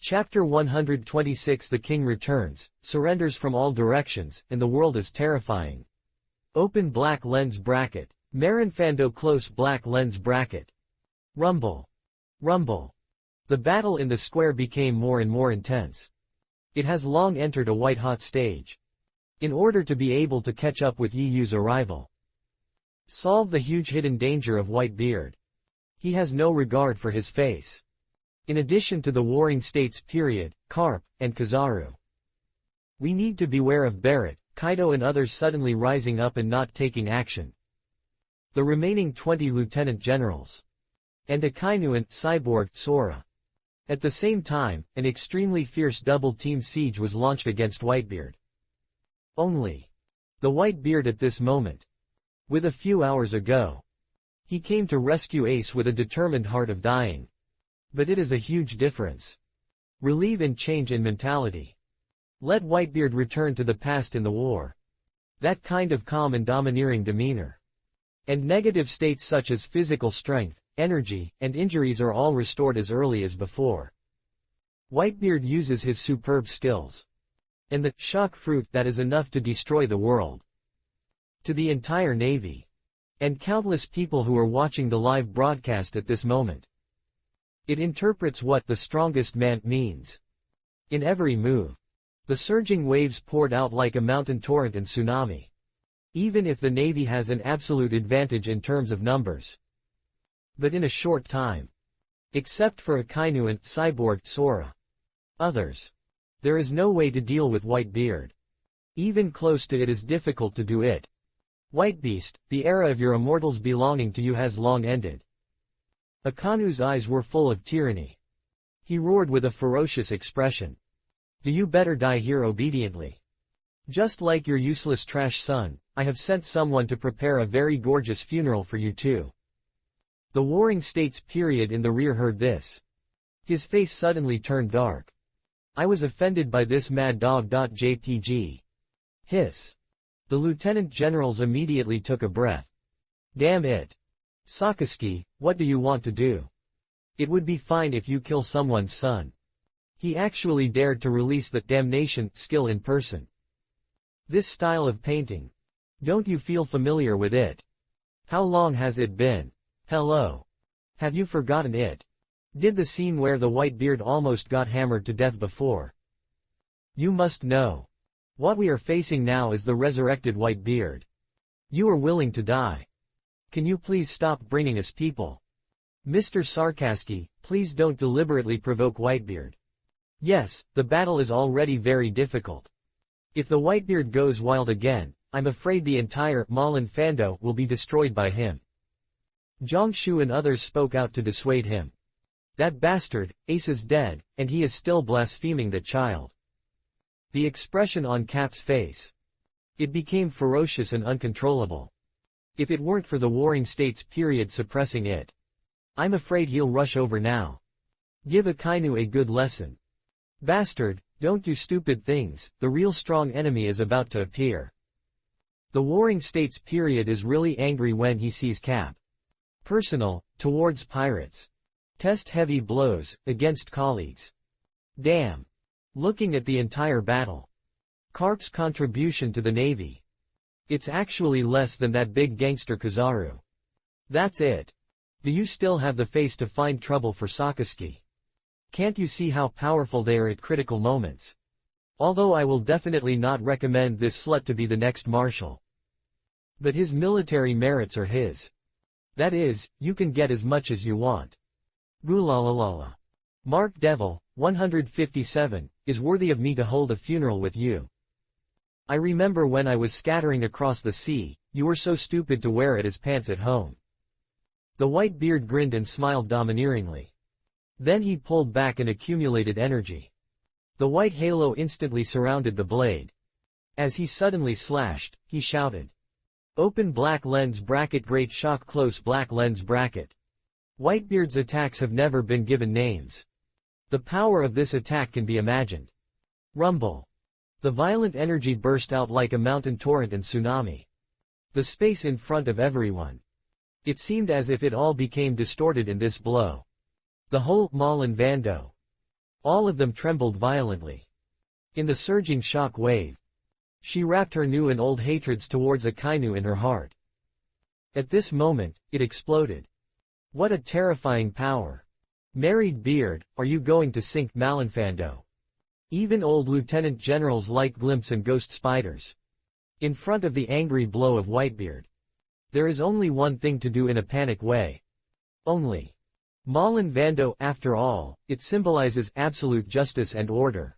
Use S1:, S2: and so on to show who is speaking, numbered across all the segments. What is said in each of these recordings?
S1: Chapter 126 The king returns, surrenders from all directions, and the world is terrifying. Open black lens bracket. Marinfando close black lens bracket. Rumble. Rumble. The battle in the square became more and more intense. It has long entered a white-hot stage. In order to be able to catch up with Yu's arrival. Solve the huge hidden danger of Whitebeard. He has no regard for his face. In addition to the Warring States period, Carp, and Kizaru. We need to beware of Barrett, Kaido and others suddenly rising up and not taking action. The remaining 20 lieutenant generals. And Akainu and Cyborg Sora. At the same time, an extremely fierce double-team siege was launched against Whitebeard. Only. The Whitebeard at this moment. With a few hours ago. He came to rescue Ace with a determined heart of dying. But it is a huge difference. Relieve and change in mentality. Let Whitebeard return to the past in the war. That kind of calm and domineering demeanor. And negative states such as physical strength, energy, and injuries are all restored as early as before. Whitebeard uses his superb skills. And the shock fruit that is enough to destroy the world. To the entire Navy. And countless people who are watching the live broadcast at this moment. It interprets what the strongest man means. In every move. The surging waves poured out like a mountain torrent and tsunami. Even if the Navy has an absolute advantage in terms of numbers. But in a short time. Except for Akainu and Cyborg Sora. Others. There is no way to deal with Whitebeard. Even close to it is difficult to do it. Whitebeast, the era of your immortals belonging to you has long ended. Akainu's eyes were full of tyranny. He roared with a ferocious expression. Do you better die here obediently? Just like your useless trash son, I have sent someone to prepare a very gorgeous funeral for you too. The Warring States period in the rear heard this. His face suddenly turned dark. I was offended by this mad dog. JPG. Hiss. The lieutenant generals immediately took a breath. Damn it. Sakazuki, what do you want to do? It would be fine if you kill someone's son. He actually dared to release that damnation skill in person. This style of painting. Don't you feel familiar with it? How long has it been? Hello. Have you forgotten it? Did the scene where the Whitebeard almost got hammered to death before? You must know. What we are facing now is the resurrected Whitebeard. You are willing to die. Can you please stop bringing us people? Mr. Sakazuki, please don't deliberately provoke Whitebeard. Yes, the battle is already very difficult. If the Whitebeard goes wild again, I'm afraid the entire Marinfando will be destroyed by him. Jongshu and others spoke out to dissuade him. That bastard, Ace is dead, and he is still blaspheming that child. The expression on Cap's face. It became ferocious and uncontrollable. If it weren't for the Warring States period suppressing it. I'm afraid he'll rush over now. Give Akainu a good lesson. Bastard, don't do stupid things, the real strong enemy is about to appear. The Warring States period is really angry when he sees Cap. Personal, towards pirates. Test heavy blows, against colleagues. Damn. Looking at the entire battle. Carp's contribution to the Navy. It's actually less than that big gangster Kizaru. That's it. Do you still have the face to find trouble for Sakazuki? Can't you see how powerful they are at critical moments? Although I will definitely not recommend this slut to be the next marshal. But his military merits are his. That is, you can get as much as you want. Gulalalala. Mark Devil, 157, is worthy of me to hold a funeral with you. I remember when I was scattering across the sea, you were so stupid to wear it as pants at home. The Whitebeard grinned and smiled domineeringly. Then he pulled back and accumulated energy. The white halo instantly surrounded the blade. As he suddenly slashed, he shouted. Open black lens bracket great shock close black lens bracket. Whitebeard's attacks have never been given names. The power of this attack can be imagined. Rumble. The violent energy burst out like a mountain torrent and tsunami. The space in front of everyone. It seemed as if it all became distorted in this blow. The whole Marinfando. All of them trembled violently. In the surging shock wave, she wrapped her new and old hatreds towards Akainu in her heart. At this moment, it exploded. What a terrifying power! Married beard, are you going to sink Malinfando? Even old lieutenant generals like glimpse and ghost spiders. In front of the angry blow of Whitebeard, there is only one thing to do in a panic way. Only. Malinfando, after all, it symbolizes absolute justice and order.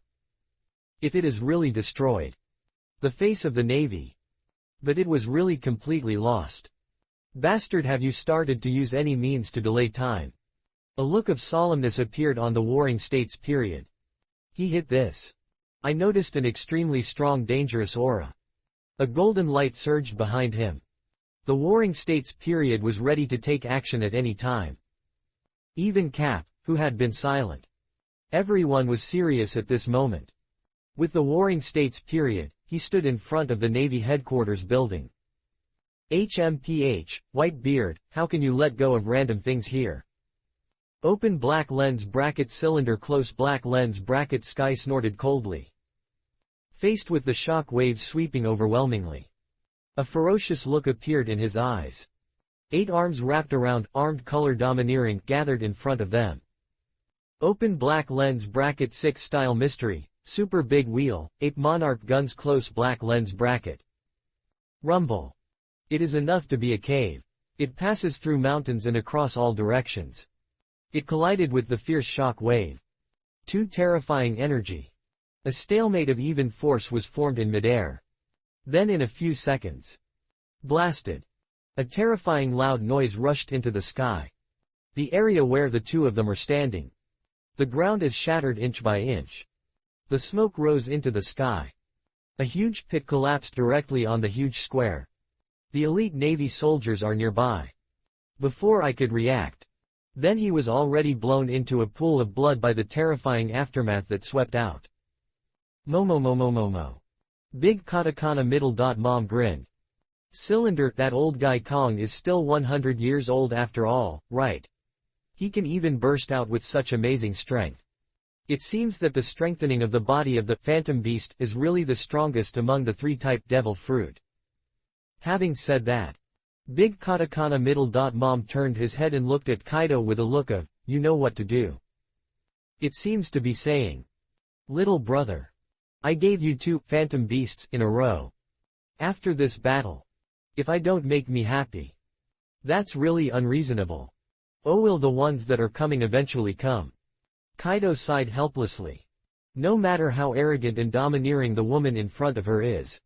S1: If it is really destroyed, the face of the Navy. But it was really completely lost. Bastard, have you started to use any means to delay time? A look of solemnness appeared on the Warring States period. He hit this. I noticed an extremely strong dangerous aura. A golden light surged behind him. The Warring States period was ready to take action at any time. Even Cap, who had been silent. Everyone was serious at this moment. With the Warring States period, he stood in front of the Navy headquarters building. HMPH, Whitebeard, how can you let go of random things here? Open black lens bracket cylinder close black lens bracket Sky snorted coldly. Faced with the shock waves sweeping overwhelmingly. A ferocious look appeared in his eyes. 8 arms wrapped around, armed color domineering, gathered in front of them. Open black lens bracket 6 style mystery, super big wheel, ape monarch guns close black lens bracket. Rumble. It is enough to be a cave. It passes through mountains and across all directions. It collided with the fierce shock wave. Too terrifying energy. A stalemate of even force was formed in midair. Then in a few seconds. Blasted. A terrifying loud noise rushed into the sky. The area where the two of them are standing. The ground is shattered inch by inch. The smoke rose into the sky. A huge pit collapsed directly on the huge square. The elite Navy soldiers are nearby. Before I could react. Then he was already blown into a pool of blood by the terrifying aftermath that swept out. Momo. Big katakana middle. Mom grinned. Cylinder, that old guy Kong is still 100 years old after all, right? He can even burst out with such amazing strength. It seems that the strengthening of the body of the Phantom Beast is really the strongest among the 3-type devil fruit. Having said that, Big katakana middle. Mom turned his head and looked at Kaido with a look of, you know what to do. It seems to be saying, little brother, I gave you 2 Phantom Beasts in a row. After this battle, if I don't make me happy, that's really unreasonable. Oh, will the ones that are coming eventually come? Kaido sighed helplessly. No matter how arrogant and domineering the woman in front of her is,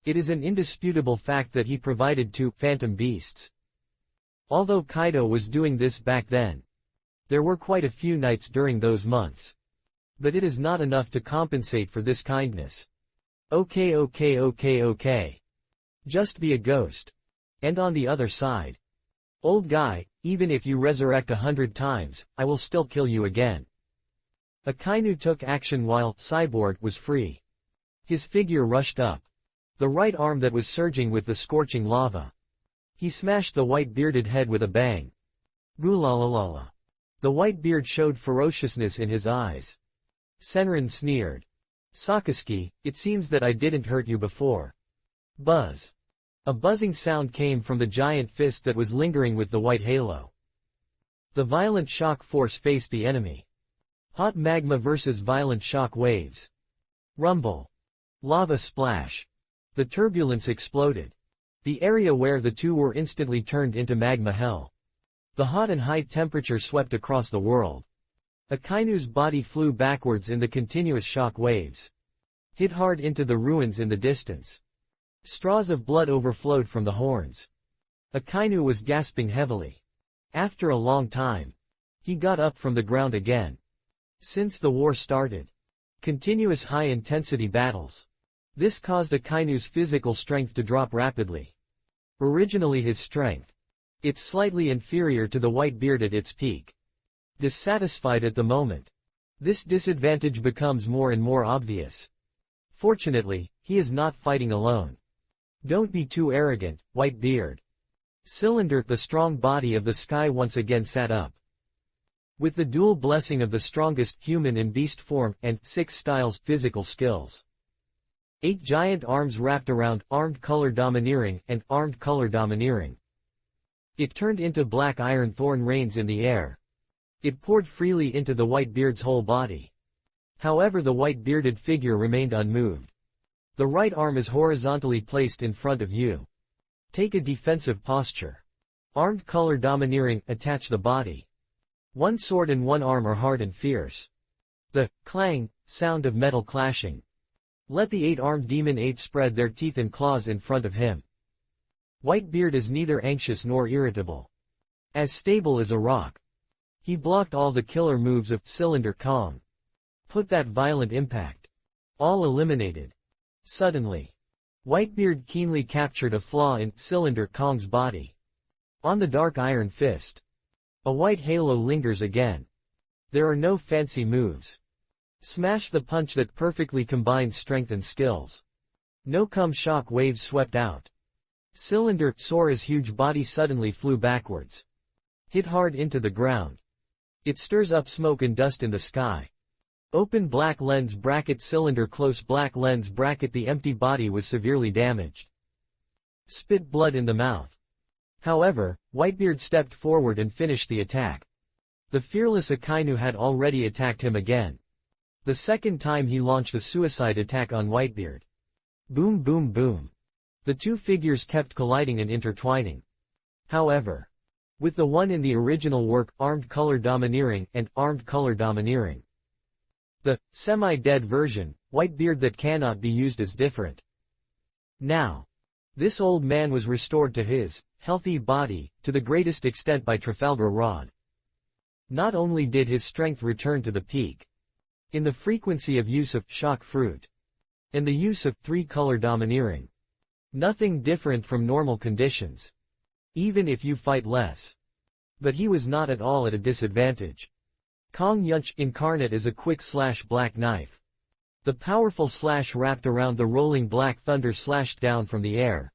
S1: it is an indisputable fact that he provided 2 Phantom Beasts. Although Kaido was doing this back then, there were quite a few nights during those months. But it is not enough to compensate for this kindness. Okay. Just be a ghost. And on the other side, old guy, even if you resurrect 100 times, I will still kill you again. Akainu took action while Cyborg was free. His figure rushed up. The right arm that was surging with the scorching lava. He smashed the white-bearded head with a bang. Gulalalala. The white beard showed ferociousness in his eyes. Senran sneered. Sakazuki, it seems that I didn't hurt you before. Buzz. A buzzing sound came from the giant fist that was lingering with the white halo. The violent shock force faced the enemy. Hot magma versus violent shock waves. Rumble. Lava splash. The turbulence exploded. The area where the two were instantly turned into magma hell. The hot and high temperature swept across the world. Akainu's body flew backwards in the continuous shock waves. Hit hard into the ruins in the distance. Straws of blood overflowed from the horns. Akainu was gasping heavily. After a long time, he got up from the ground again. Since the war started, continuous high-intensity battles. This caused Akainu's physical strength to drop rapidly. Originally his strength. It's slightly inferior to the white beard at its peak. Dissatisfied at the moment. This disadvantage becomes more and more obvious. Fortunately, he is not fighting alone. Don't be too arrogant, white beard. Cylinder, the strong body of the sky once again sat up. with the dual blessing of the strongest human and beast form, and 6 styles physical skills. 8 giant arms wrapped around, armed color domineering, and armed color domineering. It turned into black iron thorn rains in the air. It poured freely into the Whitebeard's whole body. However, the white-bearded figure remained unmoved. The right arm is horizontally placed in front of you. Take a defensive posture. Armed color domineering, attach the body. 1 sword and 1 arm are hard and fierce. The clang sound of metal clashing. Let the 8-armed demon ape spread their teeth and claws in front of him. Whitebeard is neither anxious nor irritable. As stable as a rock. He blocked all the killer moves of Cylinder Kong. Put that violent impact. All eliminated. Suddenly. Whitebeard keenly captured a flaw in Cylinder Kong's body. On the dark iron fist. A white halo lingers again. There are no fancy moves. Smash the punch that perfectly combines strength and skills. No shock waves swept out. Cylinder Sora's huge body suddenly flew backwards. Hit hard into the ground. It stirs up smoke and dust in the sky. Open black lens bracket cylinder close black lens bracket the empty body was severely damaged. Spit blood in the mouth. However, Whitebeard stepped forward and finished the attack. The fearless Akainu had already attacked him again. The second time he launched a suicide attack on Whitebeard. Boom boom boom. The two figures kept colliding and intertwining. However, with the one in the original work, armed color domineering, and armed color domineering. The semi-dead version, Whitebeard that cannot be used is different. Now, this old man was restored to his healthy body, to the greatest extent by Trafalgar Rod. Not only did his strength return to the peak, in the frequency of use of shock fruit, and the use of 3-color domineering. Nothing different from normal conditions. Even if you fight less. But he was not at all at a disadvantage. Kong Yunch incarnate as a quick slash black knife. The powerful slash wrapped around the rolling black thunder slashed down from the air,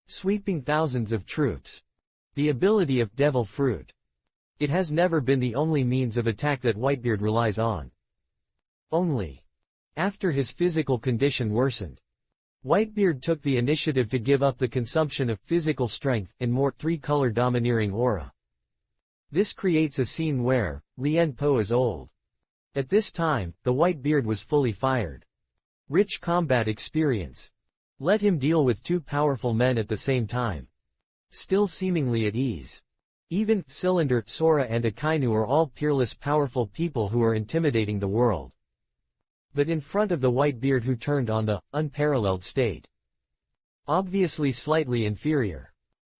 S1: sweeping thousands of troops. The ability of Devil Fruit. It has never been the only means of attack that Whitebeard relies on. Only after his physical condition worsened, Whitebeard took the initiative to give up the consumption of physical strength and more 3-color domineering aura. This creates a scene where Lien Po is old. At this time, the Whitebeard was fully fired. Rich combat experience. Let him deal with 2 powerful men at the same time. Still seemingly at ease. Even Cylinder, Sora and Akainu are all peerless powerful people who are intimidating the world. But in front of the Whitebeard who turned on the unparalleled state. Obviously slightly inferior.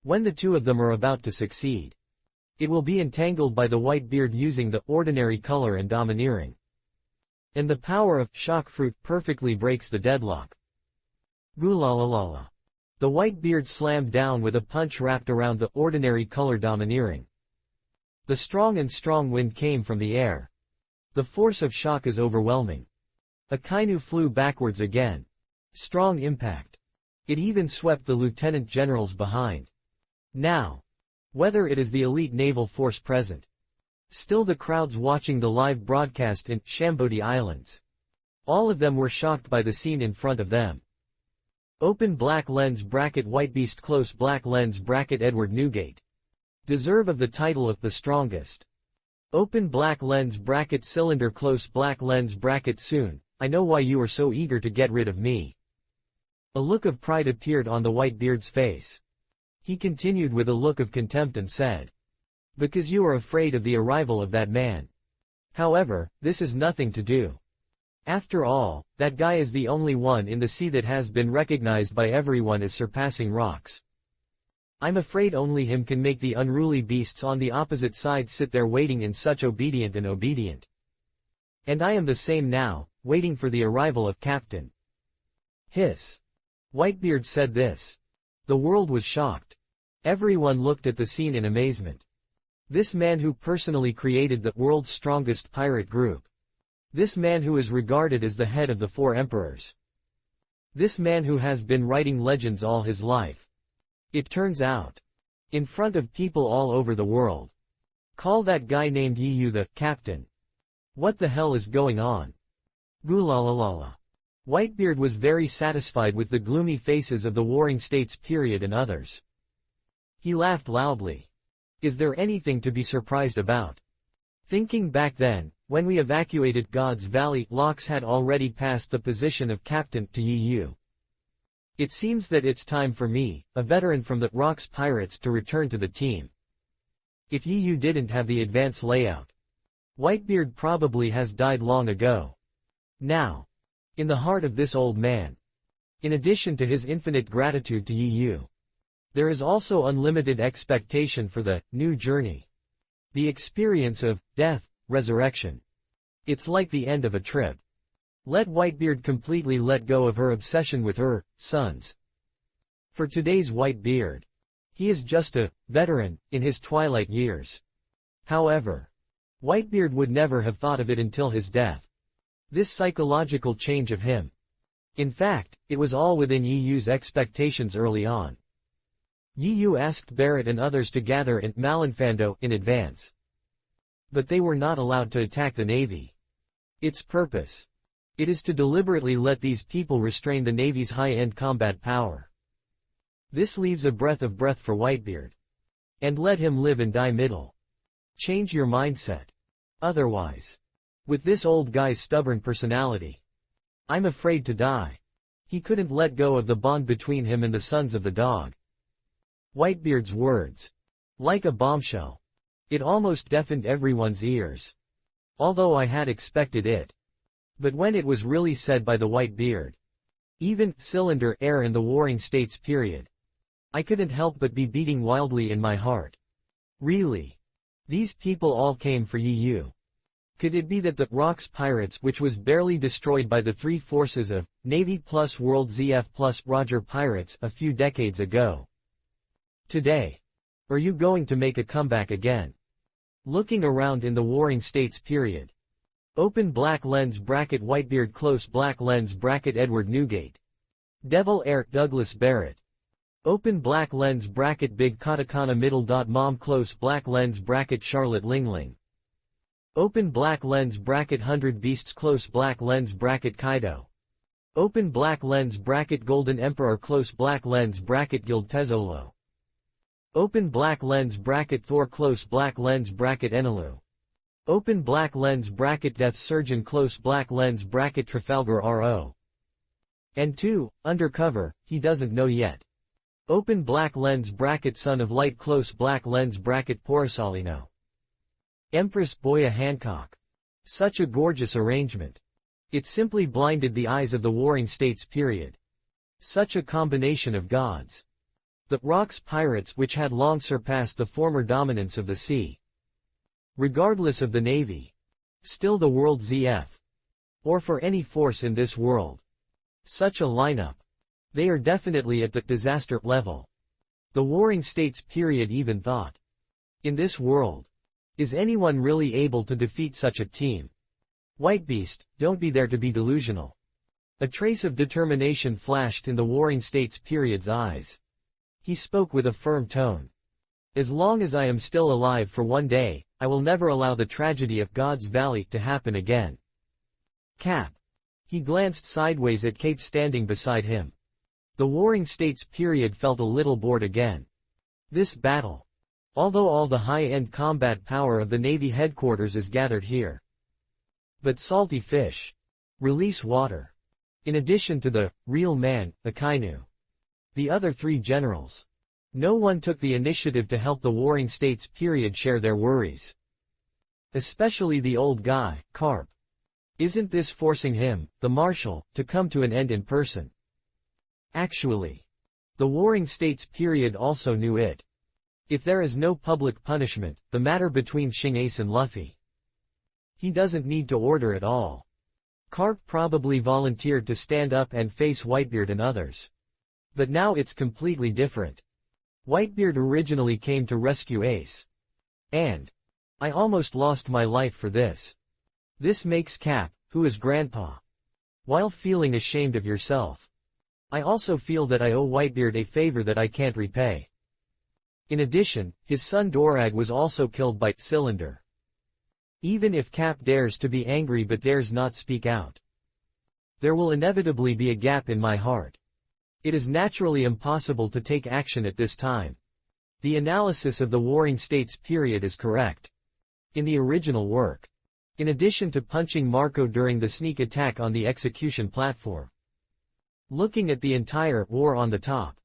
S1: When the two of them are about to succeed, it will be entangled by the Whitebeard using the ordinary color and domineering. And the power of shock fruit perfectly breaks the deadlock. Gulalalala. The Whitebeard slammed down with a punch wrapped around the ordinary color domineering. The strong wind came from the air. The force of shock is overwhelming. Akainu flew backwards again. Strong impact. It even swept the lieutenant generals behind. Now, whether it is the elite naval force present, still the crowds watching the live broadcast in Shambodi Islands, all of them were shocked by the scene in front of them. Open black lens bracket Whitebeast close black lens bracket Edward Newgate. Deserve of the title of the strongest. Open black lens bracket Cylinder close black lens bracket soon. I know why you are so eager to get rid of me. A look of pride appeared on the Whitebeard's face. He continued with a look of contempt and said, because you are afraid of the arrival of that man. However, this is nothing to do. After all, that guy is the only one in the sea that has been recognized by everyone as surpassing rocks. I'm afraid only him can make the unruly beasts on the opposite side sit there waiting in such obedient. And I am the same now, waiting for the arrival of Captain. Hiss. Whitebeard said this. The world was shocked. Everyone looked at the scene in amazement. This man who personally created the world's strongest pirate group. This man who is regarded as the head of the 4 emperors. This man who has been writing legends all his life. It turns out, in front of people all over the world, Call that guy named Yu the captain. What the hell is going on? Gulalalala. Whitebeard was very satisfied with the gloomy faces of the Warring States period and others. He laughed loudly. Is there anything to be surprised about? Thinking back then, when we evacuated God's Valley, Lox had already passed the position of captain to Yu. It seems that it's time for me, a veteran from the Rocks Pirates, to return to the team. If Yu didn't have the advance layout, Whitebeard probably has died long ago. Now, in the heart of this old man, in addition to his infinite gratitude to Yu, there is also unlimited expectation for the new journey. The experience of death, resurrection. It's like the end of a trip. Let Whitebeard completely let go of her obsession with her sons. For today's Whitebeard, he is just a veteran in his twilight years. However, Whitebeard would never have thought of it until his death. This psychological change of him. In fact, it was all within Yu's expectations early on. Yu asked Barrett and others to gather in Malinfando in advance. But they were not allowed to attack the Navy. Its purpose. It is to deliberately let these people restrain the Navy's high-end combat power. This leaves a breath for Whitebeard. And let him live and die middle. Change your mindset. Otherwise, with this old guy's stubborn personality, I'm afraid to die. He couldn't let go of the bond between him and the sons of the dog. Whitebeard's words. Like a bombshell. It almost deafened everyone's ears. Although I had expected it. But when it was really said by the Whitebeard, even cylinder air in the Warring States period, I couldn't help but be beating wildly in my heart. Really? These people all came for Yu. Could it be that the Rocks Pirates, which was barely destroyed by the three forces of Navy plus World ZF plus Roger Pirates a few decades ago? Today, are you going to make a comeback again? Looking around in the Warring States period. Open black lens bracket Whitebeard close black lens bracket Edward Newgate. Devil Air Douglas Barrett. Open black lens bracket Big Katakana middle dot Mom close black lens bracket Charlotte Lingling. Open black lens bracket 100 Beasts close black lens bracket Kaido. Open black lens bracket Golden Emperor close black lens bracket Guild Tezzolo. Open black lens bracket Thor close black lens bracket Enelu. Open black lens bracket Death Surgeon close black lens bracket Trafalgar RO. And 2, undercover, he doesn't know yet. Open black lens bracket Son of Light close black lens bracket Porisalino. Empress Boya Hancock. Such a gorgeous arrangement. It simply blinded the eyes of the Warring States period. Such a combination of gods. The Rocks Pirates, which had long surpassed the former dominance of the sea. Regardless of the Navy. Still the World ZF. Or for any force in this world. Such a lineup. They are definitely at the disaster level. The Warring States period even thought. In this world. Is anyone really able to defeat such a team? Whitebeast, don't be there to be delusional. A trace of determination flashed in the Warring States period's eyes. He spoke with a firm tone. As long as I am still alive for one day, I will never allow the tragedy of God's Valley to happen again. Cap. He glanced sideways at Cape standing beside him. The Warring States period felt a little bored again. This battle. Although all the high-end combat power of the Navy headquarters is gathered here. But salty fish. Release water. In addition to the real man, Akainu. The other three generals. No one took the initiative to help the Warring States period share their worries. Especially the old guy, Carp. Isn't this forcing him, the Marshal, to come to an end in person? Actually. The Warring States period also knew it. If there is no public punishment, the matter between Shingace and Luffy. He doesn't need to order at all. Carp probably volunteered to stand up and face Whitebeard and others. But now it's completely different. Whitebeard originally came to rescue Ace. And I almost lost my life for this. This makes Cap, who is Grandpa. While feeling ashamed of yourself. I also feel that I owe Whitebeard a favor that I can't repay. In addition, his son Dorag was also killed by Cylinder. Even if Cap dares to be angry but dares not speak out, there will inevitably be a gap in my heart. It is naturally impossible to take action at this time. The analysis of the Warring States period is correct. In the original work, in addition to punching Marco during the sneak attack on the execution platform, looking at the entire war on the top,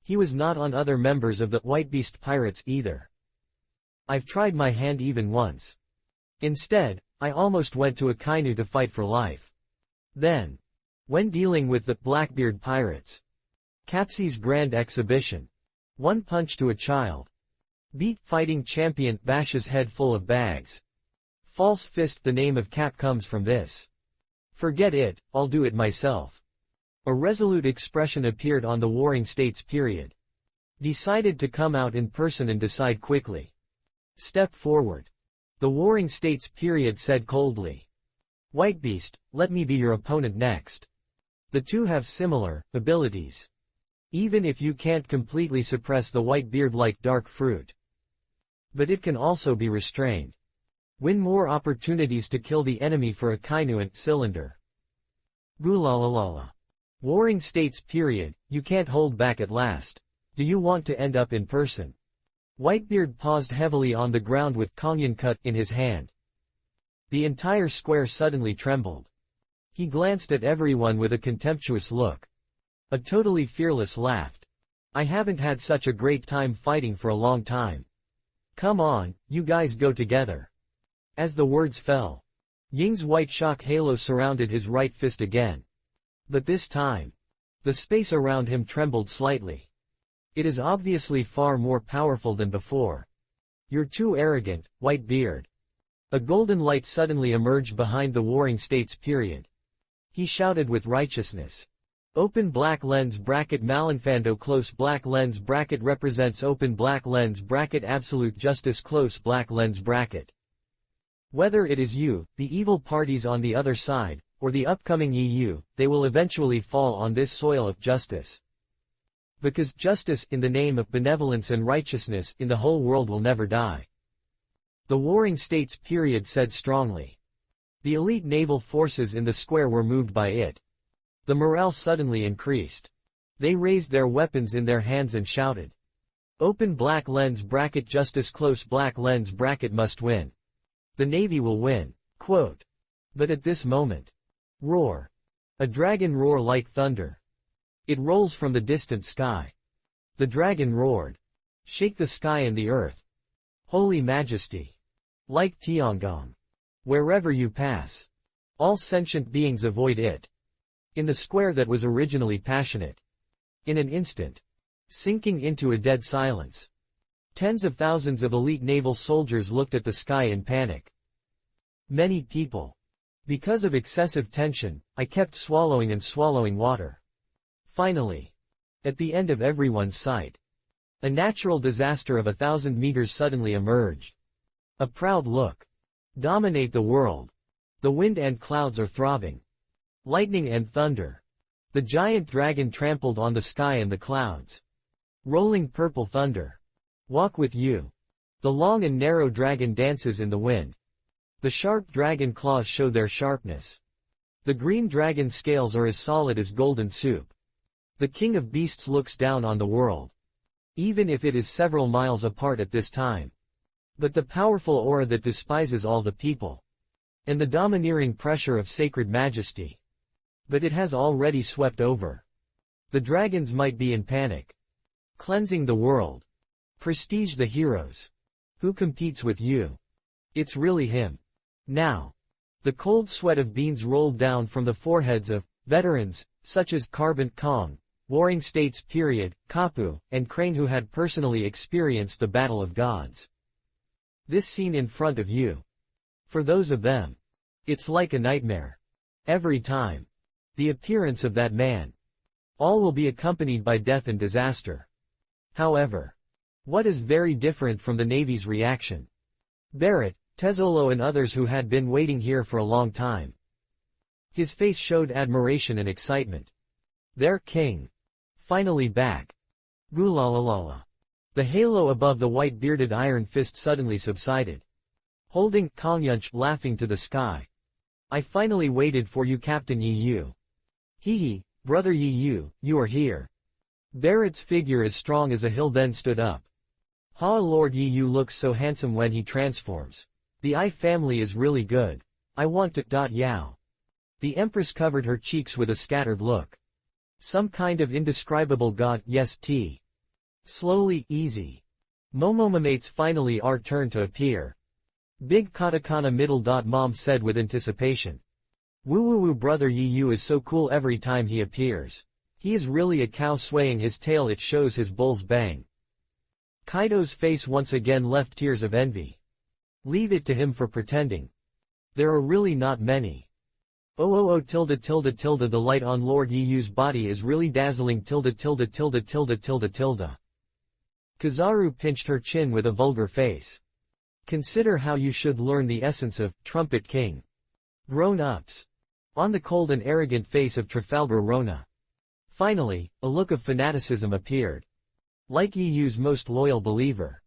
S1: he was not on other members of the White Beast pirates either. I've tried my hand even once. Instead, I almost went to Akainu to fight for life. Then, when dealing with the Blackbeard pirates, Capsi's grand exhibition, one punch to a child, beat fighting champion bashes head full of bags. False fist. The name of Cap comes from this. Forget it, I'll do it myself. A resolute expression appeared on the Warring States period. Decided to come out in person and decide quickly. Step forward. The Warring States period said coldly. Whitebeast, let me be your opponent next. The two have similar abilities. Even if you can't completely suppress the Whitebeard like dark fruit, but it can also be restrained. Win more opportunities to kill the enemy for Akainu and Cylinder. Gulalalala. Warring States period, you can't hold back at last. Do you want to end up in person? Whitebeard paused heavily on the ground with Kongyun cut in his hand. The entire square suddenly trembled. He glanced at everyone with a contemptuous look. A totally fearless laughed. I haven't had such a great time fighting for a long time. Come on, you guys go together. As the words fell, Ying's white shock halo surrounded his right fist again. But this time, the space around him trembled slightly. It is obviously far more powerful than before. You're too arrogant, Whitebeard. A golden light suddenly emerged behind the Warring States period. He shouted with righteousness. Open black lens bracket Malinfando close black lens bracket represents open black lens bracket absolute justice close black lens bracket. Whether it is you, the evil parties on the other side, or the upcoming EU, they will eventually fall on this soil of justice. Because justice, in the name of benevolence and righteousness, in the whole world will never die. The Warring States period said strongly. The elite naval forces in the square were moved by it. The morale suddenly increased. They raised their weapons in their hands and shouted. Open black lens bracket justice close black lens bracket must win. The Navy will win. Quote. But at this moment. Roar. A dragon roar like thunder. It rolls from the distant sky. The dragon roared. Shake the sky and the earth. Holy Majesty. Like Tiangong. Wherever you pass. All sentient beings avoid it. In the square that was originally passionate. In an instant. Sinking into a dead silence. Tens of thousands of elite naval soldiers looked at the sky in panic. Many people. Because of excessive tension, I kept swallowing and swallowing water. Finally. At the end of everyone's sight. A natural disaster of 1,000 meters suddenly emerged. A proud look. Dominate the world. The wind and clouds are throbbing. Lightning and thunder. The giant dragon trampled on the sky and the clouds. Rolling purple thunder. Walk with you. The long and narrow dragon dances in the wind. The sharp dragon claws show their sharpness. The green dragon scales are as solid as golden soup. The king of beasts looks down on the world. Even if it is several miles apart at this time. But the powerful aura that despises all the people. And the domineering pressure of sacred majesty. But it has already swept over. The dragons might be in panic. Cleansing the world. Prestige the heroes. Who competes with you? It's really him. Now. The cold sweat of beans rolled down from the foreheads of veterans, such as Carbon Kong, Warring States period, Kapu, and Crane who had personally experienced the Battle of Gods. This scene in front of you. For those of them. It's like a nightmare. Every time. The appearance of that man. All will be accompanied by death and disaster. However. What is very different from the Navy's reaction? Barrett, Tezzolo and others who had been waiting here for a long time. His face showed admiration and excitement. Their king. Finally back. Gulalalala. The halo above the white-bearded iron fist suddenly subsided. Holding Kanyunch laughing to the sky. I finally waited for you, Captain Yi Yu. Hee hee, brother Yi Yu, you are here. Barrett's figure as strong as a hill then stood up. Ha, Lord Yi Yu looks so handsome when he transforms. The Ai family is really good. I want to. Yao. The Empress covered her cheeks with a scattered look. Some kind of indescribable god, yes T. Slowly, easy. Momomomates finally our turn to appear. Big katakana middle. Mom said with anticipation. Woo woo woo, brother Yi Yu is so cool every time he appears. He is really a cow swaying his tail, it shows his bull's bang. Kaido's face once again left tears of envy. Leave it to him for pretending. There are really not many. Oh tilde the light on Lord Yi Yu's body is really dazzling tilde. Kizaru pinched her chin with a vulgar face. Consider how you should learn the essence of Trumpet King. Grown-ups. On the cold and arrogant face of Trafalgar Rona. Finally, a look of fanaticism appeared. Like Yi Yu's most loyal believer.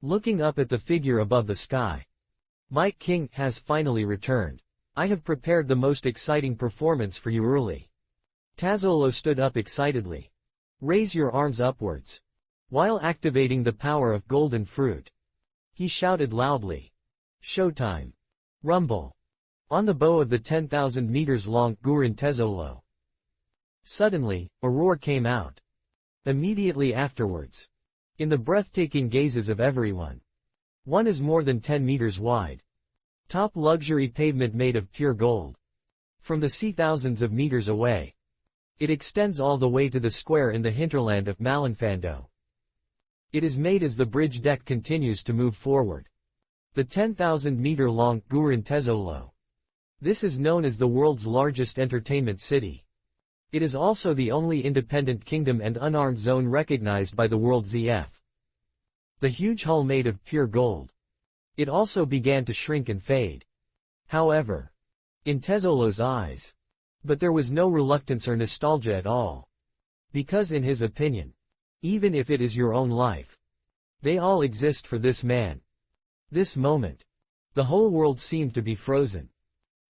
S1: Looking up at the figure above the sky. My king has finally returned. I have prepared the most exciting performance for you early. Tazolo stood up excitedly. Raise your arms upwards. While activating the power of golden fruit. He shouted loudly. Showtime. Rumble. On the bow of the 10,000 meters long Gurin Tezolo. Suddenly, a roar came out. Immediately afterwards. In the breathtaking gazes of everyone. One is more than 10 meters wide. Top luxury pavement made of pure gold. From the sea thousands of meters away. It extends all the way to the square in the hinterland of Malinfando. It is made as the bridge deck continues to move forward. The 10,000-meter-long Gurin Tezolo. This is known as the world's largest entertainment city. It is also the only independent kingdom and unarmed zone recognized by the World ZF. The huge hull made of pure gold. It also began to shrink and fade. However, in Tezolo's eyes. But there was no reluctance or nostalgia at all. Because in his opinion, even if it is your own life, they all exist for this man. This moment. The whole world seemed to be frozen.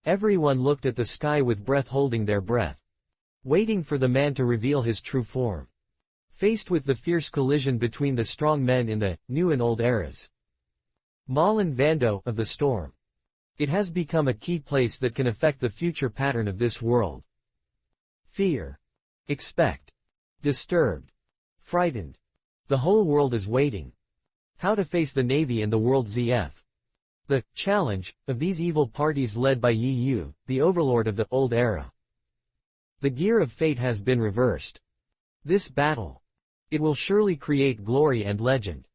S1: Everyone looked at the sky with breath, holding their breath. Waiting for the man to reveal his true form. Faced with the fierce collision between the strong men in the new and old eras. Malin Vando of the storm. It has become a key place that can affect the future pattern of this world. Fear. Expect. Disturbed. Frightened. The whole world is waiting. How to face the Navy and the World ZF. The challenge of these evil parties led by Yi Yu, the overlord of the old era. The gear of fate has been reversed. This battle. It will surely create glory and legend.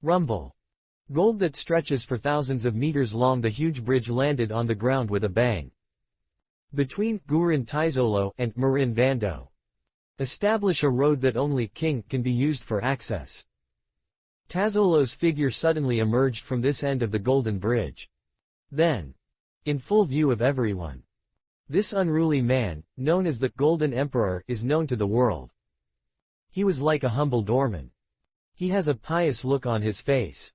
S1: Rumble. Gold that stretches for thousands of meters long. The huge bridge landed on the ground with a bang. Between Gurin Tizolo and Marin Vando. Establish a road that only King can be used for access. Tazolo's figure suddenly emerged from this end of the golden bridge. Then, in full view of everyone, this unruly man, known as the Golden Emperor, is known to the world. He was like a humble doorman. He has a pious look on his face.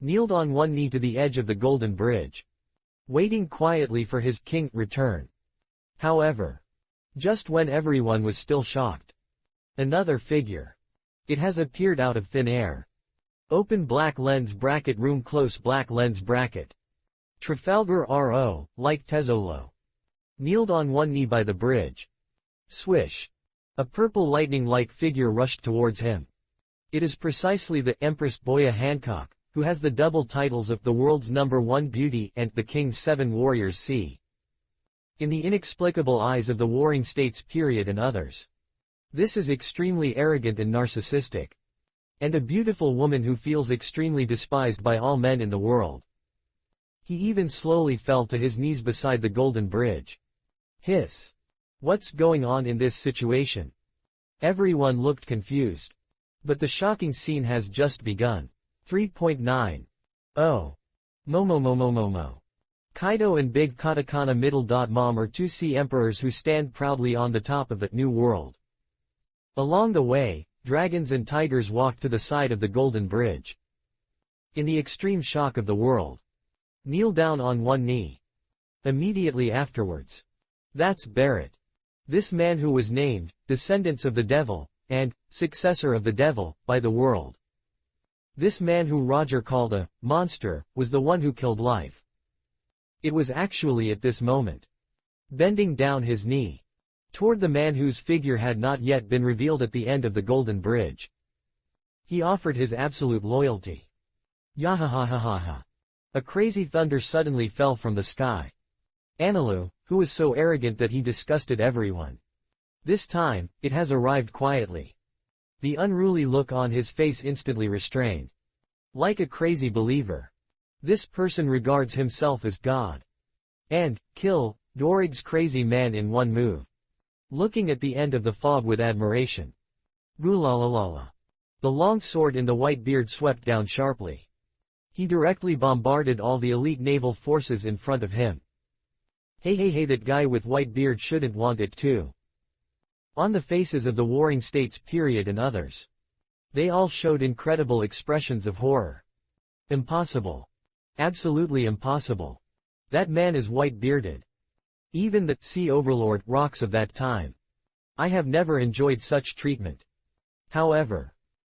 S1: Kneeled on one knee to the edge of the golden bridge. Waiting quietly for his king return. However, just when everyone was still shocked, another figure. It has appeared out of thin air. Open black lens bracket, room close black lens bracket. Trafalgar RO, like Tezolo. Kneeled on one knee by the bridge. Swish. A purple lightning-like figure rushed towards him. It is precisely the Empress Boya Hancock, who has the double titles of the world's #1 beauty and the King's 7 warriors. See. In the inexplicable eyes of the Warring States period and others. This is extremely arrogant and narcissistic. And a beautiful woman who feels extremely despised by all men in the world. He even slowly fell to his knees beside the golden bridge. Hiss. What's going on in this situation? Everyone looked confused. But the shocking scene has just begun. 3.9. Oh. Momo. Kaido and Big Katakana middle. Mom are two sea emperors who stand proudly on the top of the new world. Along the way, dragons and tigers walked to the side of the Golden Bridge. In the extreme shock of the world. Kneel down on one knee. Immediately afterwards. That's Barrett. This man who was named, descendants of the devil, and, successor of the devil, by the world. This man who Roger called a monster, was the one who killed life. It was actually at this moment. Bending down his knee. Toward the man whose figure had not yet been revealed at the end of the Golden Bridge. He offered his absolute loyalty. Yahahahaha. A crazy thunder suddenly fell from the sky. Anilu, who was so arrogant that he disgusted everyone. This time, it has arrived quietly. The unruly look on his face instantly restrained. Like a crazy believer. This person regards himself as God. And, kill, Dorig's crazy man in one move. Looking at the end of the fog with admiration. Gulalalala. The long sword in the white beard swept down sharply. He directly bombarded all the elite naval forces in front of him. Hey, that guy with white beard shouldn't want it too. On the faces of the warring states period and others. They all showed incredible expressions of horror. Impossible. Absolutely impossible. That man is white-bearded. Even the sea overlord rocks of that time. I have never enjoyed such treatment. However.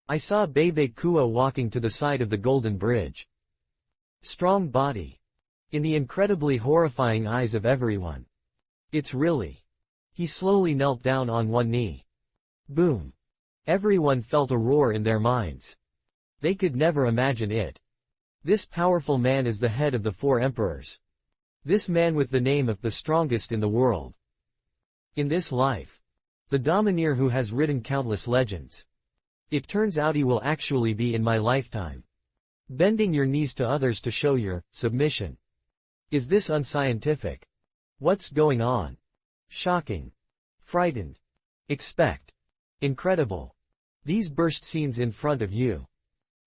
S1: I saw Bebe Kua walking to the side of the Golden Bridge. Strong body. In the incredibly horrifying eyes of everyone. It's really. He slowly knelt down on one knee. Boom. Everyone felt a roar in their minds. They could never imagine it. This powerful man is the head of the 4 emperors. This man with the name of the strongest in the world. In this life. The domineer who has written countless legends. It turns out he will actually be in my lifetime. Bending your knees to others to show your submission. Is this unscientific? What's going on? Shocking. Frightened. Expect. Incredible. These burst scenes in front of you.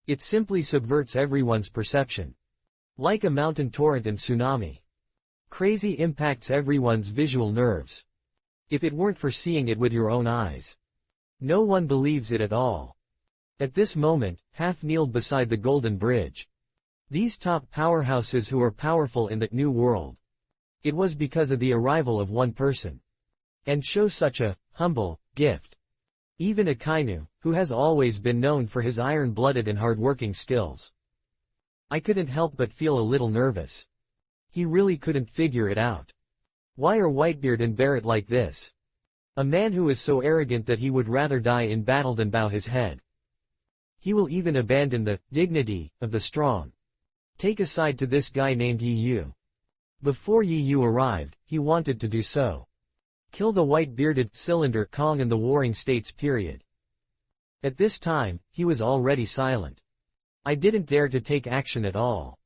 S1: It simply subverts everyone's perception. Like a mountain torrent and tsunami. Crazy impacts everyone's visual nerves. If it weren't for seeing it with your own eyes. No one believes it at all. At this moment, half kneeled beside the Golden Bridge. These top powerhouses who are powerful in the new world. It was because of the arrival of one person. And show such a humble gift. Even Akainu, who has always been known for his iron-blooded and hard-working skills. I couldn't help but feel a little nervous. He really couldn't figure it out. Why are Whitebeard and Barrett like this? A man who is so arrogant that he would rather die in battle than bow his head. He will even abandon the dignity of the strong. Take a side to this guy named Yi Yu. Before Yi Yu arrived, he wanted to do so. Kill the white-bearded cylinder Kong and the warring states period. At this time, he was already silent. I didn't dare to take action at all.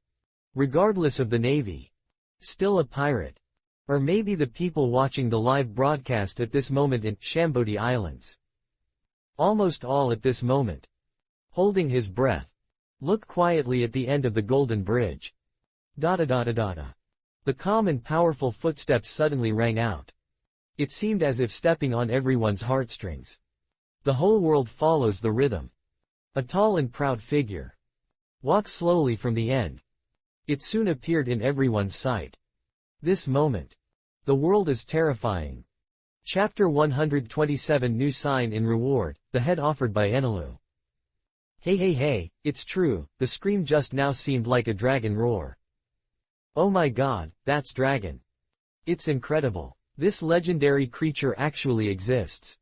S1: Regardless of the Navy. Still a pirate. Or maybe the people watching the live broadcast at this moment in Shambodi Islands. Almost all at this moment. Holding his breath. Look quietly at the end of the Golden Bridge. The calm and powerful footsteps suddenly rang out. It seemed as if stepping on everyone's heartstrings. The whole world follows the rhythm. A tall and proud figure. Walks slowly from the end. It soon appeared in everyone's sight. This moment. The world is terrifying. Chapter 127 New sign in reward, the head offered by Enilu. Hey, it's true, the scream just now seemed like a dragon roar. Oh my god, that's dragon. It's incredible. This legendary creature actually exists.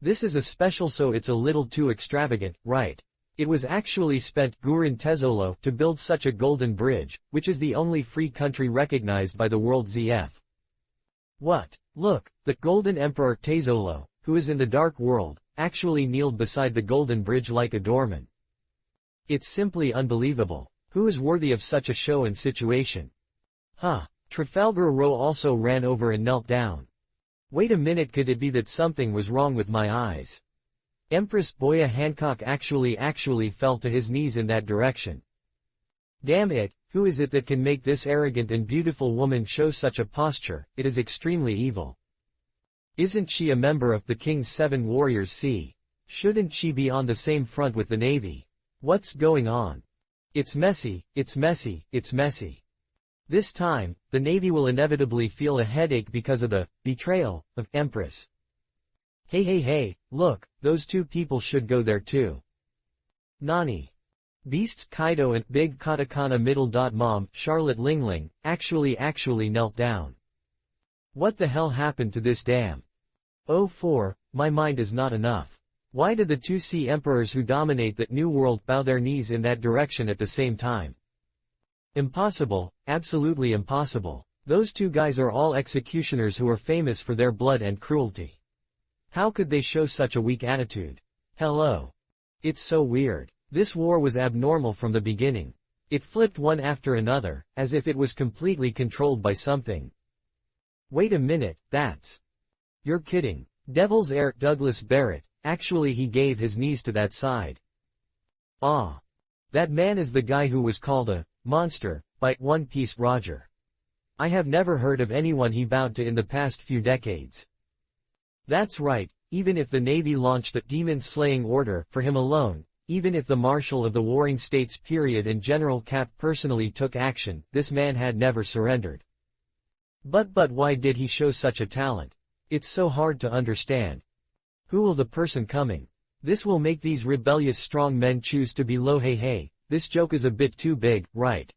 S1: This is a special, so it's a little too extravagant, right? It was actually spent Gurin Tezolo to build such a golden bridge, which is the only free country recognized by the world ZF. What? Look, the Golden Emperor Tezolo, who is in the Dark World, actually kneeled beside the golden bridge like a doorman. It's simply unbelievable. Who is worthy of such a show and situation? Trafalgar Row also ran over and knelt down. Wait a minute, could it be that something was wrong with my eyes? Empress Boya Hancock actually fell to his knees in that direction. Damn it, who is it that can make this arrogant and beautiful woman show such a posture? It is extremely evil. Isn't she a member of the King's 7 Warriors? See. Shouldn't she be on the same front with the Navy? What's going on? It's messy, it's messy, it's messy. This time, the Navy will inevitably feel a headache because of the betrayal of Empress. Hey, look, those two people should go there too. Nani? Beasts Kaido and Big Katakana Middle. Mom, Charlotte Lingling, actually knelt down. What the hell happened to this dam? Oh 4, my mind is not enough. Why did the two sea emperors who dominate that new world bow their knees in that direction at the same time? Impossible, absolutely impossible. Those two guys are all executioners who are famous for their blood and cruelty. How could they show such a weak attitude? Hello. It's so weird. This war was abnormal from the beginning. It flipped one after another, as if it was completely controlled by something. Wait a minute, that's... You're kidding. Devil's Heir Douglas Barrett, actually he gave his knees to that side. Ah. That man is the guy who was called a monster by One Piece Roger. I have never heard of anyone he bowed to in the past few decades. That's right, even if the Navy launched the demon-slaying order for him alone, even if the Marshal of the Warring States period and General Cap personally took action, this man had never surrendered. But why did he show such a talent? It's so hard to understand. Who will the person coming? This will make these rebellious strong men choose to be low. Hey, this joke is a bit too big, right?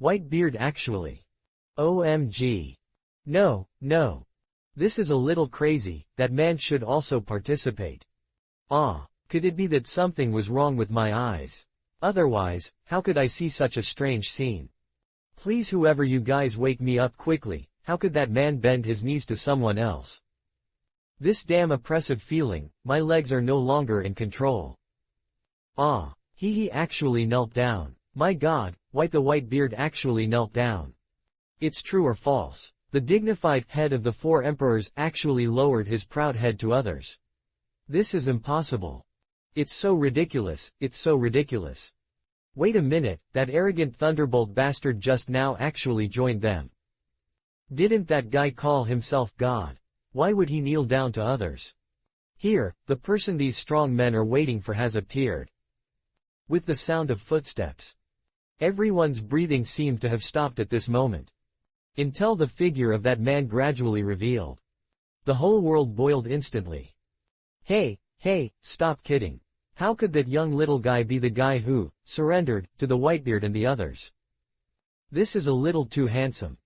S1: Whitebeard actually. OMG. No. This is a little crazy, that man should also participate. Ah. Could it be that something was wrong with my eyes? Otherwise, how could I see such a strange scene? Please whoever you guys wake me up quickly, how could that man bend his knees to someone else? This damn oppressive feeling, my legs are no longer in control. Ah, he actually knelt down. My god, the Whitebeard actually knelt down. It's true or false. The dignified head of the four emperors actually lowered his proud head to others. This is impossible. It's so ridiculous, it's so ridiculous. Wait a minute, that arrogant thunderbolt bastard just now actually joined them. Didn't that guy call himself God? Why would he kneel down to others? Here, the person these strong men are waiting for has appeared. With the sound of footsteps. Everyone's breathing seemed to have stopped at this moment. Until the figure of that man gradually revealed. The whole world boiled instantly. Hey, stop kidding. How could that young little guy be the guy who surrendered to the Whitebeard and the others? This is a little too handsome.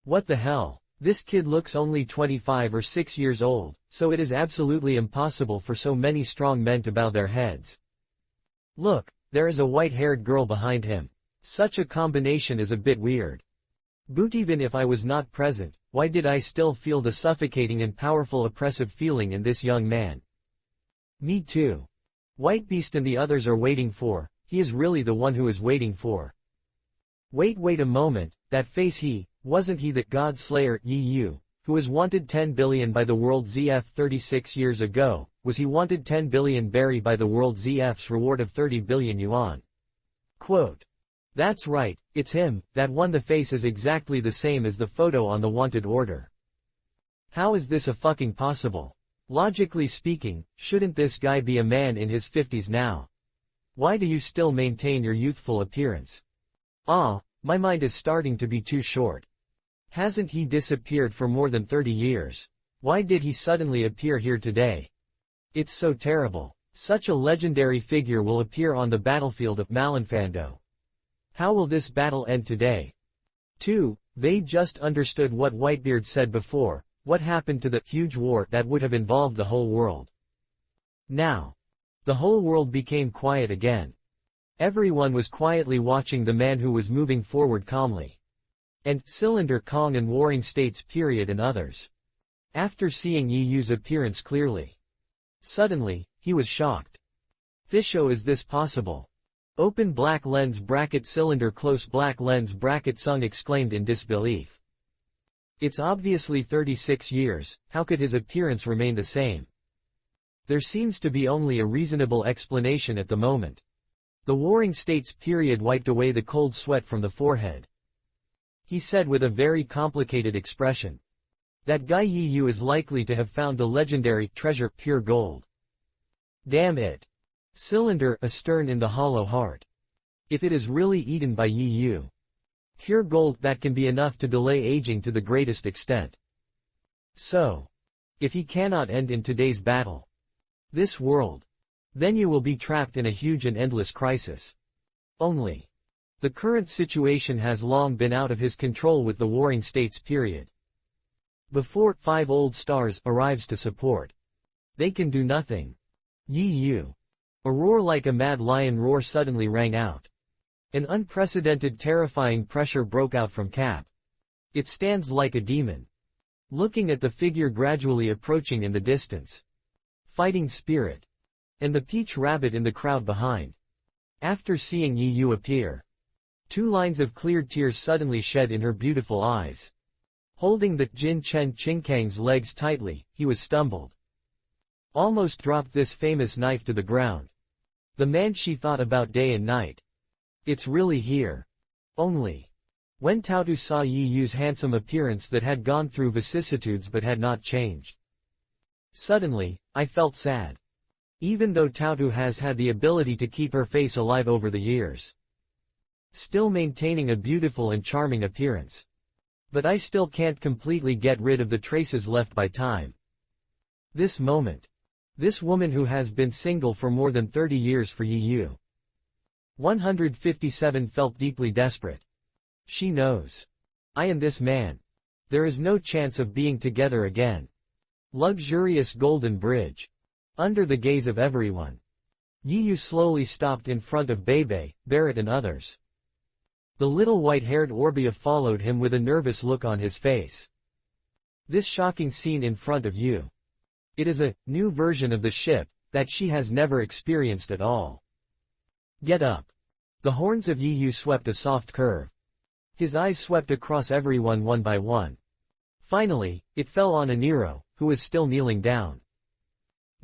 S1: What the hell? This kid looks only 25 or 6 years old, so it is absolutely impossible for so many strong men to bow their heads. Look, there is a white-haired girl behind him. Such a combination is a bit weird. But even if I was not present, why did I still feel the suffocating and powerful oppressive feeling in this young man? Me too. Whitebeast and the others are waiting for, he is really the one who is waiting for. Wait a moment, that face wasn't he that God Slayer Yu, who was wanted 10 billion by the world ZF 36 years ago, was he wanted 10 billion berry by the world ZF's reward of 30 billion yuan? Quote. That's right, it's him, that one. The face is exactly the same as the photo on the wanted order. How is this a fucking possible? Logically speaking, shouldn't this guy be a man in his 50s now? Why do you still maintain your youthful appearance? Ah, my mind is starting to be too short. Hasn't he disappeared for more than 30 years? Why did he suddenly appear here today? It's so terrible. Such a legendary figure will appear on the battlefield of Malinfando. How will this battle end today? 2. They just understood what Whitebeard said before. What happened to the huge war that would have involved the whole world? Now, the whole world became quiet again. Everyone was quietly watching the man who was moving forward calmly. And Cylinder Kong and Warring States period and others. After seeing Yu's appearance clearly. Suddenly, he was shocked. Fisho, is this possible? Open black lens bracket cylinder close black lens bracket Sung exclaimed in disbelief. It's obviously 36 years, how could his appearance remain the same? There seems to be only a reasonable explanation at the moment. The Warring States period wiped away the cold sweat from the forehead. He said with a very complicated expression. That guy Yu is likely to have found the legendary treasure, pure gold. Damn it. Cylinder astern in the hollow heart. If it is really eaten by Yu. Pure gold, that can be enough to delay aging to the greatest extent. So. If he cannot end in today's battle. This world. Then you will be trapped in a huge and endless crisis. Only. The current situation has long been out of his control with the warring states period. Before 5 old stars arrives to support. They can do nothing. Yu. A roar like a mad lion roar suddenly rang out. An unprecedented terrifying pressure broke out from Cap. It stands like a demon. Looking at the figure gradually approaching in the distance. Fighting spirit. And the peach rabbit in the crowd behind. After seeing Yu appear. 2 lines of clear tears suddenly shed in her beautiful eyes. Holding the Jin Chen Qingkang's legs tightly, he was stumbled. Almost dropped this famous knife to the ground. The man she thought about day and night. It's really here. Only. When Taotu saw Yu's handsome appearance that had gone through vicissitudes but had not changed. Suddenly, I felt sad. Even though Taotu has had the ability to keep her face alive over the years. Still maintaining a beautiful and charming appearance. But I still can't completely get rid of the traces left by time. This moment. This woman who has been single for more than 30 years for Yu. 157 felt deeply desperate. She knows. I am this man. There is no chance of being together again. Luxurious golden bridge. Under the gaze of everyone. Yu slowly stopped in front of Bebe, Barrett and others. The little white-haired Orbia followed him with a nervous look on his face. This shocking scene in front of Yu. It is a new version of the ship that she has never experienced at all. Get up. The horns of Yu swept a soft curve. His eyes swept across everyone one by one. Finally, it fell on Aniro, who was still kneeling down.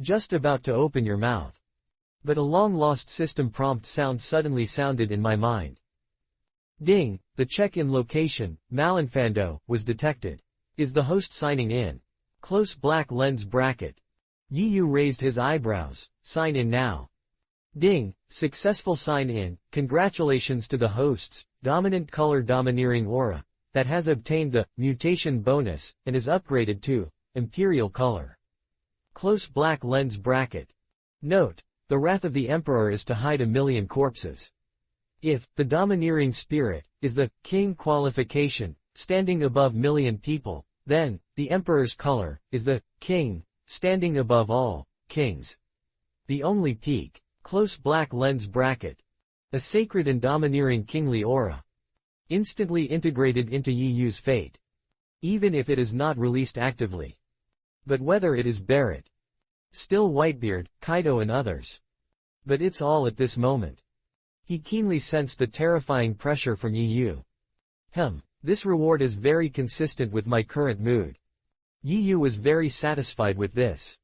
S1: Just about to open your mouth. But a long-lost system prompt sound suddenly sounded in my mind. Ding, the check-in location, Malinfando, was detected. Is the host signing in? Close black lens bracket. Yu raised his eyebrows. Sign in now. Ding, successful sign in. Congratulations to the hosts, dominant color domineering aura, that has obtained the mutation bonus and is upgraded to imperial color. Close black lens bracket. Note, the wrath of the emperor is to hide 1,000,000 corpses. If the domineering spirit is the king qualification, standing above 1,000,000 people, then the emperor's color is the king, standing above all kings. The only peak. Close black lens bracket. A sacred and domineering kingly aura. Instantly integrated into Yu's fate. Even if it is not released actively. But whether it is Barrett, still Whitebeard, Kaido and others. But it's all at this moment. He keenly sensed the terrifying pressure from Yu. This reward is very consistent with my current mood. Yu was very satisfied with this.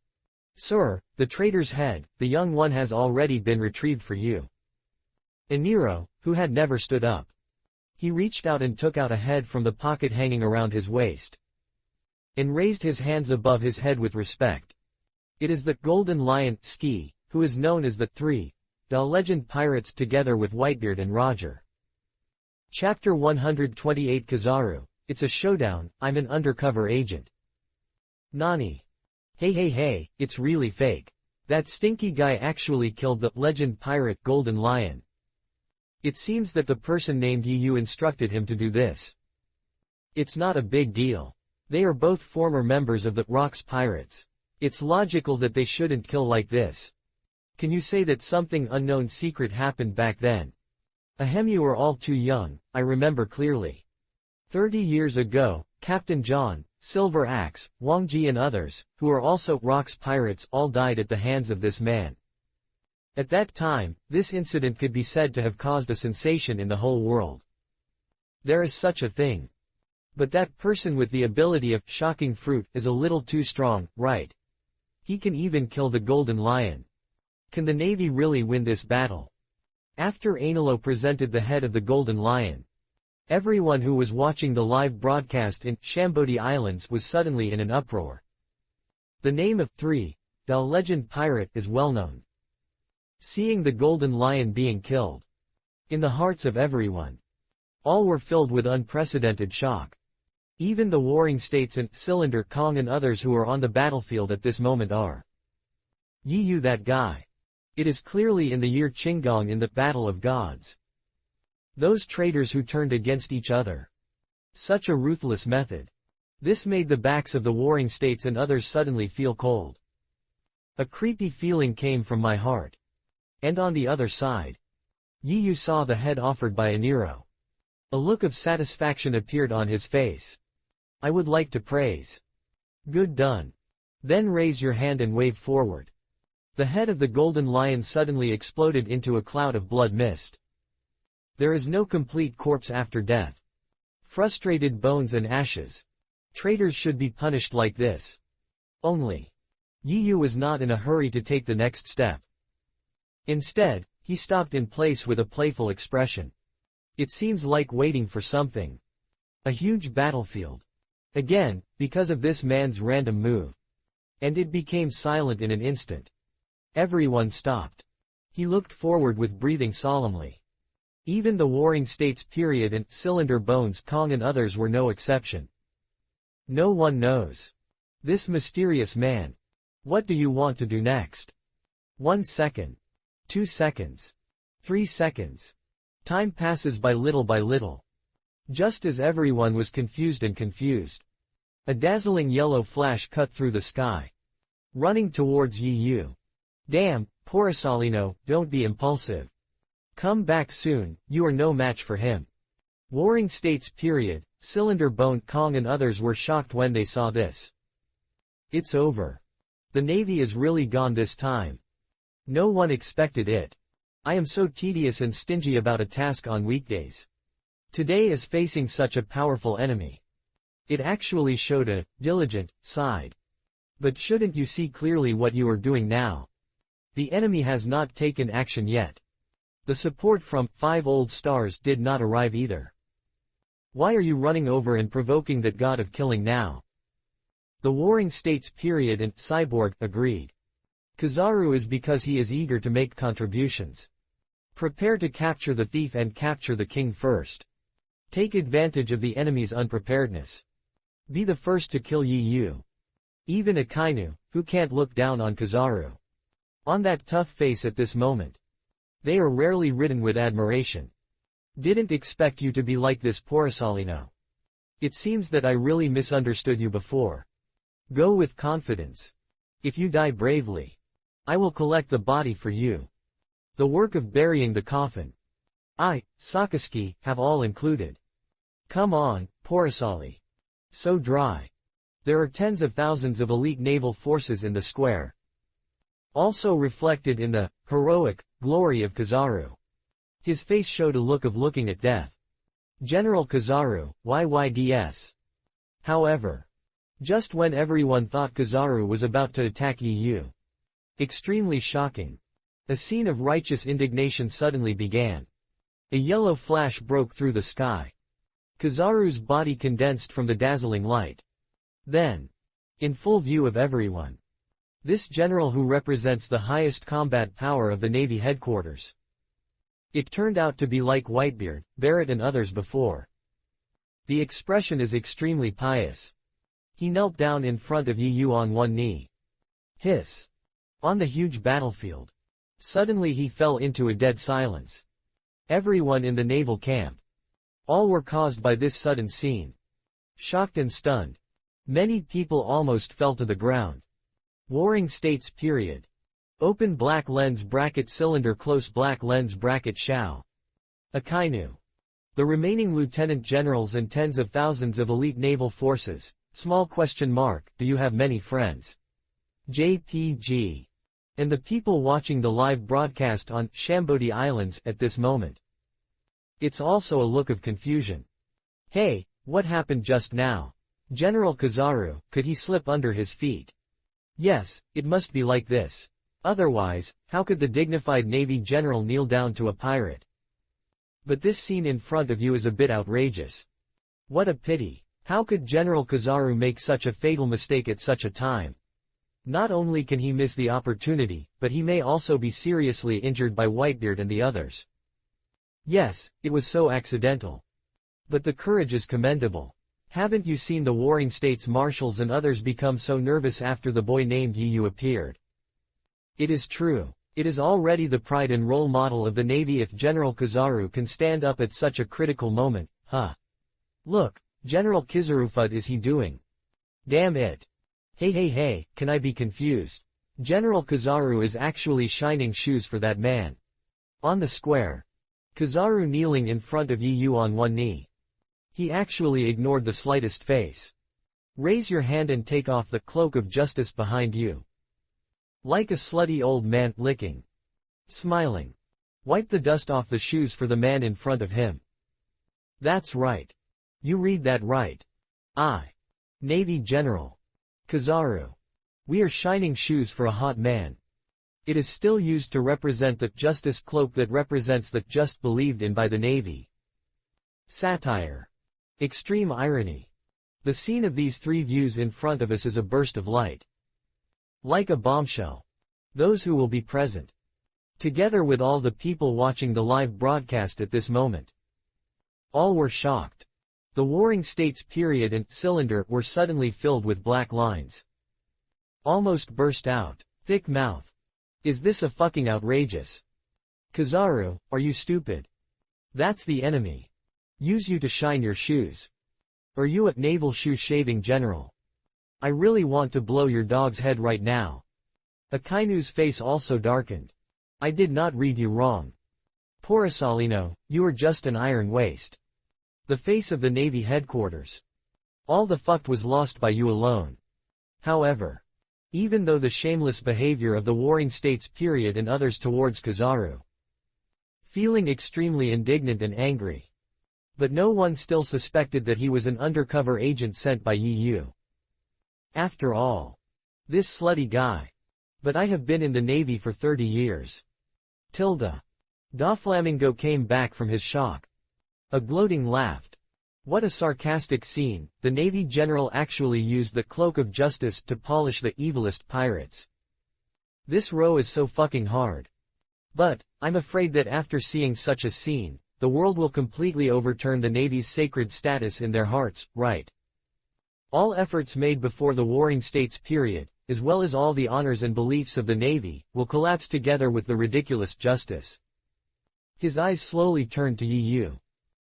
S1: Sir, the traitor's head, the young one has already been retrieved for you. Aniro, who had never stood up. He reached out and took out a head from the pocket hanging around his waist. And raised his hands above his head with respect. It is the Golden Lion, Ski, who is known as the Three legend pirates together with Whitebeard and Roger. Chapter 128 Kizaru, it's a showdown, I'm an undercover agent. Nani. Hey, it's really fake. That stinky guy actually killed the legend pirate Golden Lion. It seems that the person named Yu instructed him to do this. It's not a big deal. They are both former members of the Rocks Pirates. It's logical that they shouldn't kill like this. Can you say that something unknown secret happened back then? You were all too young, I remember clearly. 30 years ago, Captain John, Silver Axe, Wang Ji and others, who are also Rocks Pirates, all died at the hands of this man. At that time, this incident could be said to have caused a sensation in the whole world. There is such a thing. But that person with the ability of shocking fruit is a little too strong, right? He can even kill the Golden Lion. Can the Navy really win this battle? After Anilo presented the head of the Golden Lion, everyone who was watching the live broadcast in Shambodi Islands was suddenly in an uproar. The name of Three the legend pirate, is well known. Seeing the golden lion being killed. In the hearts of everyone. All were filled with unprecedented shock. Even the warring states and Cylinder Kong and others who are on the battlefield at this moment are. Yi Yu, that guy. It is clearly in the year Qinggong in the Battle of Gods. Those traitors who turned against each other. Such a ruthless method. This made the backs of the warring states and others suddenly feel cold. A creepy feeling came from my heart. And on the other side. Yi Yu saw the head offered by Aniro. A look of satisfaction appeared on his face. I would like to praise. Good done. Then raise your hand and wave forward. The head of the golden lion suddenly exploded into a cloud of blood mist. There is no complete corpse after death. Frustrated bones and ashes. Traitors should be punished like this. Only. Yi Yu was not in a hurry to take the next step. Instead, he stopped in place with a playful expression. It seems like waiting for something. A huge battlefield. Again, because of this man's random move. And it became silent in an instant. Everyone stopped. He looked forward with breathing solemnly. Even the warring states period and Cylinder Bones Kong and others were no exception. No one knows. This mysterious man. What do you want to do next? 1 second. 2 seconds. 3 seconds. Time passes by little. Just as everyone was confused, a dazzling yellow flash cut through the sky. Running towards Yi Yu. Damn, Porosalino, don't be impulsive. Come back soon, you are no match for him. Warring states period, Cylinder Bone Kong and others were shocked when they saw this. It's over. The Navy is really gone this time. No one expected it. I am so tedious and stingy about a task on weekdays. Today is facing such a powerful enemy. It actually showed a diligent side. But shouldn't you see clearly what you are doing now? The enemy has not taken action yet. The support from 5 old stars did not arrive either. Why are you running over and provoking that god of killing now? The warring states period and Cyborg agreed. Kizaru is because he is eager to make contributions. Prepare to capture the thief and capture the king first. Take advantage of the enemy's unpreparedness. Be the first to kill Yi Yu. Even Akainu, who can't look down on Kizaru. On that tough face at this moment. They are rarely ridden with admiration. Didn't expect you to be like this, Porosalino. It seems that I really misunderstood you before. Go with confidence. If you die bravely, I will collect the body for you. The work of burying the coffin. Sakazuki, have all included. Come on, Porosali. So dry. There are tens of thousands of elite naval forces in the square. Also reflected in the heroic glory of Kizaru. His face showed a look of looking at death. General Kizaru, YYDS. However, just when everyone thought Kizaru was about to attack Yi Yu. Extremely shocking. A scene of righteous indignation suddenly began. A yellow flash broke through the sky. Kizaru's body condensed from the dazzling light. Then, in full view of everyone, this general who represents the highest combat power of the Navy headquarters. It turned out to be like Whitebeard, Barrett and others before. The expression is extremely pious. He knelt down in front of Yi Yu on one knee. Hiss. On the huge battlefield. Suddenly he fell into a dead silence. Everyone in the naval camp. All were caused by this sudden scene. Shocked and stunned. Many people almost fell to the ground. Warring states period. Open black lens bracket cylinder close black lens bracket Shao. Akainu. The remaining lieutenant generals and tens of thousands of elite naval forces. Small question mark, do you have many friends? JPG. And the people watching the live broadcast on Shambodi Islands at this moment. It's also a look of confusion. Hey, what happened just now? General Kizaru, could he slip under his feet? Yes, it must be like this. Otherwise, how could the dignified Navy general kneel down to a pirate? But this scene in front of you is a bit outrageous. What a pity. How could General Kizaru make such a fatal mistake at such a time? Not only can he miss the opportunity, but he may also be seriously injured by Whitebeard and the others. Yes, it was so accidental. But the courage is commendable. Haven't you seen the Warring States marshals and others become so nervous after the boy named Yu appeared? It is true. It is already the pride and role model of the Navy. If General Kizaru can stand up at such a critical moment, huh? Look, General Kizaru, what is he doing? Damn it. Hey, can I be confused? General Kizaru is actually shining shoes for that man. On the square. Kizaru kneeling in front of Yu on one knee. He actually ignored the slightest face. Raise your hand and take off the cloak of justice behind you. Like a slutty old man, licking. Smiling. Wipe the dust off the shoes for the man in front of him. That's right. You read that right. Navy General Kizaru. We are shining shoes for a hot man. It is still used to represent the justice cloak that represents the just believed in by the Navy. Satire. Extreme irony. The scene of these three views in front of us is a burst of light. Like a bombshell. Those who will be present. Together with all the people watching the live broadcast at this moment. All were shocked. The Warring States period and cylinder were suddenly filled with black lines. Almost burst out. Thick mouth. Is this a fucking outrageous? Kizaru, are you stupid? That's the enemy. Use you to shine your shoes. Are you a naval shoe shaving general? I really want to blow your dog's head right now. Akainu's face also darkened. I did not read you wrong. Porosalino, you are just an iron waste. The face of the Navy headquarters. All the fucked was lost by you alone. However, even though the shameless behavior of the Warring States period and others towards Kizaru, feeling extremely indignant and angry. But no one still suspected that he was an undercover agent sent by Yu. After all, this slutty guy. But I have been in the Navy for 30 years. Doflamingo came back from his shock. A gloating laughed. What a sarcastic scene. The Navy general actually used the cloak of justice to polish the evilest pirates. This row is so fucking hard. But, I'm afraid that after seeing such a scene, the world will completely overturn the Navy's sacred status in their hearts, right? All efforts made before the Warring States period, as well as all the honors and beliefs of the Navy, will collapse together with the ridiculous justice. His eyes slowly turned to Yu.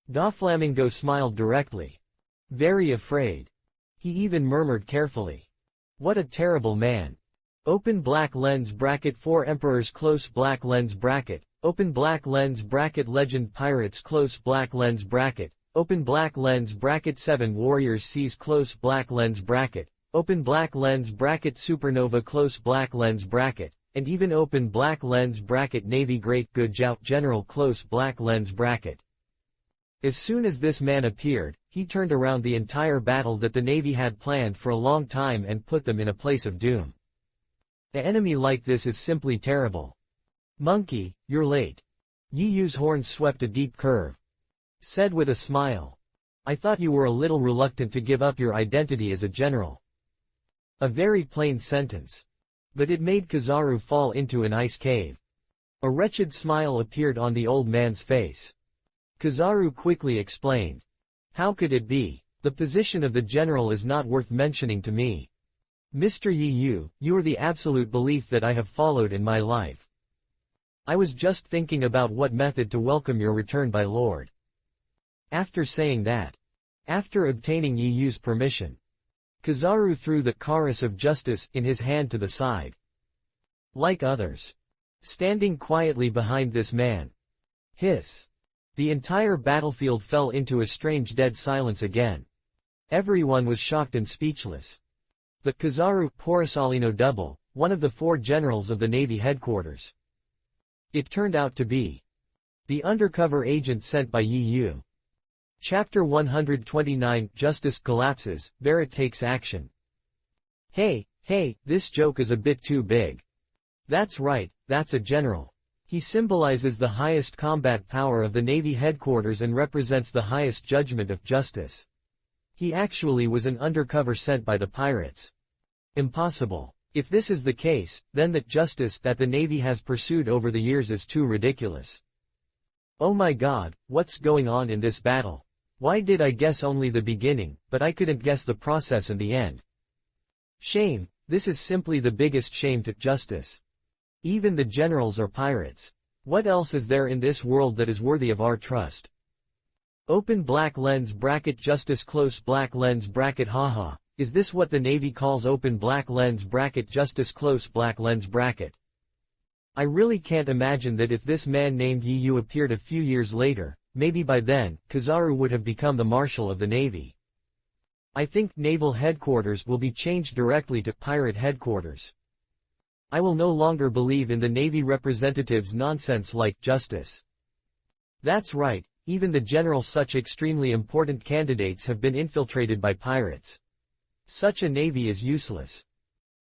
S1: Doflamingo smiled directly. Very afraid. He even murmured carefully. What a terrible man. Open black lens bracket 4 Emperors close black lens bracket, open black lens bracket Legend Pirates close black lens bracket, open black lens bracket 7 Warriors Seas close black lens bracket, open black lens bracket Supernova close black lens bracket, and even open black lens bracket Navy Great Good Jout General close black lens bracket. As soon as this man appeared, he turned around the entire battle that the Navy had planned for a long time and put them in a place of doom. An enemy like this is simply terrible. Monkey, you're late. Yiyu's horns swept a deep curve. Said with a smile. I thought you were a little reluctant to give up your identity as a general. A very plain sentence. But it made Kizaru fall into an ice cave. A wretched smile appeared on the old man's face. Kizaru quickly explained. How could it be? The position of the general is not worth mentioning to me. Mr. Yu, you are the absolute belief that I have followed in my life. I was just thinking about what method to welcome your return by Lord. After saying that, after obtaining Yiyu's permission, Kizaru threw the chorus of justice in his hand to the side. Like others. Standing quietly behind this man. Hiss. The entire battlefield fell into a strange dead silence again. Everyone was shocked and speechless. The Kizaru Porosalino double, one of the 4 generals of the Navy headquarters. It turned out to be the undercover agent sent by Yu. Chapter 129 Justice collapses, Barrett takes action. Hey, this joke is a bit too big. That's right, that's a general. He symbolizes the highest combat power of the Navy headquarters and represents the highest judgment of justice. He actually was an undercover sent by the pirates. Impossible. If this is the case, then the justice that the Navy has pursued over the years is too ridiculous. Oh my God, what's going on in this battle? Why did I guess only the beginning, but I couldn't guess the process and the end? Shame, this is simply the biggest shame to justice. Even the generals are pirates. What else is there in this world that is worthy of our trust? Open black lens bracket justice close black lens bracket haha. Is this what the Navy calls open black lens bracket justice close black lens bracket? I really can't imagine that if this man named Yi Yu appeared a few years later, maybe by then, Kizaru would have become the Marshal of the Navy. I think Naval Headquarters will be changed directly to Pirate Headquarters. I will no longer believe in the Navy representatives' nonsense like justice. That's right, even the general such extremely important candidates have been infiltrated by pirates. Such a navy is useless.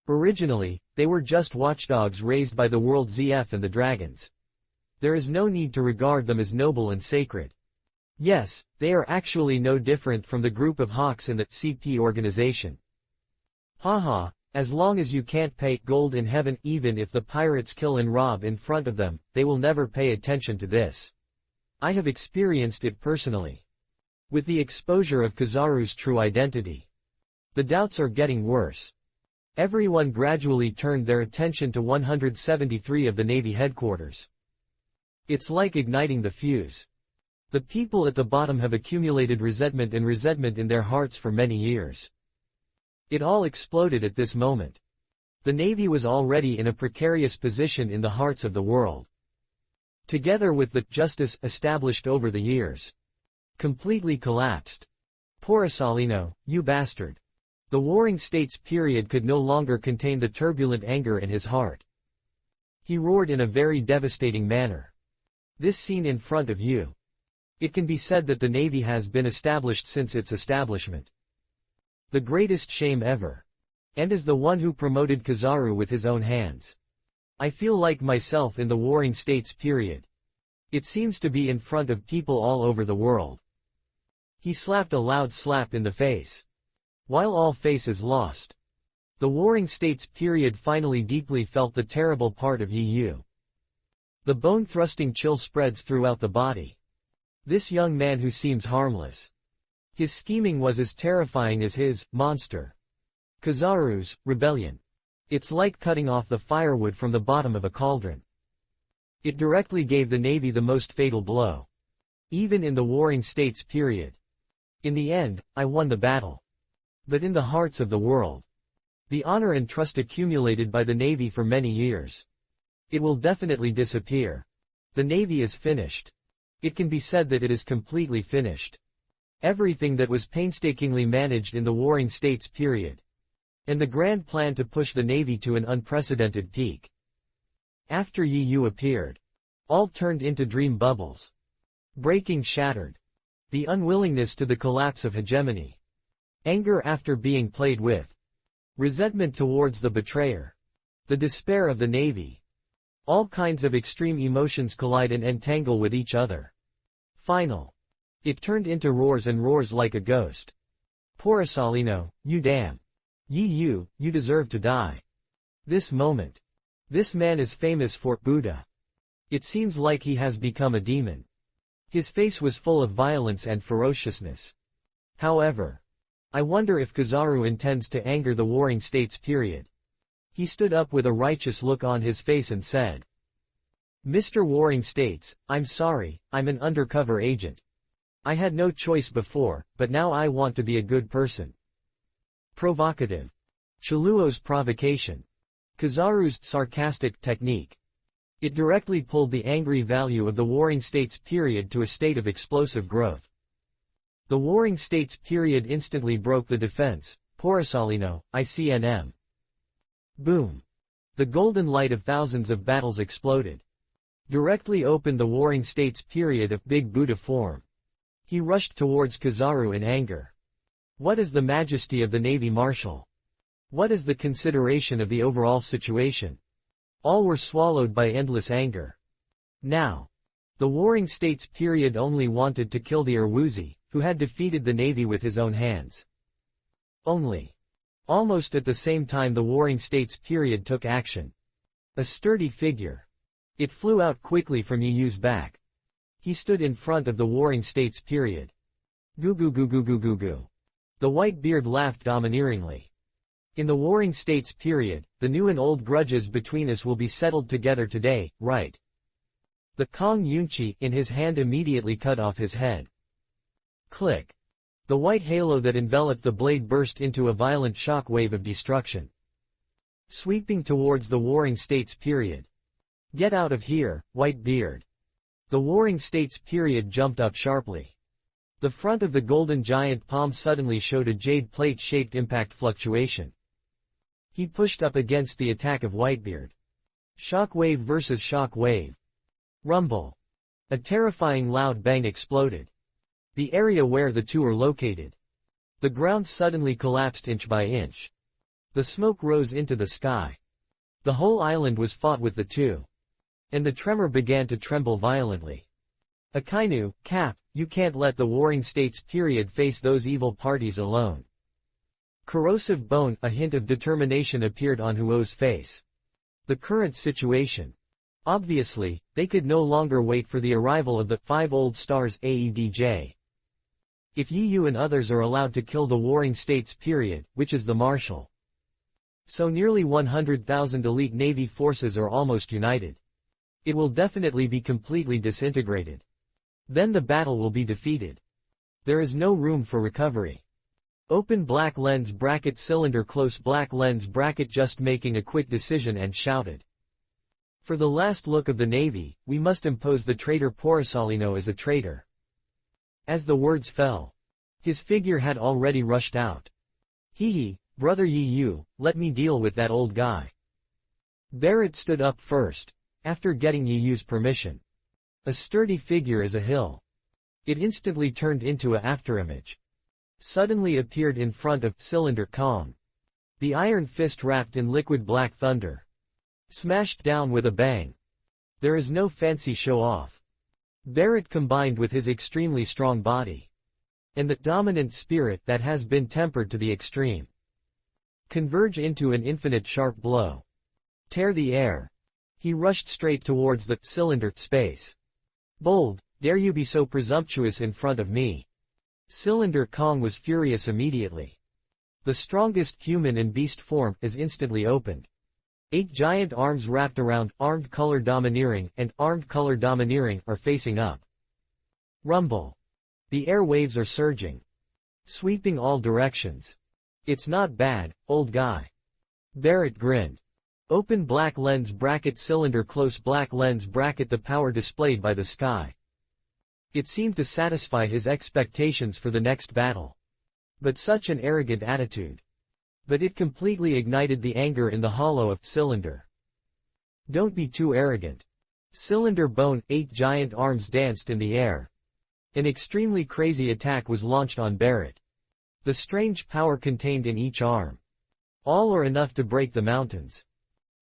S1: Originally, they were just watchdogs raised by the world ZF and the dragons. There is no need to regard them as noble and sacred. Yes, they are actually no different from the group of hawks in the CP organization. Haha, as long as you can't pay gold in heaven, even if the pirates kill and rob in front of them, they will never pay attention to this. I have experienced it personally. With the exposure of Kizaru's true identity. The doubts are getting worse. Everyone gradually turned their attention to 173 of the Navy headquarters. It's like igniting the fuse. The people at the bottom have accumulated resentment in their hearts for many years. It all exploded at this moment. The Navy was already in a precarious position in the hearts of the world. Together with the justice established over the years. Completely collapsed. Porosalino, you bastard. The Warring States period could no longer contain the turbulent anger in his heart. He roared in a very devastating manner. This scene in front of you. It can be said that the Navy has been established since its establishment. The greatest shame ever. And as the one who promoted Kizaru with his own hands. I feel like myself in the Warring States period. It seems to be in front of people all over the world. He slapped a loud slap in the face. While all face is lost. The Warring States period finally deeply felt the terrible part of Yi Yu. The bone-thrusting chill spreads throughout the body. This young man who seems harmless. His scheming was as terrifying as his monster. Kizaru's rebellion. It's like cutting off the firewood from the bottom of a cauldron. It directly gave the Navy the most fatal blow. Even in the Warring States period. In the end, I won the battle. But in the hearts of the world. The honor and trust accumulated by the Navy for many years. It will definitely disappear. The Navy is finished. It can be said that it is completely finished. Everything that was painstakingly managed in the Warring States period. And the grand plan to push the Navy to an unprecedented peak. After Yi Yu appeared. All turned into dream bubbles. Breaking shattered. The unwillingness to the collapse of hegemony. Anger after being played with. Resentment towards the betrayer. The despair of the Navy. All kinds of extreme emotions collide and entangle with each other. Final. It turned into roars and roars like a ghost. Porosalino, you damn. Yi Yu, you deserve to die. This moment. This man is famous for Buddha. It seems like he has become a demon. His face was full of violence and ferociousness. However, I wonder if Kizaru intends to anger the Warring States period. He stood up with a righteous look on his face and said, Mr. Warring States, I'm sorry, I'm an undercover agent. I had no choice before, but now I want to be a good person. Provocative. Chiluo's provocation. Kizaru's sarcastic technique. It directly pulled the angry value of the Warring States period to a state of explosive growth. The Warring States period instantly broke the defense. Porosalino, ICNM. Boom. The golden light of thousands of battles exploded. Directly opened the Warring States period of Big Buddha form. He rushed towards Kizaru in anger. What is the majesty of the Navy Marshal? What is the consideration of the overall situation? All were swallowed by endless anger. Now. The Warring States period only wanted to kill the Urwuzi, who had defeated the Navy with his own hands. Only. Almost at the same time the Warring States period took action. A sturdy figure. It flew out quickly from Yiyu's back. He stood in front of the Warring States period. Goo goo goo goo goo goo goo. The white beard laughed domineeringly. In the Warring States period, the new and old grudges between us will be settled together today, right? The Kong Yunchi in his hand immediately cut off his head. Click. The white halo that enveloped the blade burst into a violent shock wave of destruction. Sweeping towards the Warring States period. Get out of here, white beard. The Warring States period jumped up sharply. The front of the golden giant palm suddenly showed a jade plate-shaped impact fluctuation. He pushed up against the attack of Whitebeard. Shock wave versus shock wave. Rumble. A terrifying loud bang exploded. The area where the two are located. The ground suddenly collapsed inch by inch. The smoke rose into the sky. The whole island was fought with the two. And the tremor began to tremble violently. Akainu, Cap, you can't let the Warring States period face those evil parties alone. Corrosive bone, a hint of determination appeared on Huo's face. The current situation. Obviously, they could no longer wait for the arrival of the 5 old stars AEDJ. If Yiyu and others are allowed to kill the Warring States period, which is the Marshal. So nearly 100,000 elite Navy forces are almost united. It will definitely be completely disintegrated. Then the battle will be defeated. There is no room for recovery. Open black lens bracket cylinder close black lens bracket just making a quick decision and shouted. For the last look of the Navy, we must impose the traitor Porisolino as a traitor. As the words fell, his figure had already rushed out. Hee, brother Yiyu, let me deal with that old guy. Barrett stood up first, after getting Yiyu's permission. A sturdy figure as a hill. It instantly turned into a afterimage. Suddenly appeared in front of Cylinder Kong. The iron fist wrapped in liquid black thunder. Smashed down with a bang. There is no fancy show-off. Barrett combined with his extremely strong body. And the dominant spirit that has been tempered to the extreme. Converge into an infinite sharp blow. Tear the air. He rushed straight towards the cylinder space. Bold, dare you be so presumptuous in front of me? Cylinder Kong was furious immediately. The strongest human and beast form is instantly opened. 8 giant arms wrapped around Armed Color Domineering and Armed Color Domineering are facing up. Rumble. The air waves are surging. Sweeping all directions. It's not bad, old guy. Barrett grinned. Open black lens bracket cylinder close black lens bracket the power displayed by the sky. It seemed to satisfy his expectations for the next battle. But such an arrogant attitude. But it completely ignited the anger in the hollow of Cylinder. Don't be too arrogant. Cylinder bone, 8 giant arms danced in the air. An extremely crazy attack was launched on Barrett. The strange power contained in each arm. All or enough to break the mountains.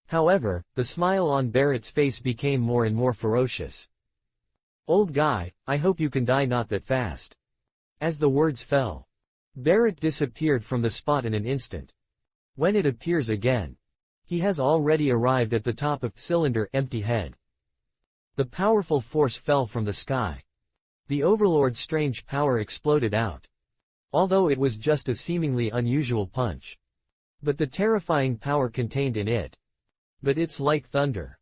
S1: However, the smile on Barrett's face became more and more ferocious. Old guy, I hope you can die not that fast. As the words fell, Barrett disappeared from the spot in an instant. When it appears again, he has already arrived at the top of Cylinder empty head. The powerful force fell from the sky. The Overlord's strange power exploded out. Although it was just a seemingly unusual punch. But the terrifying power contained in it. But it's like thunder.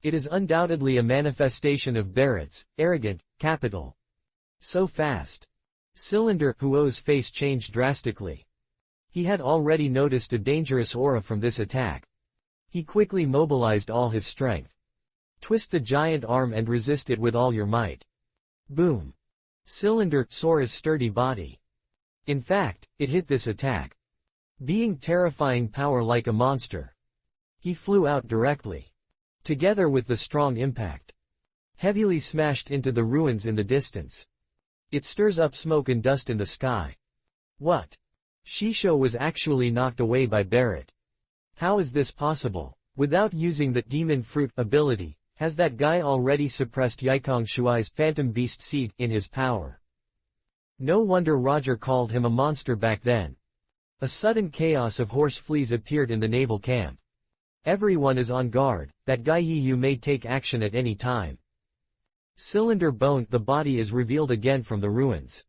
S1: It is undoubtedly a manifestation of Barrett's arrogant capital. So fast. Cylinder Huo's face changed drastically. He had already noticed a dangerous aura from this attack. He quickly mobilized all his strength. Twist the giant arm and resist it with all your might. Boom. Cylinder Sora's sturdy body. In fact, it hit this attack. Being terrifying power like a monster. He flew out directly. Together with the strong impact. Heavily smashed into the ruins in the distance. It stirs up smoke and dust in the sky. What? Shisho was actually knocked away by Barrett. How is this possible? Without using the Demon Fruit ability, has that guy already suppressed Yikong Shuai's Phantom Beast Seed in his power? No wonder Roger called him a monster back then. A sudden chaos of horse fleas appeared in the naval camp. Everyone is on guard, that guy Yu may take action at any time. Cylinder Bone, the body is revealed again from the ruins.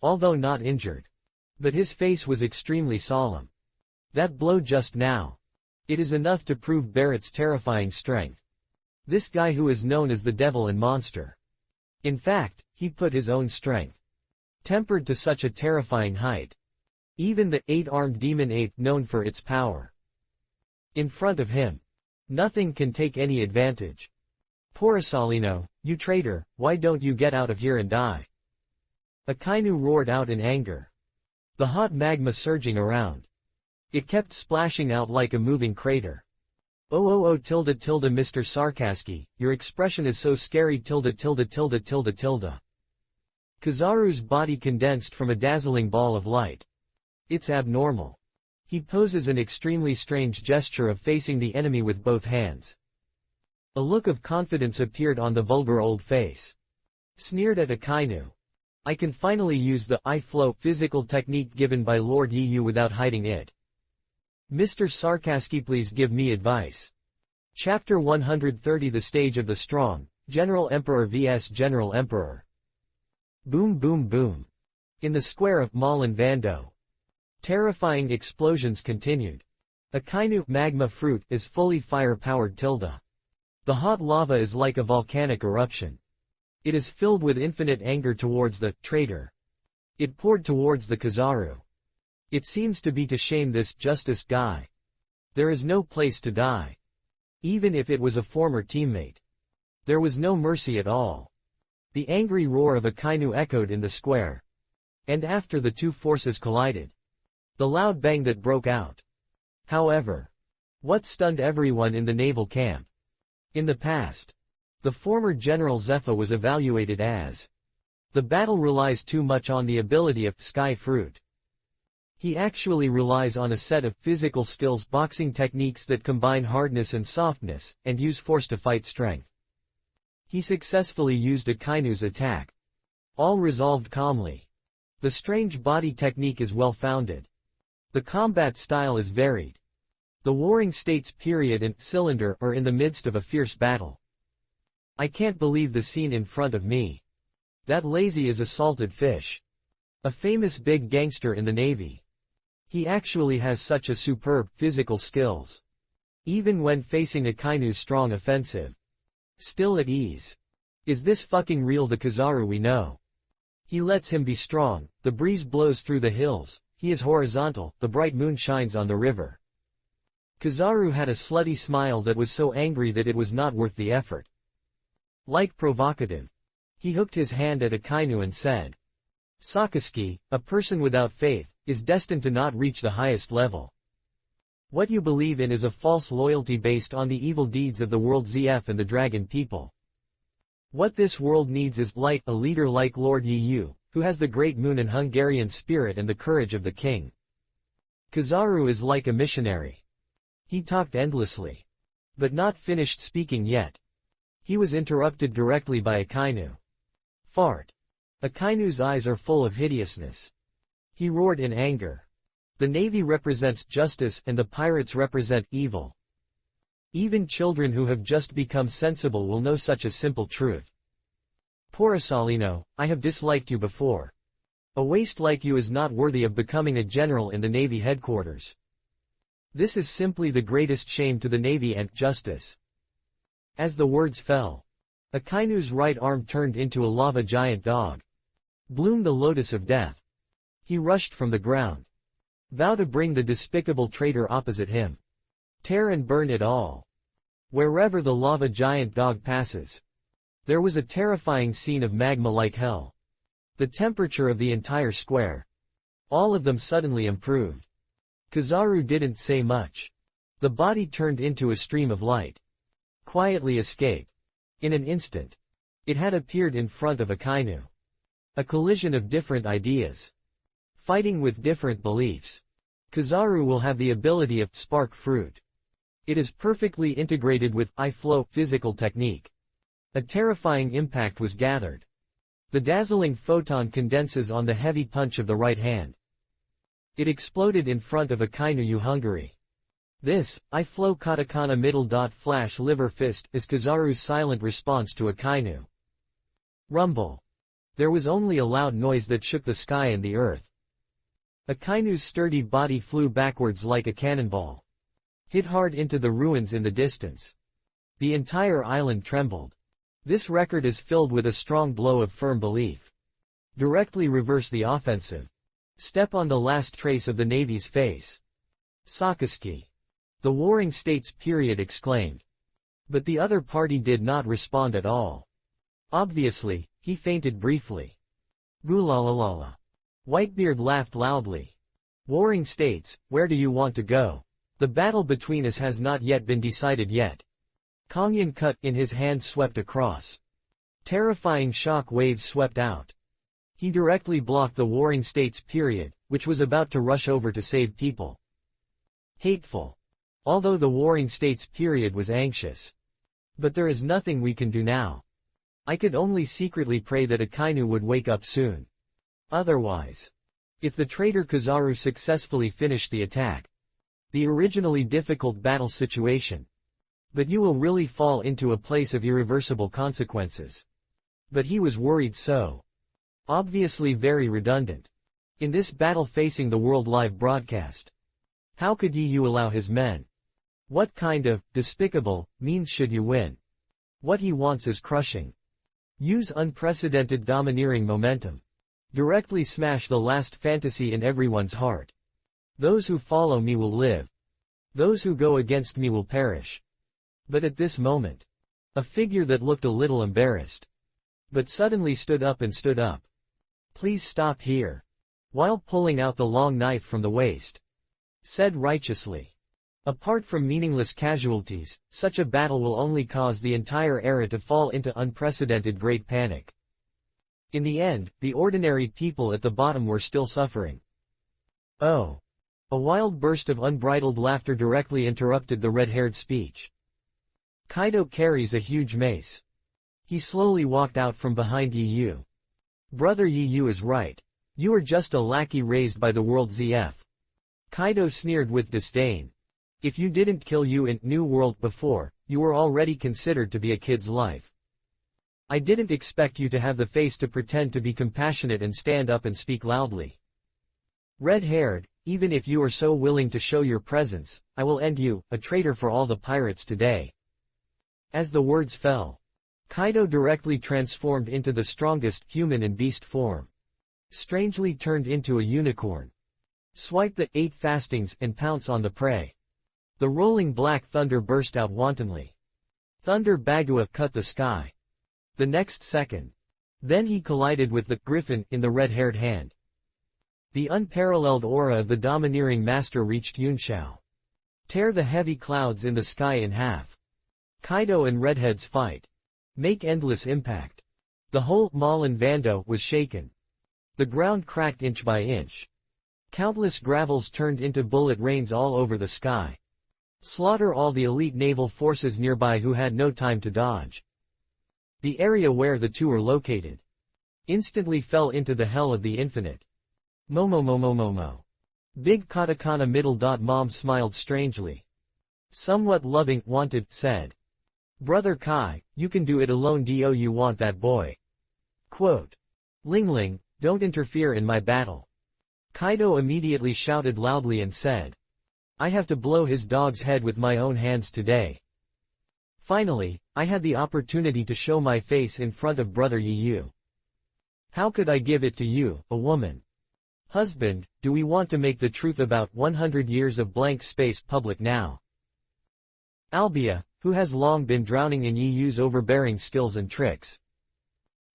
S1: Although not injured. But his face was extremely solemn. That blow just now. It is enough to prove Barrett's terrifying strength. This guy who is known as the devil and monster. In fact, he put his own strength. Tempered to such a terrifying height. Even the 8-armed demon ape known for its power. In front of him. Nothing can take any advantage. Porosalino, you traitor, why don't you get out of here and die? Akainu roared out in anger. The hot magma surging around. It kept splashing out like a moving crater. Oh Mr. Sarkaski, your expression is so scary Kizaru's body condensed from a dazzling ball of light. It's abnormal. He poses an extremely strange gesture of facing the enemy with both hands. A look of confidence appeared on the vulgar old face. Sneered at Akainu. I can finally use the I-flow physical technique given by Lord Yu without hiding it. Mr. Sarkaski, please give me advice. Chapter 130, The Stage of the Strong, General Emperor vs General Emperor. Boom boom boom. In the square of Malin Vando. Terrifying explosions continued. Akainu magma fruit is fully fire-powered tilde. The hot lava is like a volcanic eruption. It is filled with infinite anger towards the traitor. It poured towards the Kizaru. It seems to be to shame this justice guy. There is no place to die. Even if it was a former teammate. There was no mercy at all. The angry roar of Akainu echoed in the square. And after the two forces collided. The loud bang that broke out. However. What stunned everyone in the naval camp? In the past. The former General Zepha was evaluated as. The battle relies too much on the ability of Sky Fruit. He actually relies on a set of physical skills, boxing techniques that combine hardness and softness, and use force to fight strength. He successfully used Akainu's attack. All resolved calmly. The strange body technique is well-founded. The combat style is varied. The Warring States period and Cylinder are in the midst of a fierce battle. I can't believe the scene in front of me. That lazy is a salted fish. A famous big gangster in the Navy. He actually has such a superb physical skills. Even when facing Akainu's strong offensive. Still at ease. Is this fucking real the Kizaru we know? He lets him be strong, the breeze blows through the hills, he is horizontal, the bright moon shines on the river. Kizaru had a slutty smile that was so angry that it was not worth the effort. Like provocative. He hooked his hand at Akainu and said. Sakaski, a person without faith, is destined to not reach the highest level. What you believe in is a false loyalty based on the evil deeds of the world ZF and the dragon people. What this world needs is light, a leader like Lord Yu, who has the great moon and Hungarian spirit and the courage of the king. Kizaru is like a missionary. He talked endlessly. But not finished speaking yet. He was interrupted directly by Akainu. Fart. Akainu's eyes are full of hideousness. He roared in anger. The Navy represents justice and the pirates represent evil. Even children who have just become sensible will know such a simple truth. Porosalino, I have disliked you before. A waste like you is not worthy of becoming a general in the Navy headquarters. This is simply the greatest shame to the Navy and justice. As the words fell, Akainu's right arm turned into a lava giant dog. Bloom the lotus of death. He rushed from the ground. Vow to bring the despicable traitor opposite him. Tear and burn it all. Wherever the lava giant dog passes. There was a terrifying scene of magma like hell. The temperature of the entire square. All of them suddenly improved. Kizaru didn't say much. The body turned into a stream of light. Quietly escaped. In an instant. It had appeared in front of Akainu. A collision of different ideas. Fighting with different beliefs. Kizaru will have the ability of spark fruit. It is perfectly integrated with I-flow physical technique. A terrifying impact was gathered. The dazzling photon condenses on the heavy punch of the right hand. It exploded in front of Akainu Hungary. This, I flow katakana middle dot flash liver fist, is Kizaru's silent response to Akainu. Rumble. There was only a loud noise that shook the sky and the earth. Akainu's sturdy body flew backwards like a cannonball. Hit hard into the ruins in the distance. The entire island trembled. This record is filled with a strong blow of firm belief. Directly reverse the offensive. Step on the last trace of the Navy's face. Sakaski. The warring states period exclaimed. But the other party did not respond at all. Obviously, he fainted briefly. Gulalalala. Whitebeard laughed loudly. Warring states, where do you want to go? The battle between us has not yet been decided yet. Kongyan cut in his hand swept across. Terrifying shock waves swept out. He directly blocked the warring states period, which was about to rush over to save people. Hateful. Although the warring states period was anxious. But there is nothing we can do now. I could only secretly pray that Akainu would wake up soon. Otherwise. If the traitor Kizaru successfully finished the attack. The originally difficult battle situation. But you will really fall into a place of irreversible consequences. But he was worried so. Obviously very redundant. In this battle facing the world live broadcast. How could you allow his men? What kind of despicable means should you win? What he wants is crushing. Use unprecedented domineering momentum. Directly smash the last fantasy in everyone's heart. Those who follow me will live. Those who go against me will perish. But at this moment, a figure that looked a little embarrassed, but suddenly stood up and stood up. Please stop here. While pulling out the long knife from the waist. Said righteously. Apart from meaningless casualties, such a battle will only cause the entire era to fall into unprecedented great panic. In the end, the ordinary people at the bottom were still suffering. Oh. A wild burst of unbridled laughter directly interrupted the red-haired speech. Kaido carries a huge mace. He slowly walked out from behind Yu. Brother Yu is right. You are just a lackey raised by the world ZF. Kaido sneered with disdain. If you didn't kill you in New World before, you were already considered to be a kid's life. I didn't expect you to have the face to pretend to be compassionate and stand up and speak loudly. Red-haired, even if you are so willing to show your presence, I will end you, a traitor for all the pirates today. As the words fell, Kaido directly transformed into the strongest human and beast form. Strangely turned into a unicorn. Swipe the 8 fastings and pounce on the prey. The rolling black thunder burst out wantonly. Thunder Bagua cut the sky. The next second. Then he collided with the griffin in the red-haired hand. The unparalleled aura of the domineering master reached Yunshao. Tear the heavy clouds in the sky in half. Kaido and Redhead's fight. Make endless impact. The whole Malin Vando was shaken. The ground cracked inch by inch. Countless gravels turned into bullet rains all over the sky. Slaughter all the elite naval forces nearby who had no time to dodge. The area where the two were located instantly fell into the hell of the infinite. Momo. Big katakana middle dot mom smiled strangely. Somewhat loving, wanted, said. Brother Kai, you can do it alone. Do you want that boy? Quote. Ling, don't interfere in my battle. Kaido immediately shouted loudly and said. I have to blow his dog's head with my own hands today. Finally, I had the opportunity to show my face in front of Brother Yu. How could I give it to you, a woman? Husband, do we want to make the truth about 100 years of blank space public now? Albia, who has long been drowning in Yu's overbearing skills and tricks.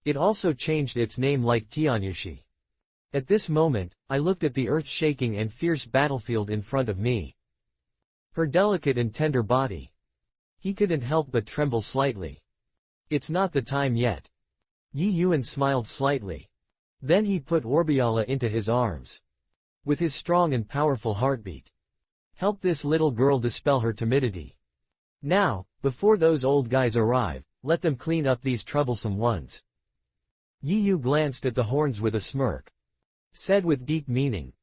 S1: It also changed its name like Tianyushi. At this moment, I looked at the earth-shaking and fierce battlefield in front of me. Her delicate and tender body. He couldn't help but tremble slightly. It's not the time yet. Yi Yuan smiled slightly. Then he put Orbiala into his arms. With his strong and powerful heartbeat. Help this little girl dispel her timidity. Now, before those old guys arrive, let them clean up these troublesome ones. Yi Yu glanced at the horns with a smirk. Said with deep meaning.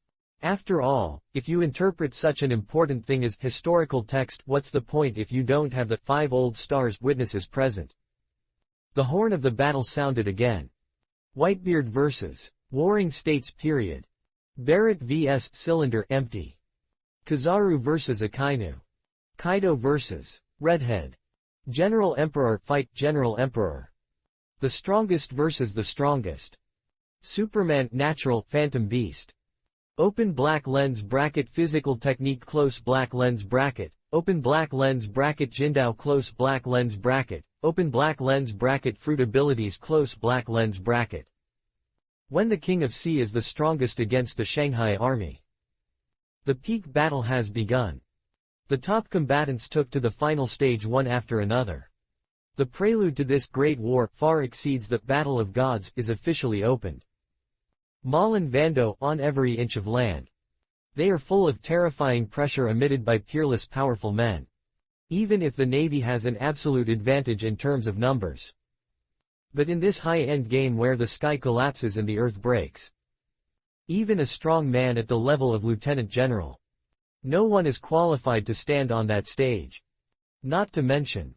S1: After all, if you interpret such an important thing as historical text, what's the point if you don't have the 5 old stars witnesses present? The horn of the battle sounded again. Whitebeard vs. Warring States period. Barrett vs. Cylinder empty. Kizaru vs. Akainu. Kaido vs. Redhead. General Emperor fight General Emperor. The strongest vs. the strongest. Superman natural Phantom Beast. Open black lens bracket physical technique close black lens bracket. Open black lens bracket Jindao close black lens bracket. Open black lens bracket fruit abilities close black lens bracket. When the King of Sea is the strongest against the Shanghai army. The peak battle has begun. The top combatants took to the final stage one after another. The prelude to this great war far exceeds the Battle of Gods is officially opened. Malin Vando on every inch of land. They are full of terrifying pressure emitted by peerless powerful men. Even if the Navy has an absolute advantage in terms of numbers. But in this high-end game where the sky collapses and the earth breaks. Even a strong man at the level of Lieutenant General. No one is qualified to stand on that stage. Not to mention.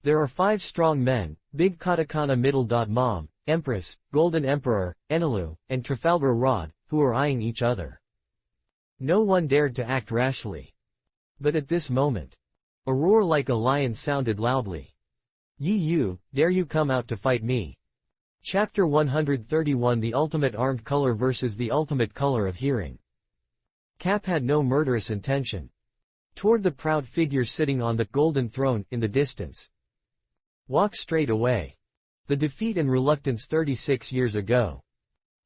S1: There are 5 strong men, Big Katakana Middle. Mom, Empress, Golden Emperor, Enelu, and Trafalgar Rod, who are eyeing each other. No one dared to act rashly. But at this moment, a roar like a lion sounded loudly. Yi you, dare you come out to fight me? Chapter 131 The Ultimate Armed Color vs. the Ultimate Color of Hearing. Cap had no murderous intention. Toward the proud figure sitting on the golden throne in the distance. Walk straight away. The defeat and reluctance 36 years ago.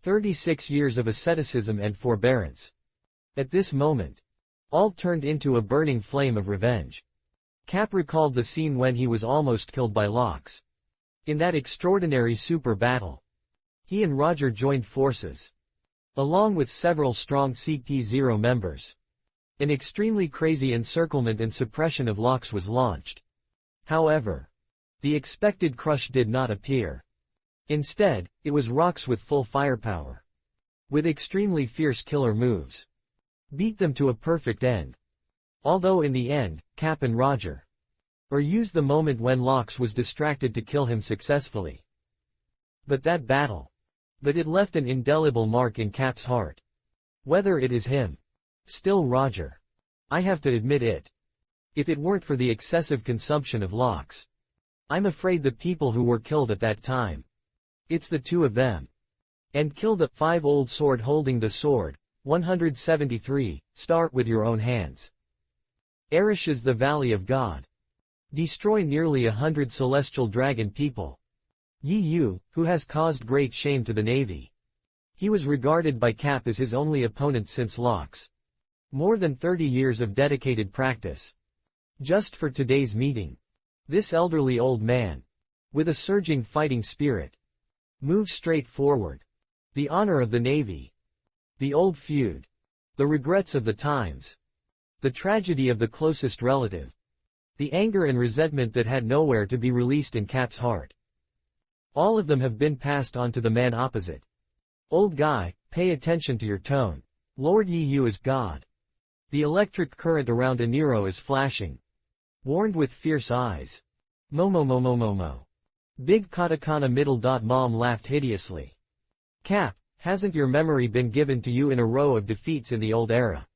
S1: 36 years of asceticism and forbearance. At this moment, all turned into a burning flame of revenge. Cap recalled the scene when he was almost killed by Lox. In that extraordinary super battle, he and Roger joined forces. Along with several strong CP0 members. An extremely crazy encirclement and suppression of Lox was launched. However, the expected crush did not appear. Instead, it was Rox with full firepower. With extremely fierce killer moves. Beat them to a perfect end. Although in the end, Cap and Roger used the moment when Lox was distracted to kill him successfully. But that battle. But it left an indelible mark in Cap's heart. Whether it is him. Still Roger. I have to admit it. If it weren't for the excessive consumption of Lox. I'm afraid the people who were killed at that time. It's the 2 of them. And kill the 5 old sword holding the sword. 173, start with your own hands. Erishes the Valley of God. Destroy nearly 100 celestial dragon people. Yi Yu, who has caused great shame to the Navy. He was regarded by Cap as his only opponent since Lox. More than 30 years of dedicated practice. Just for today's meeting. This elderly old man. With a surging fighting spirit. Moves straight forward. The honor of the Navy. The old feud. The regrets of the times. The tragedy of the closest relative. The anger and resentment that had nowhere to be released in Cap's heart. All of them have been passed on to the man opposite. Old guy, pay attention to your tone. Lord Yi Yu is God. The electric current around Aniro is flashing. Warned with fierce eyes. Momo. Big Katakana Middle. Mom laughed hideously. Cap, hasn't your memory been given to you in a row of defeats in the old era?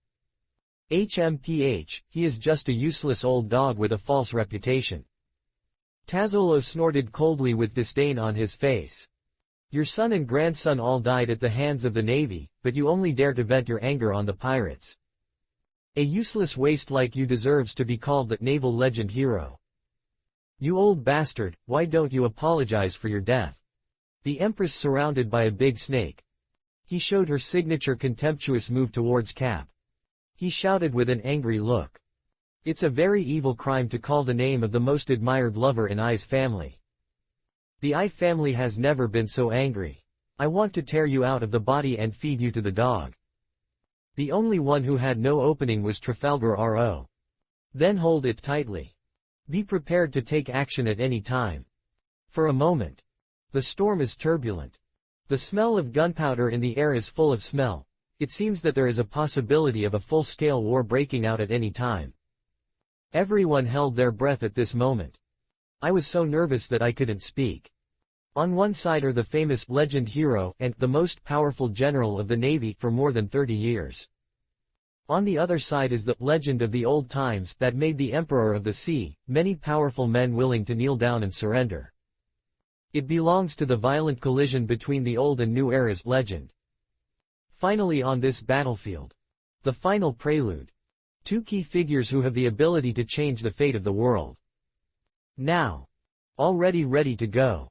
S1: HMPH, he is just a useless old dog with a false reputation. Tazolo snorted coldly with disdain on his face. Your son and grandson all died at the hands of the Navy, but you only dare to vent your anger on the pirates. A useless waste like you deserves to be called the naval legend hero. You old bastard, why don't you apologize for your death? The Empress surrounded by a big snake. He showed her signature contemptuous move towards Cap. He shouted with an angry look. It's a very evil crime to call the name of the most admired lover in Ai's family. The Ai family has never been so angry. I want to tear you out of the body and feed you to the dog. The only one who had no opening was Trafalgar Ro. Then hold it tightly. Be prepared to take action at any time. For a moment. The storm is turbulent. The smell of gunpowder in the air is full of smell. It seems that there is a possibility of a full-scale war breaking out at any time. Everyone held their breath at this moment. I was so nervous that I couldn't speak. On one side are the famous legend hero and the most powerful general of the Navy for more than 30 years. On the other side is the legend of the old times that made the Emperor of the Sea, many powerful men willing to kneel down and surrender. It belongs to the violent collision between the old and new era's legend. Finally on this battlefield. The final prelude. Two key figures who have the ability to change the fate of the world. Now. Already ready to go.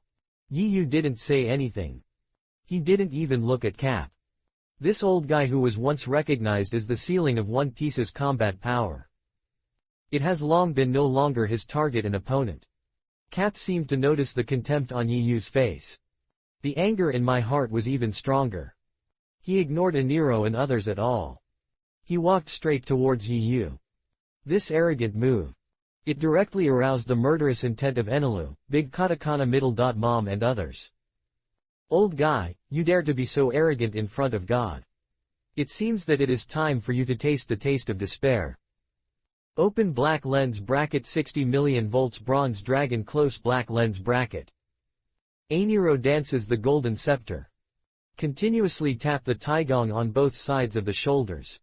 S1: Yi Yu didn't say anything. He didn't even look at Cap. This old guy who was once recognized as the ceiling of One Piece's combat power. It has long been no longer his target and opponent. Cap seemed to notice the contempt on Yi Yu's face. The anger in my heart was even stronger. He ignored Eniro and others at all. He walked straight towards Yi Yu. This arrogant move. It directly aroused the murderous intent of Enelu, Big Katakana Middle. Mom and others. Old guy, you dare to be so arrogant in front of God. It seems that it is time for you to taste the taste of despair. Open black lens bracket 60 million volts bronze dragon close black lens bracket. Eniro dances the golden scepter. Continuously tap the taigong on both sides of the shoulders.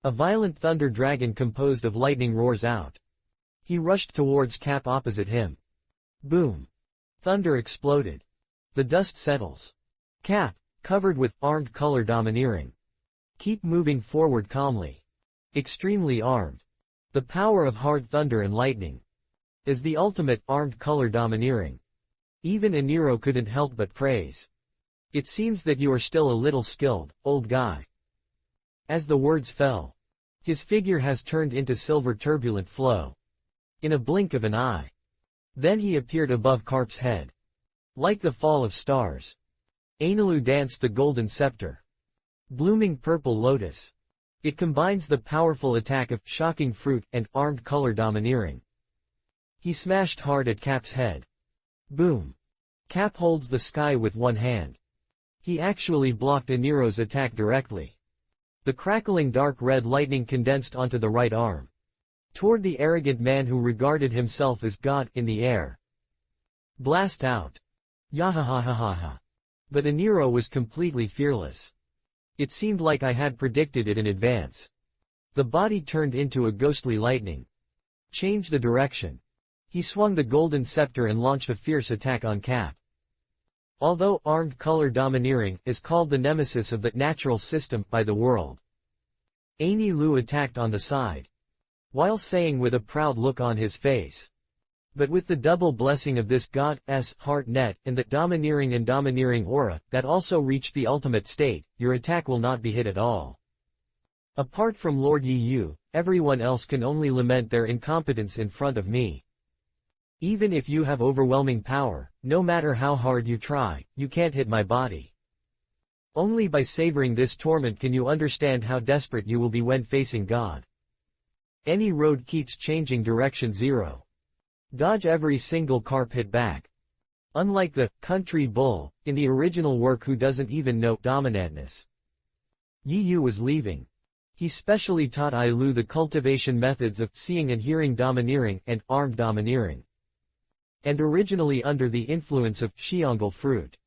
S1: A violent thunder dragon composed of lightning roars out. He rushed towards Cap opposite him. Boom. Thunder exploded. The dust settles. Cap, covered with armed color domineering. Keep moving forward calmly. Extremely armed. The power of hard thunder and lightning. Is the ultimate armed color domineering. Even Eniro couldn't help but praise. It seems that you are still a little skilled, old guy. As the words fell. His figure has turned into silver turbulent flow. In a blink of an eye. Then he appeared above Carp's head. Like the fall of stars. Enelu danced the golden scepter. Blooming purple lotus. It combines the powerful attack of shocking fruit and armed color domineering. He smashed hard at Cap's head. Boom. Cap holds the sky with one hand. He actually blocked Eniro's attack directly. The crackling dark red lightning condensed onto the right arm. Toward the arrogant man who regarded himself as God in the air. Blast out. Yahahahaha. But Eniro was completely fearless. It seemed like I had predicted it in advance. The body turned into a ghostly lightning. Change the direction. He swung the golden scepter and launched a fierce attack on Cap. Although armed color domineering is called the nemesis of the natural system by the world. Enelu attacked on the side. While saying with a proud look on his face. But with the double blessing of this God's heart net and the domineering aura that also reached the ultimate state, your attack will not be hit at all. Apart from Lord Yi Yu, everyone else can only lament their incompetence in front of me. Even if you have overwhelming power, no matter how hard you try, you can't hit my body. Only by savoring this torment can you understand how desperate you will be when facing God. Any road keeps changing direction 0. Dodge every single Carp hit back. Unlike the country bull in the original work who doesn't even know dominantness. Yi Yu was leaving. He specially taught Ai Lu the cultivation methods of seeing and hearing domineering and armed domineering. And originally under the influence of Xiangl fruit.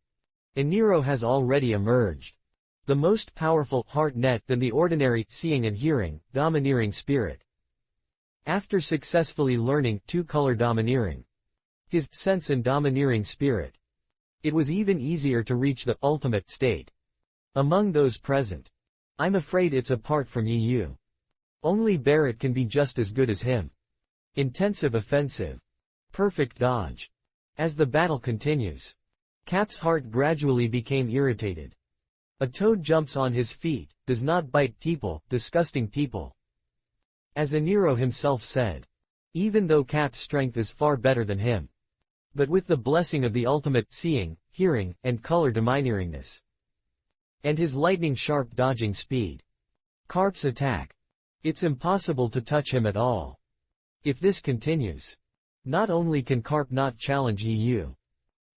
S1: Eniro has already emerged. The most powerful heart net than the ordinary seeing and hearing, domineering spirit. After successfully learning two-color domineering, his sense and domineering spirit, it was even easier to reach the ultimate state. Among those present, I'm afraid it's apart from Yi Yu. Only Barrett can be just as good as him. Intensive offensive. Perfect dodge. As the battle continues, Cap's heart gradually became irritated. A toad jumps on his feet, does not bite people, disgusting people. As Eniro himself said. Even though Cap's strength is far better than him. But with the blessing of the ultimate seeing, hearing, and color domineeringness. And his lightning-sharp dodging speed. Carp's attack. It's impossible to touch him at all. If this continues. Not only can Carp not challenge Yi Yu.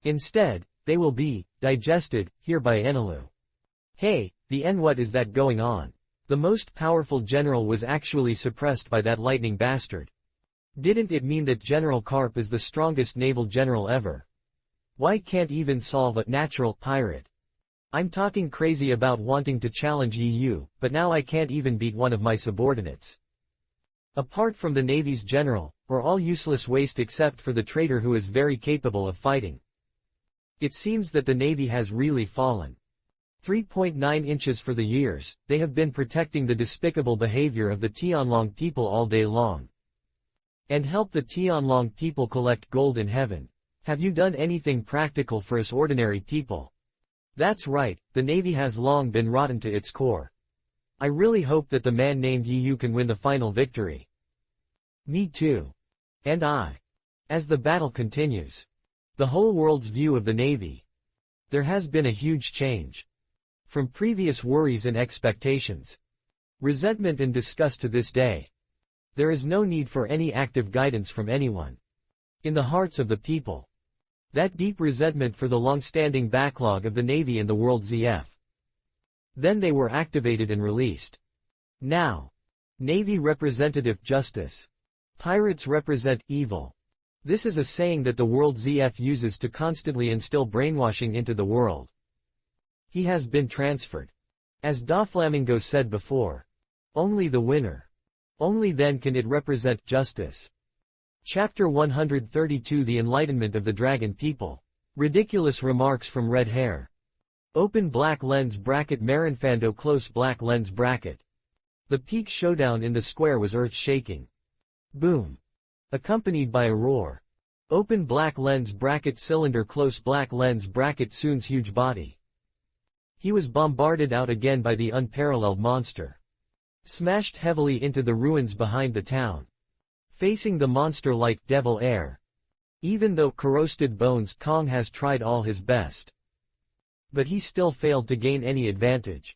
S1: Instead, they will be digested here by Enelu. Hey, the N, what is that going on? The most powerful general was actually suppressed by that lightning bastard. Didn't it mean that General Karp is the strongest naval general ever? Why can't even solve a natural pirate? I'm talking crazy about wanting to challenge EU, but now I can't even beat one of my subordinates. Apart from the Navy's general, we're all useless waste except for the traitor who is very capable of fighting. It seems that the Navy has really fallen. 3.9 inches for the years, they have been protecting the despicable behavior of the Tianlong people all day long. And help the Tianlong people collect gold in heaven. Have you done anything practical for us ordinary people? That's right, the Navy has long been rotten to its core. I really hope that the man named EU can win the final victory. Me too. And I. As the battle continues. The whole world's view of the Navy. There has been a huge change. From previous worries and expectations. Resentment and disgust to this day. There is no need for any active guidance from anyone. In the hearts of the people. That deep resentment for the long-standing backlog of the Navy and the world ZF. Then they were activated and released. Now. Navy representative justice. Pirates represent evil. This is a saying that the world ZF uses to constantly instill brainwashing into the world. He has been transferred. As Doflamingo said before. Only the winner. Only then can it represent justice. Chapter 132 The Enlightenment of the Dragon People. Ridiculous remarks from red hair. Open black lens bracket Marinfando close black lens bracket. The peak showdown in the square was earth-shaking. Boom. Accompanied by a roar. Open black lens bracket cylinder close black lens bracket Soon's huge body. He was bombarded out again by the unparalleled monster. Smashed heavily into the ruins behind the town. Facing the monster like devil air. Even though corrosted bones Kong has tried all his best. But he still failed to gain any advantage.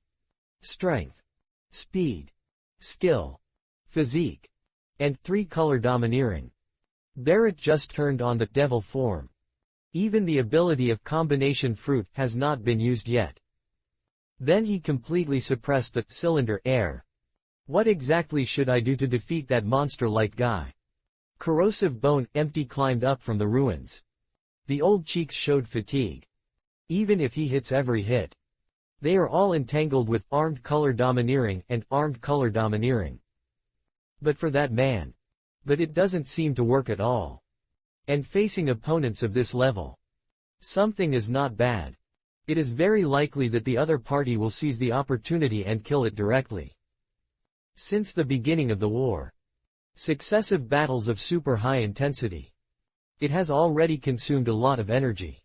S1: Strength. Speed. Skill. Physique. And three-color domineering. Barrett just turned on the devil form. Even the ability of combination fruit has not been used yet. Then he completely suppressed the cylinder air. What exactly should I do to defeat that monster-like guy? Corrosive bone empty climbed up from the ruins. The old cheeks showed fatigue. Even if he hits every hit. They are all entangled with armed color domineering and armed color domineering. But for that man. But it doesn't seem to work at all. And facing opponents of this level. Something is not bad. It is very likely that the other party will seize the opportunity and kill it directly. Since the beginning of the war. Successive battles of super high intensity. It has already consumed a lot of energy.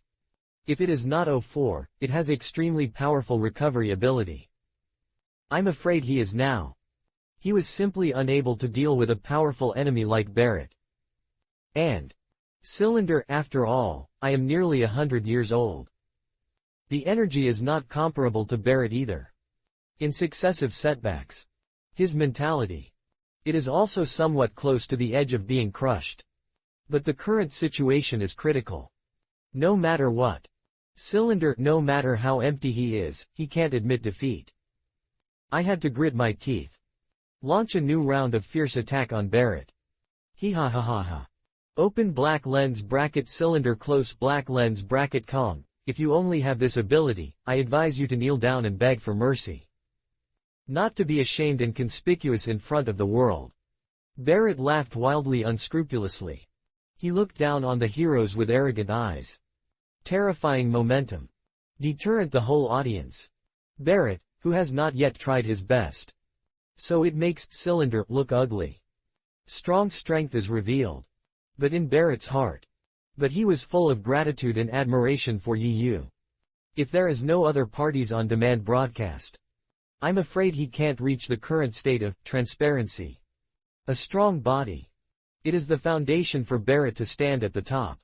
S1: If it is not 04, it has extremely powerful recovery ability. I'm afraid he is now. He was simply unable to deal with a powerful enemy like Barrett. And cylinder after all, I am nearly 100 years old. The energy is not comparable to Barrett either. In successive setbacks. His mentality. It is also somewhat close to the edge of being crushed. But the current situation is critical. No matter what. Cylinder, no matter how empty he is, he can't admit defeat. I had to grit my teeth. Launch a new round of fierce attack on Barrett. He ha ha ha ha. Open black lens bracket cylinder close black lens bracket Kong. If you only have this ability, I advise you to kneel down and beg for mercy. Not to be ashamed and conspicuous in front of the world. Barrett laughed wildly unscrupulously. He looked down on the heroes with arrogant eyes. Terrifying momentum. Deterrent the whole audience. Barrett, who has not yet tried his best. So it makes cylinder look ugly. Strong strength is revealed. But in Barrett's heart. But he was full of gratitude and admiration for EU. If there is no other parties on demand broadcast. I'm afraid he can't reach the current state of transparency. A strong body. It is the foundation for Barrett to stand at the top.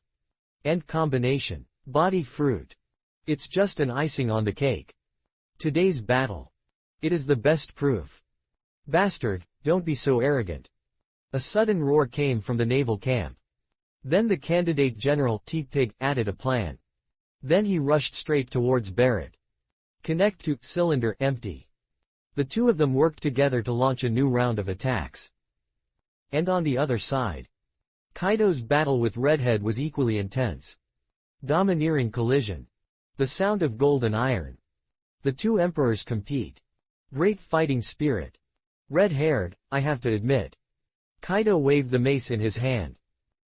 S1: End combination. Body fruit. It's just an icing on the cake. Today's battle. It is the best proof. Bastard, don't be so arrogant. A sudden roar came from the naval camp. Then the candidate general T-Pig added a plan. Then he rushed straight towards Barrett. Connect to cylinder empty. The two of them worked together to launch a new round of attacks. And on the other side, Kaido's battle with Redhead was equally intense. Domineering collision. The sound of gold and iron. The two emperors compete. Great fighting spirit. Red-haired, I have to admit. Kaido waved the mace in his hand.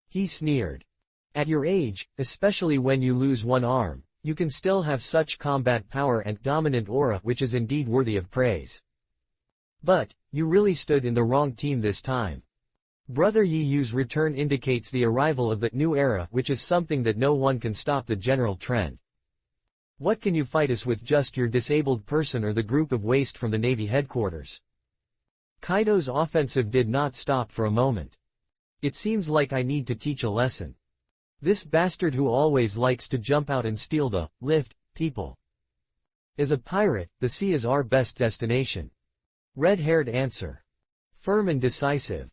S1: He sneered. At your age, especially when you lose one arm, you can still have such combat power and dominant aura, which is indeed worthy of praise. But, you really stood in the wrong team this time. Brother Yi Yu's return indicates the arrival of that new era, which is something that no one can stop the general trend. What can you fight us with, just your disabled person or the group of waste from the Navy headquarters? Kaido's offensive did not stop for a moment. It seems like I need to teach a lesson. This bastard who always likes to jump out and steal the lift people. As a pirate, the sea is our best destination. Red-haired answer. Firm and decisive.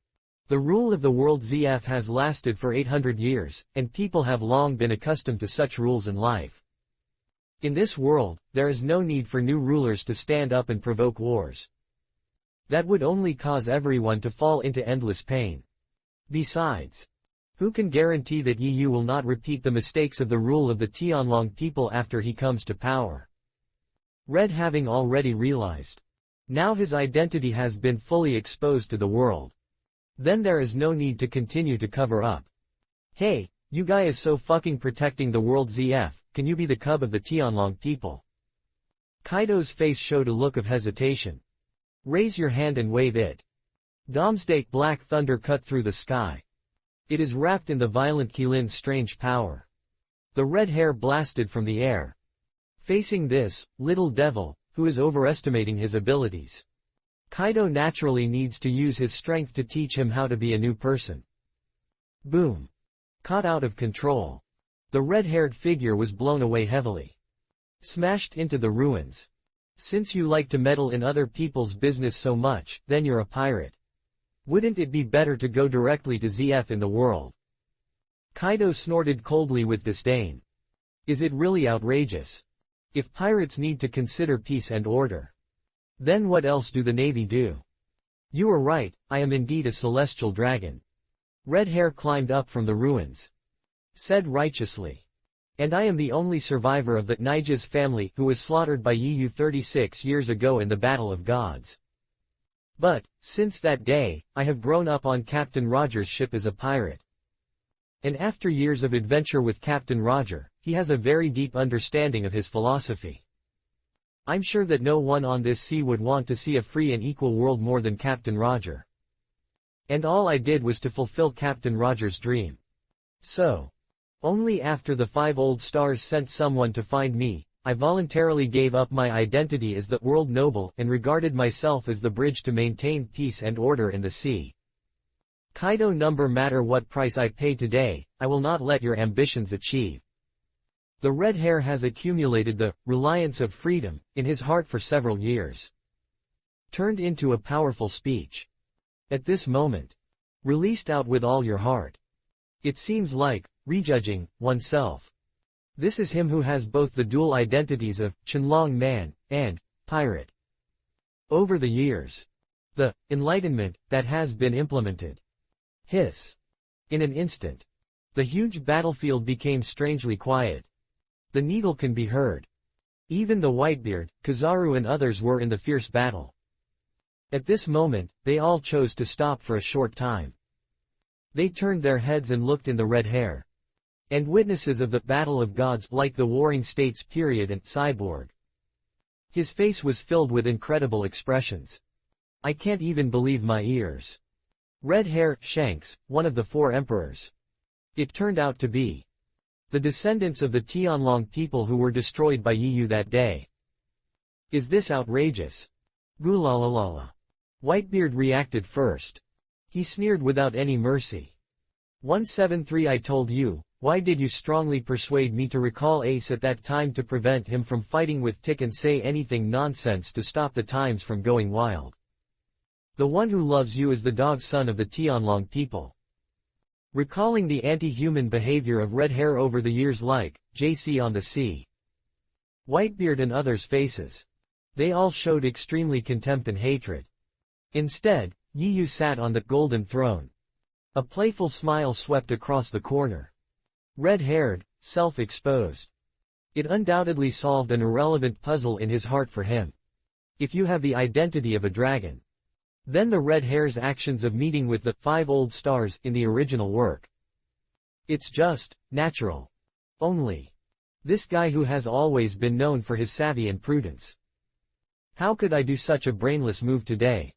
S1: The rule of the world ZF has lasted for 800 years, and people have long been accustomed to such rules in life. In this world, there is no need for new rulers to stand up and provoke wars. That would only cause everyone to fall into endless pain. Besides, who can guarantee that Yi Yu will not repeat the mistakes of the rule of the Tianlong people after he comes to power? Red having already realized. Now his identity has been fully exposed to the world. Then there is no need to continue to cover up. Hey, you guy is so fucking protecting the world ZF, can you be the cub of the Tianlong people? Kaido's face showed a look of hesitation. Raise your hand and wave it. Domesday black thunder cut through the sky. It is wrapped in the violent Qilin's strange power. The red hair blasted from the air. Facing this, little devil, who is overestimating his abilities. Kaido naturally needs to use his strength to teach him how to be a new person. Boom. Caught out of control. The red-haired figure was blown away heavily. Smashed into the ruins. Since you like to meddle in other people's business so much, then you're a pirate. Wouldn't it be better to go directly to ZF in the world? Kaido snorted coldly with disdain. Is it really outrageous? If pirates need to consider peace and order, then what else do the Navy do? You are right, I am indeed a celestial dragon. Red hair climbed up from the ruins. Said righteously. And I am the only survivor of that Nige's family who was slaughtered by Yi Yu 36 years ago in the Battle of Gods. But, since that day, I have grown up on Captain Roger's ship as a pirate. And after years of adventure with Captain Roger, he has a very deep understanding of his philosophy. I'm sure that no one on this sea would want to see a free and equal world more than Captain Roger. And all I did was to fulfill Captain Roger's dream. So, only after the 5 old stars sent someone to find me, I voluntarily gave up my identity as the world noble and regarded myself as the bridge to maintain peace and order in the sea. Kaido, no matter what price I pay today, I will not let your ambitions achieve. The red hair has accumulated the reliance of freedom in his heart for several years. Turned into a powerful speech. At this moment, released out with all your heart. It seems like rejudging oneself. This is him who has both the dual identities of Qianlong man and pirate. Over the years, the enlightenment that has been implemented. Hiss. In an instant, the huge battlefield became strangely quiet. The needle can be heard. Even the Whitebeard, Kizaru and others were in the fierce battle. At this moment, they all chose to stop for a short time. They turned their heads and looked in the red hair. And witnesses of the Battle of Gods like the Warring States period and Cyborg. His face was filled with incredible expressions. I can't even believe my ears. Red hair, Shanks, one of the 4 emperors. It turned out to be the descendants of the Tianlong people who were destroyed by Yi Yu that day. Is this outrageous? Gulalalala. Whitebeard reacted first. He sneered without any mercy. 173 I told you, why did you strongly persuade me to recall Ace at that time to prevent him from fighting with Tick and say anything nonsense to stop the times from going wild? The one who loves you is the dog son of the Tianlong people. Recalling the anti-human behavior of red hair over the years like, JC on the sea. Whitebeard and others' faces. They all showed extremely contempt and hatred. Instead, Yi Yu sat on the golden throne. A playful smile swept across the corner. Red-haired, self-exposed. It undoubtedly solved an irrelevant puzzle in his heart for him. If you have the identity of a dragon, then the red hair's actions of meeting with the 5 old stars in the original work. It's just natural. Only this guy who has always been known for his savvy and prudence. How could I do such a brainless move today?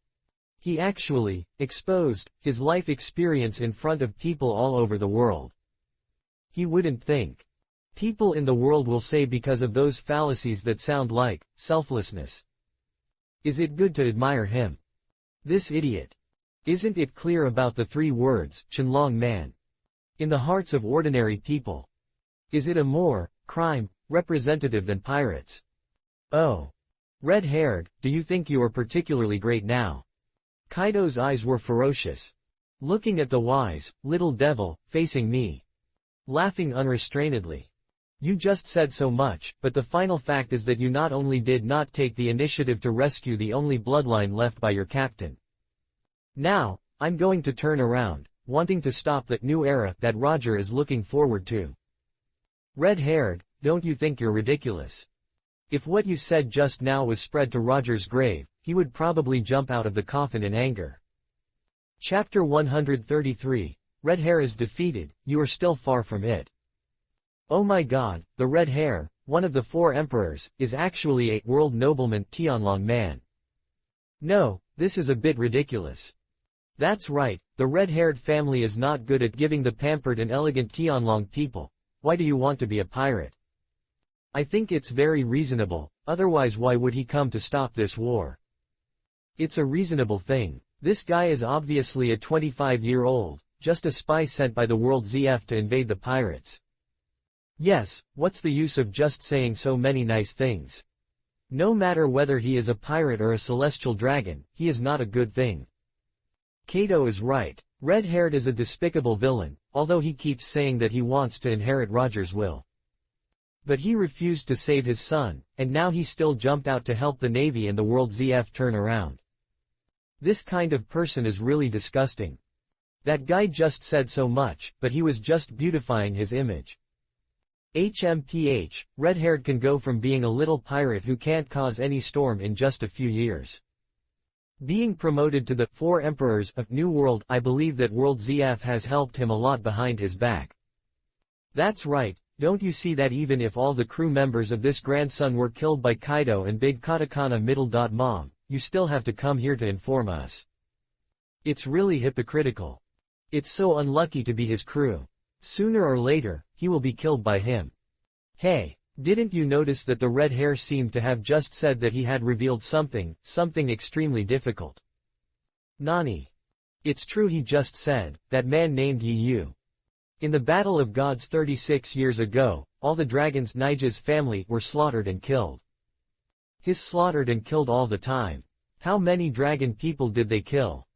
S1: He actually exposed his life experience in front of people all over the world. He wouldn't think. People in the world will say because of those fallacies that sound like selflessness. Is it good to admire him? This idiot. Isn't it clear about the 3 words, Qianlong man? In the hearts of ordinary people. Is it a more crime representative than pirates? Oh. Red-haired, do you think you are particularly great now? Kaido's eyes were ferocious. Looking at the wise, little devil, facing me. Laughing unrestrainedly. You just said so much, but the final fact is that you not only did not take the initiative to rescue the only bloodline left by your captain. Now, I'm going to turn around, wanting to stop that new era that Roger is looking forward to. Red-haired, don't you think you're ridiculous? If what you said just now was spread to Roger's grave, he would probably jump out of the coffin in anger. Chapter 133, Red Hair is defeated, you are still far from it. Oh my god, the red hair, one of the 4 emperors, is actually a world nobleman Qianlong man. No, this is a bit ridiculous. That's right, the red-haired family is not good at giving the pampered and elegant Qianlong people. Why do you want to be a pirate? I think it's very reasonable, otherwise why would he come to stop this war? It's a reasonable thing. This guy is obviously a 25-year-old, just a spy sent by the world ZF to invade the pirates. Yes, what's the use of just saying so many nice things? No matter whether he is a pirate or a celestial dragon, he is not a good thing. Kaido is right. Red-haired is a despicable villain, although he keeps saying that he wants to inherit Roger's will. But he refused to save his son, and now he still jumped out to help the Navy and the world ZF turn around. This kind of person is really disgusting. That guy just said so much, but he was just beautifying his image. HMPH, red-haired can go from being a little pirate who can't cause any storm in just a few years. Being promoted to the 4 emperors of New World, I believe that World ZF has helped him a lot behind his back. That's right, don't you see that even if all the crew members of this grandson were killed by Kaido and Big Katakana Mom, you still have to come here to inform us. It's really hypocritical. It's so unlucky to be his crew. Sooner or later, he will be killed by him. Hey, didn't you notice that the red hair seemed to have just said that he had revealed something extremely difficult? Nani? It's true he just said, that man named Yi Yu. In the Battle of Gods 36 years ago, all the dragons Naija's family were slaughtered and killed. His slaughtered and killed all the time. How many dragon people did they kill?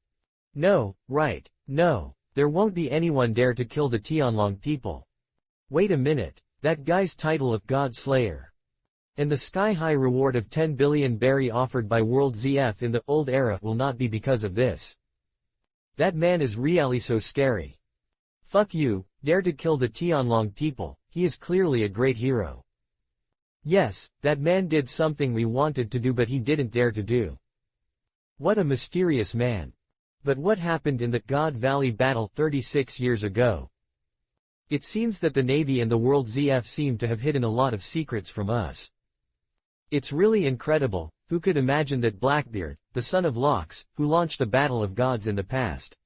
S1: No, right, no, there won't be anyone dare to kill the Qianlong people. Wait a minute, that guy's title of God Slayer. And the sky-high reward of 10 billion berry offered by World ZF in the old era will not be because of this. That man is really so scary. Fuck you, dare to kill the Qianlong people, he is clearly a great hero. Yes, that man did something we wanted to do but he didn't dare to do. What a mysterious man. But what happened in the God Valley battle 36 years ago? It seems that the Navy and the World ZF seem to have hidden a lot of secrets from us. It's really incredible, who could imagine that Blackbeard, the son of Lox, who launched the Battle of Gods in the past,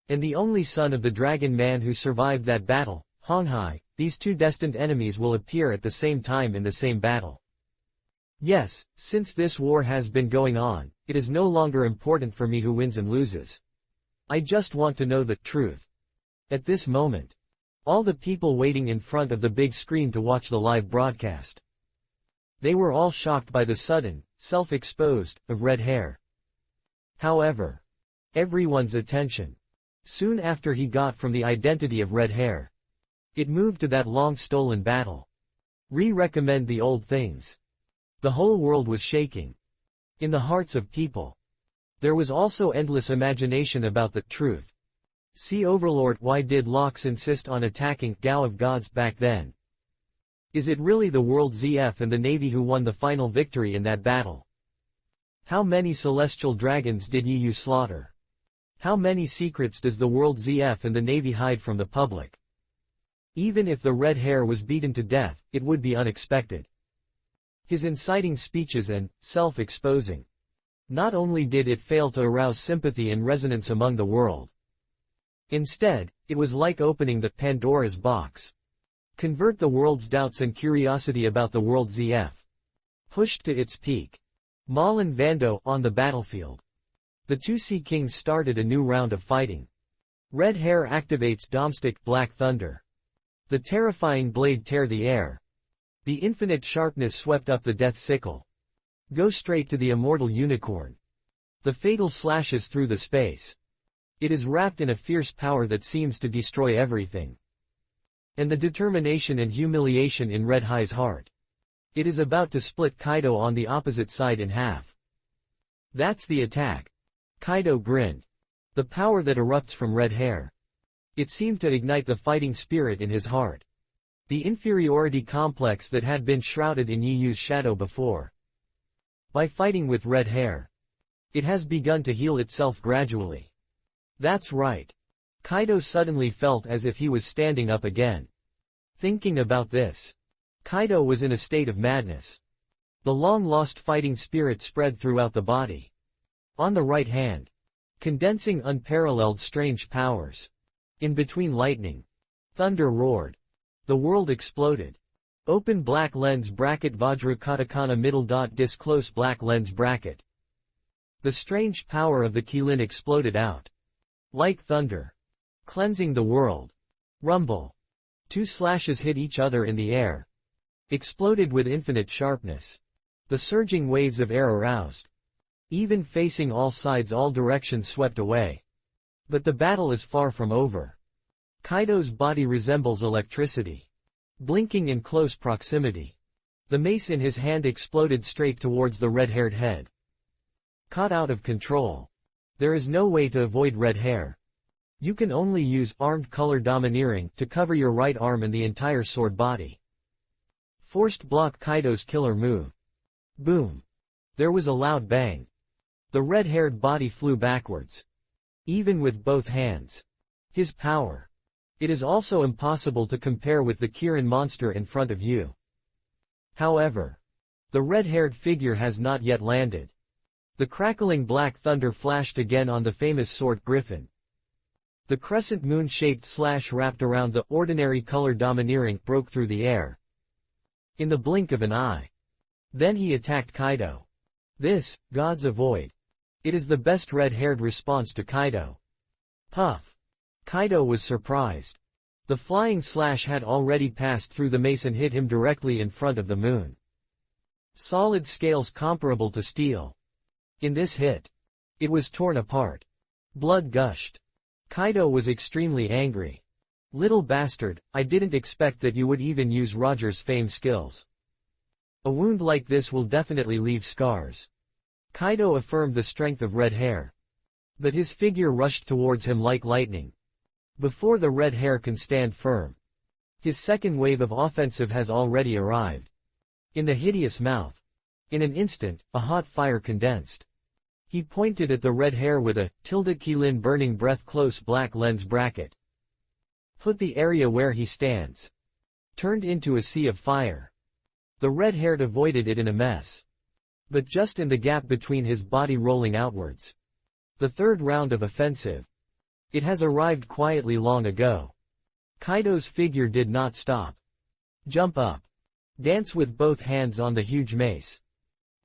S1: and the only son of the Dragon Man who survived that battle, Honghai, these 2 destined enemies will appear at the same time in the same battle. Yes, since this war has been going on, it is no longer important for me who wins and loses. I just want to know the truth. At this moment, all the people waiting in front of the big screen to watch the live broadcast, they were all shocked by the sudden, self-exposed, of red hair. However, everyone's attention, soon after he got from the identity of red hair, it moved to that long-stolen battle. Recommend the old things. The whole world was shaking. In the hearts of people. There was also endless imagination about the truth. See Overlord. Why did Lox insist on attacking Gao of Gods back then? Is it really the world ZF and the Navy who won the final victory in that battle? How many celestial dragons did Yi Yu slaughter? How many secrets does the world ZF and the Navy hide from the public? Even if the red hair was beaten to death, it would be unexpected. His inciting speeches and self-exposing. Not only did it fail to arouse sympathy and resonance among the world. Instead, it was like opening the Pandora's box. Convert the world's doubts and curiosity about the world ZF. Pushed to its peak. Malin Vando on the battlefield. The two Sea Kings started a new round of fighting. Red Hair activates Domstick Black Thunder. The terrifying blade tear the air. The infinite sharpness swept up the death sickle. Go straight to the immortal unicorn. The fatal slashes through the space. It is wrapped in a fierce power that seems to destroy everything. And the determination and humiliation in Red High's heart. It is about to split Kaido on the opposite side in half. That's the attack. Kaido grinned. The power that erupts from Red Hair. It seemed to ignite the fighting spirit in his heart. The inferiority complex that had been shrouded in Yi Yu's shadow before. By fighting with Red Hair, it has begun to heal itself gradually. That's right. Kaido suddenly felt as if he was standing up again. Thinking about this, Kaido was in a state of madness. The long-lost fighting spirit spread throughout the body. On the right hand, condensing unparalleled strange powers. In between lightning, thunder roared. The world exploded. Open black lens bracket Vajra katakana middle dot dis close black lens bracket. The strange power of the Kylin exploded out. Like thunder. Cleansing the world. Rumble. Two slashes hit each other in the air. Exploded with infinite sharpness. The surging waves of air aroused. Even facing all sides, all directions swept away. But the battle is far from over. Kaido's body resembles electricity. Blinking in close proximity. The mace in his hand exploded straight towards the red-haired head. Caught out of control. There is no way to avoid Red Hair. You can only use armed color domineering to cover your right arm and the entire sword body. Forced block Kaido's killer move. Boom. There was a loud bang. The red-haired body flew backwards. Even with both hands. His power. It is also impossible to compare with the Kirin monster in front of you. However, the red-haired figure has not yet landed. The crackling black thunder flashed again on the famous sword Griffin. The crescent moon-shaped slash wrapped around the ordinary color domineering broke through the air. In the blink of an eye. Then he attacked Kaido. This, gods avoid. It is the best red-haired response to Kaido. Puff. Kaido was surprised. The flying slash had already passed through the mace and hit him directly in front of the moon. Solid scales comparable to steel. In this hit, it was torn apart. Blood gushed. Kaido was extremely angry. Little bastard, I didn't expect that you would even use Roger's fame skills. A wound like this will definitely leave scars. Kaido affirmed the strength of Red Hair. But his figure rushed towards him like lightning. Before the Red Hair can stand firm, his second wave of offensive has already arrived. In the hideous mouth. In an instant, a hot fire condensed. He pointed at the Red Hair with a Kylin burning breath close black lens bracket. Put the area where he stands. Turned into a sea of fire. The red-haired avoided it in a mess. But just in the gap between his body rolling outwards. The third round of offensive. It has arrived quietly long ago. Kaido's figure did not stop. Jump up. Dance with both hands on the huge mace.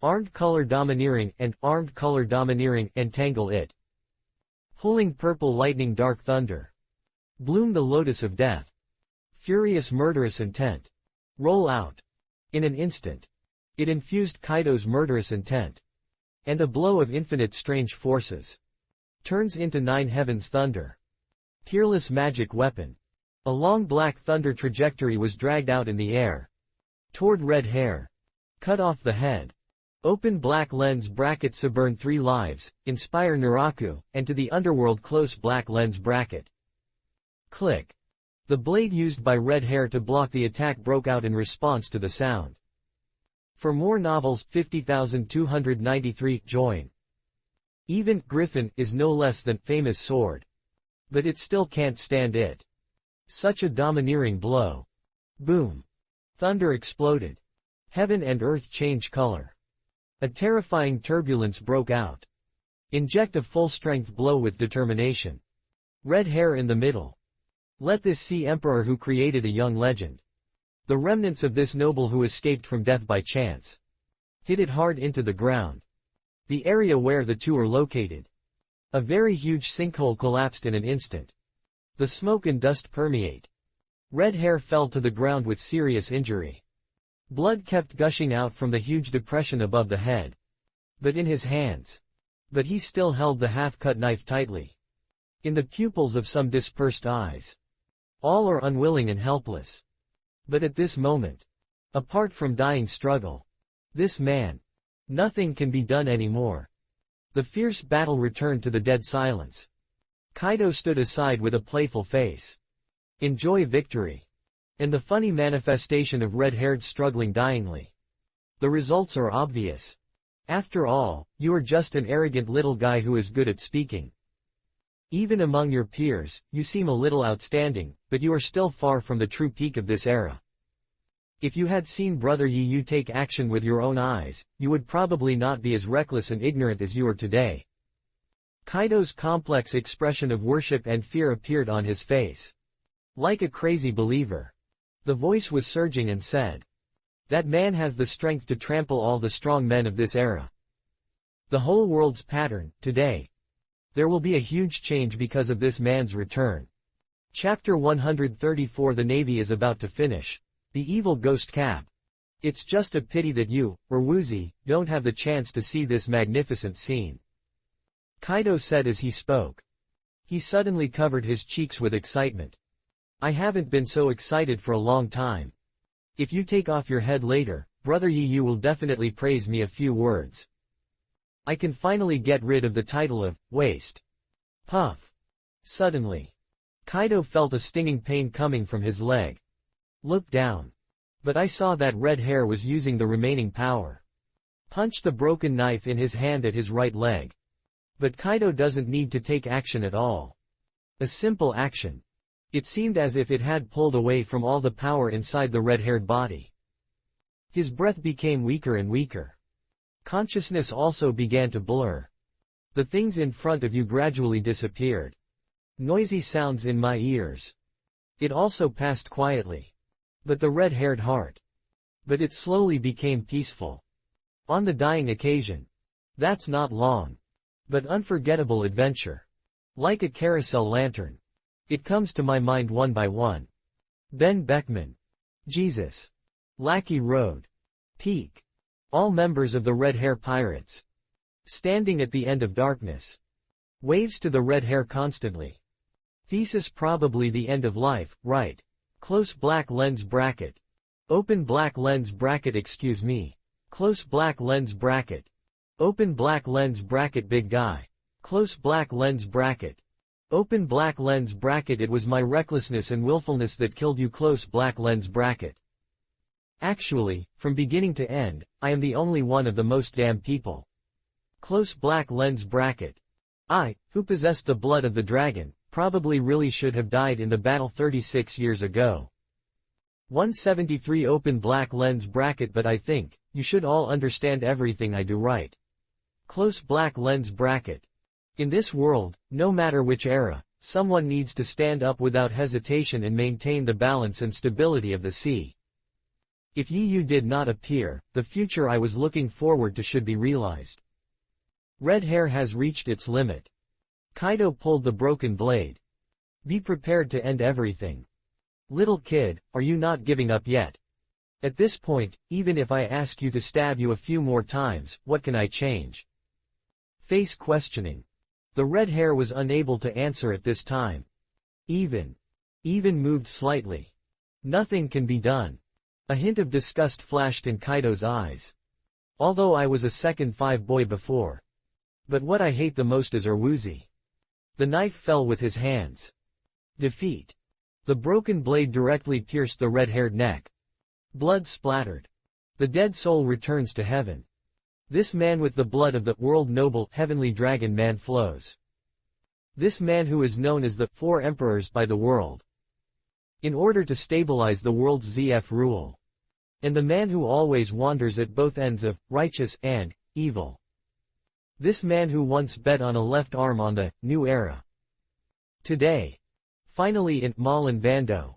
S1: Armed color domineering and armed color domineering entangle it. Pulling purple lightning dark thunder. Bloom the lotus of death. Furious murderous intent. Roll out. In an instant. It infused Kaido's murderous intent. And a blow of infinite strange forces. Turns into nine heavens thunder. Peerless magic weapon. A long black thunder trajectory was dragged out in the air. Toward red hair. Cut off the head. Open black lens bracket Suburn 3 lives, inspire Naraku, and to the underworld close black lens bracket. Click. The blade used by red hair to block the attack broke out in response to the sound. For more novels 50,293 join. Even Griffin is no less than famous sword. But it still can't stand it. Such a domineering blow. Boom. Thunder exploded. Heaven and earth change color. A terrifying turbulence broke out. Inject a full-strength blow with determination. Red hair in the middle. Let this see emperor who created a young legend. The remnants of this noble who escaped from death by chance. Hit it hard into the ground. The area where the two are located. A very huge sinkhole collapsed in an instant. The smoke and dust permeate. Red hair fell to the ground with serious injury. Blood kept gushing out from the huge depression above the head. But in his hands. But he still held the half-cut knife tightly. In the pupils of some dispersed eyes. All are unwilling and helpless. But at this moment, apart from dying struggle, this man, nothing can be done anymore. The fierce battle returned to the dead silence. Kaido stood aside with a playful face. Enjoy victory. And the funny manifestation of red-haired struggling dyingly. The results are obvious. After all, you are just an arrogant little guy who is good at speaking. Even among your peers, you seem a little outstanding, but you are still far from the true peak of this era. If you had seen Brother Yu take action with your own eyes, you would probably not be as reckless and ignorant as you are today. Kaido's complex expression of worship and fear appeared on his face. Like a crazy believer. The voice was surging and said, "That man has the strength to trample all the strong men of this era. The whole world's pattern, today. There will be a huge change because of this man's return." Chapter 134 The Navy is about to finish. The Evil Ghost Cap. It's just a pity that you, or Woozy, don't have the chance to see this magnificent scene. Kaido said as he spoke. He suddenly covered his cheeks with excitement. I haven't been so excited for a long time. If you take off your head later, Brother Yu will definitely praise me a few words. I can finally get rid of the title of waste. Puff. Suddenly. Kaido felt a stinging pain coming from his leg. Looked down. But I saw that red hair was using the remaining power. Punched the broken knife in his hand at his right leg. But Kaido doesn't need to take action at all. A simple action. It seemed as if it had pulled away from all the power inside the red-haired body. His breath became weaker and weaker. Consciousness also began to blur. The things in front of you gradually disappeared. Noisy sounds in my ears. It also passed quietly. But the red-haired heart. But it slowly became peaceful. On the dying occasion. That's not long. But unforgettable adventure. Like a carousel lantern. It comes to my mind one by one. Ben Beckman. Jesus. Lackey Road. Peak. All members of the Red Hair Pirates. Standing at the end of darkness. Waves to the red hair constantly. Thesis probably the end of life, right? Close black lens bracket. Open black lens bracket excuse me. Close black lens bracket. Open black lens bracket big guy. Close black lens bracket. Open black lens bracket. It was my recklessness and willfulness that killed you. Close black lens bracket. Actually, from beginning to end, I am the only one of the most damn people. Close black lens bracket. I, who possessed the blood of the dragon, probably really should have died in the battle 36 years ago. 173 open black lens bracket. But I think, you should all understand everything I do right. Close black lens bracket. In this world, no matter which era, someone needs to stand up without hesitation and maintain the balance and stability of the sea. If Yu did not appear, the future I was looking forward to should be realized. Red hair has reached its limit. Kaido pulled the broken blade. Be prepared to end everything. Little kid, are you not giving up yet? At this point, even if I ask you to stab you a few more times, what can I change? Face questioning. The red hair was unable to answer at this time. Even moved slightly. Nothing can be done. A hint of disgust flashed in Kaido's eyes. Although I was a second 5 boy before. But what I hate the most is Urwuzi. The knife fell with his hands. Defeat. The broken blade directly pierced the red-haired neck. Blood splattered. The dead soul returns to heaven. This man with the blood of the world noble heavenly dragon man flows. This man who is known as the 4 emperors by the world. In order to stabilize the world's ZF rule. And the man who always wanders at both ends of righteous and evil. This man who once bet on a left arm on the new era. Today. Finally in Malin Vando.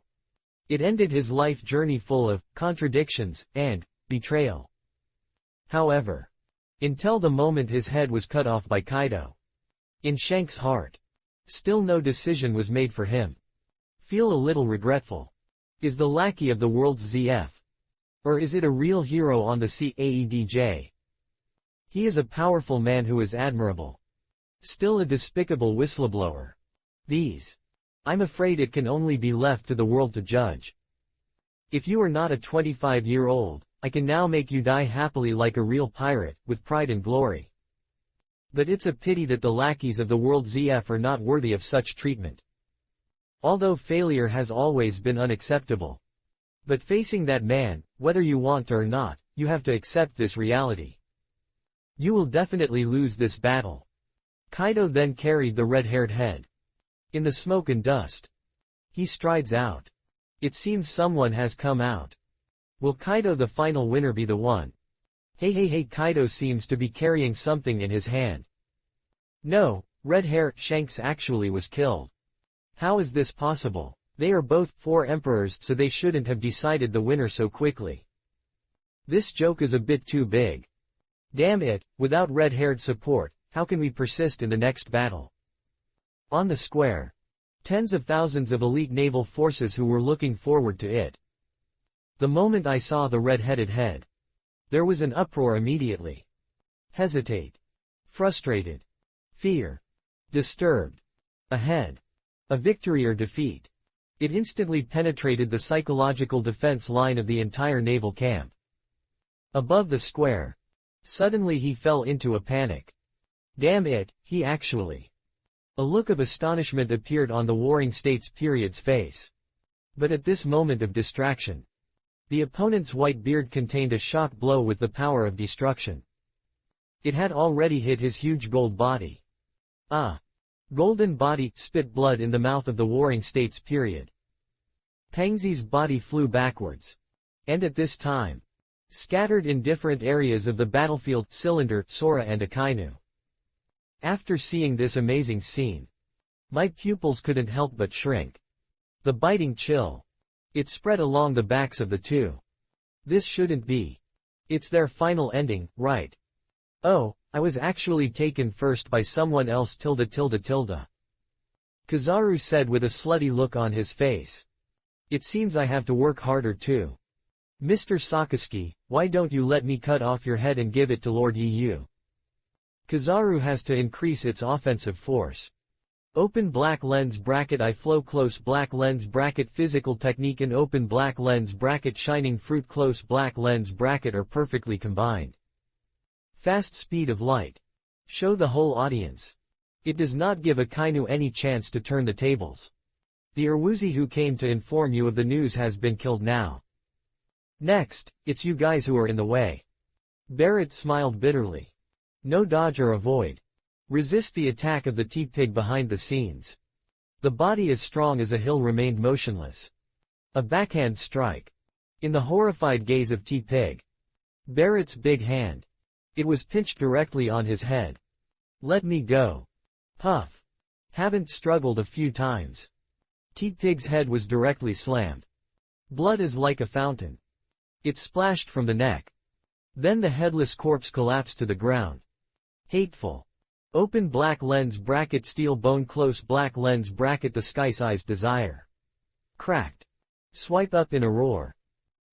S1: It ended his life journey full of contradictions and betrayal. However. Until the moment his head was cut off by Kaido. In Shank's heart. Still no decision was made for him. Feel a little regretful. Is the lackey of the world's ZF? Or is it a real hero on the CAEDJ? He is a powerful man who is admirable. Still a despicable whistleblower. These. I'm afraid it can only be left to the world to judge. If you are not a 25-year-old, I can now make you die happily like a real pirate, with pride and glory. But it's a pity that the lackeys of the world ZF are not worthy of such treatment. Although failure has always been unacceptable. But facing that man, whether you want or not, you have to accept this reality. You will definitely lose this battle. Kaido then carried the red-haired head. In the smoke and dust. He strides out. It seems someone has come out. Will Kaido the final winner be the one? Hey, Kaido seems to be carrying something in his hand. No, red hair, Shanks actually was killed. How is this possible? They are both 4 emperors, so they shouldn't have decided the winner so quickly. This joke is a bit too big. Damn it, without red-haired support, how can we persist in the next battle? On the square. Tens of thousands of elite naval forces who were looking forward to it. The moment I saw the red-headed head. There was an uproar immediately. Hesitate. Frustrated. Fear. Disturbed. Ahead. A victory or defeat. It instantly penetrated the psychological defense line of the entire naval camp. Above the square. Suddenly he fell into a panic. Damn it, he actually. A look of astonishment appeared on the Warring States period's face. But at this moment of distraction. The opponent's white beard contained a shock blow with the power of destruction. It had already hit his huge gold body. Golden body spit blood in the mouth of the Warring States period. Pangzi's body flew backwards. And at this time. Scattered in different areas of the battlefield, Cylinder, Sora and Akainu. After seeing this amazing scene. My pupils couldn't help but shrink. The biting chill. It spread along the backs of the two. This shouldn't be. It's their final ending, right? Oh, I was actually taken first by someone else ... Kizaru said with a slutty look on his face. It seems I have to work harder too. Mr. Sakazuki, why don't you let me cut off your head and give it to Lord Yu? Kizaru has to increase its offensive force. Open black lens bracket I flow close black lens bracket physical technique and open black lens bracket shining fruit close black lens bracket are perfectly combined. Fast speed of light. Show the whole audience. It does not give Akainu any chance to turn the tables. The Urwuzi who came to inform you of the news has been killed now. Next, it's you guys who are in the way. Barrett smiled bitterly. No dodge or avoid. Resist the attack of the T-Pig behind the scenes. The body as strong as a hill remained motionless. A backhand strike. In the horrified gaze of T-Pig. Barrett's big hand. It was pinched directly on his head. Let me go. Puff. Haven't struggled a few times. T-Pig's head was directly slammed. Blood is like a fountain. It splashed from the neck. Then the headless corpse collapsed to the ground. Hateful. Open black lens bracket steel bone close black lens bracket the sky size desire. Cracked. Swipe up in a roar.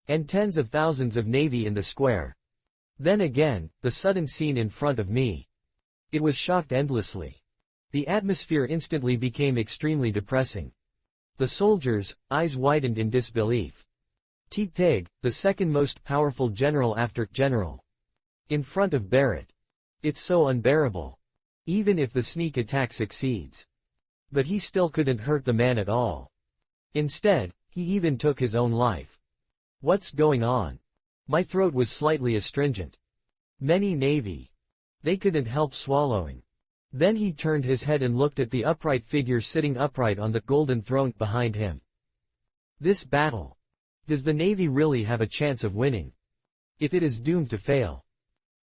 S1: And tens of thousands of navy in the square. Then again, the sudden scene in front of me. It was shocked endlessly. The atmosphere instantly became extremely depressing. The soldiers' eyes widened in disbelief. T-Pig, the second most powerful general after General. In front of Barrett. It's so unbearable. Even if the sneak attack succeeds. But he still couldn't hurt the man at all. Instead, he even took his own life. What's going on? My throat was slightly astringent. Many Navy. They couldn't help swallowing. Then he turned his head and looked at the upright figure sitting upright on the golden throne behind him. This battle. Does the Navy really have a chance of winning? If it is doomed to fail,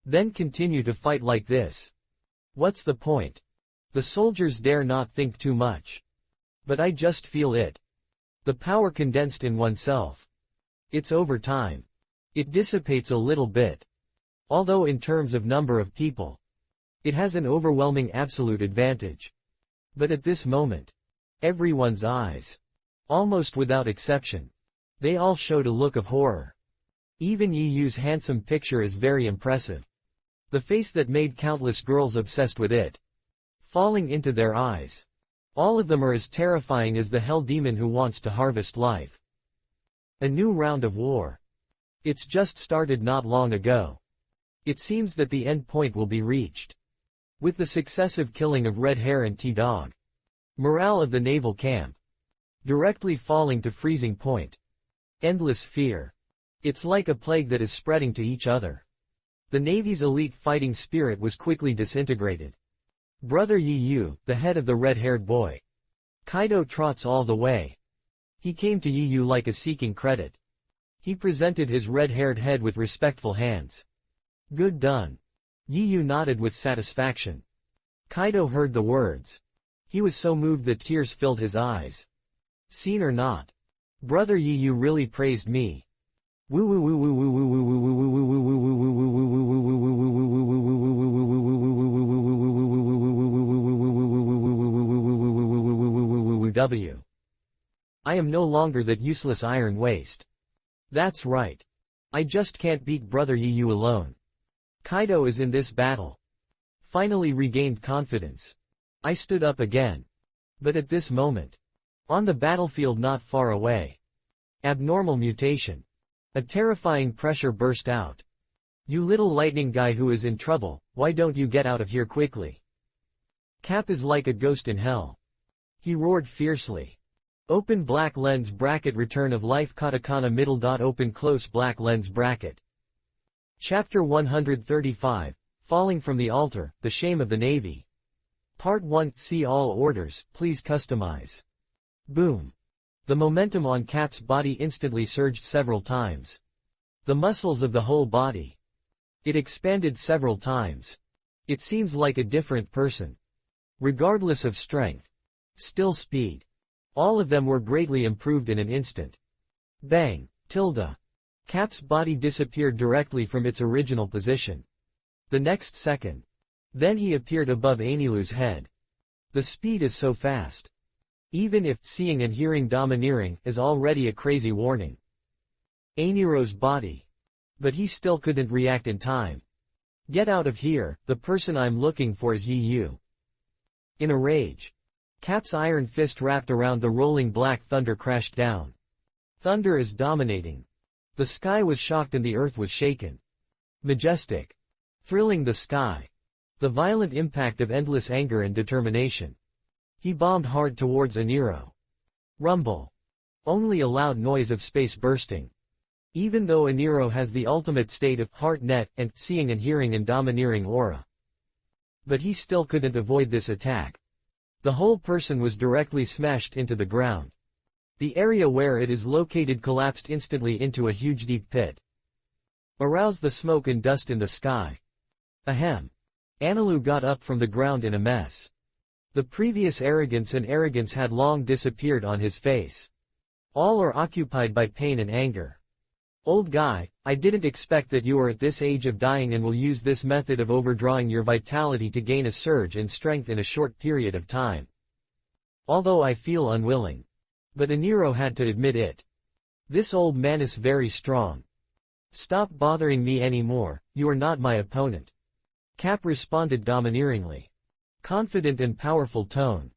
S1: then continue to fight like this. What's the point? The soldiers dare not think too much. But I just feel it. The power condensed in oneself. It's over time. It dissipates a little bit. Although in terms of number of people, it has an overwhelming absolute advantage. But at this moment, everyone's eyes, almost without exception, they all showed a look of horror. Even Yi Yu's handsome picture is very impressive. The face that made countless girls obsessed with it, falling into their eyes. All of them are as terrifying as the hell demon who wants to harvest life. A new round of war. It's just started not long ago. It seems that the end point will be reached. With the successive killing of Red Hare and T-Dog. Morale of the naval camp directly falling to freezing point. Endless fear. It's like a plague that is spreading to each other. The Navy's elite fighting spirit was quickly disintegrated. Brother Yi Yu, the head of the red-haired boy. Kaido trots all the way. He came to Yi Yu like a seeking credit. He presented his red-haired head with respectful hands. Good done. Yi Yu nodded with satisfaction. Kaido heard the words. He was so moved that tears filled his eyes. Seen or not, Brother Yi Yu really praised me. I am no longer that useless iron waste. That's right. I just can't beat Brother Yi Yu alone. Kaido is in this battle. Finally regained confidence. I stood up again. But at this moment, on the battlefield not far away, abnormal mutation. A terrifying pressure burst out. You little lightning guy who is in trouble, why don't you get out of here quickly? Cap is like a ghost in hell. He roared fiercely. Open black lens bracket return of life katakana middle dot open close black lens bracket. Chapter 135, Falling from the Altar, The Shame of the Navy. Part 1, See all orders, please customize. Boom. The momentum on Cap's body instantly surged several times. The muscles of the whole body. It expanded several times. It seems like a different person. Regardless of strength. Still speed. All of them were greatly improved in an instant. Bang, tilde. Cap's body disappeared directly from its original position. The next second. Then he appeared above Anilu's head. The speed is so fast. Even if seeing and hearing domineering is already a crazy warning. Aniro's body. But he still couldn't react in time. Get out of here, the person I'm looking for is Yi Yu. In a rage. Cap's iron fist wrapped around the rolling black thunder crashed down. Thunder is dominating. The sky was shocked and the earth was shaken. Majestic. Thrilling the sky. The violent impact of endless anger and determination. He bombed hard towards Aniro. Rumble. Only a loud noise of space bursting. Even though Aniro has the ultimate state of heart net and seeing and hearing and domineering aura. But he still couldn't avoid this attack. The whole person was directly smashed into the ground. The area where it is located collapsed instantly into a huge deep pit. Arouse the smoke and dust in the sky. Ahem. Anilu got up from the ground in a mess. The previous arrogance had long disappeared on his face. All are occupied by pain and anger. Old guy, I didn't expect that you are at this age of dying and will use this method of overdrawing your vitality to gain a surge in strength in a short period of time. Although I feel unwilling. But Aniro had to admit it. This old man is very strong. Stop bothering me anymore, you are not my opponent. Cap responded domineeringly. Confident and powerful tone.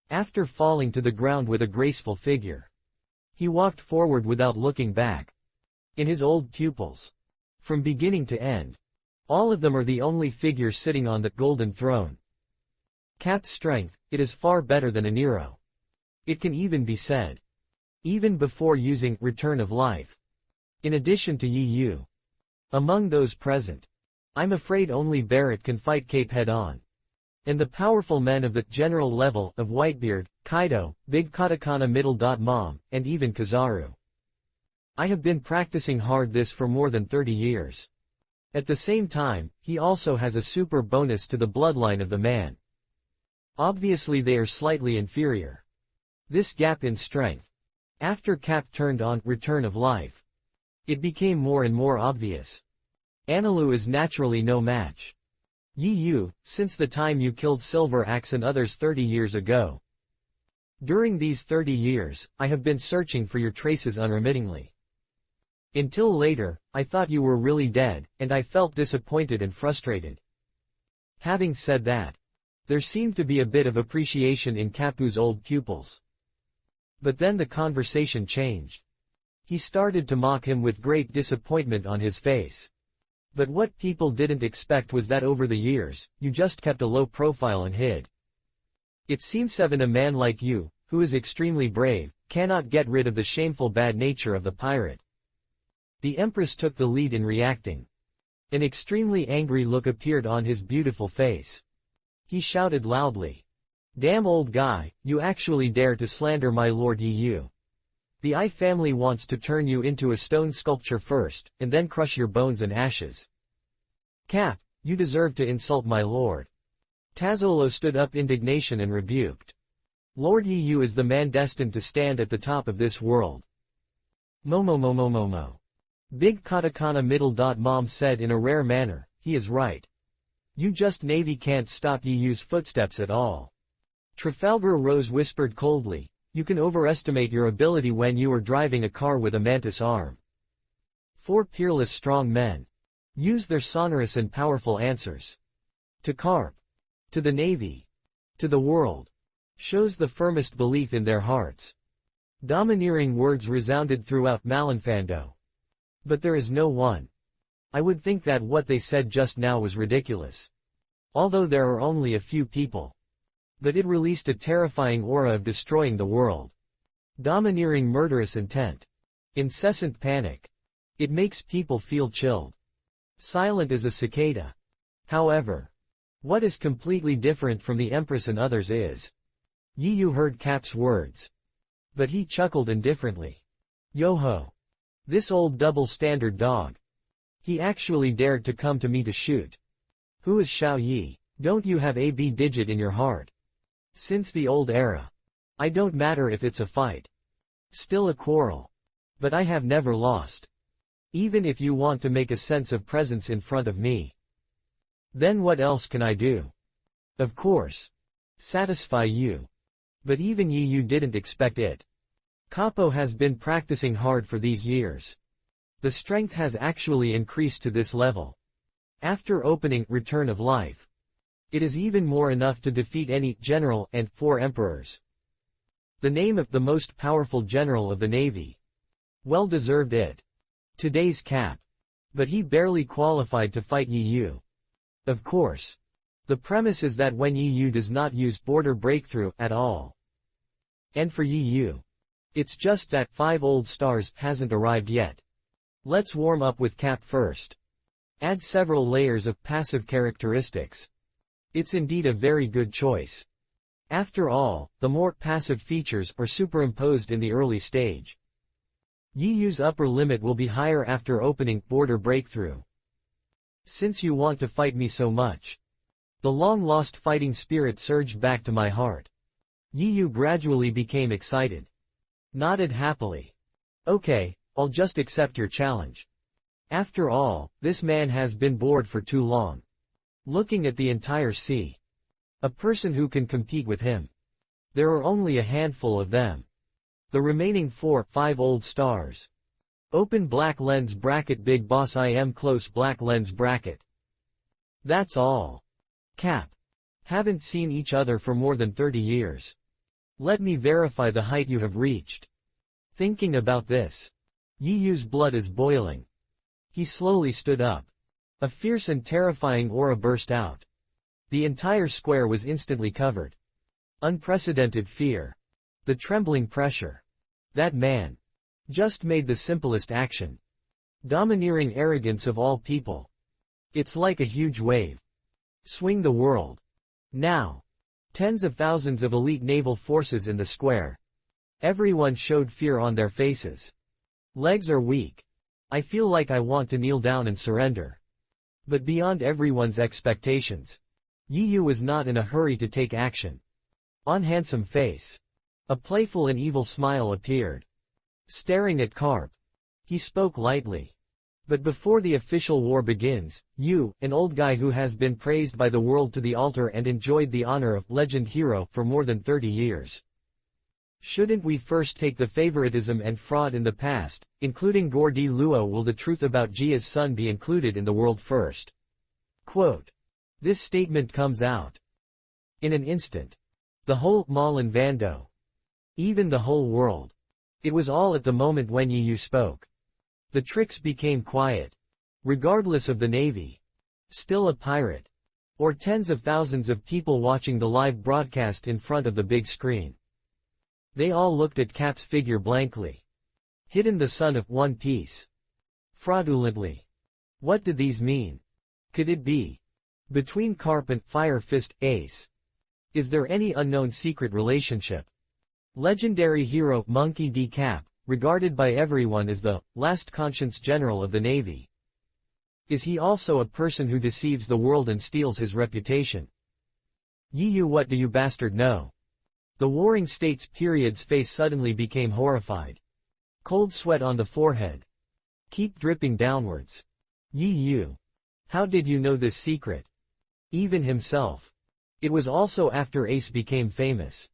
S1: After falling to the ground with a graceful figure. He walked forward without looking back. in his old pupils. From beginning to end. All of them are the only figure sitting on that golden throne. Cap's strength, it is far better than a Nero. It can even be said. Even before using Return of Life. In addition to Yi Yu. Among those present. I'm afraid only Barrett can fight Cape head-on. And the powerful men of the general level of Whitebeard, Kaido, Big Katakana Middle Mom, and even Kizaru. I have been practicing hard this for more than 30 years. At the same time, he also has a super bonus to the bloodline of the man. Obviously they are slightly inferior. This gap in strength. After Cap turned on Return of Life. It became more and more obvious. Analu is naturally no match. Yi Yu, since the time you killed Silver Axe and others 30 years ago. During these 30 years, I have been searching for your traces unremittingly. Until later, I thought you were really dead, and I felt disappointed and frustrated. Having said that, there seemed to be a bit of appreciation in Kapu's old pupils. But then the conversation changed. He started to mock him with great disappointment on his face. But what people didn't expect was that over the years, you just kept a low profile and hid. It seems even a man like you, who is extremely brave, cannot get rid of the shameful bad nature of the pirate. The Empress took the lead in reacting. An extremely angry look appeared on his beautiful face. He shouted loudly. Damn old guy, you actually dare to slander my Lord Yi Yu. The I family wants to turn you into a stone sculpture first, and then crush your bones and ashes. Cap, you deserve to insult my lord. Tazolo stood up indignation and rebuked. Lord Yi Yu is the man destined to stand at the top of this world. Momo. Big Katakana Middle. Mom said in a rare manner, he is right. You just Navy can't stop Yi Yu's footsteps at all. Trafalgar Rose whispered coldly, you can overestimate your ability when you are driving a car with a mantis arm. 4 peerless strong men. Use their sonorous and powerful answers. To Carp. To the Navy. To the world. Shows the firmest belief in their hearts. Domineering words resounded throughout Malinfando. But there is no one. I would think that what they said just now was ridiculous. Although there are only a few people. But it released a terrifying aura of destroying the world. Domineering murderous intent. Incessant panic. It makes people feel chilled. Silent as a cicada. However, what is completely different from the Empress and others is. Yi Yu heard Cap's words. But he chuckled indifferently. Yo-ho. This old double-standard dog. He actually dared to come to me to shoot. Who is Xiao Yi? Don't you have a B digit in your heart? Since the old era. I don't matter if it's a fight. Still a quarrel. But I have never lost. Even if you want to make a sense of presence in front of me. Then what else can I do? Of course. Satisfy you. But even Yi Yu didn't expect it. Capo has been practicing hard for these years. The strength has actually increased to this level. After opening Return of Life. It is even more enough to defeat any general and 4 emperors. The name of the most powerful general of the Navy. Well deserved it. Today's Cap. But he barely qualified to fight Yi Yu. Of course. The premise is that when Yi Yu does not use border breakthrough at all. And for Yi Yu. It's just that 5 old stars hasn't arrived yet. Let's warm up with Cap first. Add several layers of passive characteristics. It's indeed a very good choice. After all, the more passive features are superimposed in the early stage. Yi Yu's upper limit will be higher after opening border breakthrough. Since you want to fight me so much. The long-lost fighting spirit surged back to my heart. Yi Yu gradually became excited. Nodded happily. Okay, I'll just accept your challenge. After all, this man has been bored for too long. Looking at the entire sea. A person who can compete with him. There are only a handful of them. The remaining 4-5 old stars. Open black lens bracket big boss I am close black lens bracket. That's all. Cap. Haven't seen each other for more than 30 years. Let me verify the height you have reached. Thinking about this. Yi Yu's blood is boiling. He slowly stood up. A fierce and terrifying aura burst out. The entire square was instantly covered. Unprecedented fear. The trembling pressure. That man just made the simplest action. Domineering arrogance of all people. It's like a huge wave. Swing the world. Now. Tens of thousands of elite naval forces in the square. Everyone showed fear on their faces. Legs are weak. I feel like I want to kneel down and surrender. But beyond everyone's expectations, Yi Yu was not in a hurry to take action. On handsome face, a playful and evil smile appeared. Staring at Carp, he spoke lightly. But before the official war begins, you, an old guy who has been praised by the world to the altar and enjoyed the honor of legend hero for more than 30 years. Shouldn't we first take the favoritism and fraud in the past, including Gore di Luo? Will the truth about Jia's son be included in the world first? Quote. This statement comes out. In an instant. The whole Malin Vando. Even the whole world. It was all at the moment when Yi Yu spoke. The tricks became quiet. Regardless of the navy. Still a pirate. Or tens of thousands of people watching the live broadcast in front of the big screen. They all looked at Cap's figure blankly. Hidden the son of One Piece. Fraudulently. What did these mean? Could it be? Between Carp and Fire Fist Ace. Is there any unknown secret relationship? Legendary hero Monkey D. Cap, regarded by everyone as the last conscience general of the Navy. Is he also a person who deceives the world and steals his reputation? Yi Yu, what do you bastard know? The Warring States period's face suddenly became horrified. Cold sweat on the forehead. Keep dripping downwards. Yi Yu. How did you know this secret? Even himself. It was also after Ace became famous.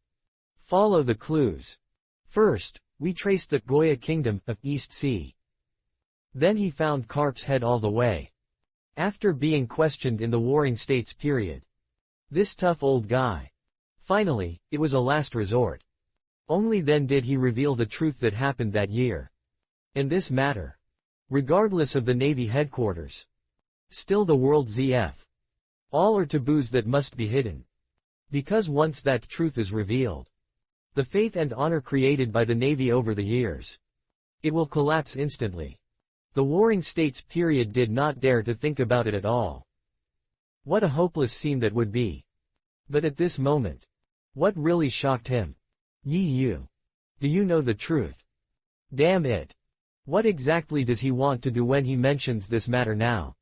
S1: Follow the clues. First, we traced the Goya Kingdom of East Sea. Then he found Carp's head all the way. After being questioned in the Warring States period. This tough old guy. Finally, it was a last resort. Only then did he reveal the truth that happened that year. In this matter. Regardless of the Navy headquarters. Still the world ZF. All are taboos that must be hidden. Because once that truth is revealed, the faith and honor created by the Navy over the years, it will collapse instantly. The Warring States period did not dare to think about it at all. What a hopeless scene that would be. But at this moment, what really shocked him? Yi Yu. Do you know the truth? Damn it. What exactly does he want to do when he mentions this matter now?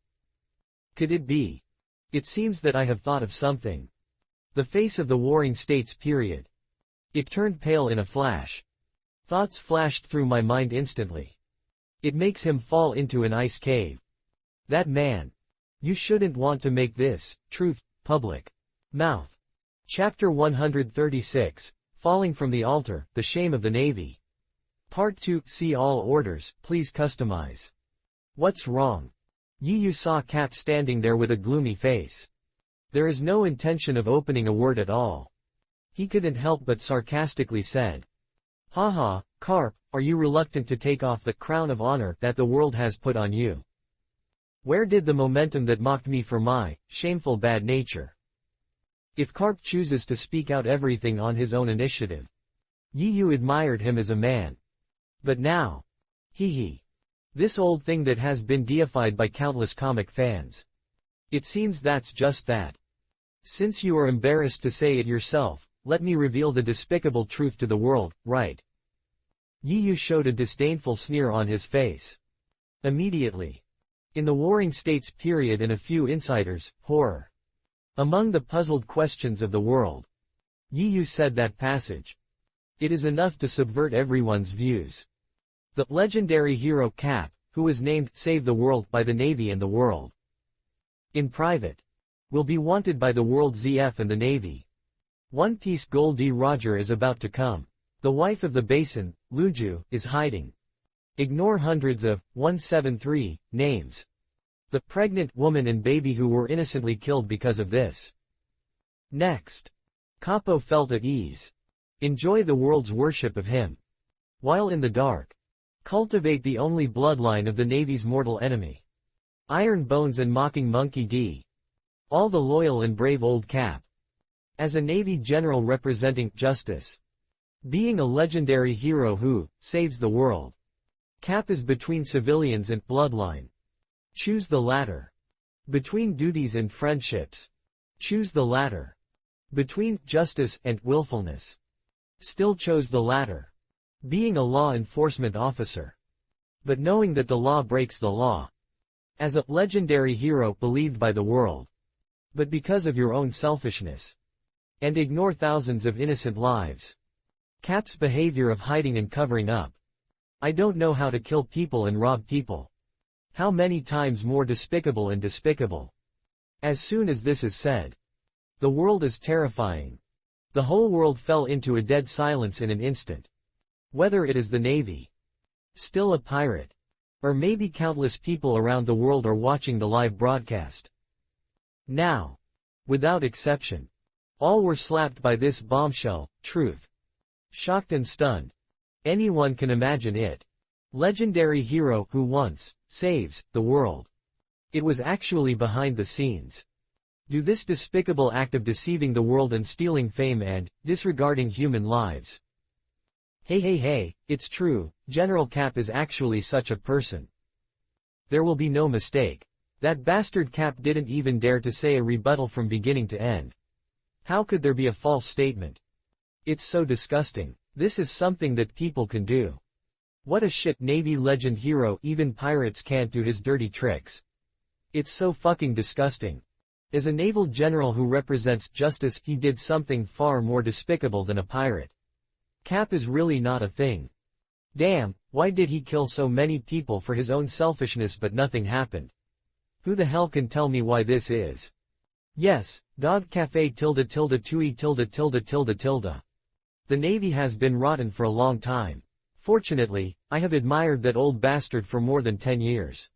S1: Could it be? It seems that I have thought of something. The face of the Warring States period. It turned pale in a flash. Thoughts flashed through my mind instantly. It makes him fall into an ice cave. That man. You shouldn't want to make this truth public. Mouth. Chapter 136, Falling from the Altar, The Shame of the Navy. Part 2, see all orders, please customize. What's wrong? Yi Yu saw Cap standing there with a gloomy face. There is no intention of opening a word at all. He couldn't help but sarcastically said. Haha, Carp, are you reluctant to take off the crown of honor that the world has put on you? Where did the momentum that mocked me for my shameful bad nature? If Carp chooses to speak out everything on his own initiative. Yi Yu admired him as a man. But now. Hee. This old thing that has been deified by countless comic fans. It seems that's just that. Since you are embarrassed to say it yourself, let me reveal the despicable truth to the world, right? Yi Yu showed a disdainful sneer on his face. Immediately. In the Warring States period and a few insiders, horror. Among the puzzled questions of the world. Yi Yu said that passage. It is enough to subvert everyone's views. The legendary hero Cap, who was named Save the World by the Navy and the world. In private. Will be wanted by the world ZF and the Navy. One Piece Gold D. Roger is about to come. The wife of the basin, Luju, is hiding. Ignore hundreds of 173 names. The pregnant woman and baby who were innocently killed because of this. Next. Capo felt at ease. Enjoy the world's worship of him. While in the dark. Cultivate the only bloodline of the Navy's mortal enemy. Iron Bones and Mocking Monkey D. All the loyal and brave old Cap. As a Navy general representing justice. Being a legendary hero who saves the world. Cap is between civilians and bloodline. Choose the latter. Between duties and friendships. Choose the latter. Between justice and willfulness. Still chose the latter. Being a law enforcement officer. But knowing that the law breaks the law. As a legendary hero believed by the world. But because of your own selfishness. And ignore thousands of innocent lives. Cap's behavior of hiding and covering up. I don't know how to kill people and rob people. How many times more despicable and despicable. As soon as this is said. The world is terrifying. The whole world fell into a dead silence in an instant. Whether it is the Navy. Still a pirate. Or maybe countless people around the world are watching the live broadcast. Now. Without exception. All were slapped by this bombshell, truth. Shocked and stunned. Anyone can imagine it. Legendary hero who once saves the world. It was actually behind the scenes. Do this despicable act of deceiving the world and stealing fame and disregarding human lives. Hey, it's true, General Cap is actually such a person. There will be no mistake. That bastard Cap didn't even dare to say a rebuttal from beginning to end. How could there be a false statement? It's so disgusting. This is something that people can do. What a shit Navy legend hero, even pirates can't do his dirty tricks. It's so fucking disgusting. As a naval general who represents justice, he did something far more despicable than a pirate. Cap is really not a thing. Damn, why did he kill so many people for his own selfishness but nothing happened? Who the hell can tell me why this is? Yes, Dog Cafe tilde tilde tui tilde tilde tilde tilde. The Navy has been rotten for a long time. Fortunately, I have admired that old bastard for more than 10 years.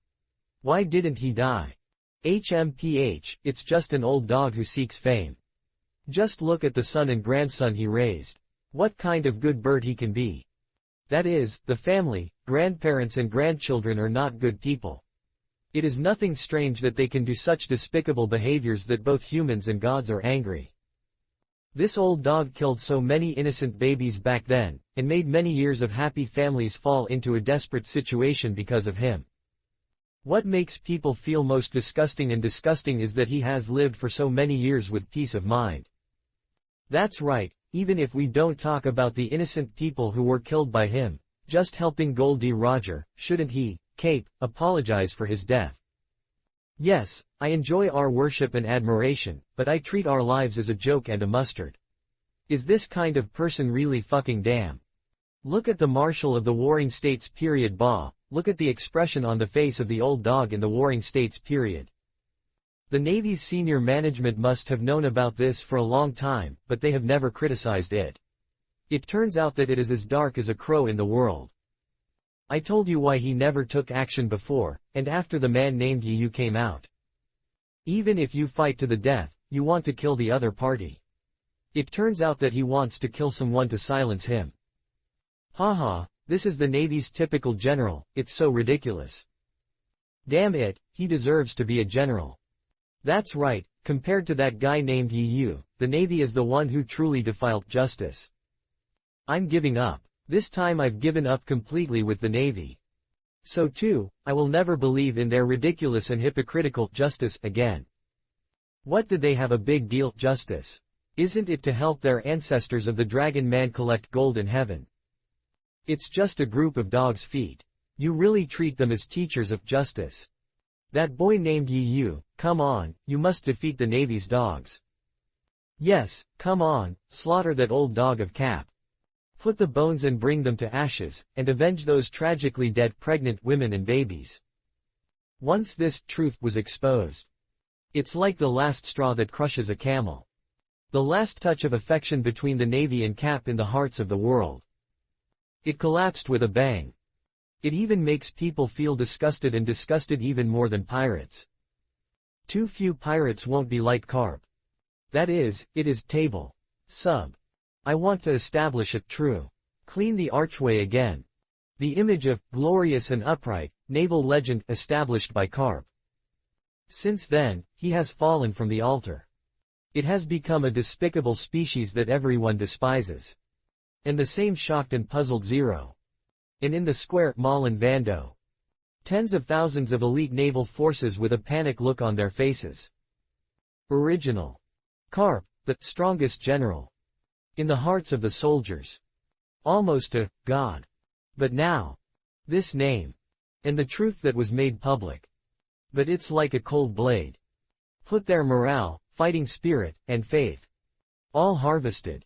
S1: Why didn't he die? HMPH, it's just an old dog who seeks fame. Just look at the son and grandson he raised. What kind of good bird he can be. That is, the family, grandparents and grandchildren are not good people. It is nothing strange that they can do such despicable behaviors that both humans and gods are angry. This old dog killed so many innocent babies back then, and made many years of happy families fall into a desperate situation because of him. What makes people feel most disgusting is that he has lived for so many years with peace of mind. That's right. Even if we don't talk about the innocent people who were killed by him, just helping Goldie Roger, shouldn't he, Cape, apologize for his death? Yes, I enjoy our worship and admiration, but I treat our lives as a joke and a mustard. Is this kind of person really fucking damn? Look at the Marshal of the Warring States period bah, look at the expression on the face of the old dog in the Warring States period. The Navy's senior management must have known about this for a long time, but they have never criticized it. It turns out that it is as dark as a crow in the world. I told you why he never took action before, and after the man named Yu came out. Even if you fight to the death, you want to kill the other party. It turns out that he wants to kill someone to silence him. Haha, this is the Navy's typical general, it's so ridiculous. Damn it, he deserves to be a general. That's right, compared to that guy named Yu, the Navy is the one who truly defiled justice. I'm giving up. This time I've given up completely with the Navy. So too, I will never believe in their ridiculous and hypocritical justice again. What did they have a big deal justice? Isn't it to help their ancestors of the Dragon Man collect gold in heaven? It's just a group of dog's feet. You really treat them as teachers of justice. That boy named Yu, come on, you must defeat the Navy's dogs. Yes, come on, slaughter that old dog of Cap. Put the bones and bring them to ashes, and avenge those tragically dead pregnant women and babies. Once this truth was exposed. It's like the last straw that crushes a camel. The last touch of affection between the Navy and Cap in the hearts of the world. It collapsed with a bang. It even makes people feel disgusted and disgusted even more than pirates. Too few pirates won't be like carp. That is, it is table. Sub. I want to establish it true. Clean the archway again. The image of glorious and upright naval legend established by Carp. Since then, he has fallen from the altar. It has become a despicable species that everyone despises. And the same shocked and puzzled Zero. And in the square Malin Vando. Tens of thousands of elite naval forces with a panic look on their faces. Original. Carp, the strongest general. In the hearts of the soldiers. Almost a god. But now. This name. And the truth that was made public. But it's like a cold blade. Put their morale, fighting spirit, and faith. All harvested.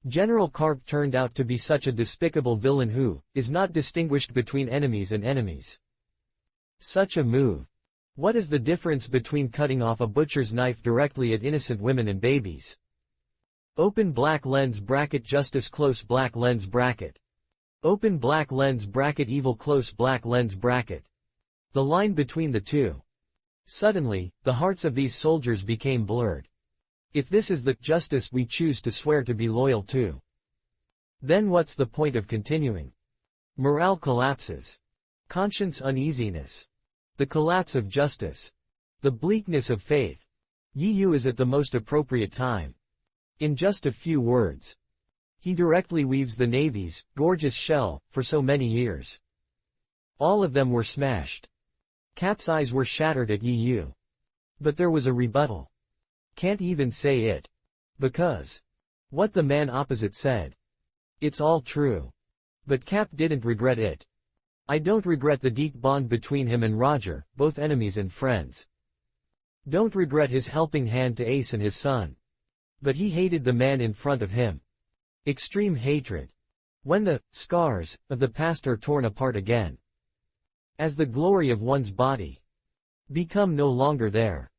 S1: General Carp turned out to be such a despicable villain who is not distinguished between enemies and enemies. Such a move. What is the difference between cutting off a butcher's knife directly at innocent women and babies? Open black lens bracket justice close black lens bracket. Open black lens bracket evil close black lens bracket. The line between the two. Suddenly, the hearts of these soldiers became blurred. If this is the justice we choose to swear to be loyal to, then what's the point of continuing? Morale collapses. Conscience uneasiness. The collapse of justice. The bleakness of faith. Yu is at the most appropriate time. In just a few words. He directly weaves the Navy's gorgeous shell for so many years. All of them were smashed. Cap's eyes were shattered at Yu. But there was a rebuttal. Can't even say it. Because. What the man opposite said. It's all true. But Cap didn't regret it. I don't regret the deep bond between him and Roger, both enemies and friends. Don't regret his helping hand to Ace and his son. But he hated the man in front of him. Extreme hatred. When the scars of the past are torn apart again. As the glory of one's body become no longer there.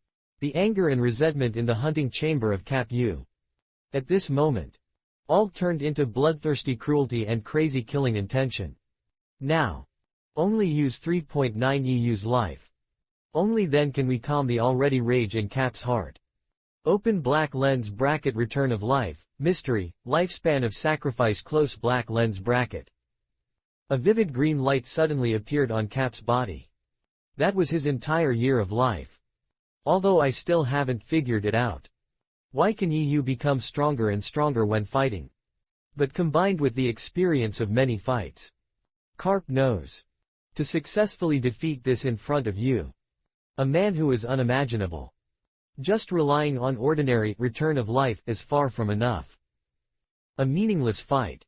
S1: The anger and resentment in the hunting chamber of Cap Yu. At this moment. All turned into bloodthirsty cruelty and crazy killing intention. Now. Only use 3.9 EU's life. Only then can we calm the already rage in Cap's heart. Open black lens bracket return of life, mystery, lifespan of sacrifice close black lens bracket. A vivid green light suddenly appeared on Cap's body. That was his entire year of life. Although I still haven't figured it out. Why can EU become stronger and stronger when fighting? But combined with the experience of many fights. Carp knows. To successfully defeat this in front of you. A man who is unimaginable. Just relying on ordinary return of life is far from enough. A meaningless fight.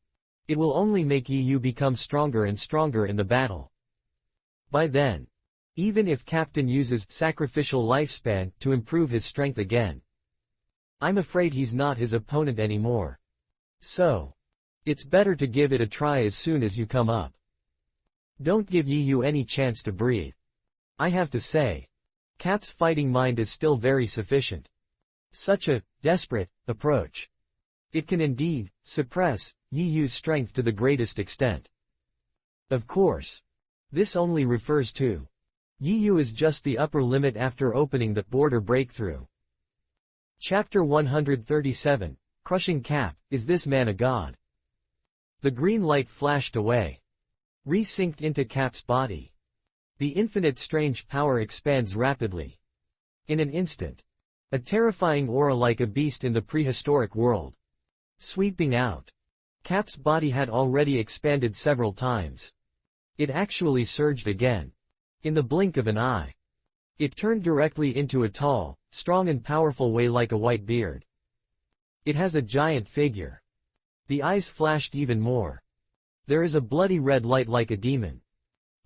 S1: It will only make EU become stronger and stronger in the battle. By then. Even if Captain uses sacrificial lifespan to improve his strength again. I'm afraid he's not his opponent anymore. So. It's better to give it a try as soon as you come up. Don't give EU any chance to breathe. I have to say. Cap's fighting mind is still very sufficient. Such a desperate approach. It can indeed suppress EU's strength to the greatest extent. Of course. This only refers to. EU is just the upper limit after opening the border breakthrough. Chapter 137, Crushing Cap, Is This Man a God? The green light flashed away. Re-synced into Cap's body. The infinite strange power expands rapidly. In an instant. A terrifying aura like a beast in the prehistoric world. Sweeping out. Cap's body had already expanded several times. It actually surged again. In the blink of an eye. It turned directly into a tall, strong and powerful way like a white beard. It has a giant figure. The eyes flashed even more. There is a bloody red light like a demon.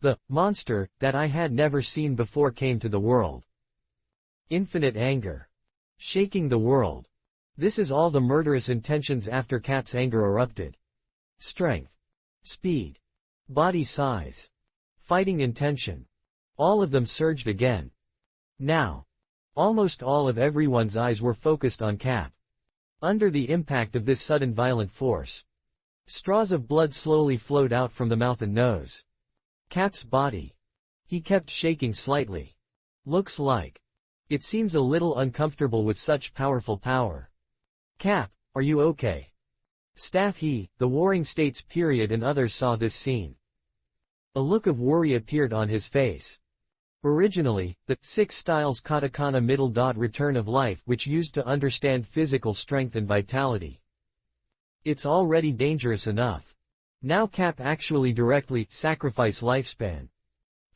S1: The monster that I had never seen before came to the world. Infinite anger. Shaking the world. This is all the murderous intentions after Cap's anger erupted. Strength. Speed. Body size. Fighting intention. All of them surged again. Now. Almost all of everyone's eyes were focused on Cap. Under the impact of this sudden violent force. Straws of blood slowly flowed out from the mouth and nose. Cap's body. He kept shaking slightly. Looks like. It seems a little uncomfortable with such powerful power. Cap, are you okay? Staff the Warring States period and others saw this scene. A look of worry appeared on his face. Originally, the 6 styles katakana middle dot return of life which used to understand physical strength and vitality. It's already dangerous enough. Now Cap actually directly sacrifice lifespan.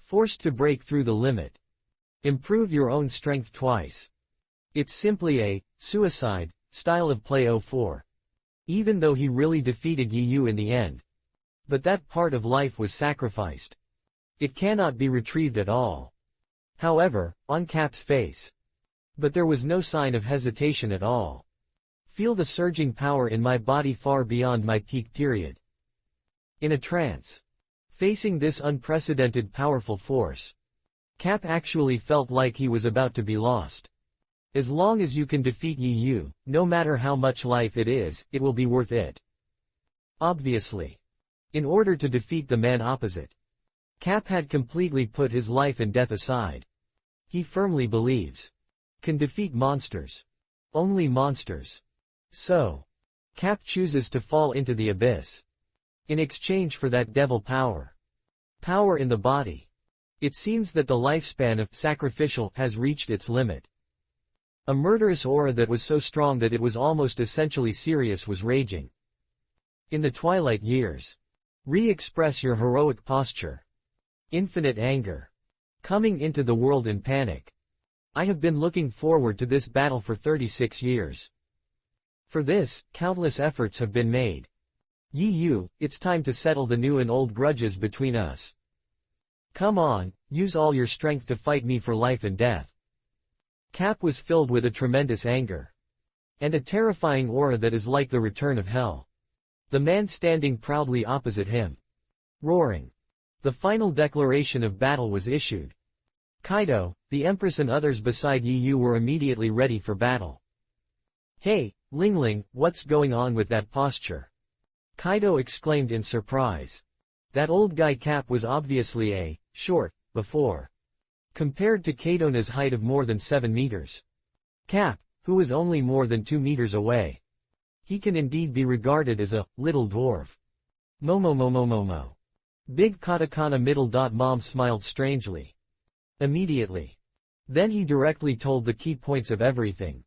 S1: Forced to break through the limit. Improve your own strength twice. It's simply a suicide style of play 04. Even though he really defeated Yu in the end. But that part of life was sacrificed. It cannot be retrieved at all. However, on Cap's face. But there was no sign of hesitation at all. Feel the surging power in my body far beyond my peak period. In a trance. Facing this unprecedented powerful force. Cap actually felt like he was about to be lost. As long as you can defeat Yu, no matter how much life it is, it will be worth it. Obviously. In order to defeat the man opposite. Cap had completely put his life and death aside. He firmly believes. Can defeat monsters. Only monsters. So. Cap chooses to fall into the abyss. In exchange for that devil power. Power in the body. It seems that the lifespan of sacrificial has reached its limit. A murderous aura that was so strong that it was almost essentially serious was raging. In the twilight years. Re-express your heroic posture. Infinite anger. Coming into the world in panic. I have been looking forward to this battle for 36 years. For this, countless efforts have been made. Yu, it's time to settle the new and old grudges between us. Come on, use all your strength to fight me for life and death. Cap was filled with a tremendous anger. And a terrifying aura that is like the return of hell. The man standing proudly opposite him. Roaring. The final declaration of battle was issued. Kaido, the Empress and others beside Yu were immediately ready for battle. Hey, Lingling, what's going on with that posture? Kaido exclaimed in surprise. That old guy Cap was obviously short, before. Compared to Kaidona's height of more than 7 meters. Cap, who was only more than 2 meters away. He can indeed be regarded as a little dwarf. Momo. Big katakana middle dot mom smiled strangely. Immediately. Then he directly told the key points of everything.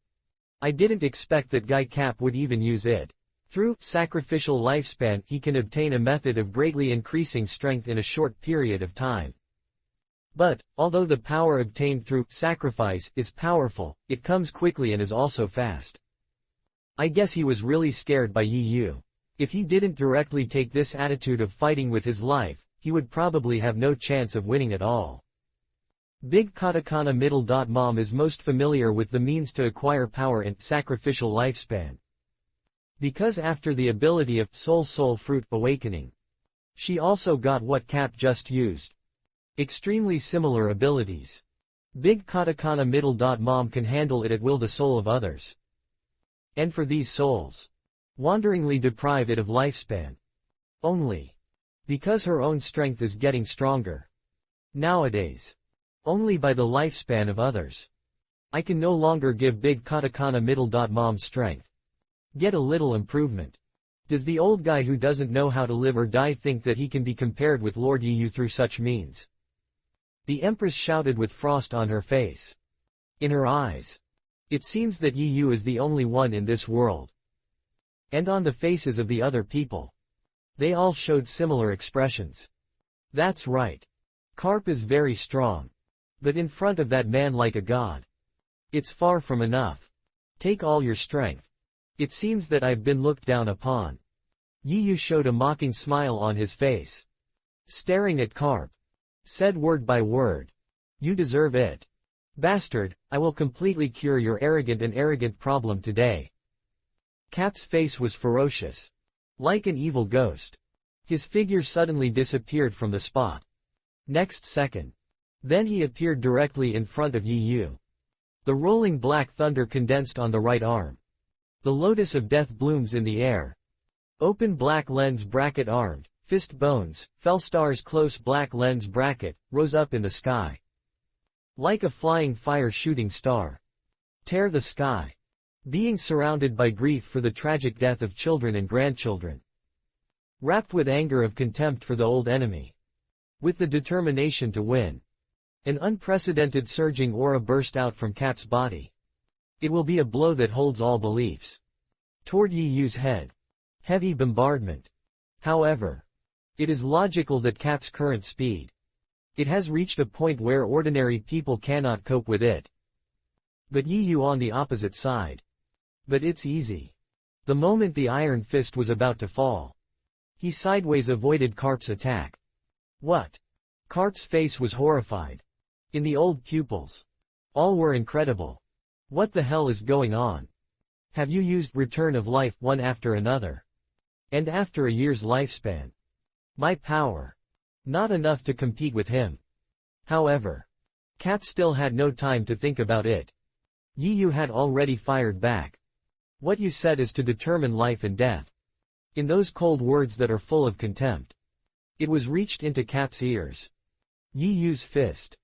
S1: I didn't expect that guy Cap would even use it. Through sacrificial lifespan he can obtain a method of greatly increasing strength in a short period of time. But, although the power obtained through sacrifice is powerful, it comes quickly and is also fast. I guess he was really scared by Yu. If he didn't directly take this attitude of fighting with his life, he would probably have no chance of winning at all. Big katakana middle dot mom is most familiar with the means to acquire power and sacrificial lifespan. Because after the ability of soul fruit awakening, she also got what Cap just used. Extremely similar abilities. Big katakana middle dot mom can handle it at will the soul of others. And for these souls. Wanderingly deprive it of lifespan. Only. Because her own strength is getting stronger. Nowadays. Only by the lifespan of others. I can no longer give big katakana middle dot mom strength. Get a little improvement. Does the old guy who doesn't know how to live or die think that he can be compared with Lord Yu through such means? The Empress shouted with frost on her face. In her eyes. It seems that Yu is the only one in this world. And on the faces of the other people. They all showed similar expressions. That's right. Carp is very strong. But in front of that man like a god. It's far from enough. Take all your strength. It seems that I've been looked down upon. Yu showed a mocking smile on his face. Staring at Carp. Said word by word. You deserve it. Bastard, I will completely cure your arrogant problem today. Cap's face was ferocious. Like an evil ghost. His figure suddenly disappeared from the spot. Next second. Then he appeared directly in front of Yu. The rolling black thunder condensed on the right arm. The lotus of death blooms in the air. Open black lens bracket armed, fist bones, fell stars close black lens bracket, rose up in the sky. Like a flying fire shooting star. Tear the sky. Being surrounded by grief for the tragic death of children and grandchildren. Wrapped with anger of contempt for the old enemy. with the determination to win. An unprecedented surging aura burst out from Cap's body. It will be a blow that holds all beliefs. Toward Yi Yu's head. Heavy bombardment. However, it is logical that Cap's current speed. It has reached a point where ordinary people cannot cope with it. But Yi Yu on the opposite side. But it's easy. The moment the iron fist was about to fall, he sideways avoided Carp's attack. What? Carp's face was horrified. In the old pupils. All were incredible. What the hell is going on? Have you used Return of Life one after another? And after a year's lifespan. My power. Not enough to compete with him. However, Cap still had no time to think about it. Yi Yu had already fired back. What you said is to determine life and death. In those cold words that are full of contempt. It was reached into Cap's ears. Yi Yu's fist.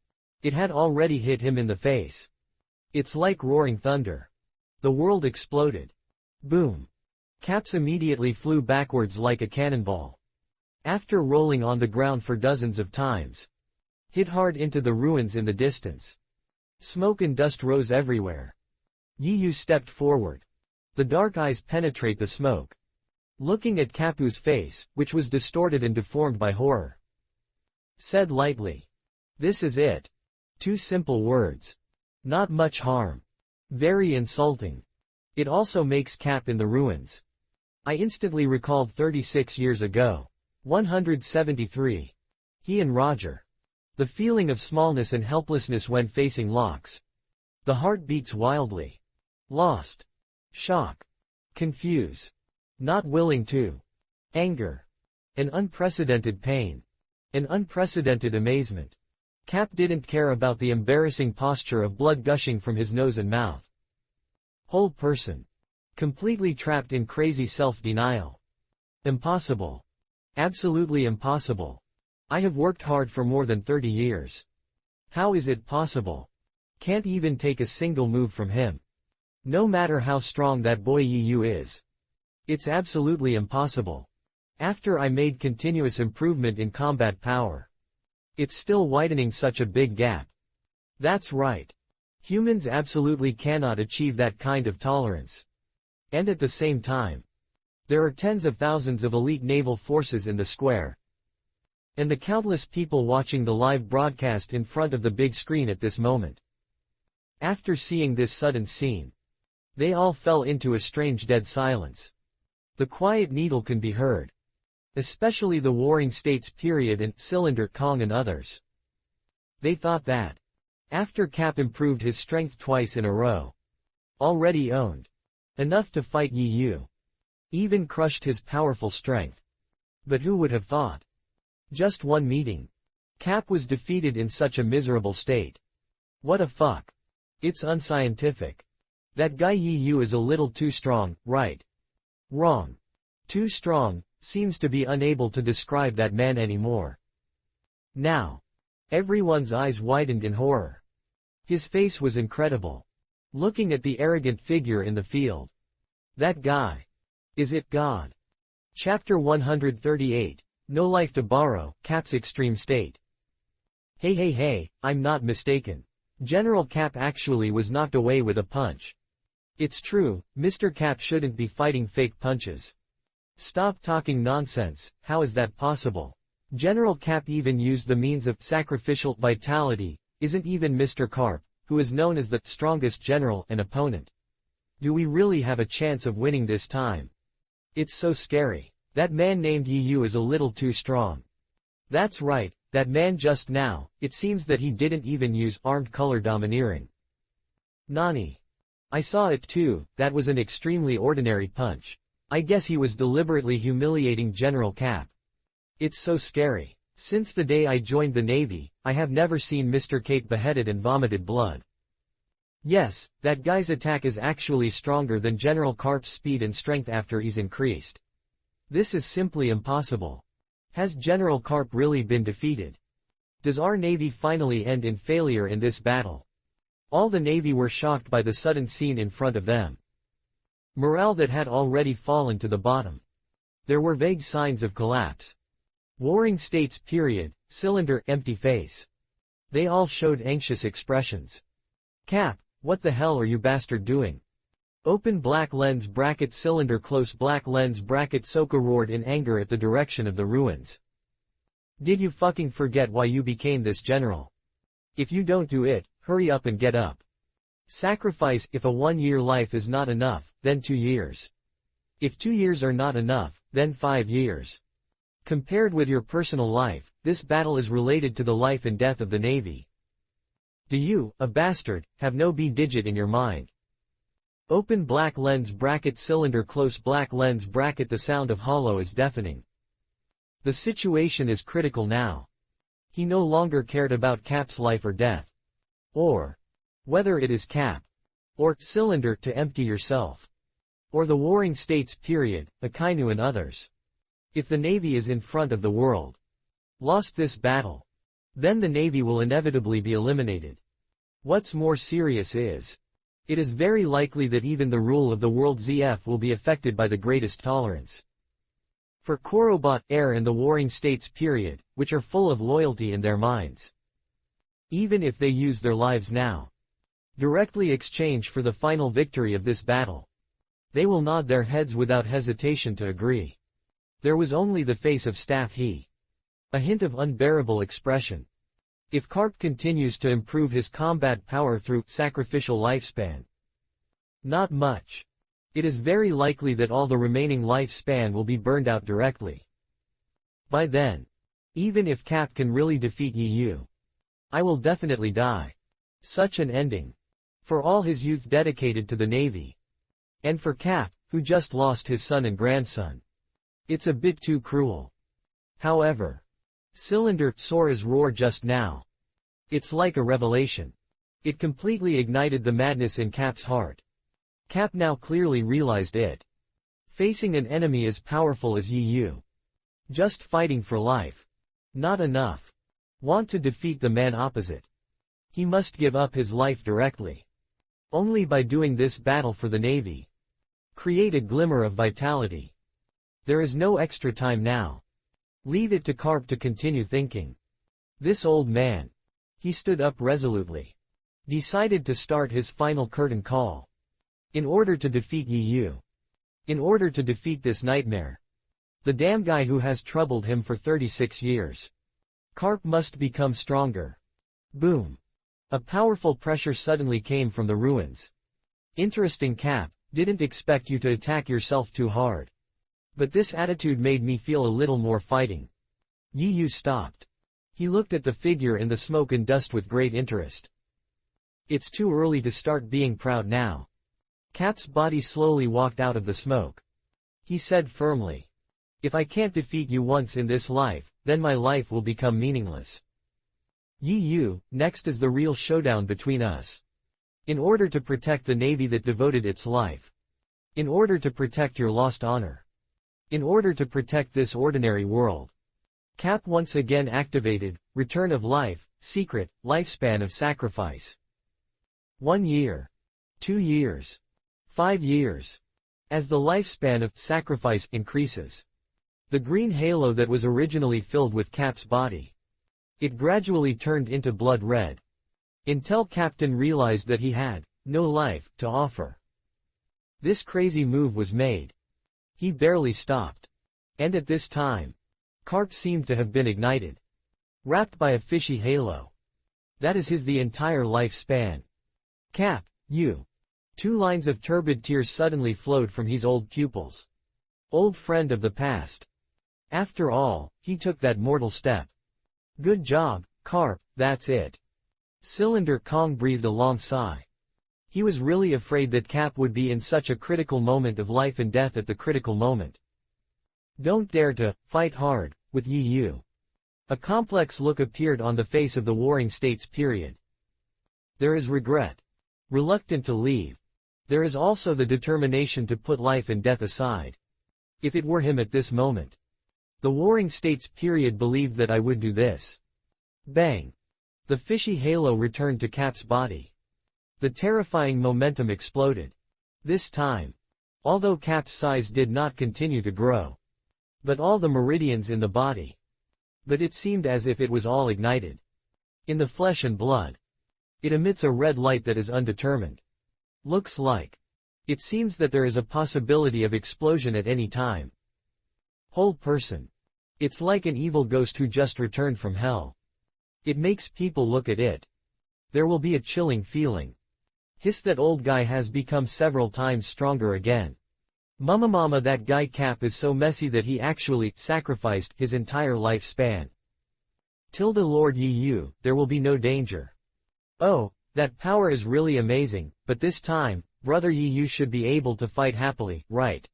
S1: It had already hit him in the face. It's like roaring thunder. The world exploded. Boom. Caps immediately flew backwards like a cannonball. After rolling on the ground for dozens of times. Hit hard into the ruins in the distance. Smoke and dust rose everywhere. Yi Yu stepped forward. The dark eyes penetrate the smoke. Looking at Capu's face, which was distorted and deformed by horror. Said lightly. This is it. 2 simple words. Not much harm. Very insulting. It also makes Cap in the ruins. I instantly recalled 36 years ago. 173. He and Roger. The feeling of smallness and helplessness when facing Lox. The heart beats wildly. Lost. Shock. Confuse. Not willing to. Anger. An unprecedented pain. An unprecedented amazement. Cap didn't care about the embarrassing posture of blood gushing from his nose and mouth. Whole person. Completely trapped in crazy self-denial. Impossible. Absolutely impossible. I have worked hard for more than 30 years. How is it possible? Can't even take a single move from him. No matter how strong that boy Yi Yu is. It's absolutely impossible. After I made continuous improvement in combat power. It's still widening such a big gap. That's right. Humans absolutely cannot achieve that kind of tolerance. And at the same time, there are tens of thousands of elite naval forces in the square. And the countless people watching the live broadcast in front of the big screen at this moment. After seeing this sudden scene, they all fell into a strange dead silence. The quiet needle can be heard. Especially the Warring States period and Cylinder Kong and others. They thought that, after Cap improved his strength twice in a row, already owned enough to fight Yi Yu, even crushed his powerful strength. But who would have thought? Just one meeting. Cap was defeated in such a miserable state. What a fuck. It's unscientific. That guy Yi Yu is a little too strong, right? Wrong. Too strong. Seems to be unable to describe that man anymore. Now. Everyone's eyes widened in horror. His face was incredible. Looking at the arrogant figure in the field. That guy. Is it God? Chapter 138. No Life to Borrow, Cap's Extreme State. Hey, I'm not mistaken. General Cap actually was knocked away with a punch. It's true, Mr. Cap shouldn't be fighting fake punches. Stop talking nonsense, how is that possible? General Cap even used the means of sacrificial vitality, isn't even Mr. Carp, who is known as the strongest general, an opponent. Do we really have a chance of winning this time? It's so scary. That man named Yi Yu is a little too strong. That's right, that man just now, it seems that he didn't even use armed color domineering. Nani. I saw it too, that was an extremely ordinary punch. I guess he was deliberately humiliating General Cap. It's so scary. Since the day I joined the Navy, I have never seen Mr. Cape beheaded and vomited blood. Yes, that guy's attack is actually stronger than General Carp's speed and strength after he's increased. This is simply impossible. Has General Carp really been defeated? Does our Navy finally end in failure in this battle? All the Navy were shocked by the sudden scene in front of them. Morale that had already fallen to the bottom. There were vague signs of collapse. Warring States period, Cylinder, empty face. They all showed anxious expressions. Cap, what the hell are you bastard doing? Open black lens bracket cylinder close black lens bracket Sokka roared in anger at the direction of the ruins. Did you fucking forget why you became this general? If you don't do it, hurry up and get up. Sacrifice, if a 1-year life is not enough, then 2 years. If 2 years are not enough, then 5 years. Compared with your personal life, this battle is related to the life and death of the Navy. Do you, a bastard, have no B-digit in your mind? Open black lens bracket cylinder close black lens bracket the sound of hollow is deafening. The situation is critical now. He no longer cared about Cap's life or death. Or whether it is Cap or cylinder to empty yourself. Or the warring states period, Akainu and others. If the Navy is in front of the world, lost this battle, then the Navy will inevitably be eliminated. What's more serious is, it is very likely that even the rule of the world ZF will be affected by the greatest tolerance. For Korobot, Air and the warring states period, which are full of loyalty in their minds. Even if they use their lives now, directly exchange for the final victory of this battle, they will nod their heads without hesitation to agree. There was only the face of Staff He. A hint of unbearable expression. If Karp continues to improve his combat power through sacrificial lifespan. Not much. It is very likely that all the remaining lifespan will be burned out directly. By then, even if Cap can really defeat Yu, I will definitely die. Such an ending. For all his youth dedicated to the Navy. And for Cap, who just lost his son and grandson. It's a bit too cruel. However, Cylinder, Sora's roar just now. It's like a revelation. It completely ignited the madness in Cap's heart. Cap now clearly realized it. Facing an enemy as powerful as Yu. Just fighting for life. Not enough. Want to defeat the man opposite. He must give up his life directly. Only by doing this battle for the Navy. Create a glimmer of vitality. There is no extra time now. Leave it to Karp to continue thinking. This old man. He stood up resolutely. Decided to start his final curtain call. In order to defeat Yu. In order to defeat this nightmare. The damn guy who has troubled him for 36 years. Karp must become stronger. Boom. A powerful pressure suddenly came from the ruins. Interesting Cap, didn't expect you to attack yourself too hard. But this attitude made me feel a little more fighting. Yu stopped. He looked at the figure in the smoke and dust with great interest. It's too early to start being proud now. Cap's body slowly walked out of the smoke. He said firmly. If I can't defeat you once in this life, then my life will become meaningless. Yu, next is the real showdown between us. In order to protect the Navy that devoted its life. In order to protect your lost honor. In order to protect this ordinary world. Cap once again activated, return of life, secret, lifespan of sacrifice. 1 year. 2 years. 5 years. As the lifespan of sacrifice increases. The green halo that was originally filled with Cap's body. It gradually turned into blood red. Until Captain realized that he had no life to offer. This crazy move was made. He barely stopped. And at this time, Karp seemed to have been ignited. Wrapped by a fishy halo. That is the entire lifespan. Cap, you. 2 lines of turbid tears suddenly flowed from his old pupils. Old friend of the past. After all, he took that mortal step. Good job, Karp, that's it. Cylinder Kong breathed a long sigh. He was really afraid that Cap would be in such a critical moment of life and death at the critical moment. Don't dare to fight hard with Yu. A complex look appeared on the face of the warring states period. There is regret. Reluctant to leave. There is also the determination to put life and death aside. If it were him at this moment. The warring states period believed that I would do this. Bang. The fishy halo returned to Cap's body. The terrifying momentum exploded. This time. Although Cap's size did not continue to grow. But all the meridians in the body. But it seemed as if it was all ignited. In the flesh and blood. It emits a red light that is undetermined. Looks like. It seems that there is a possibility of explosion at any time. Whole person. It's like an evil ghost who just returned from hell. It makes people look at it. There will be a chilling feeling. Hiss, that old guy has become several times stronger again. Mama, that guy Cap is so messy that he actually sacrificed his entire lifespan. Tilde Lord Yu, there will be no danger. Oh, that power is really amazing, but this time, Brother Yu should be able to fight happily, right?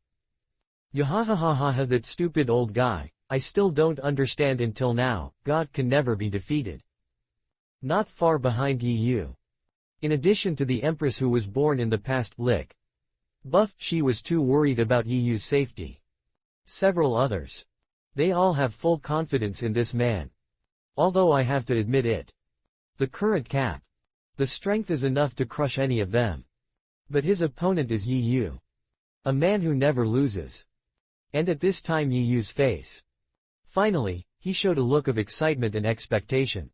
S1: Yahahahaha, that stupid old guy, I still don't understand until now, God can never be defeated. Not far behind Yu. In addition to the Empress who was born in the past lick. Buff, she was too worried about Yu's safety. Several others. They all have full confidence in this man. Although I have to admit it. The current Cap. The strength is enough to crush any of them. But his opponent is Yu. A man who never loses. And at this time Yu's face. Finally, he showed a look of excitement and expectation.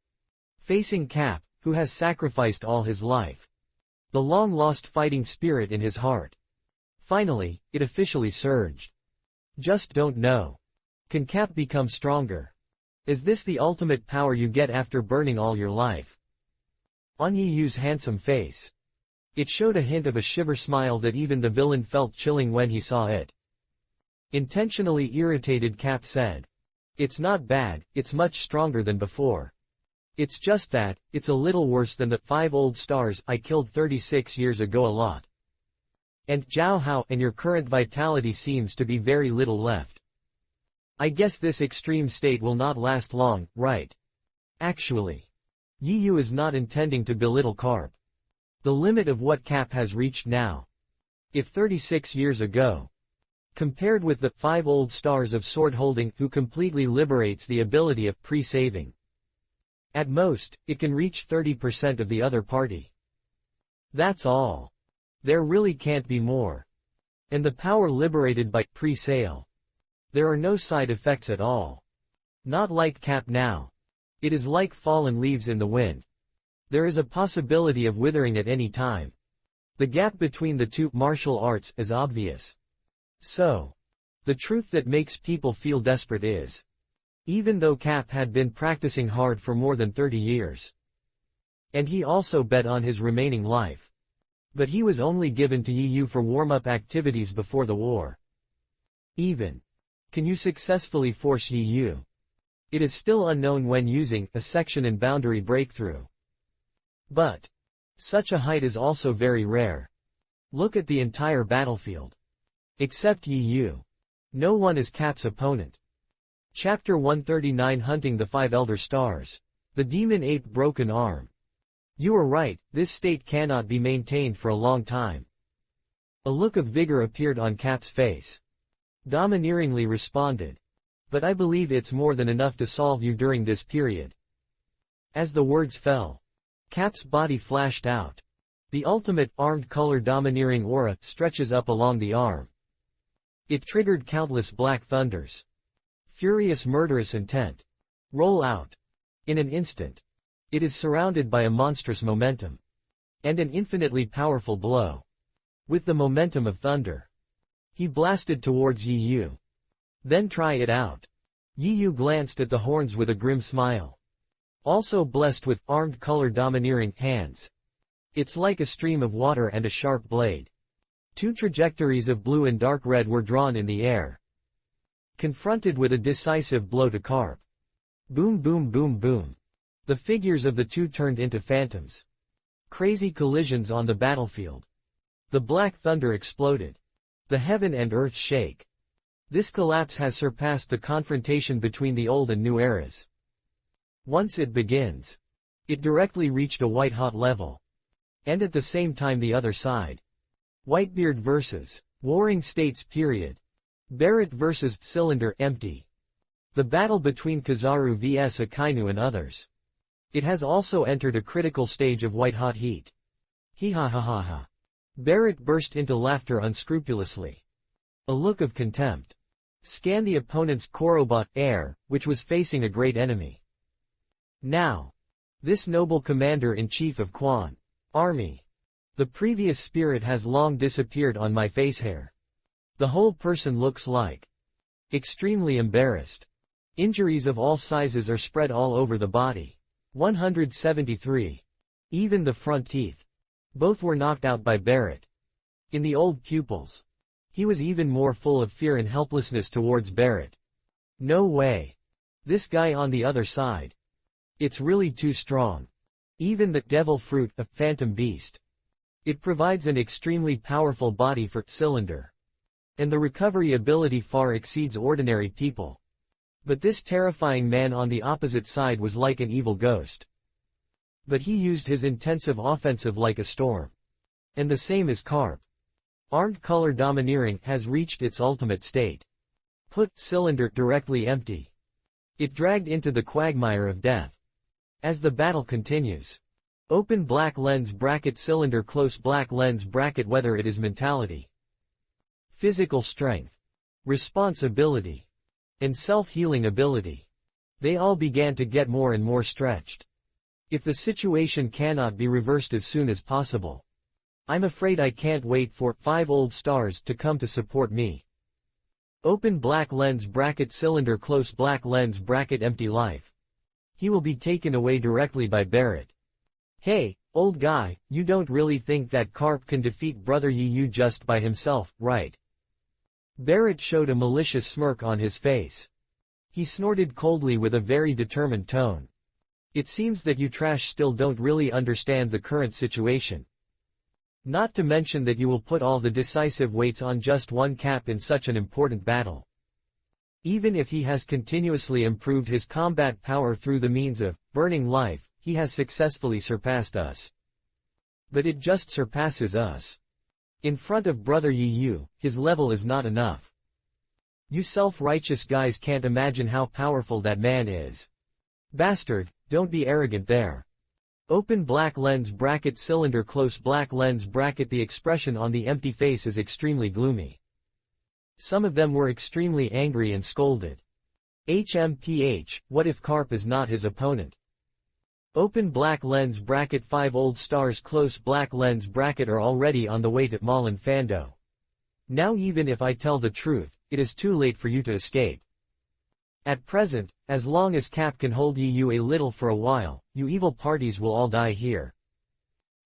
S1: Facing Cap, who has sacrificed all his life. The long-lost fighting spirit in his heart. Finally, it officially surged. Just don't know. Can Cap become stronger? Is this the ultimate power you get after burning all your life? On Yu's handsome face. It showed a hint of a shiver smile that even the villain felt chilling when he saw it. Intentionally irritated, Cap said. It's not bad, it's much stronger than before. It's just that, it's a little worse than the 5 old stars I killed 36 years ago a lot. And Zhao Hao, and your current vitality seems to be very little left. I guess this extreme state will not last long, right? Actually. Yu is not intending to belittle Carp. The limit of what Cap has reached now. If 36 years ago. Compared with the 5 old stars of sword holding who completely liberates the ability of pre-saving. At most, it can reach 30% of the other party. That's all. There really can't be more. And the power liberated by pre-sale. There are no side effects at all. Not like Cap now. It is like fallen leaves in the wind. There is a possibility of withering at any time. The gap between the two martial arts is obvious. So, the truth that makes people feel desperate is, even though Cap had been practicing hard for more than 30 years. And he also bet on his remaining life. But he was only given to Yu for warm-up activities before the war. Even. Can you successfully force Yu? It is still unknown when using a section and boundary breakthrough. But such a height is also very rare. Look at the entire battlefield. Except Yu. No one is Cap's opponent. Chapter 139, Hunting the 5 Elder Stars. The Demon Ape Broken Arm. You are right, this state cannot be maintained for a long time. A look of vigor appeared on Cap's face. Domineeringly responded. But I believe it's more than enough to solve you during this period. As the words fell, Cap's body flashed out. The ultimate, armed color domineering aura stretches up along the arm. It triggered countless black thunders. Furious murderous intent. Roll out. In an instant. It is surrounded by a monstrous momentum. And an infinitely powerful blow. With the momentum of thunder. He blasted towards Yu. Then try it out. Yu glanced at the horns with a grim smile. Also blessed with armed color domineering hands. It's like a stream of water and a sharp blade. 2 trajectories of blue and dark red were drawn in the air. Confronted with a decisive blow to Carp. Boom boom boom boom. The figures of the two turned into phantoms. Crazy collisions on the battlefield. The black thunder exploded. The heaven and earth shake. This collapse has surpassed the confrontation between the old and new eras. Once it begins, it directly reached a white-hot level. And at the same time the other side. Whitebeard vs. Warring States period. Barrett vs. Cylinder empty. The battle between Kizaru vs. Akainu and others. It has also entered a critical stage of white-hot heat. Hee ha ha ha ha. Barrett burst into laughter unscrupulously. A look of contempt. Scan the opponent's Korobot heir, which was facing a great enemy. Now. This noble commander-in-chief of Quan army. The previous spirit has long disappeared on my face hair. The whole person looks like extremely embarrassed. Injuries of all sizes are spread all over the body. 173. Even the front teeth. Both were knocked out by Barrett. In the old pupils. He was even more full of fear and helplessness towards Barrett. No way. This guy on the other side. It's really too strong. Even the devil fruit, a phantom beast. It provides an extremely powerful body for Cylinder. And the recovery ability far exceeds ordinary people. But this terrifying man on the opposite side was like an evil ghost. But he used his intensive offensive like a storm. And the same as Carp. Armed color domineering has reached its ultimate state. Put Cylinder directly empty. It dragged into the quagmire of death. As the battle continues. Open black lens bracket Cylinder close black lens bracket whether it is mentality, physical strength, response ability, and self-healing ability. They all began to get more and more stretched. If the situation cannot be reversed as soon as possible. I'm afraid I can't wait for 5 old stars to come to support me. Open black lens bracket Cylinder close black lens bracket empty life. He will be taken away directly by Barrett. Hey, old guy, you don't really think that Carp can defeat Brother Yu just by himself, right? Barrett showed a malicious smirk on his face. He snorted coldly with a very determined tone. It seems that you trash still don't really understand the current situation. Not to mention that you will put all the decisive weights on just one Cap in such an important battle. Even if he has continuously improved his combat power through the means of burning life, he has successfully surpassed us. But it just surpasses us. In front of Brother Yu, his level is not enough. You self-righteous guys can't imagine how powerful that man is. Bastard, don't be arrogant there. Open black lens bracket Cylinder close black lens bracket the expression on the empty face is extremely gloomy. Some of them were extremely angry and scolded. HMPH, what if Carp is not his opponent? Open black lens bracket 5 old stars close black lens bracket are already on the way to Malin Fando. Now even if I tell the truth, it is too late for you to escape. At present, as long as Cap can hold you a little for a while, you evil parties will all die here.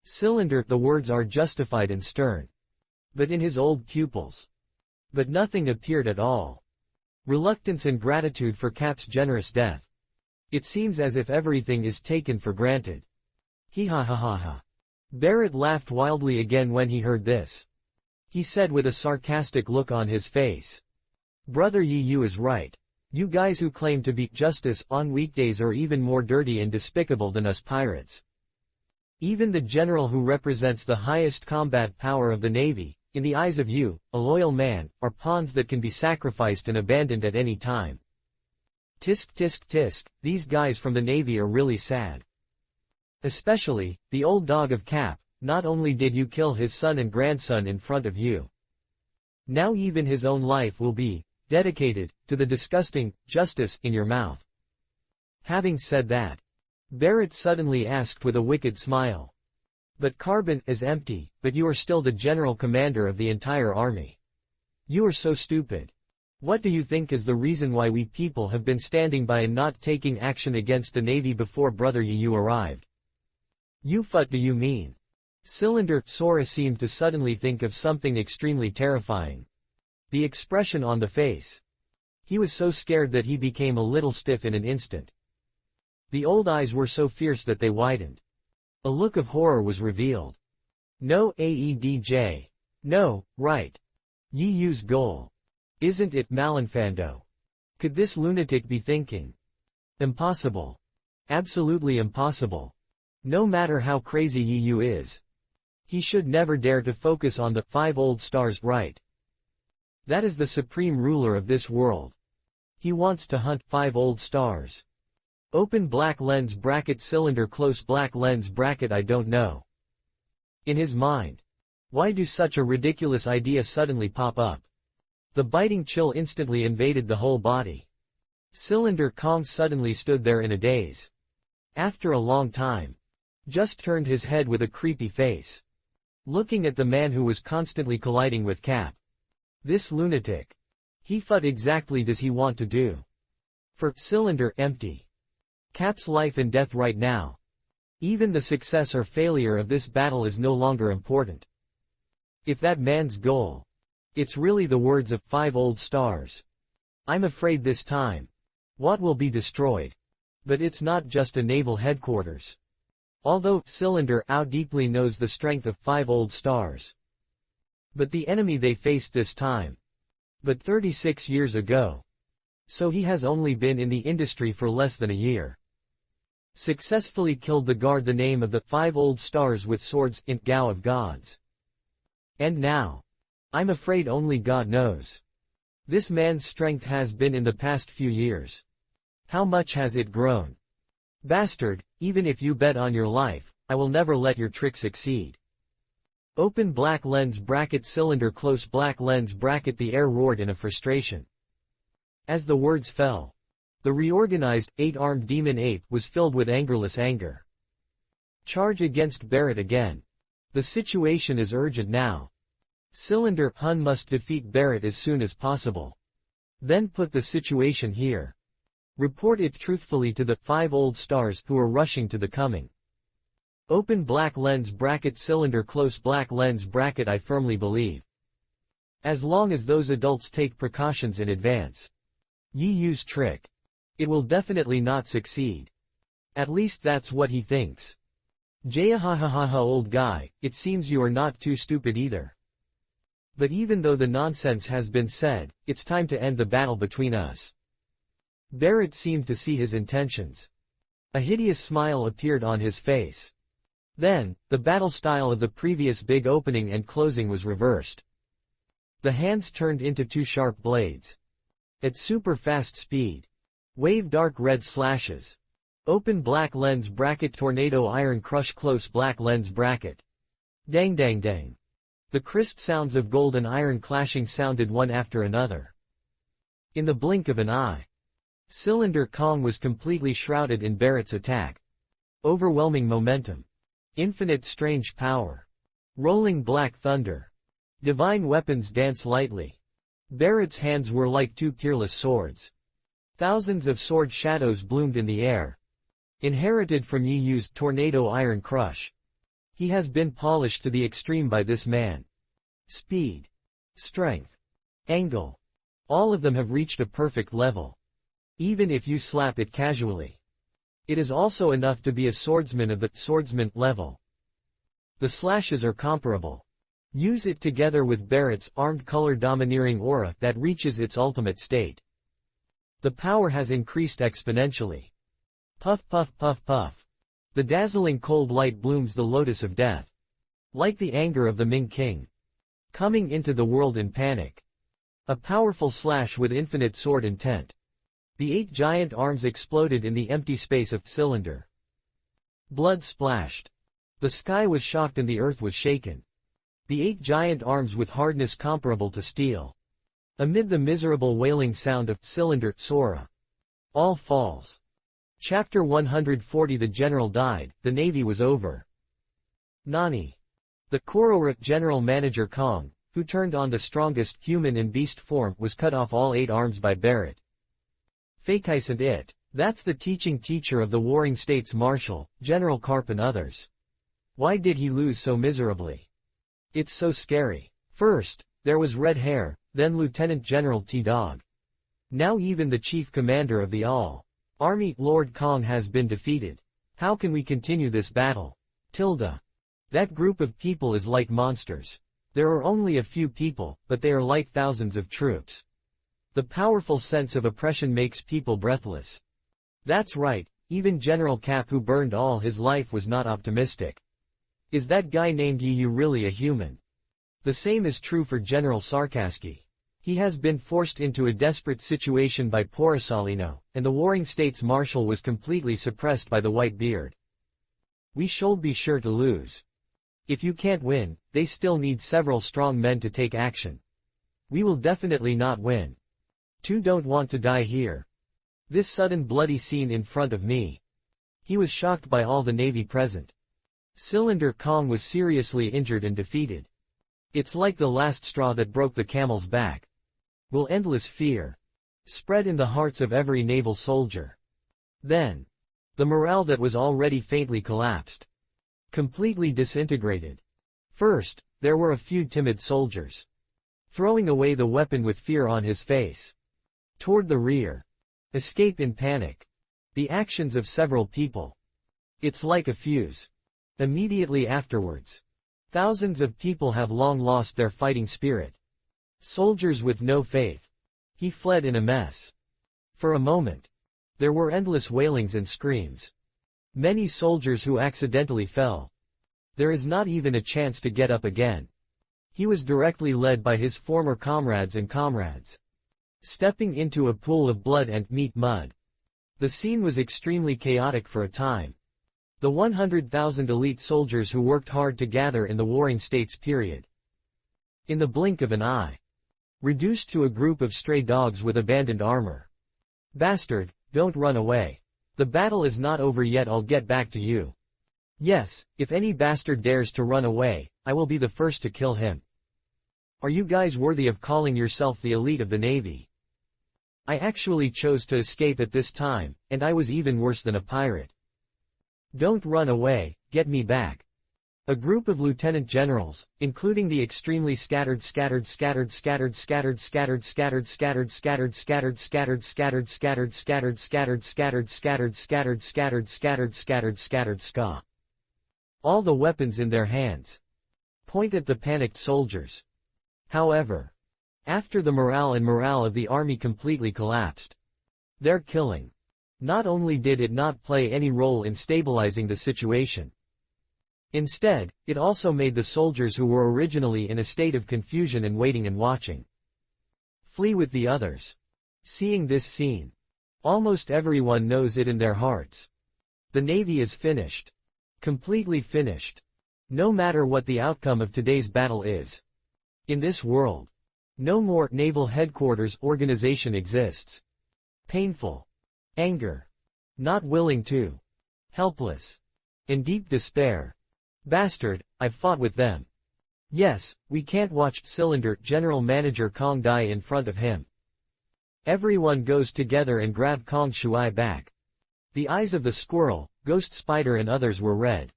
S1: Cylinder, the words are justified and stern. But in his old pupils. But nothing appeared at all. Reluctance and gratitude for Cap's generous death. It seems as if everything is taken for granted. He ha ha ha ha. Barrett laughed wildly again when he heard this. He said with a sarcastic look on his face. Brother Yu is right. You guys who claim to be justice on weekdays are even more dirty and despicable than us pirates. Even the general who represents the highest combat power of the Navy, in the eyes of you, a loyal man, are pawns that can be sacrificed and abandoned at any time. Tisk tisk tisk, these guys from the Navy are really sad. Especially, the old dog of Cap, not only did you kill his son and grandson in front of you. Now even his own life will be dedicated to the disgusting justice in your mouth. Having said that, Barrett suddenly asked with a wicked smile. But Carbon is empty, but you are still the general commander of the entire army. You are so stupid. What do you think is the reason why we people have been standing by and not taking action against the Navy before Brother Yu arrived? What do you mean? Cylinder Sora seemed to suddenly think of something extremely terrifying. The expression on the face. He was so scared that he became a little stiff in an instant. The old eyes were so fierce that they widened. A look of horror was revealed. No AEDJ. No, right. Yu's goal. Isn't it Malinfando? Could this lunatic be thinking? Impossible. Absolutely impossible. No matter how crazy Yu is. He should never dare to focus on the 5 old stars, right? That is the supreme ruler of this world. He wants to hunt 5 old stars. Open black lens bracket Cylinder close black lens bracket I don't know. In his mind. Why do such a ridiculous idea suddenly pop up? The biting chill instantly invaded the whole body. Cylinder Kong suddenly stood there in a daze. After a long time, just turned his head with a creepy face, looking at the man who was constantly colliding with Cap. This lunatic. What exactly does he want to do? For Cylinder, empty. Cap's life and death right now. Even the success or failure of this battle is no longer important. If that man's goal, it's really the words of 5 old stars. I'm afraid this time, what will be destroyed? But it's not just a naval headquarters. Although Cylinder deeply knows the strength of 5 old stars. But the enemy they faced this time. But 36 years ago. So he has only been in the industry for less than a year. Successfully killed the guard the name of the 5 old stars with swords in Gao of Gods. And now, I'm afraid only God knows. This man's strength has been in the past few years. How much has it grown? Bastard, even if you bet on your life, I will never let your trick succeed. Open black lens bracket cylinder close black lens bracket. The air roared in a frustration. As the words fell, the reorganized, 8-armed demon ape was filled with angerless anger. Charge against Barrett again. The situation is urgent now. Cylinder Hun must defeat Barrett as soon as possible. Then put the situation here. Report it truthfully to the 5 old stars who are rushing to the coming. Open black lens bracket cylinder close black lens bracket. I firmly believe. As long as those adults take precautions in advance. Yi Yu's trick. It will definitely not succeed. At least that's what he thinks. Jahahahaha old guy, it seems you are not too stupid either. But even though the nonsense has been said, it's time to end the battle between us. Barrett seemed to see his intentions. A hideous smile appeared on his face. Then, the battle style of the previous big opening and closing was reversed. The hands turned into 2 sharp blades. At super fast speed. Wave dark red slashes. Open black lens bracket tornado iron crush close black lens bracket. Dang dang dang. The crisp sounds of gold and iron clashing sounded one after another. In the blink of an eye, Cylinder Kong was completely shrouded in Barrett's attack. Overwhelming momentum. Infinite strange power. Rolling black thunder. Divine weapons dance lightly. Barrett's hands were like 2 peerless swords. Thousands of sword shadows bloomed in the air. Inherited from Yi Yu's tornado iron crush. He has been polished to the extreme by this man. Speed. Strength. Angle. All of them have reached a perfect level. Even if you slap it casually. It is also enough to be a swordsman of the swordsman level. The slashes are comparable. Use it together with Barrett's armed color domineering aura that reaches its ultimate state. The power has increased exponentially. Puff puff puff puff. The dazzling cold light blooms the lotus of death. Like the anger of the Ming King. Coming into the world in panic. A powerful slash with infinite sword intent. The 8 giant arms exploded in the empty space of Cylinder. Blood splashed. The sky was shocked and the earth was shaken. The 8 giant arms with hardness comparable to steel. Amid the miserable wailing sound of Cylinder Sora. All falls. Chapter 140. The general died, the navy was over. Nani. The Korora general manager Kong, who turned on the strongest human and beast form, was cut off all 8 arms by Barrett. Fakisant it. That's the teaching teacher of the Warring States Marshal, General Karp and others. Why did he lose so miserably? It's so scary. First, there was Red Hair, then Lieutenant General T-Dog. Now even the chief commander of the Army, Lord Kong, has been defeated. How can we continue this battle? Tilda. That group of people is like monsters. There are only a few people, but they are like thousands of troops. The powerful sense of oppression makes people breathless. That's right, even General Cap, who burned all his life, was not optimistic. Is that guy named Yi Yu really a human? The same is true for General Sarkaski. He has been forced into a desperate situation by Porisolino, and the Warring States Marshal was completely suppressed by the White Beard. We shall be sure to lose. If you can't win, they still need several strong men to take action. We will definitely not win. Two don't want to die here. This sudden bloody scene in front of me. He was shocked by all the navy present. Cylinder Kong was seriously injured and defeated. It's like the last straw that broke the camel's back. Will endless fear spread in the hearts of every naval soldier. Then, the morale that was already faintly collapsed, completely disintegrated. First, there were a few timid soldiers, throwing away the weapon with fear on his face. Toward the rear, escape in panic. The actions of several people. It's like a fuse. Immediately afterwards, thousands of people have long lost their fighting spirit. Soldiers with no faith. He fled in a mess. For a moment, there were endless wailings and screams. Many soldiers who accidentally fell. There is not even a chance to get up again. He was directly led by his former comrades and comrades, stepping into a pool of blood and meat mud. The scene was extremely chaotic for a time. The 100,000 elite soldiers who worked hard to gather in the Warring States period, in the blink of an eye, reduced to a group of stray dogs with abandoned armor. Bastard, don't run away. The battle is not over yet, I'll get back to you. Yes, if any bastard dares to run away, I will be the first to kill him. Are you guys worthy of calling yourself the elite of the Navy? I actually chose to escape at this time, and I was even worse than a pirate. Don't run away, get me back. A group of lieutenant generals, including the extremely scattered ska. All the weapons in their hands point at the panicked soldiers. However, after the morale of the army completely collapsed, their killing, not only did it not play any role in stabilizing the situation, instead, it also made the soldiers who were originally in a state of confusion and waiting and watching flee with the others. Seeing this scene, almost everyone knows it in their hearts. The Navy is finished. Completely finished. No matter what the outcome of today's battle is. In this world, no more Naval Headquarters organization exists. Painful. Anger. Not willing to. Helpless. In deep despair. Bastard, I've fought with them. Yes, we can't watch Cylinder General Manager Kong die in front of him. Everyone goes together and grab Kong Shui back. The eyes of the squirrel, Ghost Spider and others were red.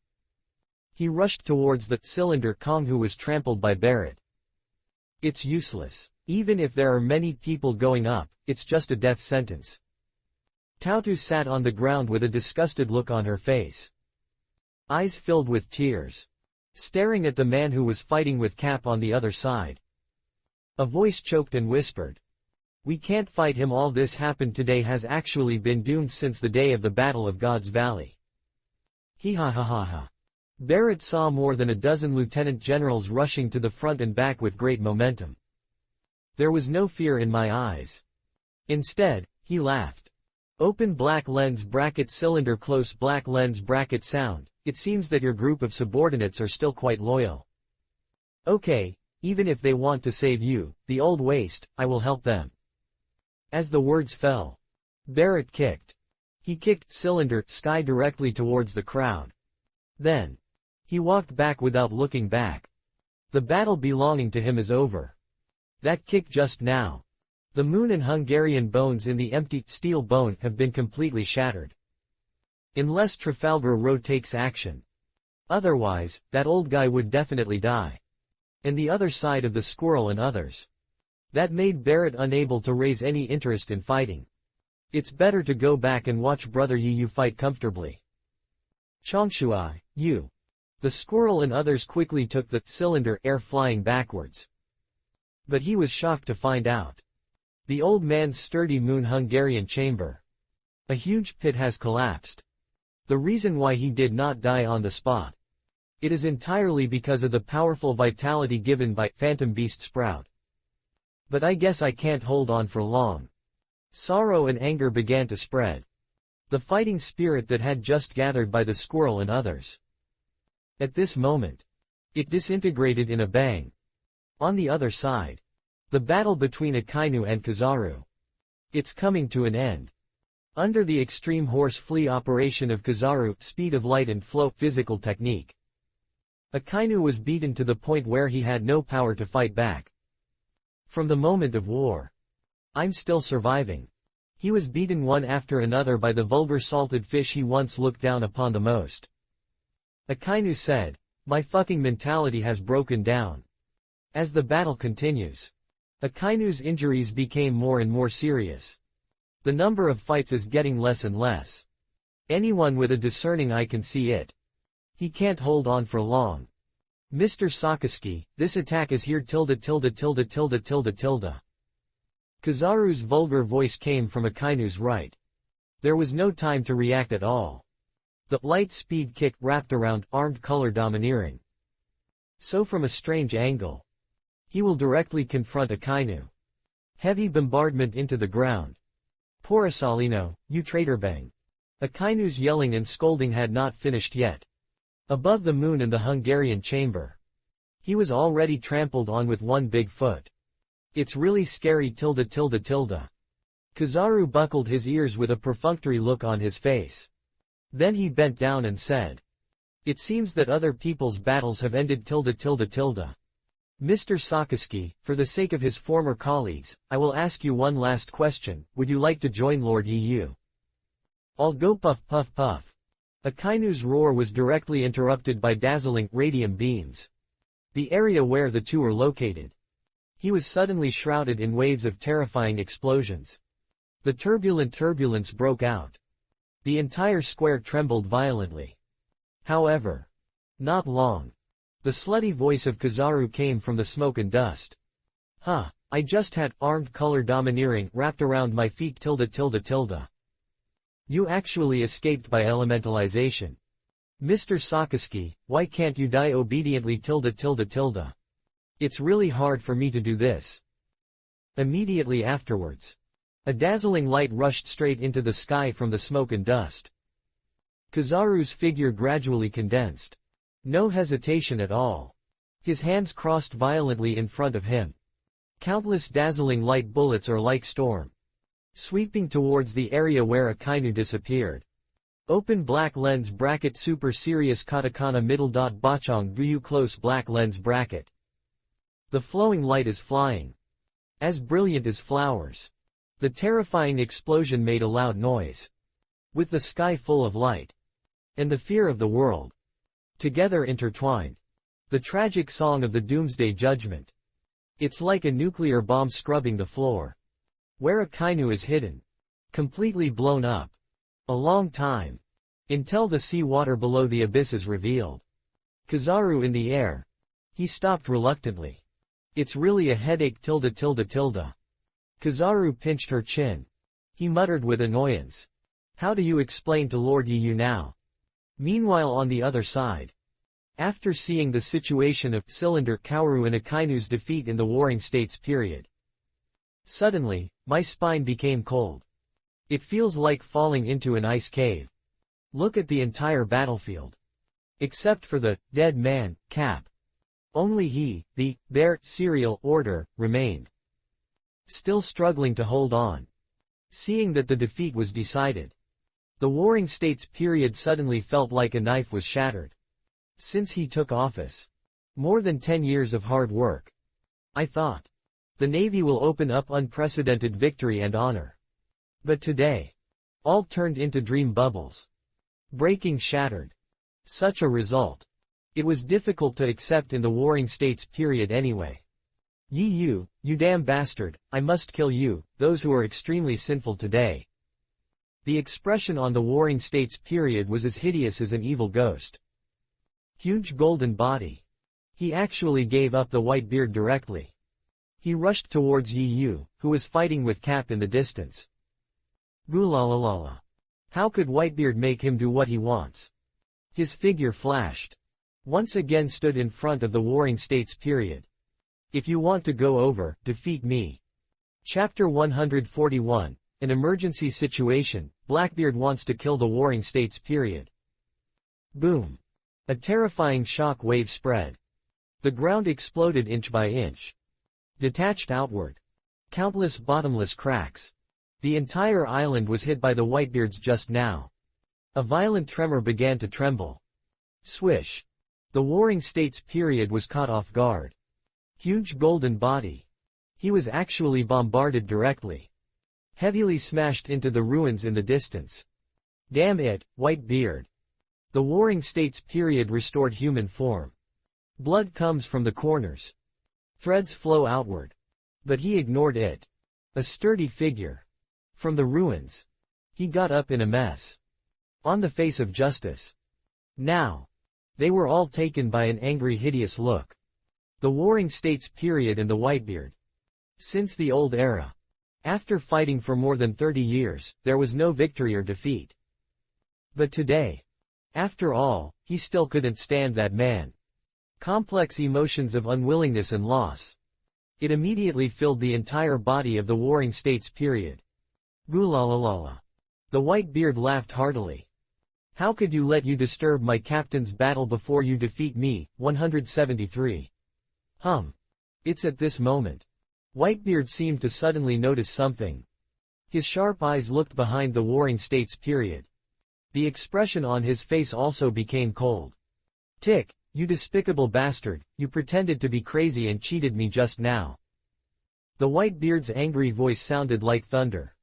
S1: He rushed towards the Cylinder Kong who was trampled by Barrett. It's useless. Even if there are many people going up, it's just a death sentence. Tautu sat on the ground with a disgusted look on her face. Eyes filled with tears. Staring at the man who was fighting with Cap on the other side. A voice choked and whispered. We can't fight him. All this happened today has actually been doomed since the day of the Battle of God's Valley. He ha ha ha ha. Barrett saw more than a dozen lieutenant generals rushing to the front and back with great momentum. There was no fear in my eyes. Instead, he laughed. Open black lens bracket cylinder close black lens bracket sound. It seems that your group of subordinates are still quite loyal. Okay, even if they want to save you, the old waste, I will help them. As the words fell, Barrett kicked. He kicked Cylinder Sky directly towards the crowd. Then, he walked back without looking back. The battle belonging to him is over. That kick just now. The moon and Hungarian bones in the empty steel bone have been completely shattered. Unless Trafalgar Road takes action. Otherwise, that old guy would definitely die. And the other side of the squirrel and others. That made Barrett unable to raise any interest in fighting. It's better to go back and watch Brother Yu fight comfortably. Chongshui, you. The squirrel and others quickly took the cylinder air flying backwards. But he was shocked to find out. The old man's sturdy moon Hungarian chamber. A huge pit has collapsed. The reason why he did not die on the spot. It is entirely because of the powerful vitality given by Phantom Beast Sprout. But I guess I can't hold on for long. Sorrow and anger began to spread. The fighting spirit that had just gathered by the squirrel and others. At this moment, it disintegrated in a bang. On the other side, The battle between Akainu and Kizaru. It's coming to an end. Under the extreme horse flea operation of Kizaru, speed of light and flow, physical technique. Akainu was beaten to the point where he had no power to fight back. From the moment of war. I'm still surviving. He was beaten one after another by the vulgar salted fish he once looked down upon the most. Akainu said, "My fucking mentality has broken down." As the battle continues, Akainu's injuries became more and more serious. The number of fights is getting less and less. Anyone with a discerning eye can see it. He can't hold on for long. Mr. Sakazuki, this attack is here tilde. Kizaru's vulgar voice came from Akainu's right. There was no time to react at all. The light speed kick wrapped around armed color domineering. So from a strange angle, he will directly confront Akainu. Heavy bombardment into the ground. Porosalino, you traitor bang. Akainu's yelling and scolding had not finished yet. Above the moon and the Hungarian chamber, he was already trampled on with one big foot. It's really scary tilde. Kizaru buckled his ears with a perfunctory look on his face. Then he bent down and said, "It seems that other people's battles have ended tilde. Mr. Sakazuki, for the sake of his former colleagues, I will ask you one last question. Would you like to join Lord Yu? I'll go puff puff puff." Akainu's roar was directly interrupted by dazzling, radium beams. The area where the two were located. He was suddenly shrouded in waves of terrifying explosions. The turbulence broke out. The entire square trembled violently. However, not long. The slutty voice of Kizaru came from the smoke and dust. "Huh, I just had armed color domineering wrapped around my feet tilde. You actually escaped by elementalization. Mr. Sakazuki, why can't you die obediently tilde. It's really hard for me to do this." Immediately afterwards, a dazzling light rushed straight into the sky from the smoke and dust. Kizaru's figure gradually condensed. No hesitation at all. His hands crossed violently in front of him. Countless dazzling light bullets are like storm, sweeping towards the area where Akainu disappeared. Open black lens bracket super serious katakana middle dot bachong guyu close black lens bracket. The flowing light is flying. As brilliant as flowers. The terrifying explosion made a loud noise. With the sky full of light. And the fear of the world. Together intertwined. The tragic song of the doomsday judgment. It's like a nuclear bomb scrubbing the floor. Where Akainu is hidden. Completely blown up. A long time. Until the sea water below the abyss is revealed. Kizaru in the air. He stopped reluctantly. It's really a headache tilde. Kizaru pinched her chin. He muttered with annoyance. How do you explain to Lord Yu now? Meanwhile on the other side. After seeing the situation of Cylinder Kaoru and Akainu's defeat in the Warring States period. Suddenly, my spine became cold. It feels like falling into an ice cave. Look at the entire battlefield. Except for the dead man, Cap. Only he, the their serial order, remained. Still struggling to hold on. Seeing that the defeat was decided. The Warring States period suddenly felt like a knife was shattered. Since he took office. More than 10 years of hard work. I thought. The Navy will open up unprecedented victory and honor. But today. All turned into dream bubbles. Breaking shattered. Such a result. It was difficult to accept in the Warring States period anyway. You damn bastard, I must kill you, those who are extremely sinful today. The expression on the Warring States period was as hideous as an evil ghost. Huge golden body. He actually gave up the white beard directly. He rushed towards Yu, who was fighting with Cap in the distance. Gulalalala. How could Whitebeard make him do what he wants? His figure flashed. Once again stood in front of the Warring States period. If you want to go over, defeat me. Chapter 141, An Emergency Situation, Blackbeard wants to kill the Warring States period. Boom. A terrifying shock wave spread. The ground exploded inch by inch. detached outward. Countless bottomless cracks. The entire island was hit by the Whitebeards just now. A violent tremor began to tremble. Swish. The Warring States period was caught off guard. Huge golden body. He was actually bombarded directly. Heavily smashed into the ruins in the distance. Damn it, Whitebeard. The Warring States period restored human form. Blood comes from the corners. Threads flow outward. But he ignored it. A sturdy figure. From the ruins. He got up in a mess. On the face of justice. Now. They were all taken by an angry hideous look. The Warring States period and the Whitebeard. Since the old era. After fighting for more than 30 years, there was no victory or defeat. But today. After all, he still couldn't stand that man. Complex emotions of unwillingness and loss. It immediately filled the entire body of the Warring States period. Gulalalala. The Whitebeard laughed heartily. How could you let you disturb my captain's battle before you defeat me? 173. It's at this moment. Whitebeard seemed to suddenly notice something. His sharp eyes looked behind the Warring States period. The expression on his face also became cold. Tick, you despicable bastard, you pretended to be crazy and cheated me just now. The Whitebeard's angry voice sounded like thunder.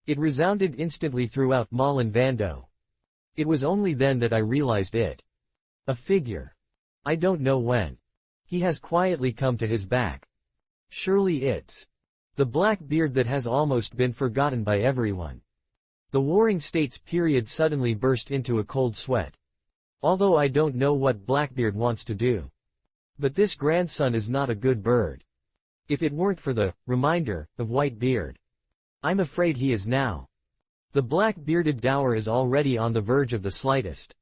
S1: It resounded instantly throughout Malin Vando. It was only then that I realized it. A figure. I don't know when. He has quietly come to his back. Surely it's the black beard that has almost been forgotten by everyone. The Warring States period suddenly burst into a cold sweat. Although I don't know what Blackbeard wants to do. But this grandson is not a good bird. If it weren't for the reminder of Whitebeard. I'm afraid he is now. The black-bearded dour is already on the verge of the slightest.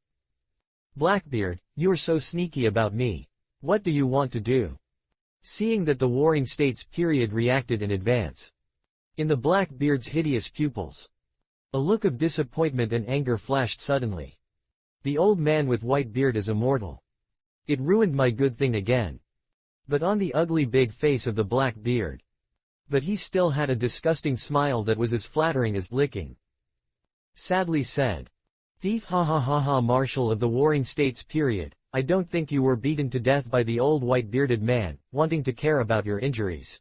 S1: Blackbeard, you are so sneaky about me. What do you want to do? Seeing that the Warring States period reacted in advance. In the Blackbeard's hideous pupils. A look of disappointment and anger flashed suddenly. The old man with white beard is immortal. It ruined my good thing again. But on the ugly big face of the black beard. But he still had a disgusting smile that was as flattering as licking. Sadly said. Thief, ha ha ha ha. Marshal of the Warring States period, I don't think you were beaten to death by the old white-bearded man, wanting to care about your injuries.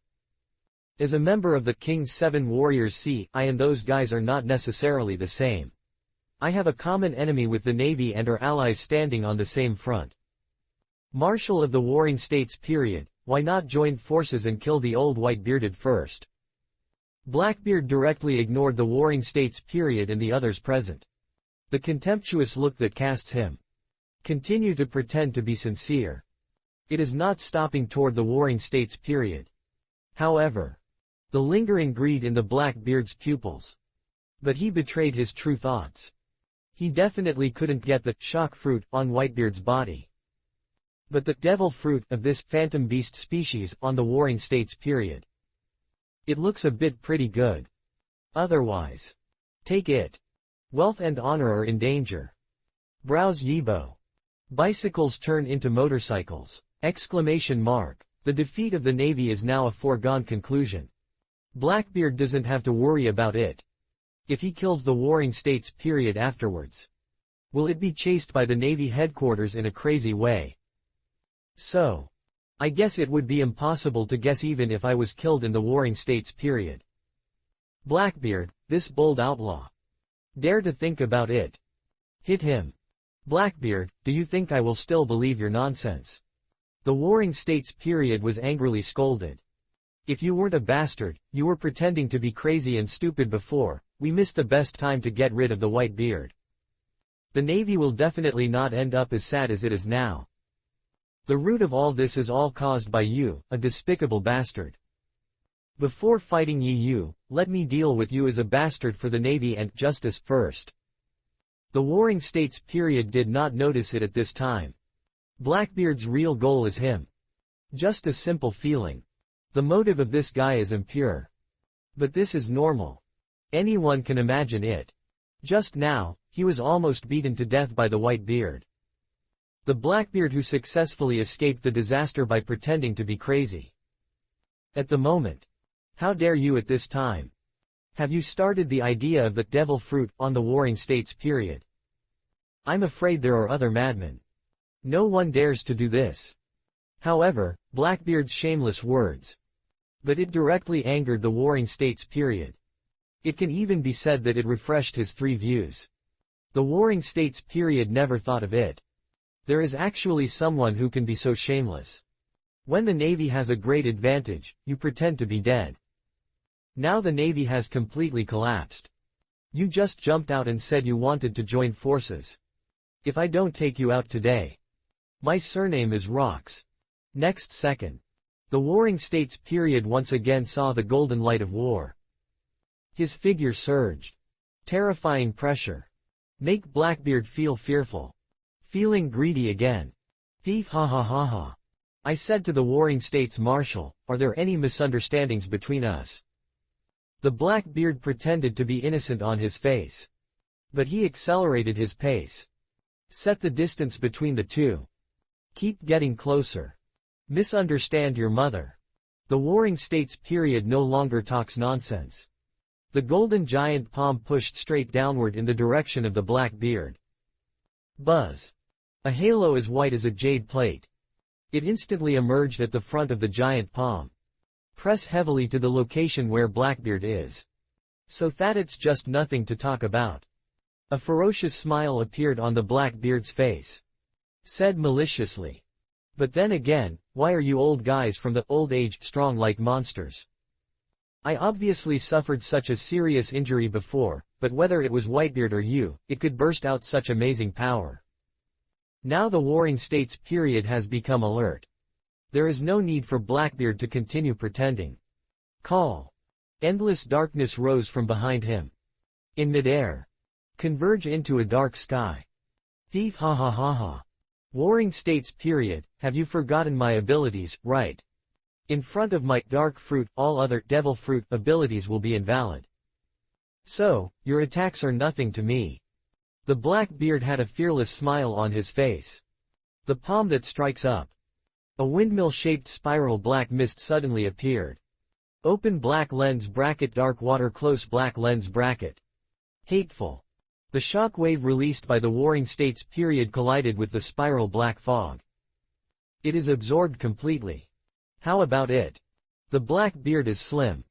S1: As a member of the King's 7 Warriors, see, I and those guys are not necessarily the same. I have a common enemy with the Navy and our allies standing on the same front. Marshal of the Warring States period, why not join forces and kill the old white-bearded first? Blackbeard directly ignored the Warring States period and the others present. The contemptuous look that casts him. Continue to pretend to be sincere. It is not stopping toward the Warring States period. However, the lingering greed in the Blackbeard's pupils. But he betrayed his true thoughts. He definitely couldn't get the shock fruit on Whitebeard's body. But the devil fruit of this phantom beast species on the Warring States period. It looks a bit pretty good. Otherwise. Take it. Wealth and honor are in danger. Browse Yibo. Bicycles turn into motorcycles. Exclamation mark. The defeat of the Navy is now a foregone conclusion. Blackbeard doesn't have to worry about it. If he kills the Warring States period afterwards. Will it be chased by the Navy headquarters in a crazy way? So. I guess it would be impossible to guess even if I was killed in the Warring States period. Blackbeard, this bold outlaw. Dare to think about it. Hit him. Blackbeard, do you think I will still believe your nonsense? The Warring States period was angrily scolded. If you weren't a bastard, you were pretending to be crazy and stupid before, we missed the best time to get rid of the white beard. The Navy will definitely not end up as sad as it is now. The root of all this is all caused by you, a despicable bastard. Before fighting you, let me deal with you as a bastard for the Navy and justice first. The Warring States period did not notice it at this time. Blackbeard's real goal is him. Just a simple feeling. The motive of this guy is impure. But this is normal. Anyone can imagine it. Just now, he was almost beaten to death by the white beard. The Blackbeard who successfully escaped the disaster by pretending to be crazy. At the moment. How dare you at this time? Have you started the idea of the devil fruit on the Warring States period? I'm afraid there are other madmen. No one dares to do this. However, Blackbeard's shameless words. But it directly angered the Warring States period. It can even be said that it refreshed his three views. The Warring States period never thought of it. There is actually someone who can be so shameless. When the Navy has a great advantage, you pretend to be dead. Now the Navy has completely collapsed. You just jumped out and said you wanted to join forces. If I don't take you out today. My surname is Rocks. Next second. The Warring States period once again saw the golden light of war. His figure surged. Terrifying pressure. Make Blackbeard feel fearful. Feeling greedy again. Thief, ha ha ha ha. I said to the Warring States Marshal, are there any misunderstandings between us? The Blackbeard pretended to be innocent on his face. But he accelerated his pace. Set the distance between the two. Keep getting closer. Misunderstand your mother. The Warring States period no longer talks nonsense. The golden giant palm pushed straight downward in the direction of the Blackbeard. Buzz. A halo as white as a jade plate. It instantly emerged at the front of the giant palm. Press heavily to the location where Blackbeard is. So that it's just nothing to talk about. A ferocious smile appeared on the Blackbeard's face. Said maliciously. But then again, why are you old guys from the old age strong like monsters? I obviously suffered such a serious injury before, but whether it was Whitebeard or you, it could burst out such amazing power. Now the Warring States period has become alert. There is no need for Blackbeard to continue pretending. Call. Endless darkness rose from behind him. In midair. Converge into a dark sky. Thief, ha ha ha ha. Warring States period, have you forgotten my abilities, right? In front of my dark fruit, all other devil fruit abilities will be invalid. So, your attacks are nothing to me. The Blackbeard had a fearless smile on his face. The palm that strikes up. A windmill-shaped spiral black mist suddenly appeared. Open black lens bracket, dark water, close black lens bracket. Hateful. The shock wave released by the Warring States period collided with the spiral black fog. It is absorbed completely. How about it? The Blackbeard is slim.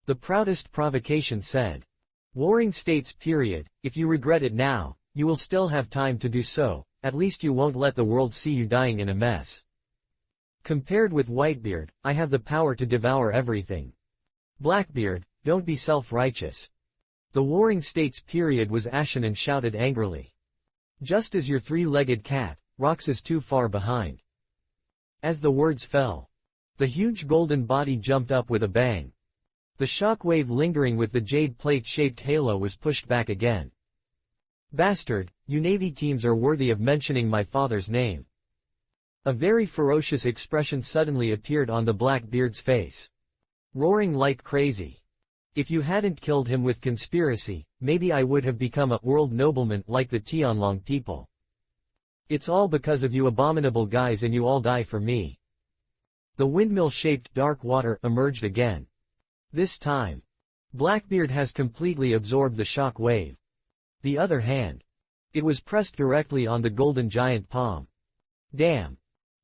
S1: The proudest provocation said. Warring States period, if you regret it now, you will still have time to do so, at least you won't let the world see you dying in a mess. Compared with Whitebeard, I have the power to devour everything. Blackbeard, don't be self-righteous. The Warring States period was ashen and shouted angrily. Just as your three-legged cat, Rocks is too far behind. As the words fell, the huge golden body jumped up with a bang. The shock wave lingering with the jade plate-shaped halo was pushed back again. Bastard, you Navy teams are worthy of mentioning my father's name. A very ferocious expression suddenly appeared on the Blackbeard's face. Roaring like crazy. If you hadn't killed him with conspiracy, maybe I would have become a world nobleman like the Tianlong people. It's all because of you abominable guys, and you all die for me. The windmill-shaped dark water emerged again. This time, Blackbeard has completely absorbed the shock wave. The other hand. It was pressed directly on the golden giant palm. Damn.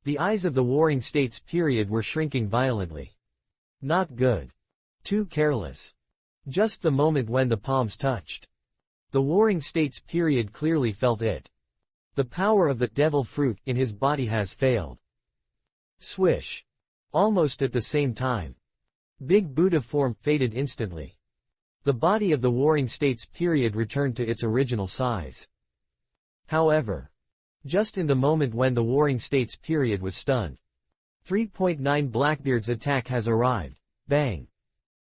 S1: The eyes of the Warring States period were shrinking violently. Not good. Too careless. Just the moment when the palms touched. The Warring States period clearly felt it. The power of the devil fruit in his body has failed. Swish. Almost at the same time. Big Buddha form faded instantly. The body of the Warring States period returned to its original size. However, just in the moment when the Warring States period was stunned. 3.9 Blackbeard's attack has arrived. Bang.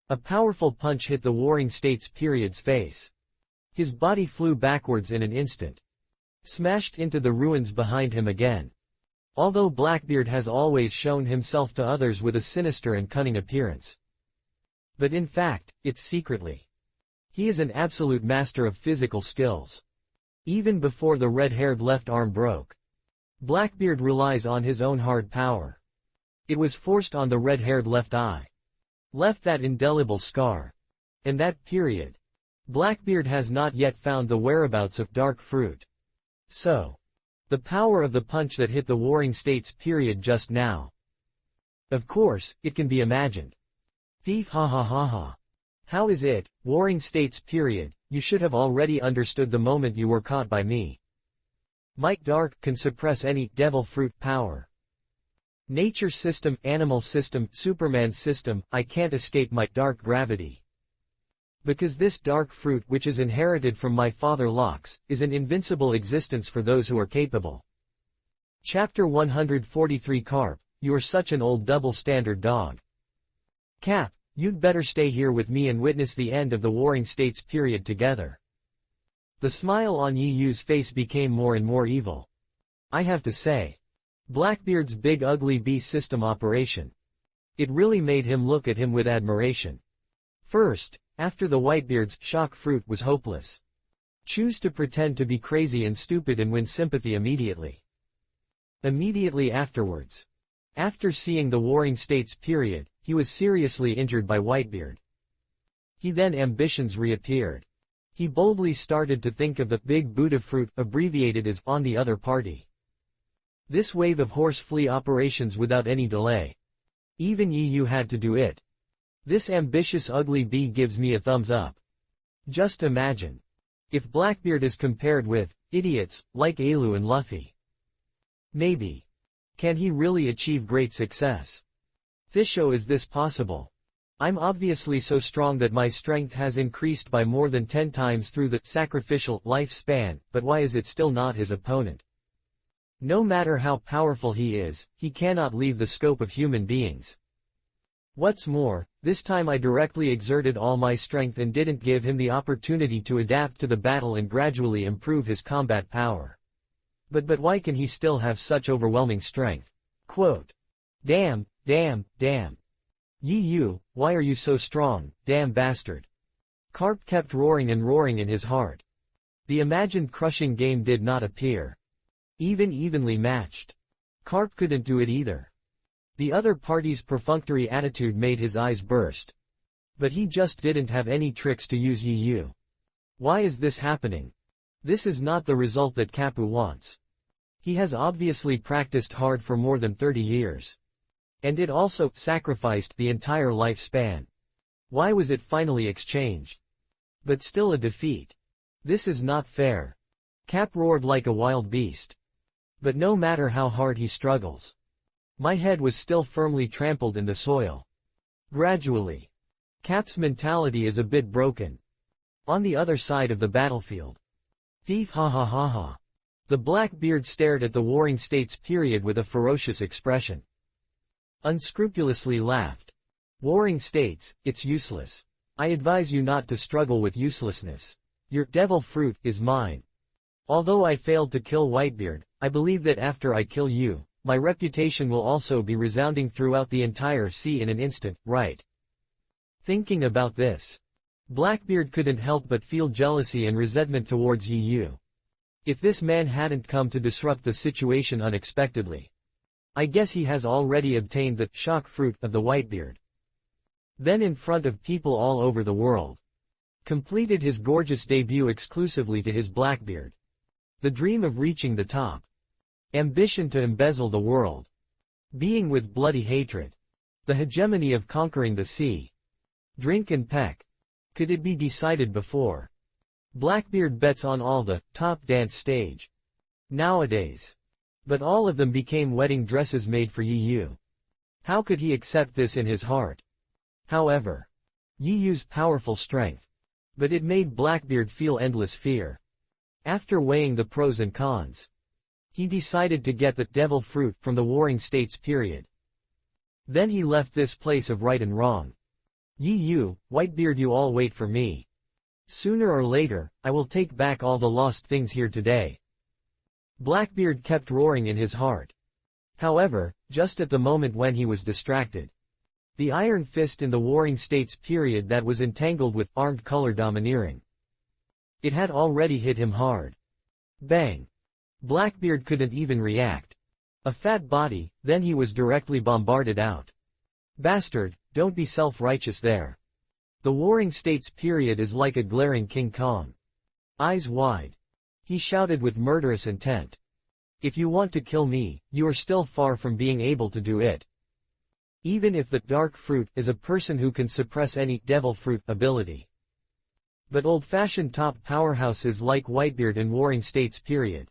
S1: A powerful punch hit the Warring States period's face. His body flew backwards in an instant. Smashed into the ruins behind him again. Although Blackbeard has always shown himself to others with a sinister and cunning appearance. But in fact, it's secretly. He is an absolute master of physical skills. Even before the red-haired left arm broke. Blackbeard relies on his own hard power. It was forced on the red-haired left eye. left that indelible scar. And that period. Blackbeard has not yet found the whereabouts of dark fruit. So. The power of the punch that hit the Warring States period just now. Of course, it can be imagined. Thief, ha ha ha ha. How is it, Warring States period, you should have already understood the moment you were caught by me. Might dark can suppress any devil fruit power. Nature system, animal system, Superman system, I can't escape my dark gravity. Because this dark fruit which is inherited from my father Lox, is an invincible existence for those who are capable. Chapter 143 Carp, you're such an old double-standard dog. Cap, you'd better stay here with me and witness the end of the Warring States period together. The smile on Yi Yu's face became more and more evil. I have to say. Blackbeard's big ugly bee system operation. It really made him look at him with admiration. First, after the Whitebeard's shock fruit was hopeless. Choose to pretend to be crazy and stupid and win sympathy immediately. Immediately afterwards. After seeing the Warring States period, he was seriously injured by Whitebeard. He then ambitions reappeared. He boldly started to think of the big Buddha fruit, abbreviated as on the other party. This wave of horse flea operations without any delay. Even Yi Yu had to do it. This ambitious ugly bee gives me a thumbs up. Just imagine. If Blackbeard is compared with idiots like Ailu and Luffy. Maybe. Can he really achieve great success? Fisho, is this possible? I'm obviously so strong that my strength has increased by more than 10 times through the sacrificial lifespan, but why is it still not his opponent? No matter how powerful he is, he cannot leave the scope of human beings. What's more, this time I directly exerted all my strength and didn't give him the opportunity to adapt to the battle and gradually improve his combat power. But why can he still have such overwhelming strength? Quote. Damn, damn, damn. Yi Yu, why are you so strong, damn bastard? Carp kept roaring and roaring in his heart. The imagined crushing game did not appear. Even evenly matched. Carp couldn't do it either. The other party's perfunctory attitude made his eyes burst. But he just didn't have any tricks to use Yi Yu. Why is this happening? This is not the result that Kapu wants. He has obviously practiced hard for more than 30 years. And it also sacrificed the entire lifespan. Why was it finally exchanged? But still a defeat. This is not fair. Cap roared like a wild beast. But no matter how hard he struggles. My head was still firmly trampled in the soil. Gradually. Cap's mentality is a bit broken. On the other side of the battlefield. Thief, ha ha ha ha. The Blackbeard stared at the Warring States period with a ferocious expression. Unscrupulously laughed. Warring States, it's useless. I advise you not to struggle with uselessness. Your devil fruit is mine. Although I failed to kill Whitebeard, I believe that after I kill you, my reputation will also be resounding throughout the entire sea in an instant, right? Thinking about this, Blackbeard couldn't help but feel jealousy and resentment towards Yi Yu. If this man hadn't come to disrupt the situation unexpectedly, I guess he has already obtained the shock fruit of the Whitebeard. Then in front of people all over the world. Completed his gorgeous debut exclusively to his Blackbeard. The dream of reaching the top. Ambition to embezzle the world. Being with bloody hatred. The hegemony of conquering the sea. Drink and peck. Could it be decided before? Blackbeard bets on all the top dance stage. Nowadays. But all of them became wedding dresses made for Yi Yu. How could he accept this in his heart? However, Yi Yu's powerful strength. But it made Blackbeard feel endless fear. After weighing the pros and cons, he decided to get the devil fruit from the Warring States period. Then he left this place of right and wrong. Yi Yu, Whitebeard, you all wait for me. Sooner or later, I will take back all the lost things here today. Blackbeard kept roaring in his heart. However, just at the moment when he was distracted, the iron fist in the Warring States period that was entangled with armed color domineering. It had already hit him hard. Bang! Blackbeard couldn't even react. A fat body, then he was directly bombarded out. Bastard, don't be self-righteous there. The Warring States period is like a glaring King Kong. Eyes wide. He shouted with murderous intent. If you want to kill me, you are still far from being able to do it. Even if the dark fruit is a person who can suppress any devil fruit ability. But old-fashioned top powerhouses like Whitebeard and Warring States period.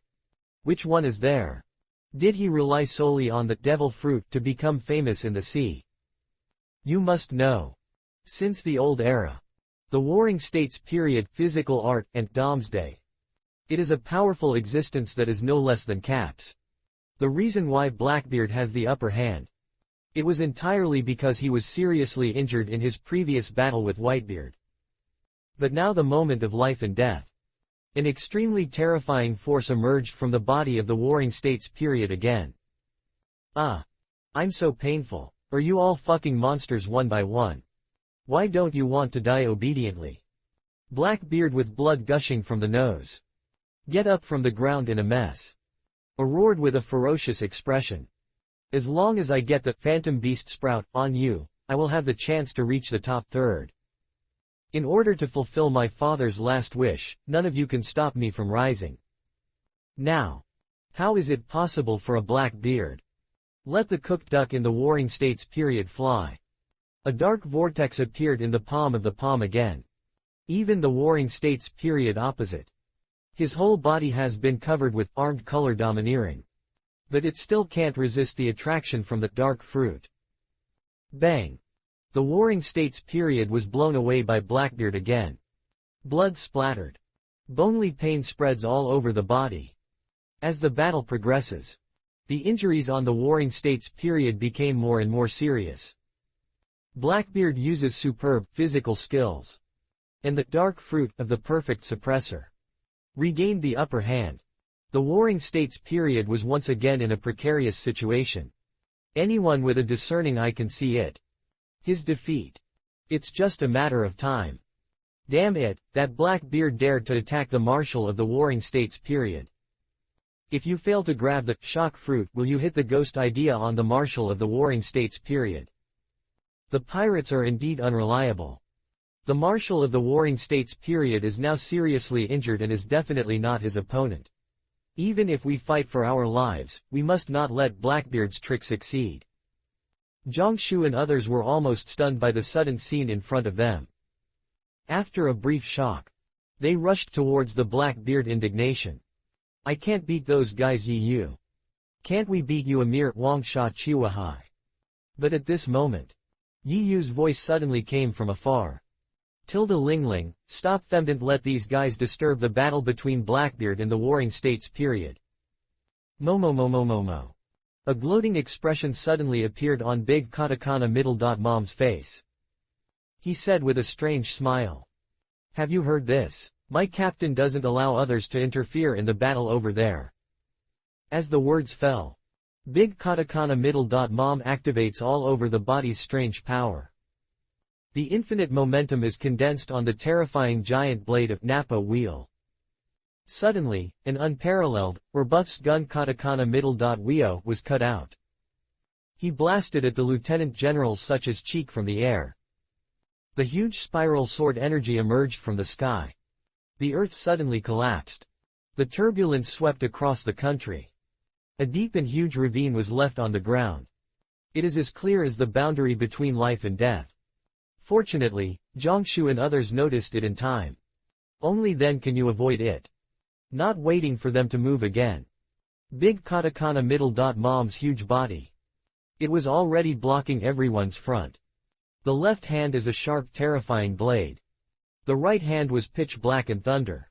S1: Which one is there? Did he rely solely on the devil fruit to become famous in the sea? You must know. Since the old era. The Warring States period, physical art, and Domesday. It is a powerful existence that is no less than Caps. The reason why Blackbeard has the upper hand. It was entirely because he was seriously injured in his previous battle with Whitebeard. But now the moment of life and death. An extremely terrifying force emerged from the body of the Warring States period again. I'm so painful. Are you all fucking monsters one by one? Why don't you want to die obediently? Blackbeard with blood gushing from the nose. Get up from the ground in a mess. Roared with a ferocious expression. As long as I get the Phantom Beast Sprout on you, I will have the chance to reach the top third. In order to fulfill my father's last wish, none of you can stop me from rising. Now. How is it possible for a black beard? Let the cooked duck in the Warring States period fly. A dark vortex appeared in the palm of the palm again. Even the Warring States period opposite. His whole body has been covered with armed color domineering. But it still can't resist the attraction from the dark fruit. Bang. The Warring States period was blown away by Blackbeard again. Blood splattered. Bonely pain spreads all over the body. As the battle progresses, the injuries on the Warring States period became more and more serious. Blackbeard uses superb physical skills. And the dark fruit of the perfect suppressor regained the upper hand. The Warring States period was once again in a precarious situation. Anyone with a discerning eye can see it. His defeat. It's just a matter of time. Damn it, that Blackbeard dared to attack the Marshal of the Warring States period. If you fail to grab the shock fruit, will you hit the ghost idea on the Marshal of the Warring States period? The pirates are indeed unreliable. The Marshal of the Warring States period is now seriously injured and is definitely not his opponent. Even if we fight for our lives, we must not let Blackbeard's trick succeed. Jiangshu and others were almost stunned by the sudden scene in front of them. After a brief shock, they rushed towards the Blackbeard indignation. I can't beat those guys Yi Yu. Can't we beat you a mere Wang Sha Chihuahai? But at this moment, Yi Yu's voice suddenly came from afar. Tilda Lingling, stop them, don't let these guys disturb the battle between Blackbeard and the Warring States period. Momo. A gloating expression suddenly appeared on big katakana middle dot mom's face. He said with a strange smile. Have you heard this? My captain doesn't allow others to interfere in the battle over there. As the words fell, big katakana middle dot mom activates all over the body's strange power. The infinite momentum is condensed on the terrifying giant blade of Nappa wheel. Suddenly, an unparalleled, Buff's gun katakana middle dot Wio was cut out. He blasted at the lieutenant generals such as Cheek from the air. The huge spiral sword energy emerged from the sky. The earth suddenly collapsed. The turbulence swept across the country. A deep and huge ravine was left on the ground. It is as clear as the boundary between life and death. Fortunately, Jiangshu and others noticed it in time. Only then can you avoid it. Not waiting for them to move again. Big katakana middle dot mom's huge body. It was already blocking everyone's front. The left hand is a sharp, terrifying blade. The right hand was pitch black and thunder.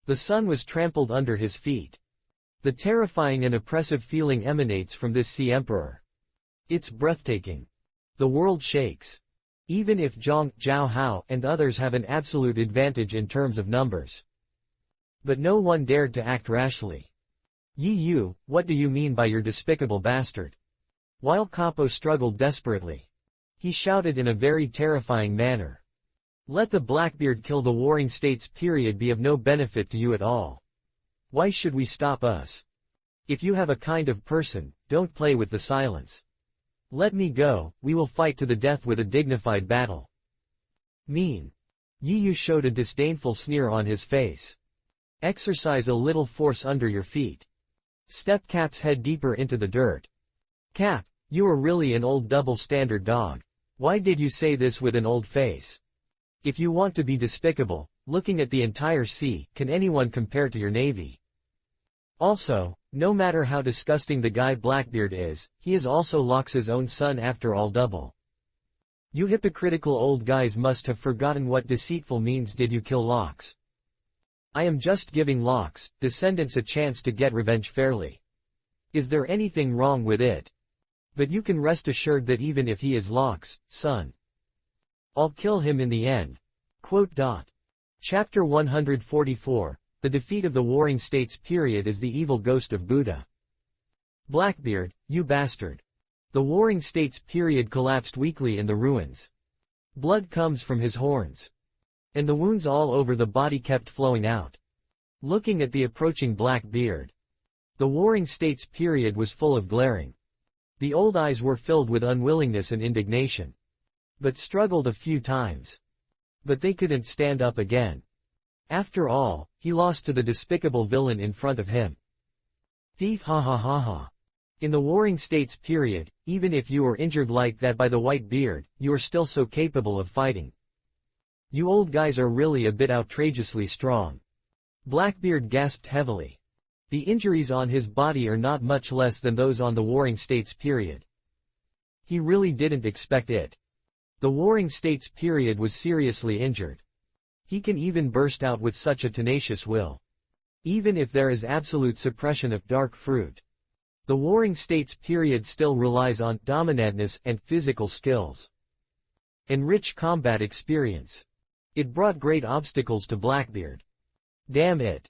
S1: The sun was trampled under his feet. The terrifying and oppressive feeling emanates from this Sea Emperor. It's breathtaking. The world shakes. Even if Zhang, Zhao Hao, and others have an absolute advantage in terms of numbers. But no one dared to act rashly. Yi Yu, what do you mean by your despicable bastard? While Capo struggled desperately, he shouted in a very terrifying manner. Let the Blackbeard kill the Warring States period be of no benefit to you at all. Why should we stop us? If you have a kind of person, don't play with the silence. Let me go, we will fight to the death with a dignified battle. Mean. Yi Yu showed a disdainful sneer on his face. Exercise a little force under your feet. Step Cap's head deeper into the dirt. Cap, you are really an old double-standard dog. Why did you say this with an old face? If you want to be despicable, looking at the entire sea, can anyone compare to your navy? Also, no matter how disgusting the guy Blackbeard is, he is also Lox's own son after all. Double. You hypocritical old guys must have forgotten what deceitful means. Did you kill Lox? I am just giving Lox, descendants a chance to get revenge fairly. Is there anything wrong with it? But you can rest assured that even if he is Lox, son, I'll kill him in the end. Chapter 144, The Defeat of the Warring States Period is the Evil Ghost of Buddha. Blackbeard, you bastard. The Warring States Period collapsed weakly in the ruins. Blood comes from his horns. And the wounds all over the body kept flowing out. Looking at the approaching Blackbeard, the Warring States Period was full of glaring. The old eyes were filled with unwillingness and indignation. But struggled a few times. But they couldn't stand up again. After all, he lost to the despicable villain in front of him. Thief, ha ha ha ha. In the Warring States Period, even if you were injured like that by the white beard, you are still so capable of fighting. You old guys are really a bit outrageously strong. Blackbeard gasped heavily. The injuries on his body are not much less than those on the Warring States Period. He really didn't expect it. The Warring States Period was seriously injured. He can even burst out with such a tenacious will. Even if there is absolute suppression of dark fruit. The Warring States Period still relies on dominantness and physical skills. And rich combat experience. It brought great obstacles to Blackbeard. Damn it.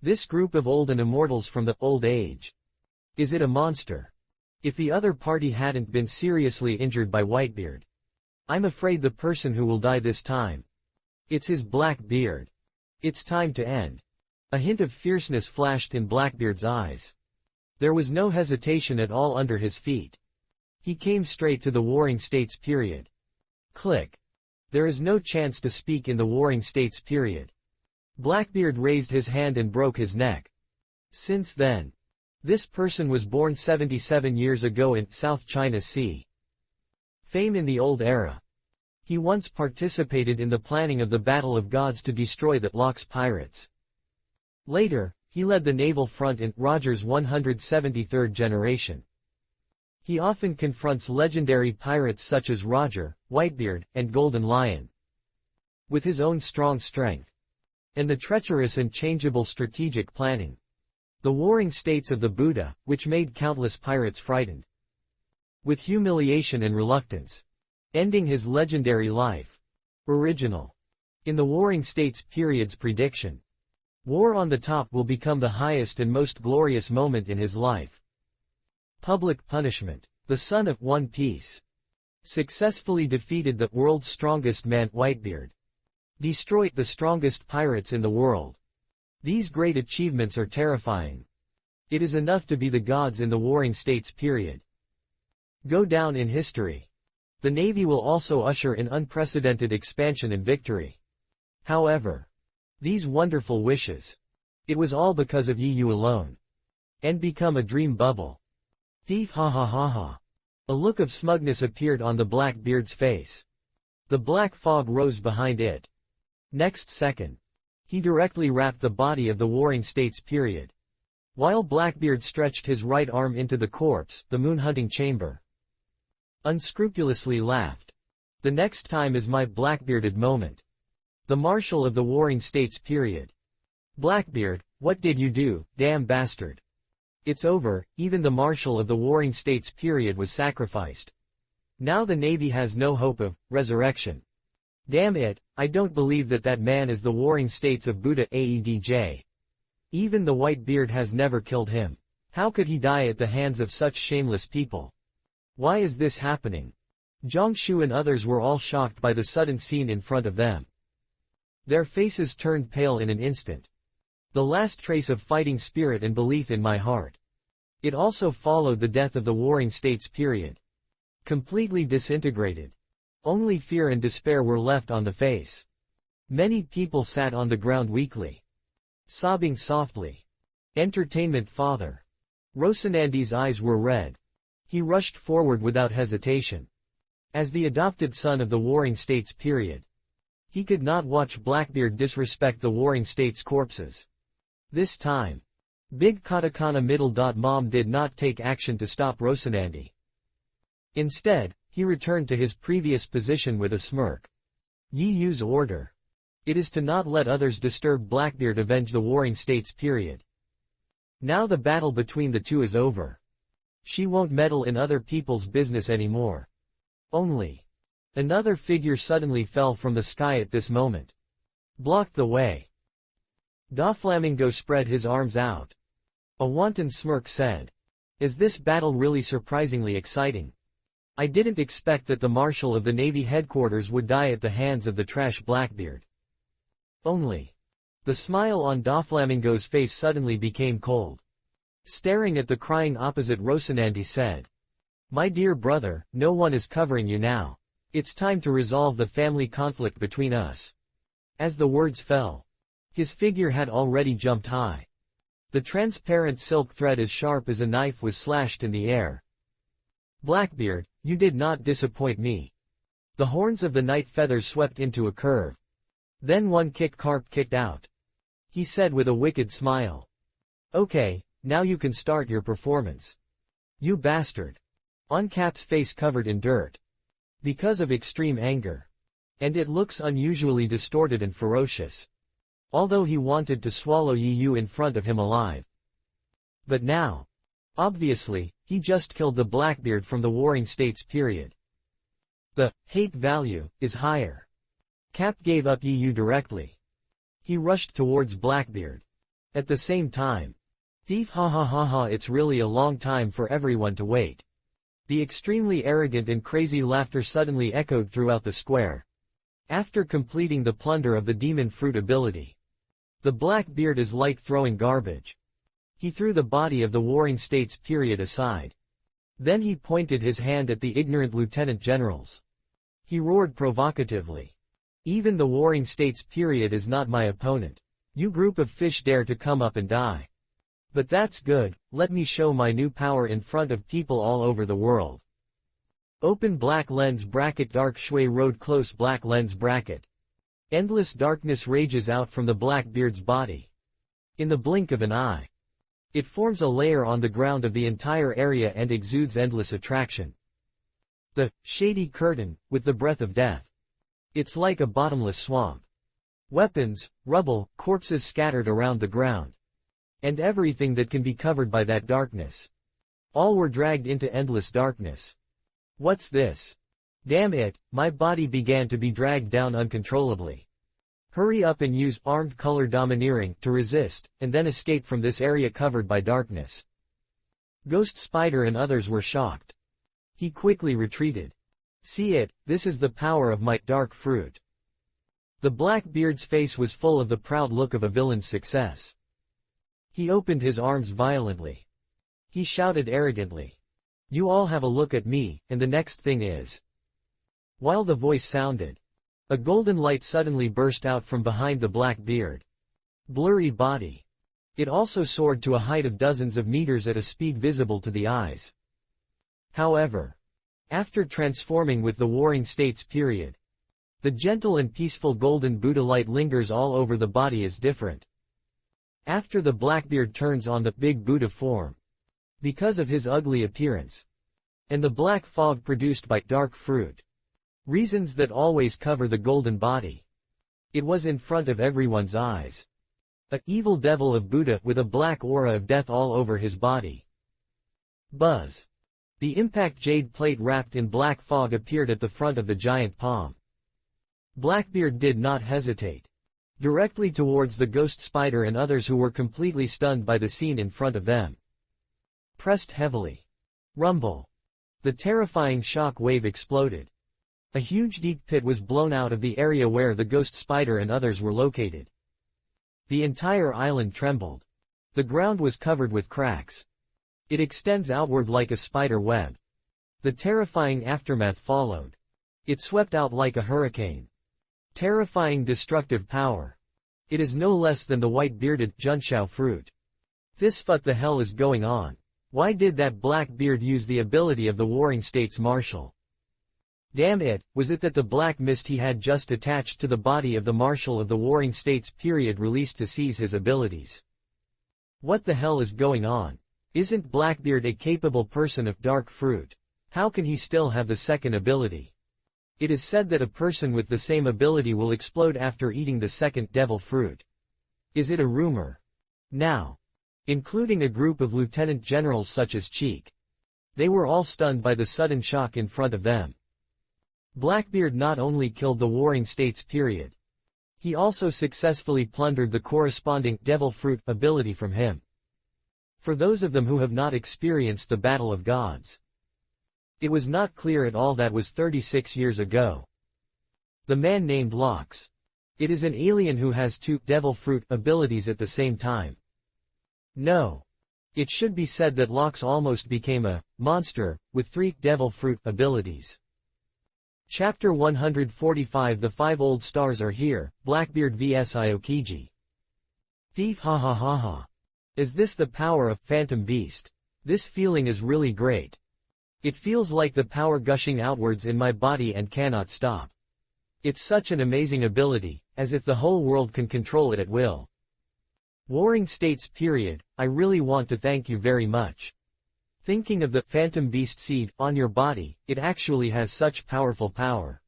S1: This group of old and immortals from the old age. Is it a monster? If the other party hadn't been seriously injured by Whitebeard, I'm afraid the person who will die this time. It's his Blackbeard. It's time to end. A hint of fierceness flashed in Blackbeard's eyes. There was no hesitation at all under his feet. He came straight to the Warring States Period. Click. There is no chance to speak in the Warring States Period. Blackbeard raised his hand and broke his neck. Since then, this person was born 77 years ago in South China Sea. Fame in the old era. He once participated in the planning of the Battle of Gods to destroy the Lox pirates. Later, he led the naval front in Roger's 173rd generation. He often confronts legendary pirates such as Roger, Whitebeard, and Golden Lion. With his own strong strength. And the treacherous and changeable strategic planning. The Warring States of the Buddha, which made countless pirates frightened. With humiliation and reluctance. Ending his legendary life. Original. In the Warring States Period's prediction. War on the top will become the highest and most glorious moment in his life. Public punishment. The son of One Piece. Successfully defeated the world's strongest man, Whitebeard. Destroyed the strongest pirates in the world. These great achievements are terrifying. It is enough to be the gods in the Warring States Period. Go down in history. The Navy will also usher in unprecedented expansion and victory. However, these wonderful wishes. It was all because of Yi Yu alone. And become a dream bubble. Thief, ha ha ha ha. A look of smugness appeared on the Blackbeard's face. The black fog rose behind it. Next second, he directly wrapped the body of the Warring States Period. While Blackbeard stretched his right arm into the corpse, the moon-hunting chamber. Unscrupulously laughed. The next time is my Blackbearded moment. The Marshal of the Warring States Period. Blackbeard, what did you do, damn bastard? It's over, even the Marshal of the Warring States Period was sacrificed. Now the Navy has no hope of resurrection. Damn it, I don't believe that that man is the Warring States of Buddha Aedj. Even the white beard has never killed him. How could he die at the hands of such shameless people? Why is this happening? Jiangshu and others were all shocked by the sudden scene in front of them. Their faces turned pale in an instant. The last trace of fighting spirit and belief in my heart. It also followed the death of the Warring States Period. completely disintegrated. Only fear and despair were left on the face. Many people sat on the ground weakly, sobbing softly. Entertainment father. Rocinandi's eyes were red. He rushed forward without hesitation. As the adopted son of the Warring States period, he could not watch Blackbeard disrespect the Warring States corpses. This time, Big Katakana Middle. Mom did not take action to stop Rocinandi. Instead, he returned to his previous position with a smirk. Yi Yu's order. It is to not let others disturb Blackbeard avenge the Warring States period. Now the battle between the two is over. She won't meddle in other people's business anymore. Only. Another figure suddenly fell from the sky at this moment. Blocked the way. Doflamingo spread his arms out. A wanton smirk said. Is this battle really surprisingly exciting? I didn't expect that the Marshal of the Navy headquarters would die at the hands of the trash Blackbeard. Only. The smile on Doflamingo's face suddenly became cold. Staring at the crying opposite, Rocinandi said. My dear brother, no one is covering you now. It's time to resolve the family conflict between us. As the words fell, his figure had already jumped high. The transparent silk thread as sharp as a knife was slashed in the air. Blackbeard, you did not disappoint me. The horns of the night feathers swept into a curve. Then one kick Carp kicked out. He said with a wicked smile. Okay, now you can start your performance. You bastard. On Cap's face covered in dirt. Because of extreme anger. And it looks unusually distorted and ferocious. Although he wanted to swallow Yi Yu in front of him alive. But now. Obviously, he just killed the Blackbeard from the Warring States period. The hate value is higher. Cap gave up Yi Yu directly. He rushed towards Blackbeard. At the same time. Thief, ha ha ha ha, it's really a long time for everyone to wait. The extremely arrogant and crazy laughter suddenly echoed throughout the square. After completing the plunder of the demon fruit ability, the Blackbeard is like throwing garbage. He threw the body of the Warring States period aside. Then he pointed his hand at the ignorant lieutenant generals. He roared provocatively. Even the Warring States period is not my opponent. You group of fish dare to come up and die. But that's good, let me show my new power in front of people all over the world. Open black lens bracket, dark shui road, close black lens bracket. Endless darkness rages out from the Blackbeard's body. In the blink of an eye. It forms a layer on the ground of the entire area and exudes endless attraction. The shady curtain, with the breath of death. It's like a bottomless swamp. Weapons, rubble, corpses scattered around the ground. And everything that can be covered by that darkness. All were dragged into endless darkness. What's this? Damn it, my body began to be dragged down uncontrollably. Hurry up and use armed color domineering to resist, and then escape from this area covered by darkness. Ghost Spider and others were shocked. He quickly retreated. See it, this is the power of my dark fruit. The Blackbeard's face was full of the proud look of a villain's success. He opened his arms violently. He shouted arrogantly. You all have a look at me, and the next thing is. While the voice sounded, a golden light suddenly burst out from behind the Blackbeard. Blurry body. It also soared to a height of dozens of meters at a speed visible to the eyes. However, after transforming with the Warring States period, the gentle and peaceful golden Buddha light lingers all over the body is different. After the Blackbeard turns on the big Buddha form, because of his ugly appearance, and the black fog produced by dark fruit, reasons that always cover the golden body, it was in front of everyone's eyes. An evil devil of Buddha with a black aura of death all over his body. Buzz. The impact jade plate wrapped in black fog appeared at the front of the giant palm. Blackbeard did not hesitate. Directly towards the Ghost Spider and others who were completely stunned by the scene in front of them. Pressed heavily. Rumble. The terrifying shock wave exploded. A huge deep pit was blown out of the area where the Ghost Spider and others were located. The entire island trembled. The ground was covered with cracks. It extends outward like a spider web. The terrifying aftermath followed. It swept out like a hurricane. Terrifying destructive power. It is no less than the white-bearded Junshao fruit. This what the hell is going on? Why did that Blackbeard use the ability of the Warring States Marshal? Damn it, was it that the black mist he had just attached to the body of the Marshal of the Warring States period released to seize his abilities? What the hell is going on? Isn't Blackbeard a capable person of dark fruit? How can he still have the second ability? It is said that a person with the same ability will explode after eating the second devil fruit. Is it a rumor? Now, including a group of lieutenant generals such as Cheek. They were all stunned by the sudden shock in front of them. Blackbeard not only killed the Warring States period. He also successfully plundered the corresponding devil fruit ability from him. For those of them who have not experienced the Battle of Gods, it was not clear at all that was 36 years ago. The man named Lox. It is an alien who has two devil fruit abilities at the same time. No. It should be said that Lox almost became a monster with 3 devil fruit abilities. Chapter 145 The 5 old stars are here, Blackbeard vs Aokiji. Thief ha ha ha ha. Is this the power of Phantom Beast? This feeling is really great. It feels like the power gushing outwards in my body and cannot stop. It's such an amazing ability, as if the whole world can control it at will. Warring States period, I really want to thank you very much. Thinking of the Phantom Beast seed on your body, it actually has such powerful power.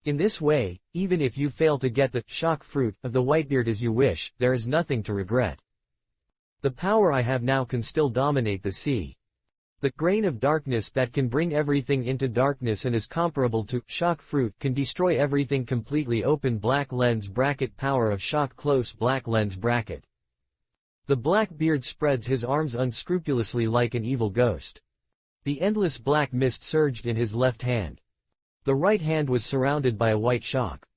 S1: In this way, even if you fail to get the shock fruit of the Whitebeard as you wish, there is nothing to regret. The power I have now can still dominate the sea. The grain of darkness that can bring everything into darkness and is comparable to shock fruit can destroy everything completely. Open black lens bracket power of shock close black lens bracket. The Blackbeard spreads his arms unscrupulously like an evil ghost. The endless black mist surged in his left hand. The right hand was surrounded by a white shock.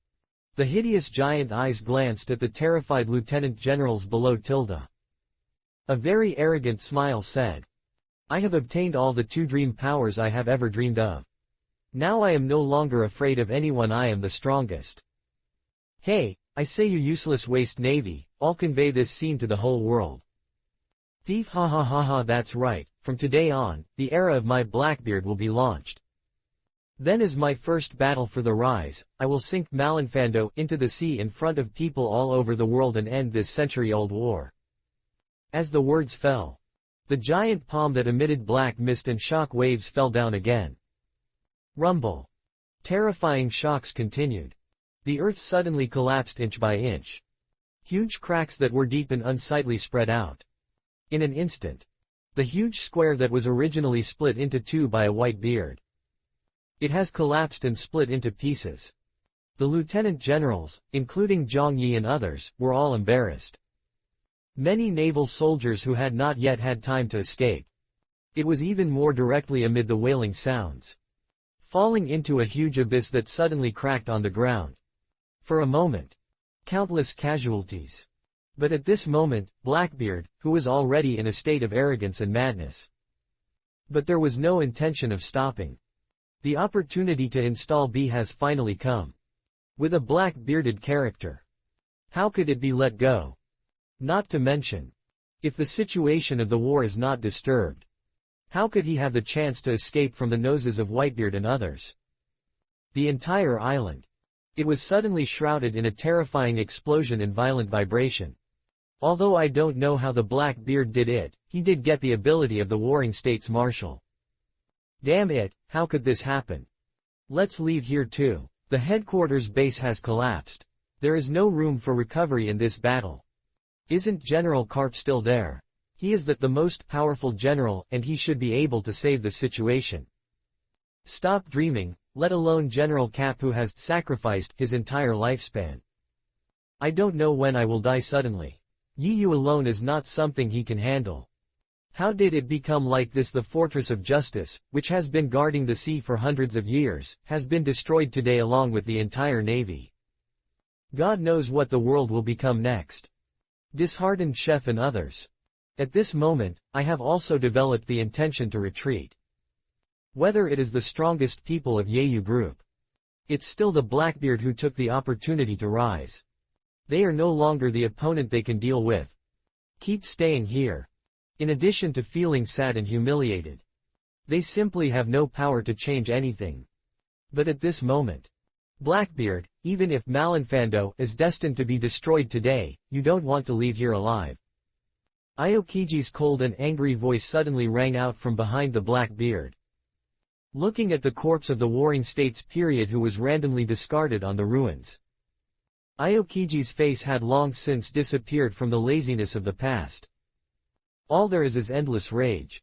S1: The hideous giant eyes glanced at the terrified lieutenant generals below Tilda. A very arrogant smile said, I have obtained all the 2 dream powers I have ever dreamed of. Now I am no longer afraid of anyone. I am the strongest. Hey, I say you useless waste navy, I'll convey this scene to the whole world. Thief ha ha ha ha. That's right, from today on, the era of my Blackbeard will be launched. Then as my first battle for the rise, I will sink Malinfando into the sea in front of people all over the world and end this century-old war. As the words fell, the giant palm that emitted black mist and shock waves fell down again. Rumble. Terrifying shocks continued. The earth suddenly collapsed inch by inch. Huge cracks that were deep and unsightly spread out. In an instant, the huge square that was originally split into 2 by a white beard. It has collapsed and split into pieces. The lieutenant generals, including Zhang Yi and others, were all embarrassed. Many naval soldiers who had not yet had time to escape. It was even more directly amid the wailing sounds. Falling into a huge abyss that suddenly cracked on the ground. For a moment. Countless casualties. But at this moment, Blackbeard, who was already in a state of arrogance and madness. But there was no intention of stopping. The opportunity to install B has finally come. With a black-bearded character. How could it be let go? Not to mention, if the situation of the war is not disturbed, how could he have the chance to escape from the noses of Whitebeard and others? The entire island. It was suddenly shrouded in a terrifying explosion and violent vibration. Although I don't know how the Blackbeard did it, he did get the ability of the Warring States Marshal. Damn it, how could this happen? Let's leave here too. The headquarters base has collapsed. There is no room for recovery in this battle. Isn't General Karp still there? He is the most powerful general, and he should be able to save the situation. Stop dreaming, let alone General Cap, who has sacrificed his entire lifespan. I don't know when I will die suddenly. Yi Yu alone is not something he can handle. How did it become like this? The Fortress of Justice, which has been guarding the sea for hundreds of years, has been destroyed today along with the entire navy. God knows what the world will become next. Disheartened Chef and others. At this moment, I have also developed the intention to retreat. Whether it is the strongest people of Yeyu group. It's still the Blackbeard who took the opportunity to rise. They are no longer the opponent they can deal with. Keep staying here. In addition to feeling sad and humiliated, they simply have no power to change anything. But at this moment, Blackbeard, even if Malinfando is destined to be destroyed today, you don't want to leave here alive. Aokiji's cold and angry voice suddenly rang out from behind the Blackbeard. Looking at the corpse of the Warring States period who was randomly discarded on the ruins. Aokiji's face had long since disappeared from the laziness of the past. All there is endless rage.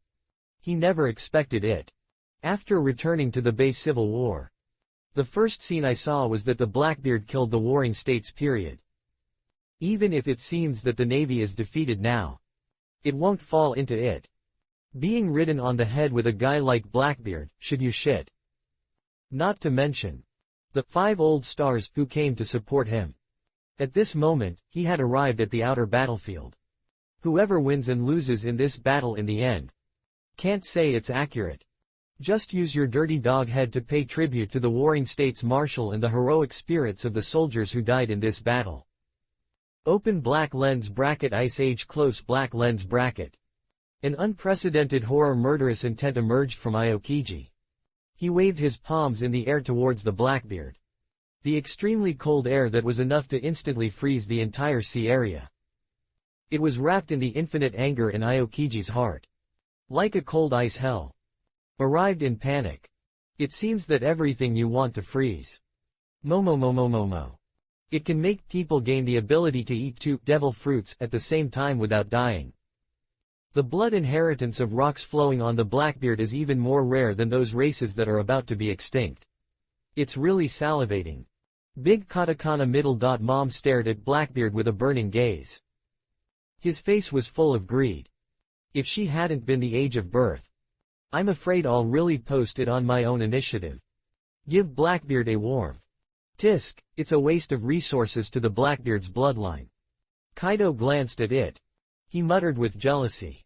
S1: He never expected it. After returning to the Bay Civil War, the first scene I saw was that the Blackbeard killed the Warring States period. Even if it seems that the Navy is defeated now, it won't fall into it. Being ridden on the head with a guy like Blackbeard, should you shit. Not to mention the 5 old stars who came to support him. At this moment, he had arrived at the outer battlefield. Whoever wins and loses in this battle in the end. Can't say it's accurate. Just use your dirty dog head to pay tribute to the Warring States Marshal and the heroic spirits of the soldiers who died in this battle. Open black lens bracket Ice Age close black lens bracket. An unprecedented horror murderous intent emerged from Aokiji. He waved his palms in the air towards the Blackbeard. The extremely cold air that was enough to instantly freeze the entire sea area. It was wrapped in the infinite anger in Aokiji's heart. Like a cold ice hell. Arrived in panic. It seems that everything you want to freeze. Momo. It can make people gain the ability to eat 2 devil fruits at the same time without dying. The blood inheritance of rocks flowing on the Blackbeard is even more rare than those races that are about to be extinct. It's really salivating. Big katakana middle dot mom stared at Blackbeard with a burning gaze. His face was full of greed. If she hadn't been the age of birth, I'm afraid I'll really post it on my own initiative. Give Blackbeard a warmth. Tisk, it's a waste of resources to the Blackbeard's bloodline. Kaido glanced at it. He muttered with jealousy.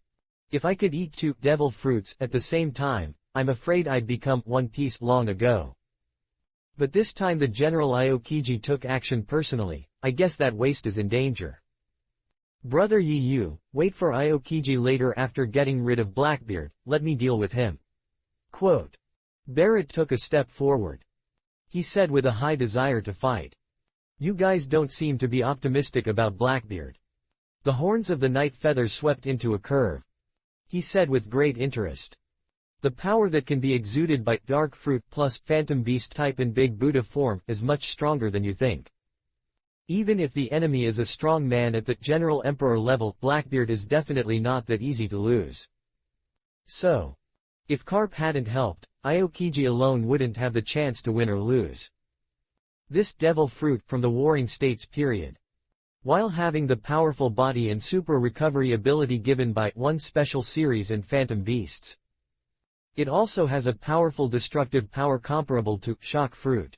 S1: If I could eat 2 devil fruits at the same time, I'm afraid I'd become One Piece long ago. But this time the General Aokiji took action personally. I guess that waste is in danger. Brother Yu, wait for Aokiji later after getting rid of Blackbeard, let me deal with him. Quote. Barrett took a step forward. He said with a high desire to fight. You guys don't seem to be optimistic about Blackbeard. The horns of the Night Feathers swept into a curve. He said with great interest. The power that can be exuded by Dark Fruit plus Phantom Beast type in Big Buddha form is much stronger than you think. Even if the enemy is a strong man at the General Emperor level, Blackbeard is definitely not that easy to lose. So, if Carp hadn't helped, Aokiji alone wouldn't have the chance to win or lose. This devil fruit from the Warring States period. While having the powerful body and super recovery ability given by one special series in Phantom Beasts, it also has a powerful destructive power comparable to Shock Fruit.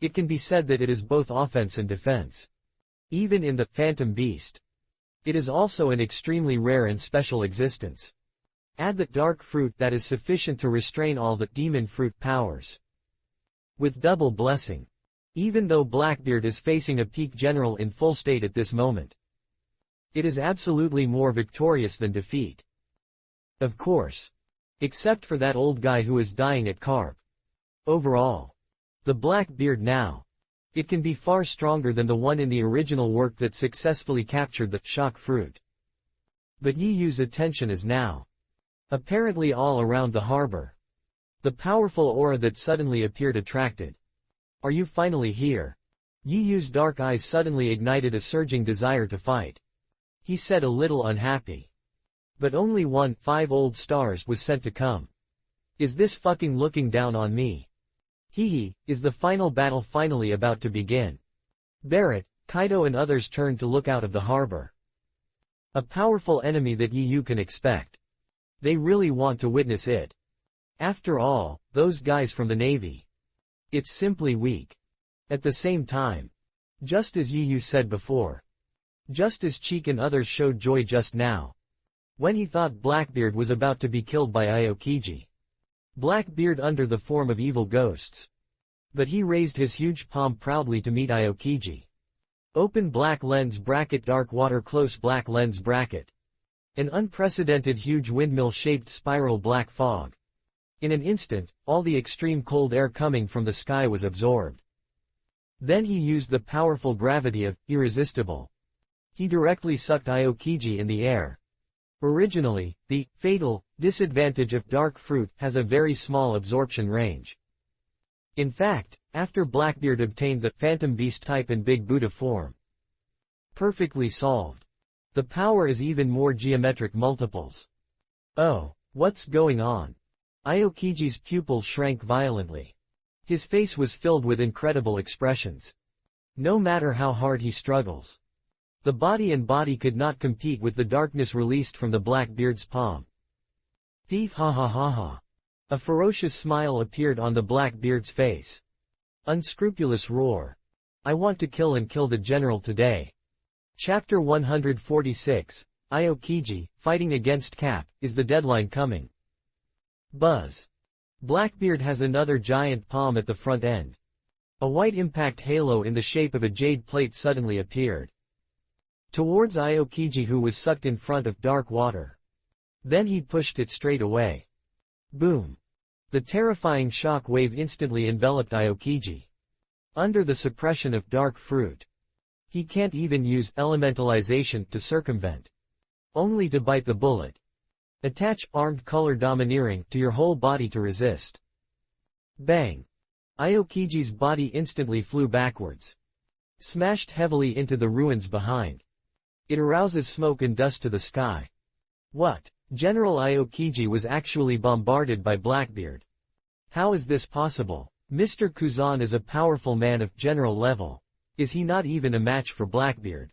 S1: It can be said that it is both offense and defense. Even in the Phantom Beast, it is also an extremely rare and special existence. Add the Dark Fruit that is sufficient to restrain all the Demon Fruit powers. With double blessing. Even though Blackbeard is facing a peak general in full state at this moment, it is absolutely more victorious than defeat. Of course. Except for that old guy who is dying at Carp. Overall, the Blackbeard now, it can be far stronger than the one in the original work that successfully captured the Shock Fruit. But Yiyu's attention is now apparently all around the harbor. The powerful aura that suddenly appeared attracted. Are you finally here? Yiyu's dark eyes suddenly ignited a surging desire to fight. He said a little unhappy. But only 5 old stars was sent to come. Is this fucking looking down on me? Hehe, is the final battle finally about to begin? Barrett, Kaido and others turned to look out of the harbor. A powerful enemy that Yiyu can expect. They really want to witness it. After all, those guys from the Navy. It's simply weak. At the same time. Just as Yiyu said before. Just as Cheek and others showed joy just now. When he thought Blackbeard was about to be killed by Aokiji. Blackbeard under the form of evil ghosts. But he raised his huge palm proudly to meet Aokiji. Open black lens bracket dark water close black lens bracket. An unprecedented huge windmill-shaped spiral black fog. In an instant, all the extreme cold air coming from the sky was absorbed. Then he used the powerful gravity of irresistible. He directly sucked Aokiji in the air. Originally, the fatal disadvantage of dark fruit has a very small absorption range. In fact, after Blackbeard obtained the Phantom Beast type and Big Buddha form, perfectly solved. The power is even more geometric multiples. Oh, what's going on? Aokiji's pupils shrank violently. His face was filled with incredible expressions. No matter how hard he struggles, the body could not compete with the darkness released from the Blackbeard's palm. Thief ha ha ha ha. A ferocious smile appeared on the Blackbeard's face. Unscrupulous roar. I want to kill the general today. Chapter 146, Aokiji, Fighting Against Cap, Is the Deadline Coming? Buzz. Blackbeard has another giant palm at the front end. A white impact halo in the shape of a jade plate suddenly appeared towards Aokiji, who was sucked in front of dark water. Then he pushed it straight away. Boom. The terrifying shock wave instantly enveloped Aokiji. Under the suppression of dark fruit, he can't even use elementalization to circumvent. Only to bite the bullet. Attach armed color domineering to your whole body to resist. Bang. Aokiji's body instantly flew backwards. Smashed heavily into the ruins behind. It arouses smoke and dust to the sky. What? General Aokiji was actually bombarded by Blackbeard. How is this possible? Mr. Kuzan is a powerful man of general level. Is he not even a match for Blackbeard?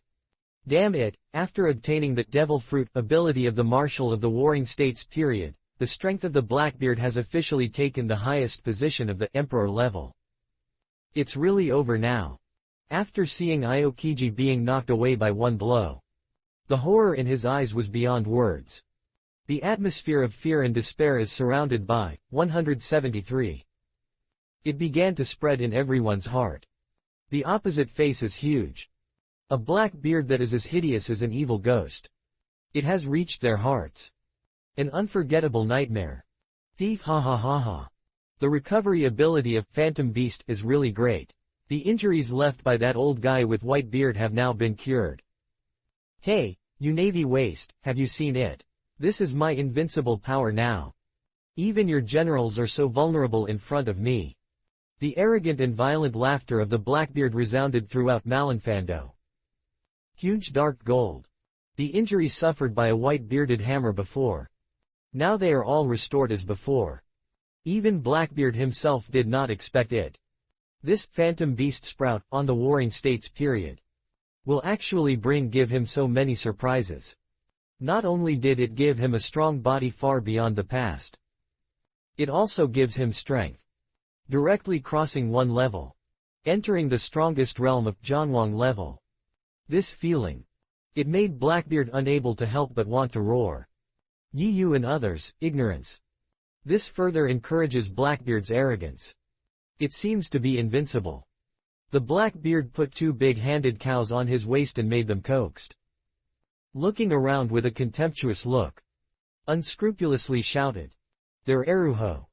S1: Damn it, after obtaining the Devil Fruit ability of the Marshal of the Warring States period, the strength of the Blackbeard has officially taken the highest position of the Emperor level. It's really over now. After seeing Aokiji being knocked away by one blow, the horror in his eyes was beyond words. The atmosphere of fear and despair is surrounded by 173. It began to spread in everyone's heart. The opposite face is huge. A black beard that is as hideous as an evil ghost. It has reached their hearts. An unforgettable nightmare. Thief ha ha ha ha. The recovery ability of Phantom Beast is really great. The injuries left by that old guy with white beard have now been cured. Hey, you Navy waste, have you seen it? This is my invincible power now. Even your generals are so vulnerable in front of me. The arrogant and violent laughter of the Blackbeard resounded throughout Malinfando. Huge dark gold. The injury suffered by a white-bearded hammer before. Now they are all restored as before. Even Blackbeard himself did not expect it. This Phantom Beast sprout, on the Warring States period, will actually give him so many surprises. Not only did it give him a strong body far beyond the past, it also gives him strength. Directly crossing one level. Entering the strongest realm of Zhanwang level. This feeling. It made Blackbeard unable to help but want to roar. Yi Yu and others, ignorance. This further encourages Blackbeard's arrogance. It seems to be invincible. The Blackbeard put two big-handed cows on his waist and made them coaxed. Looking around with a contemptuous look. Unscrupulously shouted. They're Eruho.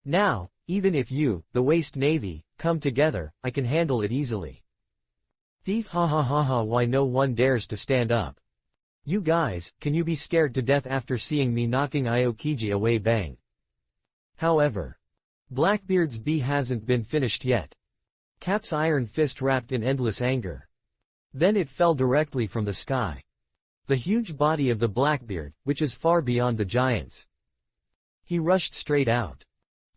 S1: Now, even if you, the waste navy, come together, I can handle it easily. Thief ha ha ha ha, why no one dares to stand up? You guys, can you be scared to death after seeing me knocking Aokiji away? Bang. However, Blackbeard's bee hasn't been finished yet. Cap's iron fist rapped in endless anger. Then it fell directly from the sky. The huge body of the Blackbeard, which is far beyond the giants. He rushed straight out.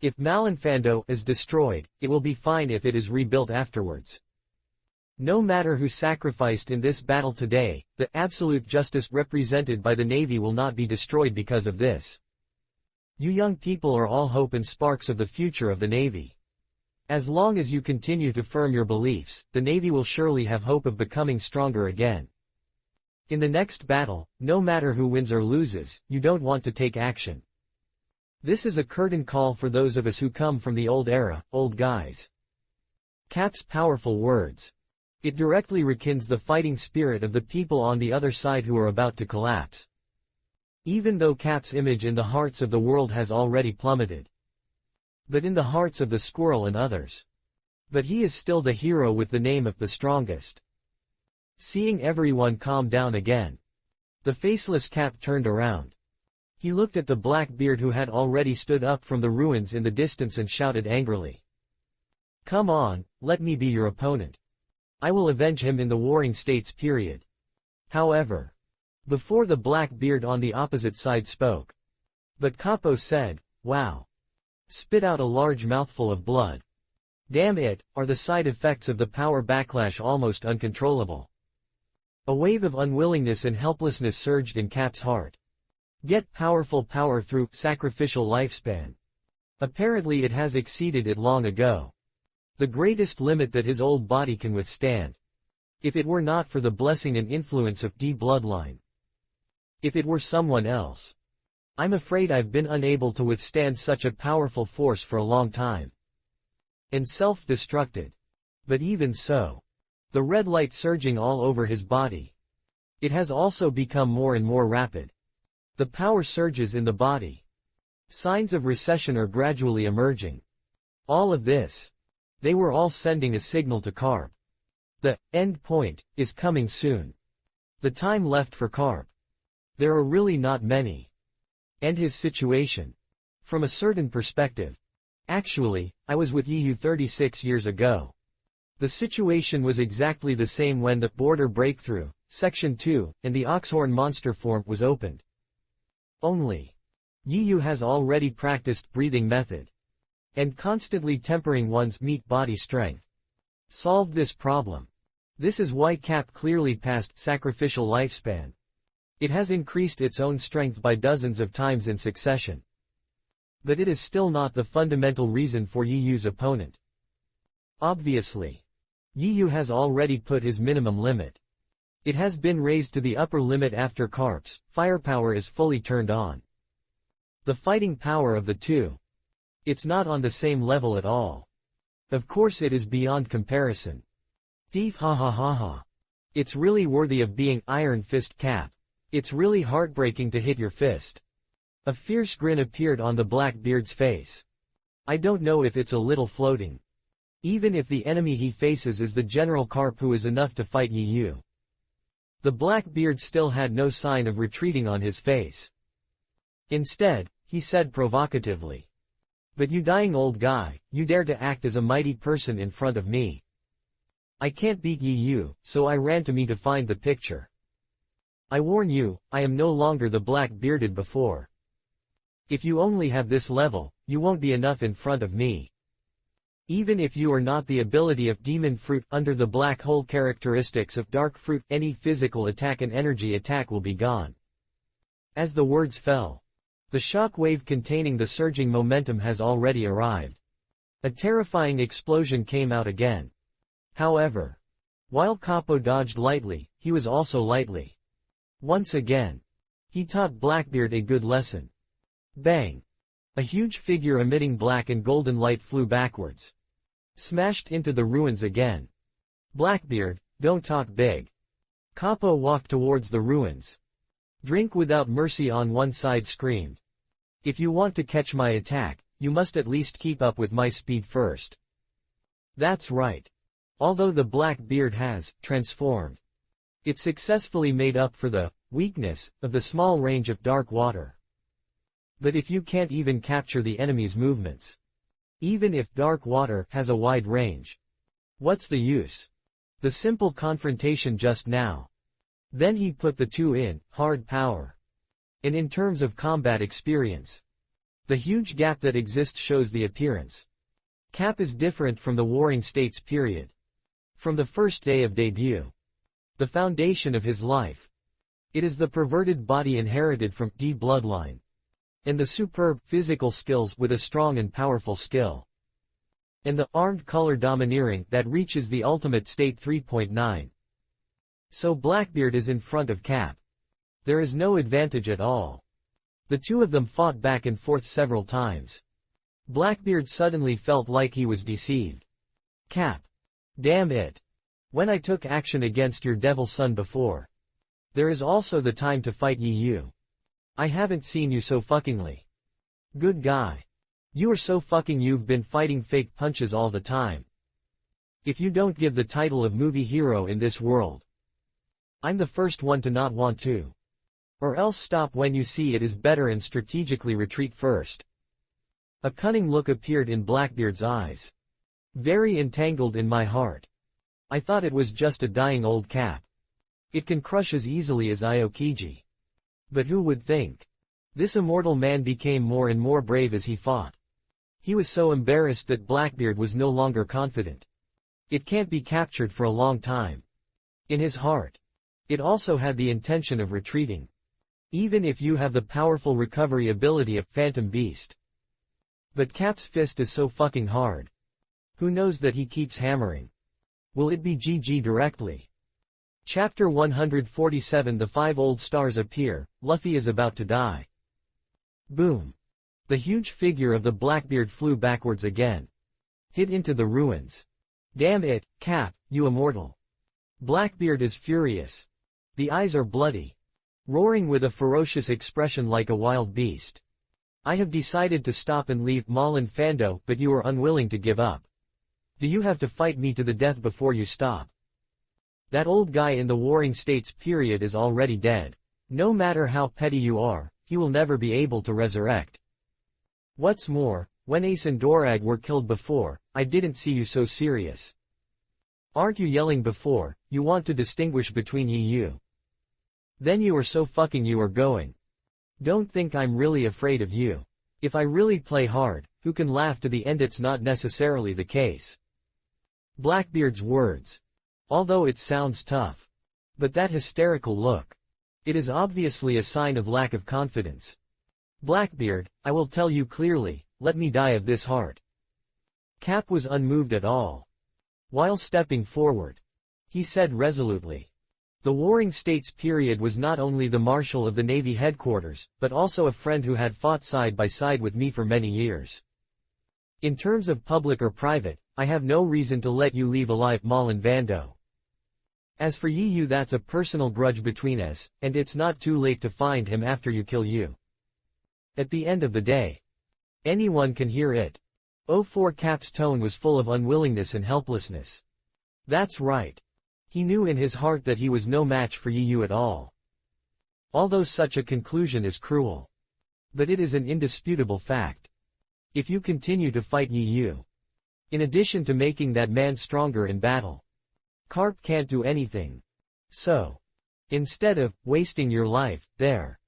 S1: If Malinfando is destroyed, it will be fine if it is rebuilt afterwards. No matter who sacrificed in this battle today, the absolute justice represented by the Navy will not be destroyed because of this. You young people are all hope and sparks of the future of the Navy. As long as you continue to firm your beliefs, the Navy will surely have hope of becoming stronger again. In the next battle, no matter who wins or loses, you don't want to take action. This is a curtain call for those of us who come from the old era, old guys. Cap's powerful words. It directly rekindles the fighting spirit of the people on the other side who are about to collapse. Even though Cap's image in the hearts of the world has already plummeted. But in the hearts of the squirrel and others. But he is still the hero with the name of the strongest. Seeing everyone calm down again. The faceless Cap turned around. He looked at the Blackbeard who had already stood up from the ruins in the distance and shouted angrily. Come on, let me be your opponent. I will avenge him in the Warring States period. However, before the Blackbeard on the opposite side spoke. But Capo said, wow. Spit out a large mouthful of blood. Damn it, are the side effects of the power backlash almost uncontrollable. A wave of unwillingness and helplessness surged in Cap's heart. Get powerful power through sacrificial lifespan. Apparently it has exceeded it long ago. The greatest limit that his old body can withstand. If it were not for the blessing and influence of D bloodline. If it were someone else. I'm afraid I've been unable to withstand such a powerful force for a long time. And self-destructed. But even so. The red light surging all over his body. It has also become more and more rapid. The power surges in the body. Signs of recession are gradually emerging. All of this. They were all sending a signal to Carp. The end point is coming soon. The time left for Carp. There are really not many. And his situation. From a certain perspective. Actually, I was with Yu 36 years ago. The situation was exactly the same when the Border Breakthrough, Section 2, and the Oxhorn monster form was opened. Only. Yu has already practiced breathing method. And constantly tempering one's meat-body strength. Solved this problem. This is why Cap clearly passed sacrificial lifespan. It has increased its own strength by dozens of times in succession. But it is still not the fundamental reason for Yu's opponent. Obviously. Yu has already put his minimum limit. It has been raised to the upper limit after Carp's firepower is fully turned on. The fighting power of the two. It's not on the same level at all. Of course it is beyond comparison. Thief ha ha ha ha. It's really worthy of being Iron Fist Cap. It's really heartbreaking to hit your fist. A fierce grin appeared on the Blackbeard's face. I don't know if it's a little floating. Even if the enemy he faces is the General Carp who is enough to fight Yu. The Blackbeard still had no sign of retreating on his face. Instead, he said provocatively. But you dying old guy, you dare to act as a mighty person in front of me. I can't beat Yu, so I ran to me to find the picture. I warn you, I am no longer the black-bearded before. If you only have this level, you won't be enough in front of me. Even if you are not the ability of demon fruit under the black hole characteristics of dark fruit, any physical attack and energy attack will be gone. As the words fell, the shock wave containing the surging momentum has already arrived. A terrifying explosion came out again. However, while Capo dodged lightly, he was also lightly. Once again, he taught Blackbeard a good lesson. Bang! A huge figure emitting black and golden light flew backwards. Smashed into the ruins again. Blackbeard, don't talk big. Capo walked towards the ruins. Drink without mercy on one side screamed. If you want to catch my attack, you must at least keep up with my speed first. That's right. Although the Blackbeard has transformed, it successfully made up for the weakness of the small range of dark water. But if you can't even capture the enemy's movements, even if dark water has a wide range, what's the use? The simple confrontation just now. Then he put the two in hard power. And in terms of combat experience, the huge gap that exists shows the appearance. Cap is different from the Warring States period. From the first day of debut. The foundation of his life. It is the perverted body inherited from D bloodline. And the superb physical skills with a strong and powerful skill. And the armed color domineering that reaches the ultimate state 3.9. So Blackbeard is in front of Cap. There is no advantage at all. The two of them fought back and forth several times. Blackbeard suddenly felt like he was deceived. Cap. Damn it. When I took action against your devil son before. There is also the time to fight you. I haven't seen you so fuckingly. Good guy. You are so fucking you've been fighting fake punches all the time. If you don't give the title of movie hero in this world, I'm the first one to not want to. Or else stop when you see it is better and strategically retreat first. A cunning look appeared in Blackbeard's eyes. Very entangled in my heart. I thought it was just a dying old Cap. It can crush as easily as Aokiji. But who would think? This immortal man became more and more brave as he fought. He was so embarrassed that Blackbeard was no longer confident. It can't be captured for a long time. In his heart, it also had the intention of retreating. Even if you have the powerful recovery ability of Phantom Beast. But Cap's fist is so fucking hard. Who knows that he keeps hammering? Will it be GG directly? Chapter 147. The five old stars appear. Luffy is about to die. Boom. The huge figure of the Blackbeard flew backwards again. Hit into the ruins. Damn it, Cap, you immortal. Blackbeard is furious. The eyes are bloody. Roaring with a ferocious expression like a wild beast. I have decided to stop and leave Malin Fando, but you are unwilling to give up. Do you have to fight me to the death before you stop? That old guy in the Warring States period is already dead. No matter how petty you are, he will never be able to resurrect. What's more, when Ace and Dorag were killed before, I didn't see you so serious. Aren't you yelling before, you want to distinguish between you? Then you are so fucking you are going. Don't think I'm really afraid of you. If I really play hard, who can laugh to the end? It's not necessarily the case. Blackbeard's words. Although it sounds tough. But that hysterical look. It is obviously a sign of lack of confidence. Blackbeard, I will tell you clearly, let me die of this heart. Cap was unmoved at all. While stepping forward, he said resolutely. The Warring States period was not only the Marshal of the Navy headquarters, but also a friend who had fought side by side with me for many years. In terms of public or private, I have no reason to let you leave alive Malin Vando. As for you, that's a personal grudge between us, and it's not too late to find him after you kill you. At the end of the day, anyone can hear it. 04 Cap's tone was full of unwillingness and helplessness. That's right. He knew in his heart that he was no match for you at all. Although such a conclusion is cruel. But it is an indisputable fact. If you continue to fight you, in addition to making that man stronger in battle, Carp can't do anything. So, instead of wasting your life there,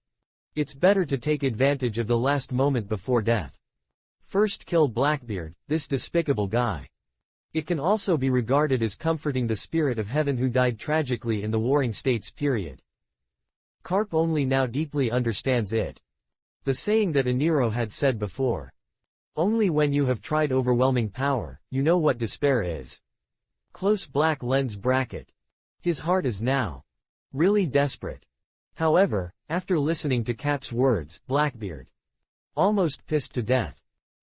S1: it's better to take advantage of the last moment before death. First kill Blackbeard, this despicable guy. It can also be regarded as comforting the spirit of heaven who died tragically in the Warring States period. Carp only now deeply understands it. The saying that Eniro had said before. Only when you have tried overwhelming power, you know what despair is. Close black lens bracket. His heart is now really desperate. However, after listening to Cap's words, Blackbeard almost pissed to death.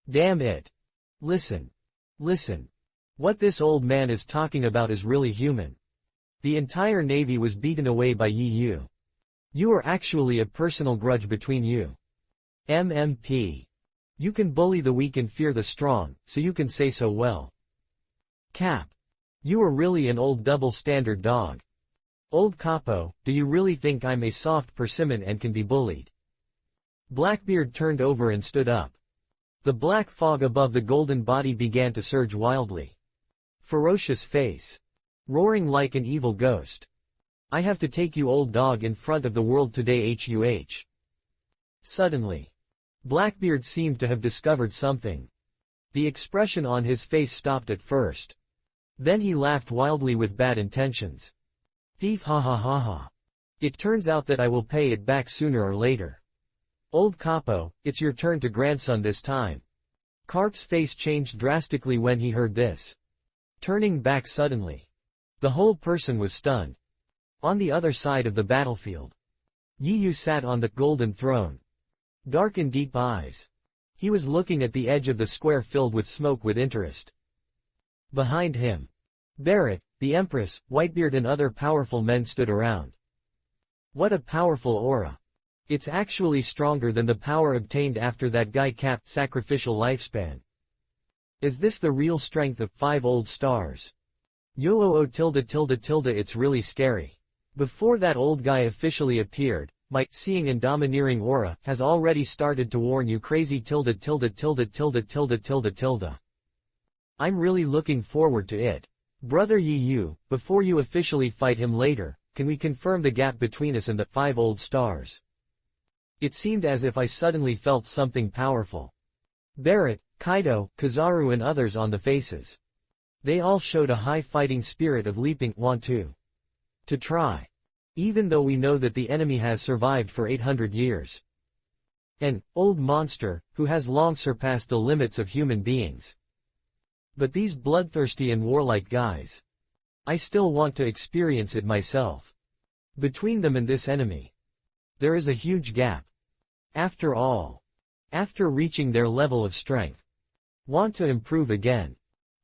S1: Damn it. Listen. Listen. What this old man is talking about is really human. The entire Navy was beaten away by you. You are actually a personal grudge between you. MMP. You can bully the weak and fear the strong, so you can say so well. Cap. You are really an old double-standard dog. Old Capo, do you really think I'm a soft persimmon and can be bullied? Blackbeard turned over and stood up. The black fog above the golden body began to surge wildly. Ferocious face. Roaring like an evil ghost. I have to take you old dog in front of the world today HUH. Suddenly. Blackbeard seemed to have discovered something. The expression on his face stopped at first. Then he laughed wildly with bad intentions. Thief, ha ha ha ha. It turns out that I will pay it back sooner or later. Old Capo, it's your turn to grandson this time. Carp's face changed drastically when he heard this. Turning back suddenly. The whole person was stunned. On the other side of the battlefield, Yiyu sat on the golden throne. Dark and deep eyes. He was looking at the edge of the square filled with smoke with interest. Behind him, Barrett, the Empress, Whitebeard and other powerful men stood around. What a powerful aura. It's actually stronger than the power obtained after that guy capped sacrificial lifespan. Is this the real strength of 5 old stars? Yo it's really scary. Before that old guy officially appeared, my seeing and domineering aura has already started to warn you crazy I'm really looking forward to it. Brother Yi, before you officially fight him later, can we confirm the gap between us and the 5 old stars? It seemed as if I suddenly felt something powerful. Barrett, Kaido, Kizaru and others on the faces. They all showed a high fighting spirit of leaping, want to try. Even though we know that the enemy has survived for 800 years. An old monster, who has long surpassed the limits of human beings. But these bloodthirsty and warlike guys. I still want to experience it myself. Between them and this enemy, there is a huge gap. After all, after reaching their level of strength, want to improve again.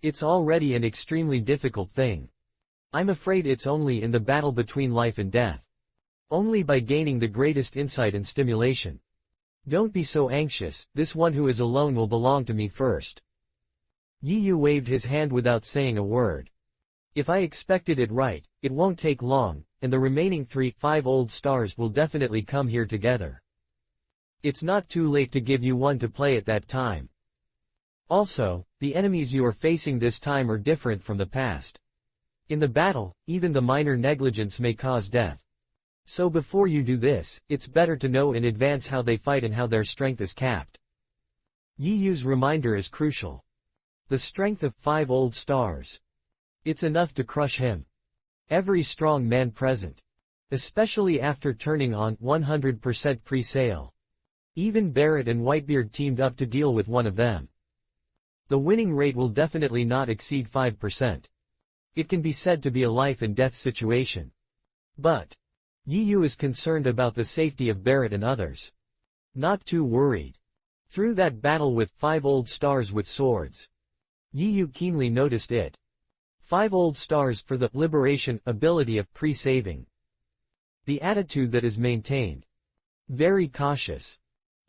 S1: It's already an extremely difficult thing. I'm afraid it's only in the battle between life and death. Only by gaining the greatest insight and stimulation. Don't be so anxious, this one who is alone will belong to me first. Yi waved his hand without saying a word. If I expected it right, it won't take long, and the remaining 5 old stars will definitely come here together. It's not too late to give you one to play at that time. Also, the enemies you are facing this time are different from the past. In the battle, even the minor negligence may cause death. So before you do this, it's better to know in advance how they fight and how their strength is capped. Yiyu's reminder is crucial. The strength of 5 old stars. It's enough to crush him. Every strong man present. Especially after turning on 100% pre-sale. Even Barrett and Whitebeard teamed up to deal with one of them. The winning rate will definitely not exceed 5%. It can be said to be a life and death situation. But Yiyu is concerned about the safety of Barrett and others. Not too worried. Through that battle with 5 old stars with swords, Yiyu keenly noticed it. 5 old stars for the liberation ability of pre-saving. The attitude that is maintained. Very cautious.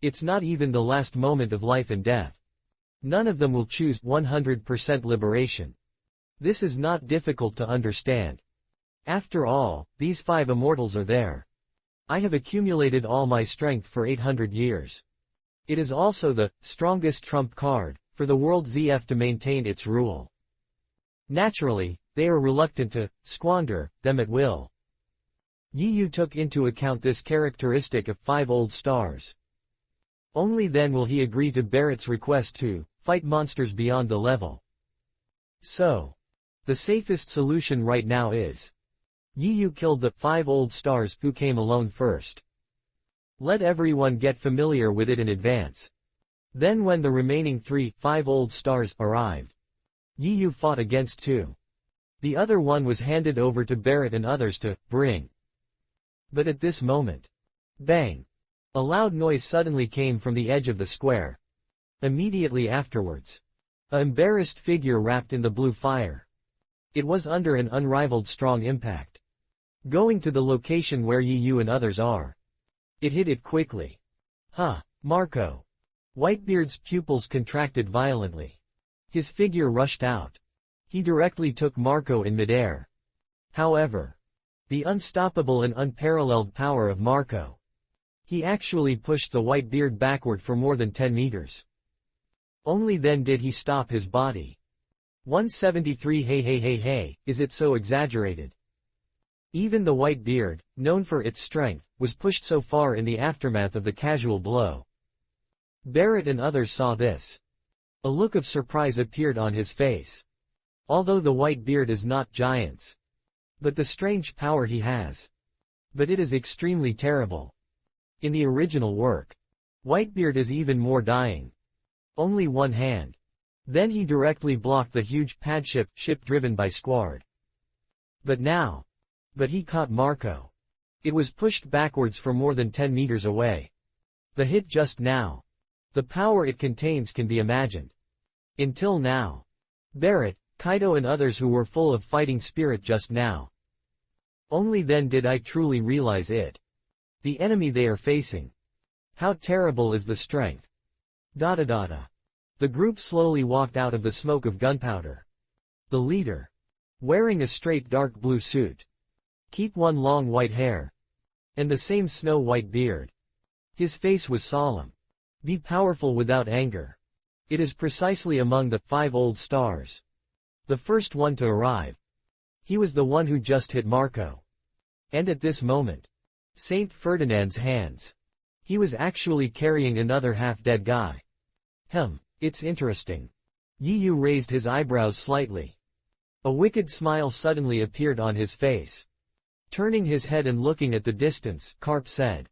S1: It's not even the last moment of life and death. None of them will choose 100% liberation. This is not difficult to understand. After all, these 5 immortals are there. I have accumulated all my strength for 800 years. It is also the strongest trump card for the world ZF to maintain its rule. Naturally, they are reluctant to squander them at will. Yiyu took into account this characteristic of 5 old stars. Only then will he agree to Barrett's request to fight monsters beyond the level. So, the safest solution right now is Yiyu killed the 5 old stars who came alone first. Let everyone get familiar with it in advance. Then when the remaining 5 old stars arrived, Yiyu fought against 2. The other one was handed over to Barrett and others to bring. But at this moment, bang! A loud noise suddenly came from the edge of the square. Immediately afterwards, an embarrassed figure wrapped in the blue fire. It was under an unrivaled strong impact. Going to the location where Yiyu and others are. It hit it quickly. Marco. Whitebeard's pupils contracted violently. His figure rushed out. He directly took Marco in midair. However, the unstoppable and unparalleled power of Marco. He actually pushed the Whitebeard backward for more than 10 meters. Only then did he stop his body. 173 Hey, is it so exaggerated? Even the Whitebeard, known for its strength, was pushed so far in the aftermath of the casual blow. Barrett and others saw this. A look of surprise appeared on his face. Although the Whitebeard is not giants. But the strange power he has. But it is extremely terrible. In the original work, Whitebeard is even more dying. Only one hand. Then he directly blocked the huge ship driven by Squard. But he caught Marco. It was pushed backwards for more than 10 meters away. The hit just now. The power it contains can be imagined. Until now. Barrett, Kaido and others who were full of fighting spirit just now. Only then did I truly realize it. The enemy they are facing. How terrible is the strength. The group slowly walked out of the smoke of gunpowder. The leader. Wearing a straight dark blue suit. Keep one long white hair. And the same snow-white beard. His face was solemn. Be powerful without anger. It is precisely among the 5 old stars. The first one to arrive. He was the one who just hit Marco. And at this moment. Saint Ferdinand's hands. He was actually carrying another half-dead guy. It's interesting. Yu raised his eyebrows slightly. A wicked smile suddenly appeared on his face. Turning his head and looking at the distance, Carp said.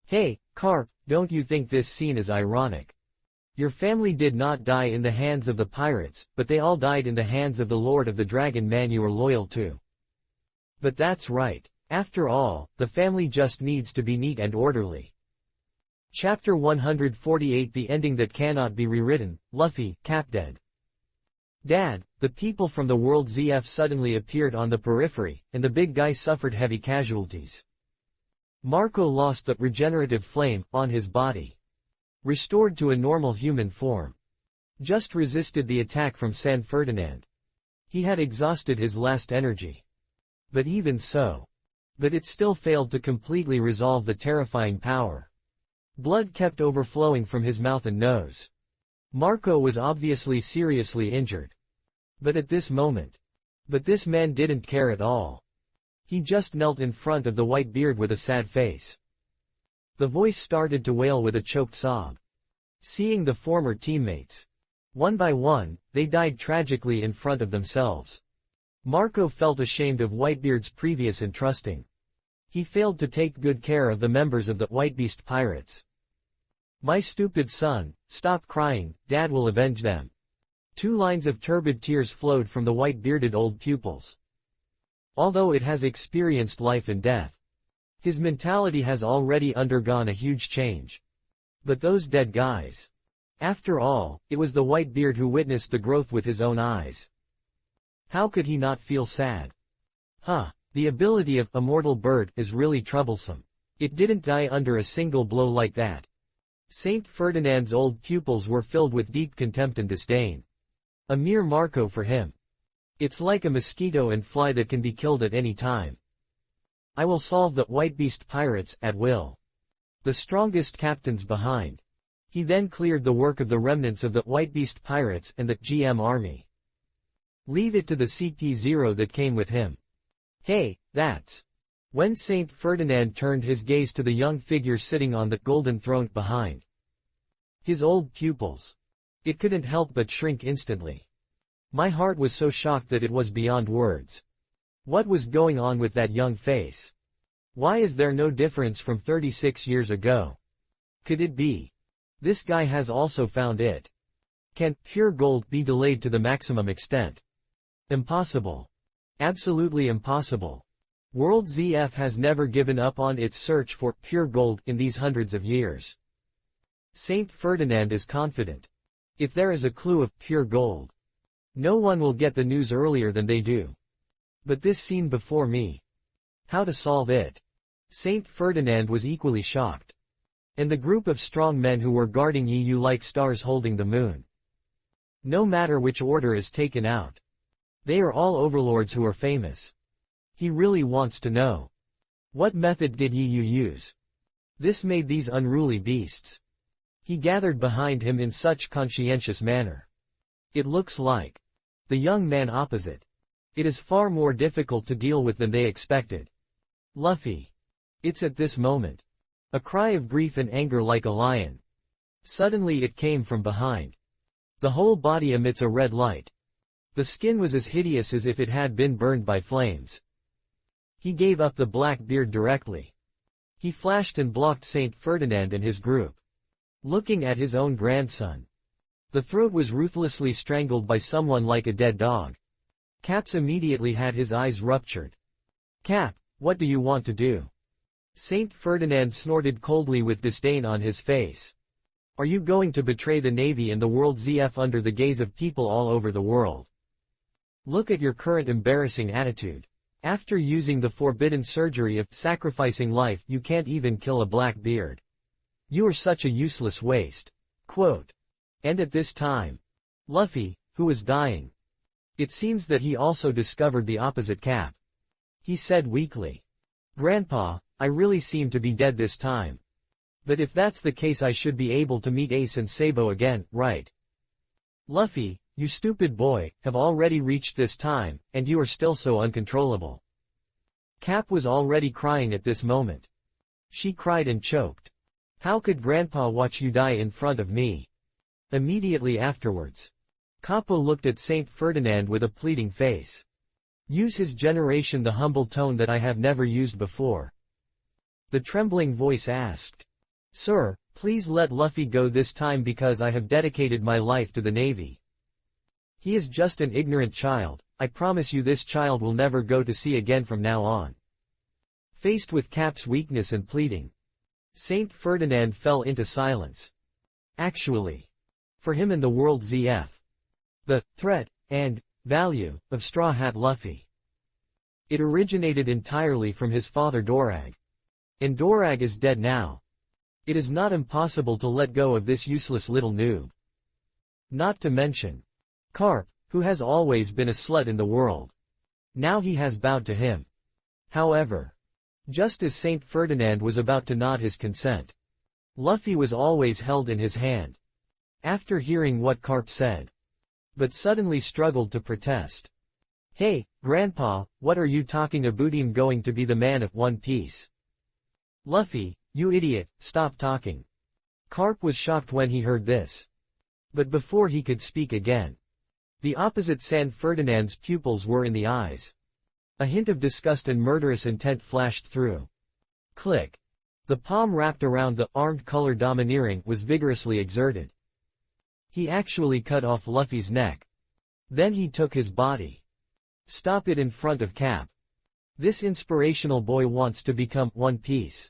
S1: Hey, Carp, don't you think this scene is ironic? Your family did not die in the hands of the pirates, but they all died in the hands of the Lord of the Dragon man you are loyal to. But that's right. After all, the family just needs to be neat and orderly. Chapter 148 The Ending That Cannot Be Rewritten, Luffy, Capdead. Dad, the people from the world ZF suddenly appeared on the periphery, and the big guy suffered heavy casualties. Marco lost the regenerative flame on his body. Restored to a normal human form. Just resisted the attack from San Ferdinand. He had exhausted his last energy. But even so. But it still failed to completely resolve the terrifying power. Blood kept overflowing from his mouth and nose. Marco was obviously seriously injured. But at this moment. But this man didn't care at all. He just knelt in front of the white beard with a sad face. The voice started to wail with a choked sob. Seeing the former teammates. One by one, they died tragically in front of themselves. Marco felt ashamed of Whitebeard's previous entrusting. He failed to take good care of the members of the Whitebeast pirates. My stupid son, stop crying, Dad will avenge them. 2 lines of turbid tears flowed from the white-bearded old pupils. Although it has experienced life and death. His mentality has already undergone a huge change. But those dead guys. After all, it was the Whitebeard who witnessed the growth with his own eyes. How could he not feel sad? The ability of a mortal bird is really troublesome. It didn't die under a single blow like that. Saint Ferdinand's old pupils were filled with deep contempt and disdain. A mere Marco for him. It's like a mosquito and fly that can be killed at any time. I will solve the Whitebeast pirates at will. The strongest captains behind. He then cleared the work of the remnants of the Whitebeast pirates and the GM army. Leave it to the CP0 that came with him. Hey, that's. When Saint Ferdinand turned his gaze to the young figure sitting on the golden throne behind. His old pupils. It couldn't help but shrink instantly. My heart was so shocked that it was beyond words. What was going on with that young face? Why is there no difference from 36 years ago? Could it be? This guy has also found it. Can pure gold be delayed to the maximum extent? Impossible. Absolutely impossible. World ZF has never given up on its search for pure gold in these hundreds of years. Saint Ferdinand is confident. If there is a clue of pure gold, no one will get the news earlier than they do. But this scene before me. How to solve it? Saint Ferdinand was equally shocked. And the group of strong men who were guarding EU like stars holding the moon. No matter which order is taken out. They are all overlords who are famous. He really wants to know. What method did EU use? This made these unruly beasts. He gathered behind him in such conscientious manner. It looks like. The young man opposite. It is far more difficult to deal with than they expected. Luffy. It's at this moment. A cry of grief and anger like a lion. Suddenly it came from behind. The whole body emits a red light. The skin was as hideous as if it had been burned by flames. He gave up the black beard directly. He flashed and blocked Saint Ferdinand and his group. Looking at his own grandson. The throat was ruthlessly strangled by someone like a dead dog. Caps immediately had his eyes ruptured. Cap, what do you want to do? Saint Ferdinand snorted coldly with disdain on his face. Are you going to betray the Navy and the world ZF under the gaze of people all over the world? Look at your current embarrassing attitude. After using the forbidden surgery of sacrificing life, you can't even kill a black beard. You are such a useless waste. Quote. And at this time, Luffy, who was dying. It seems that he also discovered the opposite Cap. He said weakly. Grandpa, I really seem to be dead this time. But if that's the case, I should be able to meet Ace and Sabo again, right? Luffy, you stupid boy, have already reached this time, and you are still so uncontrollable. Cap was already crying at this moment. She cried and choked. How could Grandpa watch you die in front of me? Immediately afterwards, Capo looked at Saint Ferdinand with a pleading face. Use his generation the humble tone that I have never used before. The trembling voice asked. Sir, please let Luffy go this time because I have dedicated my life to the Navy. He is just an ignorant child, I promise you this child will never go to sea again from now on. Faced with Cap's weakness and pleading, Saint Ferdinand fell into silence. Actually, for him and the world ZF, the threat and value of Straw Hat Luffy, it originated entirely from his father Dorag. And Dorag is dead now. It is not impossible to let go of this useless little noob. Not to mention Carp, who has always been a slut in the world. Now he has bowed to him. However, just as Saint Ferdinand was about to nod his consent, Luffy was always held in his hand. After hearing what Carp said, but suddenly struggled to protest. Hey, Grandpa, what are you talking about? I'm going to be the man of One Piece. Luffy, you idiot, stop talking. Carp was shocked when he heard this. But before he could speak again, the opposite Saint Ferdinand's pupils were in the eyes. A hint of disgust and murderous intent flashed through. Click. The palm wrapped around the armed color domineering was vigorously exerted. He actually cut off Luffy's neck. Then he took his body. Stop it in front of Cap. This inspirational boy wants to become One Piece.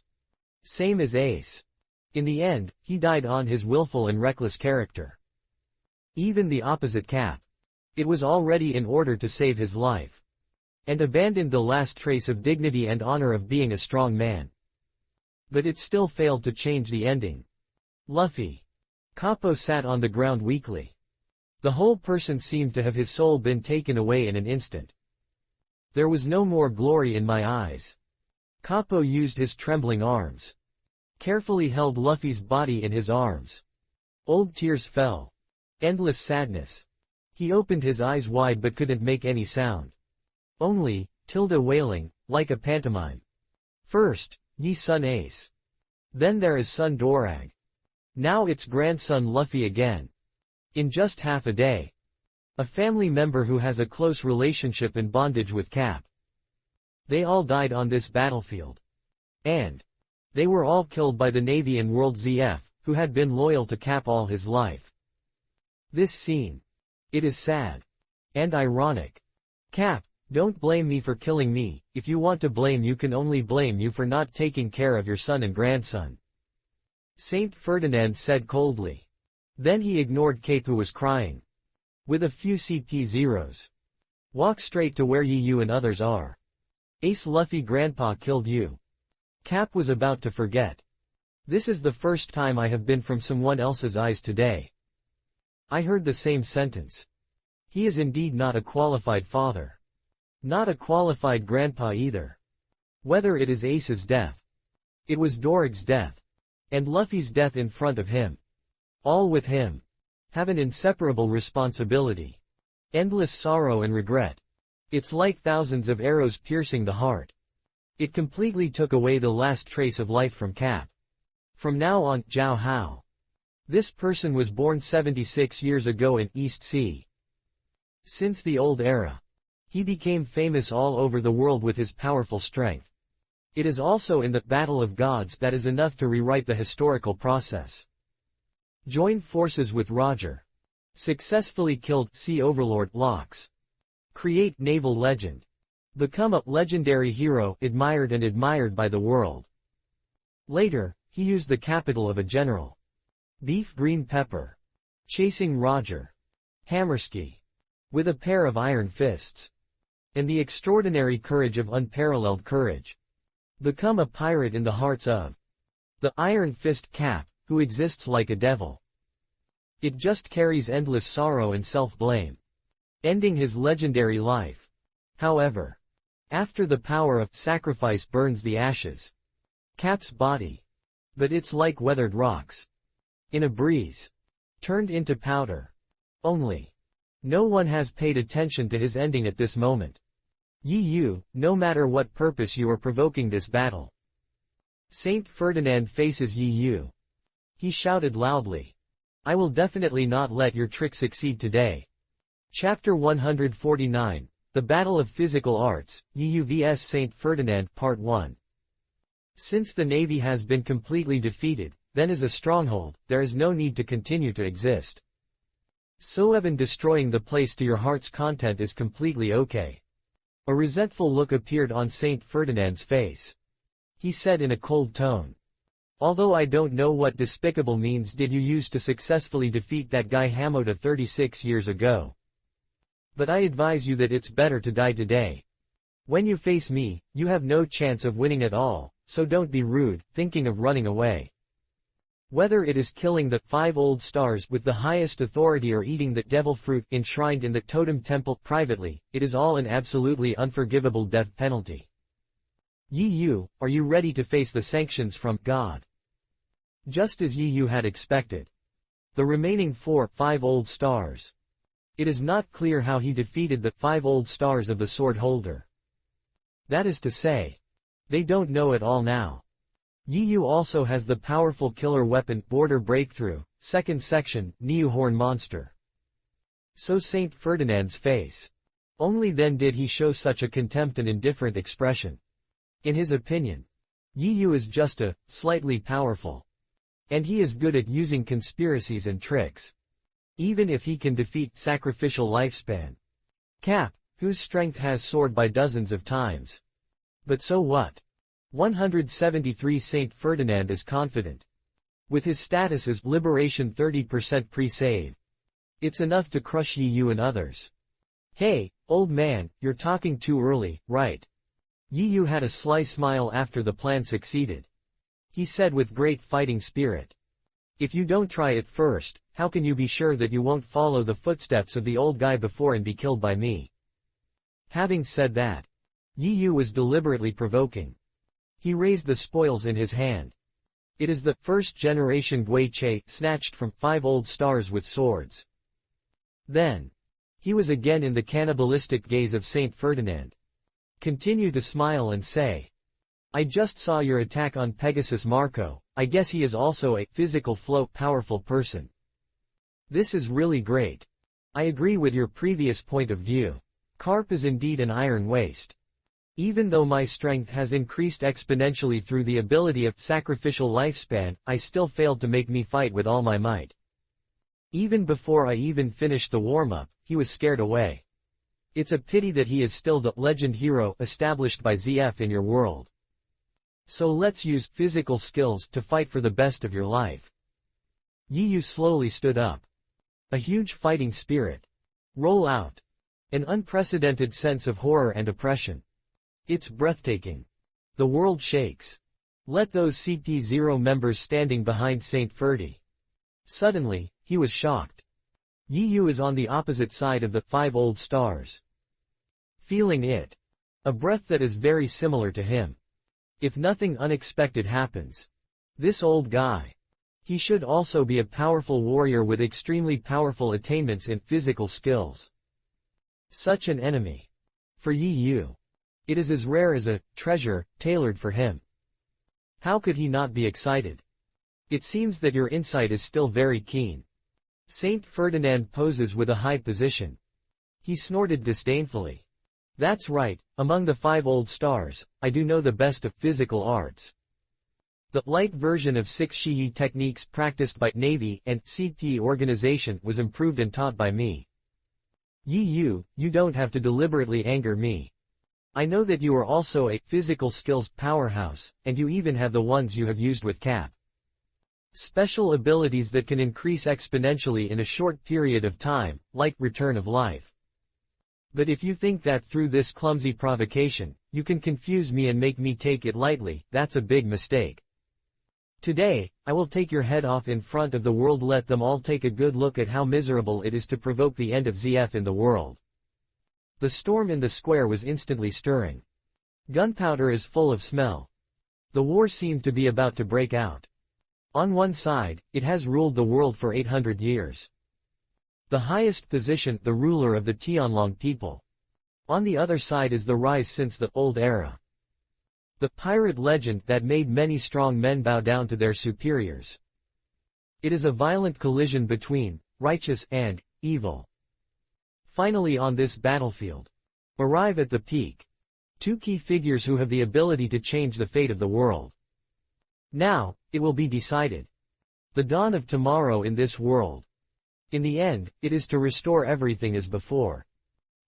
S1: Same as Ace. In the end, he died on his willful and reckless character. Even the opposite Cap. It was already in order to save his life. And abandoned the last trace of dignity and honor of being a strong man. But it still failed to change the ending. Luffy. Capo sat on the ground weakly. The whole person seemed to have his soul been taken away in an instant. There was no more glory in my eyes. Capo used his trembling arms. Carefully held Luffy's body in his arms. Old tears fell. Endless sadness. He opened his eyes wide but couldn't make any sound. Only, tilde wailing, like a pantomime. First, ye son Ace. Then there is son Dorag. Now it's grandson Luffy again. In just half a day. A family member who has a close relationship and bondage with Cap. They all died on this battlefield. And they were all killed by the Navy and World ZF, who had been loyal to Cap all his life. This scene. It is sad. And ironic. Cap, don't blame me for killing me. If you want to blame, you can only blame you for not taking care of your son and grandson. Saint Ferdinand said coldly. Then he ignored Cape, who was crying. With a few CP0s. Walk straight to where you and others are. Ace Luffy grandpa killed you. Cap was about to forget. This is the first time I have been from someone else's eyes today. I heard the same sentence. He is indeed not a qualified father. Not a qualified grandpa either. Whether it is Ace's death. It was Dorag's death. And Luffy's death in front of him. All with him. Have an inseparable responsibility. Endless sorrow and regret. It's like thousands of arrows piercing the heart. It completely took away the last trace of life from Cap. From now on, Jiao Hao. This person was born 76 years ago in East Sea. Since the old era. He became famous all over the world with his powerful strength. It is also in the Battle of Gods that is enough to rewrite the historical process. Join forces with Roger. Successfully killed Sea Overlord Locks. Create naval legend. Become a legendary hero, admired by the world. Later, he used the capital of a general. Beef green pepper. Chasing Roger. Hammerski. With a pair of iron fists. And the extraordinary courage of unparalleled courage. Become a pirate in the hearts of the Iron Fist Cap, who exists like a devil. It just carries endless sorrow and self-blame. Ending his legendary life. However, after the power of sacrifice burns the ashes. Cap's body. But it's like weathered rocks. In a breeze. Turned into powder. Only. No one has paid attention to his ending at this moment. Yi, no matter what purpose you are provoking this battle. Saint Ferdinand faces Yi. He shouted loudly. I will definitely not let your trick succeed today. Chapter 149, The Battle of Physical Arts, Yi vs Saint Ferdinand, Part 1. Since the Navy has been completely defeated, then as a stronghold, there is no need to continue to exist. So even destroying the place to your heart's content is completely okay. A resentful look appeared on Saint Ferdinand's face. He said in a cold tone. Although I don't know what despicable means did you use to successfully defeat that guy Hamota 36 years ago. But I advise you that it's better to die today. When you face me, you have no chance of winning at all, so don't be rude, thinking of running away. Whether it is killing the 5 old stars with the highest authority or eating the devil fruit enshrined in the totem temple privately, it is all an absolutely unforgivable death penalty. Yi, are you ready to face the sanctions from God? Just as Yi had expected. The remaining 5 old stars. It is not clear how he defeated the 5 old stars of the sword holder. That is to say, they don't know at all now. Yi also has the powerful killer weapon Border Breakthrough, 2nd section, Niu Horn Monster. So Saint Ferdinand's face. Only then did he show such a contempt and indifferent expression. In his opinion, Yi is just slightly powerful. And he is good at using conspiracies and tricks. Even if he can defeat sacrificial lifespan Cap, whose strength has soared by dozens of times. But so what? 173 Saint Ferdinand is confident. With his status as Liberation 30% pre-save. It's enough to crush Yi and others. Hey, old man, you're talking too early, right? Yi had a sly smile after the plan succeeded. He said with great fighting spirit. If you don't try it first, how can you be sure that you won't follow the footsteps of the old guy before and be killed by me? Having said that, Yi was deliberately provoking. He raised the spoils in his hand. It is the first-generation Gui Che snatched from 5 old stars with swords. Then, he was again in the cannibalistic gaze of Saint Ferdinand. Continue to smile and say, I just saw your attack on Pegasus Marco, I guess he is also a physical flow powerful person. This is really great. I agree with your previous point of view. Carp is indeed an iron waste. Even though my strength has increased exponentially through the ability of sacrificial lifespan, I still failed to make me fight with all my might. Even before I even finished the warm-up, he was scared away. It's a pity that he is still the legend hero established by ZF in your world. So let's use physical skills to fight for the best of your life. Yi slowly stood up. A huge fighting spirit. Roll out. An unprecedented sense of horror and oppression. It's breathtaking. The world shakes. Let those CP0 members standing behind Saint Ferdy. Suddenly, he was shocked. Yi is on the opposite side of the 5 old stars. Feeling it. A breath that is very similar to him. If nothing unexpected happens. This old guy. He should also be a powerful warrior with extremely powerful attainments in physical skills. Such an enemy. For Yi. It is as rare as a treasure, tailored for him. How could he not be excited? It seems that your insight is still very keen. Saint Ferdinand poses with a high position. He snorted disdainfully. That's right, among the 5 old stars, I do know the best of physical arts. The light version of 6 Shiyi techniques practiced by Navy and CP organization was improved and taught by me. Yi, you don't have to deliberately anger me. I know that you are also a physical skills powerhouse, and you even have the ones you have used with Cap. Special abilities that can increase exponentially in a short period of time, like Return of Life. But if you think that through this clumsy provocation, you can confuse me and make me take it lightly, that's a big mistake. Today, I will take your head off in front of the world. Let them all take a good look at how miserable it is to provoke the end of ZF in the world. The storm in the square was instantly stirring. Gunpowder is full of smell. The war seemed to be about to break out. On one side, it has ruled the world for 800 years. The highest position, the ruler of the Tianlong people. On the other side is the rise since the old era. The pirate legend that made many strong men bow down to their superiors. It is a violent collision between righteous and evil. Finally, on this battlefield, arrive at the peak two key figures who have the ability to change the fate of the world. Now, it will be decided. The dawn of tomorrow in this world. In the end, it is to restore everything as before.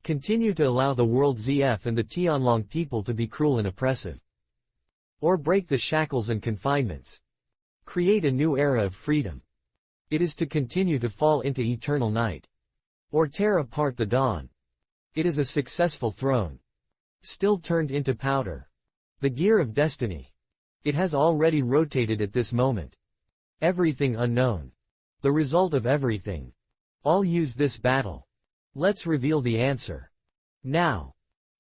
S1: Continue to allow the world ZF and the Tianlong people to be cruel and oppressive. Or break the shackles and confinements. Create a new era of freedom. It is to continue to fall into eternal night. Or tear apart the dawn. It is a successful throne. Still turned into powder. The gear of destiny. It has already rotated at this moment. Everything unknown. The result of everything. All use this battle. Let's reveal the answer. Now.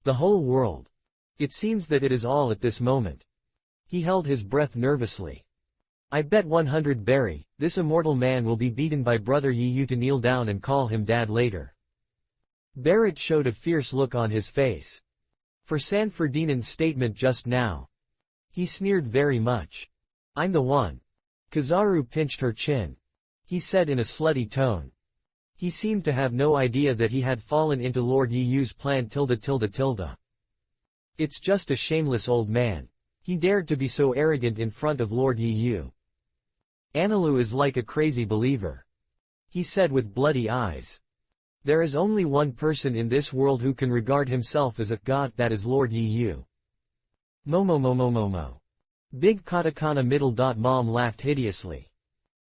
S1: The whole world. It seems that it is all at this moment. He held his breath nervously. I bet 100 berry, this immortal man will be beaten by Brother Yi to kneel down and call him dad later. Barrett showed a fierce look on his face. For San Ferdinand's statement just now. He sneered very much. I'm the one. Kizaru pinched her chin. He said in a slutty tone. He seemed to have no idea that he had fallen into Lord Yi's plan. It's just a shameless old man. He dared to be so arrogant in front of Lord Yi. Anilu is like a crazy believer. He said with bloody eyes. There is only one person in this world who can regard himself as a god, that is Lord Yi. Momo. Big katakana middle dot mom laughed hideously.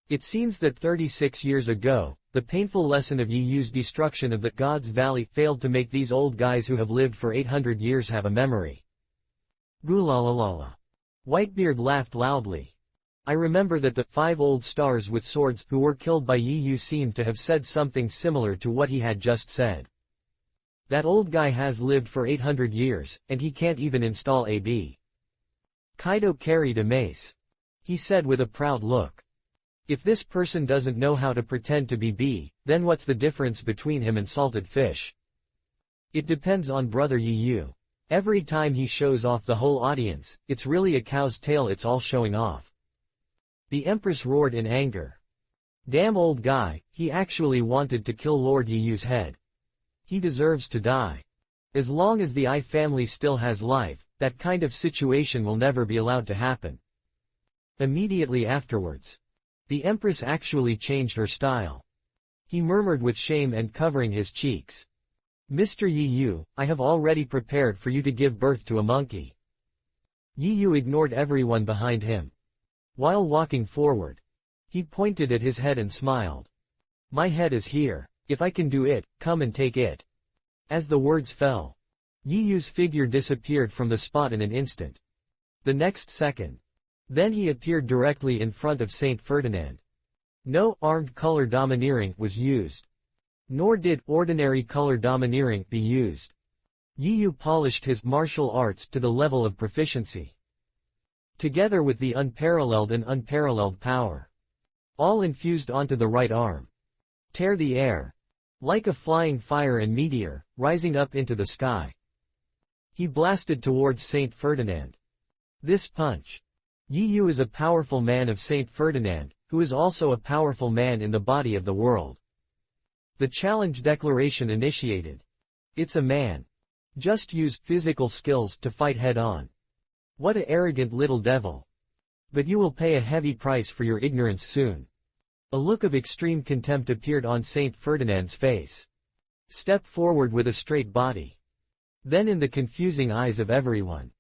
S1: It seems that 36 years ago, the painful lesson of Yi's destruction of the God's Valley failed to make these old guys who have lived for 800 years have a memory. Gulalalala. Whitebeard laughed loudly. I remember that the 5 old stars with swords who were killed by Yi seemed to have said something similar to what he had just said. That old guy has lived for 800 years, and he can't even install AB. Kaido carried a mace. He said with a proud look. If this person doesn't know how to pretend to be B, then what's the difference between him and salted fish? It depends on Brother Yi. Every time he shows off the whole audience, it's really a cow's tail, it's all showing off. The Empress roared in anger. Damn old guy, he actually wanted to kill Lord Yi's head. He deserves to die. As long as the I family still has life, that kind of situation will never be allowed to happen. Immediately afterwards, the Empress actually changed her style. He murmured with shame and covering his cheeks. Mr. Yi, I have already prepared for you to give birth to a monkey. Yi ignored everyone behind him. While walking forward, he pointed at his head and smiled. My head is here. If I can do it, come and take it. As the words fell, Yi's figure disappeared from the spot in an instant. The next second. Then he appeared directly in front of Saint Ferdinand. No armed color domineering was used. Nor did ordinary color domineering be used. Yi polished his martial arts to the level of proficiency. Together with the unparalleled power. All infused onto the right arm. Tear the air. Like a flying fire and meteor, rising up into the sky. He blasted towards Saint Ferdinand. This punch. Yi is a powerful man of Saint Ferdinand, who is also a powerful man in the body of the world. The challenge declaration initiated. It's a man. Just use physical skills to fight head-on. What a arrogant little devil. But you will pay a heavy price for your ignorance soon. A look of extreme contempt appeared on Saint Ferdinand's face. Step forward with a straight body. Then in the confusing eyes of everyone.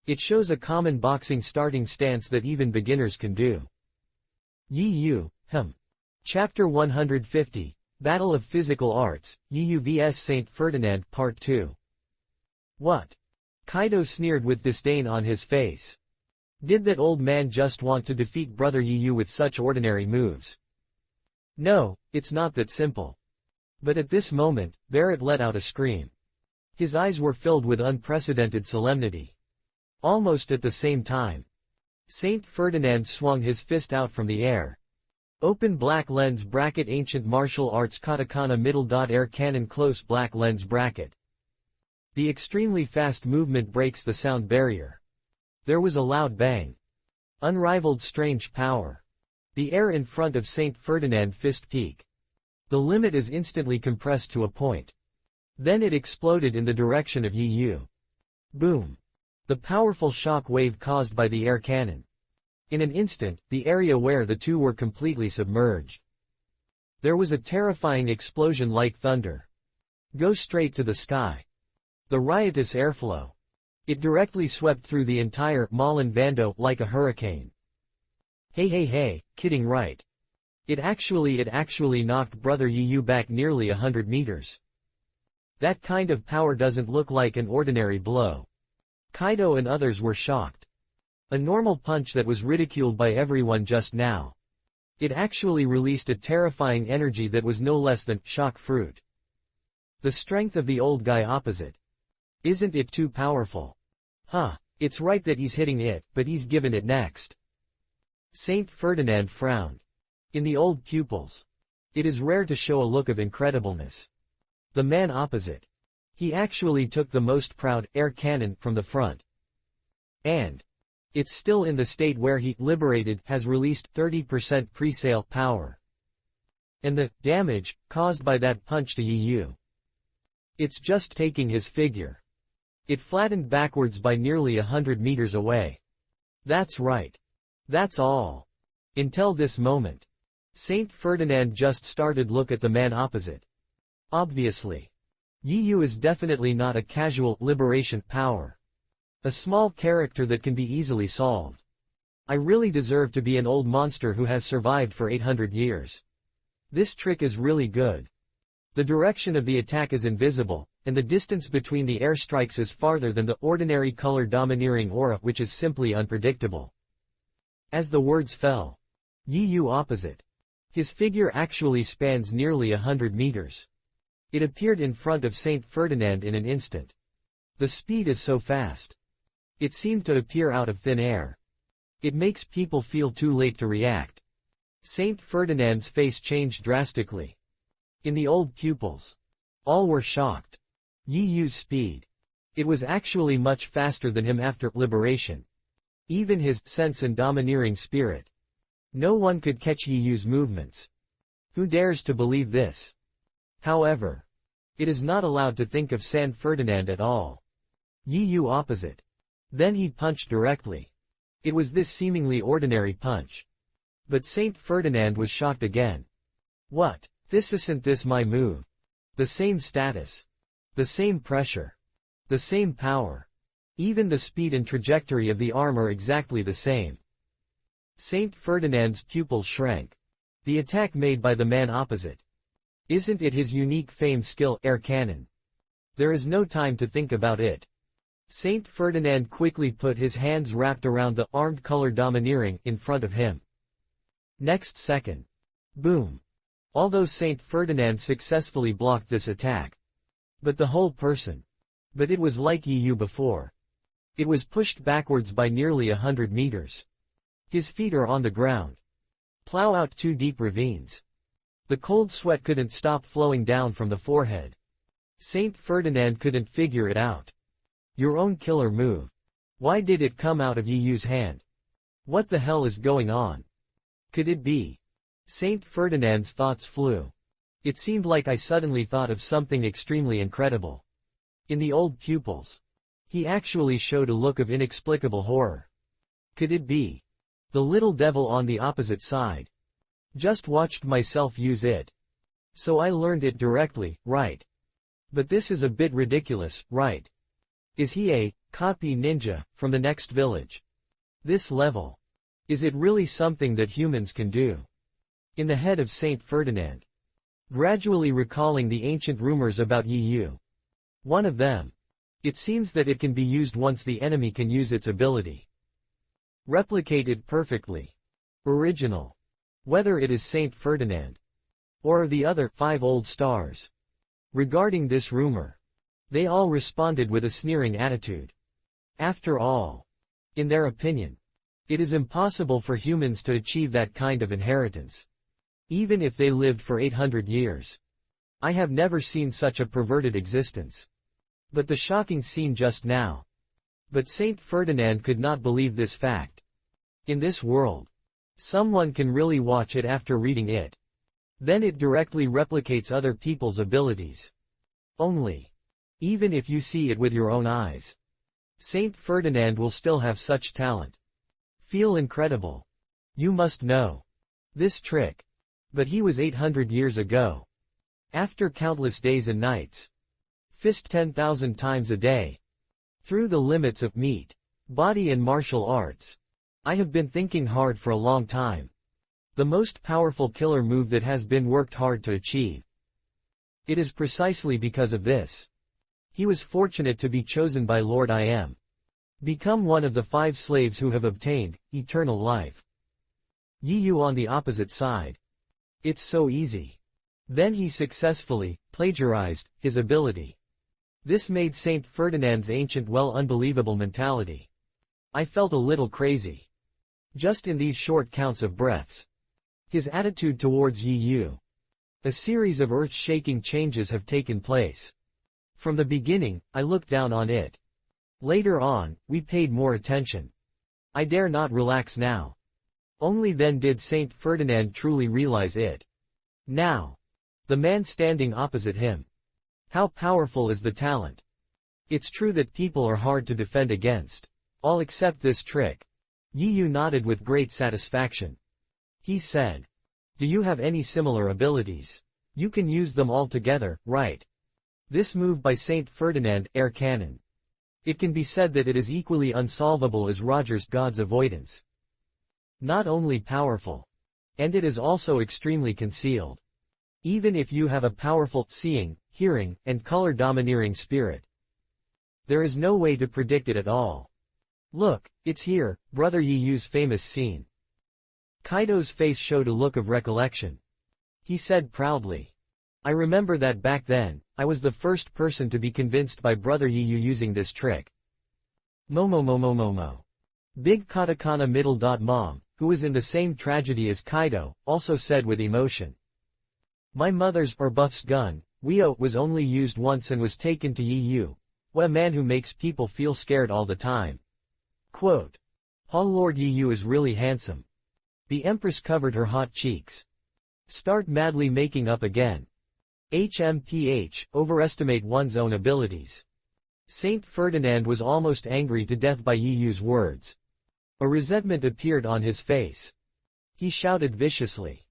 S1: It shows a common boxing starting stance that even beginners can do. Yi Yu, Chapter 150, Battle of Physical Arts, Yi Yu vs Saint Ferdinand Part 2. What? Kaido sneered with disdain on his face. Did that old man just want to defeat brother Yi Yu with such ordinary moves? No, it's not that simple. But at this moment, Barrett let out a scream. His eyes were filled with unprecedented solemnity. Almost at the same time, Saint Ferdinand swung his fist out from the air. Open black lens bracket ancient martial arts katakana middle dot air cannon close black lens bracket. The extremely fast movement breaks the sound barrier. There was a loud bang. Unrivaled strange power. The air in front of Saint Ferdinand fist peak. The limit is instantly compressed to a point. Then it exploded in the direction of Yi Yu. Boom. The powerful shock wave caused by the air cannon. In an instant, the area where the two were completely submerged. There was a terrifying explosion like thunder. Go straight to the sky. The riotous airflow. It directly swept through the entire Malin Vando like a hurricane. Hey, kidding right. It actually knocked brother Yi Yu back nearly 100 meters. That kind of power doesn't look like an ordinary blow. Kaido and others were shocked. A normal punch that was ridiculed by everyone just now. It actually released a terrifying energy that was no less than shock fruit. The strength of the old guy opposite. Isn't it too powerful? It's right that he's hitting it, but he's given it next. Saint Ferdinand frowned. In the old pupils. It is rare to show a look of incredibleness. The man opposite. He actually took the most proud air cannon from the front. And it's still in the state where he liberated has released 30% pre-sale power. And the damage caused by that punch to Yi Yu. It's just taking his figure. It flattened backwards by nearly 100 meters away. That's right. That's all. Until this moment. Saint Ferdinand just started look at the man opposite. Obviously. Yi Yu is definitely not a casual liberation power. A small character that can be easily solved. I really deserve to be an old monster who has survived for 800 years. This trick is really good. The direction of the attack is invisible, and the distance between the airstrikes is farther than the ordinary color domineering aura which is simply unpredictable. As the words fell. Yi Yu opposite. His figure actually spans nearly 100 meters. It appeared in front of Saint Ferdinand in an instant. The speed is so fast. It seemed to appear out of thin air. It makes people feel too late to react. Saint Ferdinand's face changed drastically. In the old pupils. All were shocked. Yi Yu's speed. It was actually much faster than him after liberation. Even his sense and domineering spirit. No one could catch Yi Yu's movements. Who dares to believe this? However, it is not allowed to think of Saint Ferdinand at all. Yi Yu opposite. Then he punched directly. It was this seemingly ordinary punch. But Saint Ferdinand was shocked again. What? This isn't this my move. The same status. The same pressure. The same power. Even the speed and trajectory of the arm are exactly the same. Saint Ferdinand's pupils shrank. The attack made by the man opposite. Isn't it his unique famed skill, air cannon? There is no time to think about it. Saint Ferdinand quickly put his hands wrapped around the armed color domineering in front of him. Next second. Boom. Although Saint Ferdinand successfully blocked this attack. But the whole person. But it was like Yi Yu before. It was pushed backwards by nearly 100 meters. His feet are on the ground. Plow out 2 deep ravines. The cold sweat couldn't stop flowing down from the forehead. Saint Ferdinand couldn't figure it out. Your own killer move. Why did it come out of Yi Yu's hand? What the hell is going on? Could it be? Saint Ferdinand's thoughts flew. It seemed like I suddenly thought of something extremely incredible. In the old pupils. He actually showed a look of inexplicable horror. Could it be? The little devil on the opposite side. Just watched myself use it. So I learned it directly, right? But this is a bit ridiculous, right? Is he a copy ninja from the next village? This level. Is it really something that humans can do? In the head of Saint Ferdinand. Gradually recalling the ancient rumors about Yu. One of them. It seems that it can be used once the enemy can use its ability. Replicate it perfectly. Original. Whether it is Saint Ferdinand. Or the other 5 old stars. Regarding this rumor. They all responded with a sneering attitude. After all. In their opinion. It is impossible for humans to achieve that kind of inheritance. Even if they lived for 800 years. I have never seen such a perverted existence. But the shocking scene just now. But Saint Ferdinand could not believe this fact. In this world. Someone can really watch it after reading it. Then it directly replicates other people's abilities. Only. Even if you see it with your own eyes. Saint Ferdinand will still have such talent. Feel incredible. You must know. This trick. But he was 800 years ago. After countless days and nights. Fist 10,000 times a day. Through the limits of meat, body and martial arts. I have been thinking hard for a long time. The most powerful killer move that has been worked hard to achieve. It is precisely because of this. He was fortunate to be chosen by Lord I Am. Become one of the 5 slaves who have obtained eternal life. Yu on the opposite side. It's so easy. Then he successfully plagiarized his ability. This made Saint Ferdinand's ancient unbelievable mentality. I felt a little crazy. Just in these short counts of breaths. His attitude towards Yu. A series of earth-shaking changes have taken place. From the beginning, I looked down on it. Later on, we paid more attention. I dare not relax now. Only then did Saint Ferdinand truly realize it. Now. The man standing opposite him. How powerful is the talent? It's true that people are hard to defend against. All except this trick. Yu nodded with great satisfaction. He said. Do you have any similar abilities? You can use them all together, right? This move by Saint Ferdinand, air cannon. It can be said that it is equally unsolvable as Roger's God's avoidance. Not only powerful. And it is also extremely concealed. Even if you have a powerful seeing, hearing, and color-domineering spirit. There is no way to predict it at all. Look, it's here, Brother Yu's famous scene. Kaido's face showed a look of recollection. He said proudly. I remember that back then, I was the first person to be convinced by Brother Yu using this trick. Momo. Big katakana middle dot mom, who was in the same tragedy as Kaido, also said with emotion. My mother's or Buff's gun, Wio, was only used once and was taken to Yu. What a man who makes people feel scared all the time. Quote. Lord Yu is really handsome. The Empress covered her hot cheeks. Start madly making up again. HMPH, overestimate one's own abilities. Saint Ferdinand was almost angry to death by Yu's words. A resentment appeared on his face. He shouted viciously.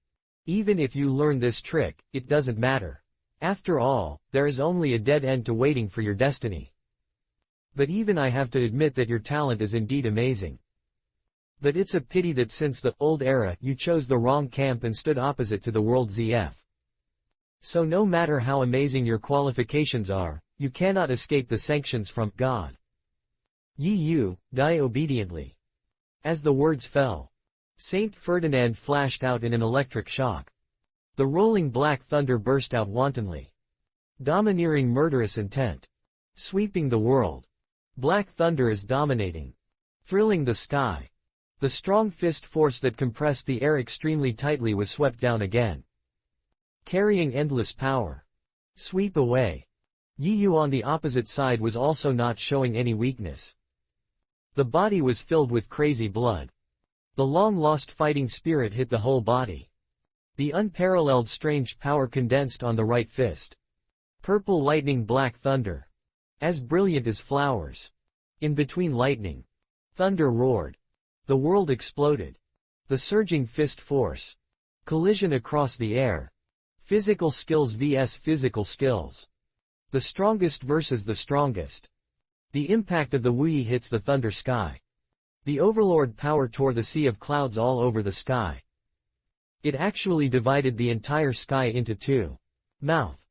S1: Even if you learn this trick, it doesn't matter. After all, there is only a dead end to waiting for your destiny. But even I have to admit that your talent is indeed amazing. But it's a pity that since the old era you chose the wrong camp and stood opposite to the world ZF. So no matter how amazing your qualifications are, you cannot escape the sanctions from God. Yu, die obediently. As the words fell, Saint Ferdinand flashed out in an electric shock. The rolling black thunder burst out wantonly. Domineering murderous intent. Sweeping the world. Black thunder is dominating. Thrilling the sky. The strong fist force that compressed the air extremely tightly was swept down again. Carrying endless power. Sweep away. Yu on the opposite side was also not showing any weakness. The body was filled with crazy blood. The long-lost fighting spirit hit the whole body. The unparalleled strange power condensed on the right fist. Purple lightning, black thunder. As brilliant as flowers. In between lightning. Thunder roared. The world exploded. The surging fist force. Collision across the air. Physical skills vs physical skills. The strongest versus the strongest. The impact of the Wii hits the thunder sky. The overlord power tore the sea of clouds all over the sky. It actually divided the entire sky into two. Mouth.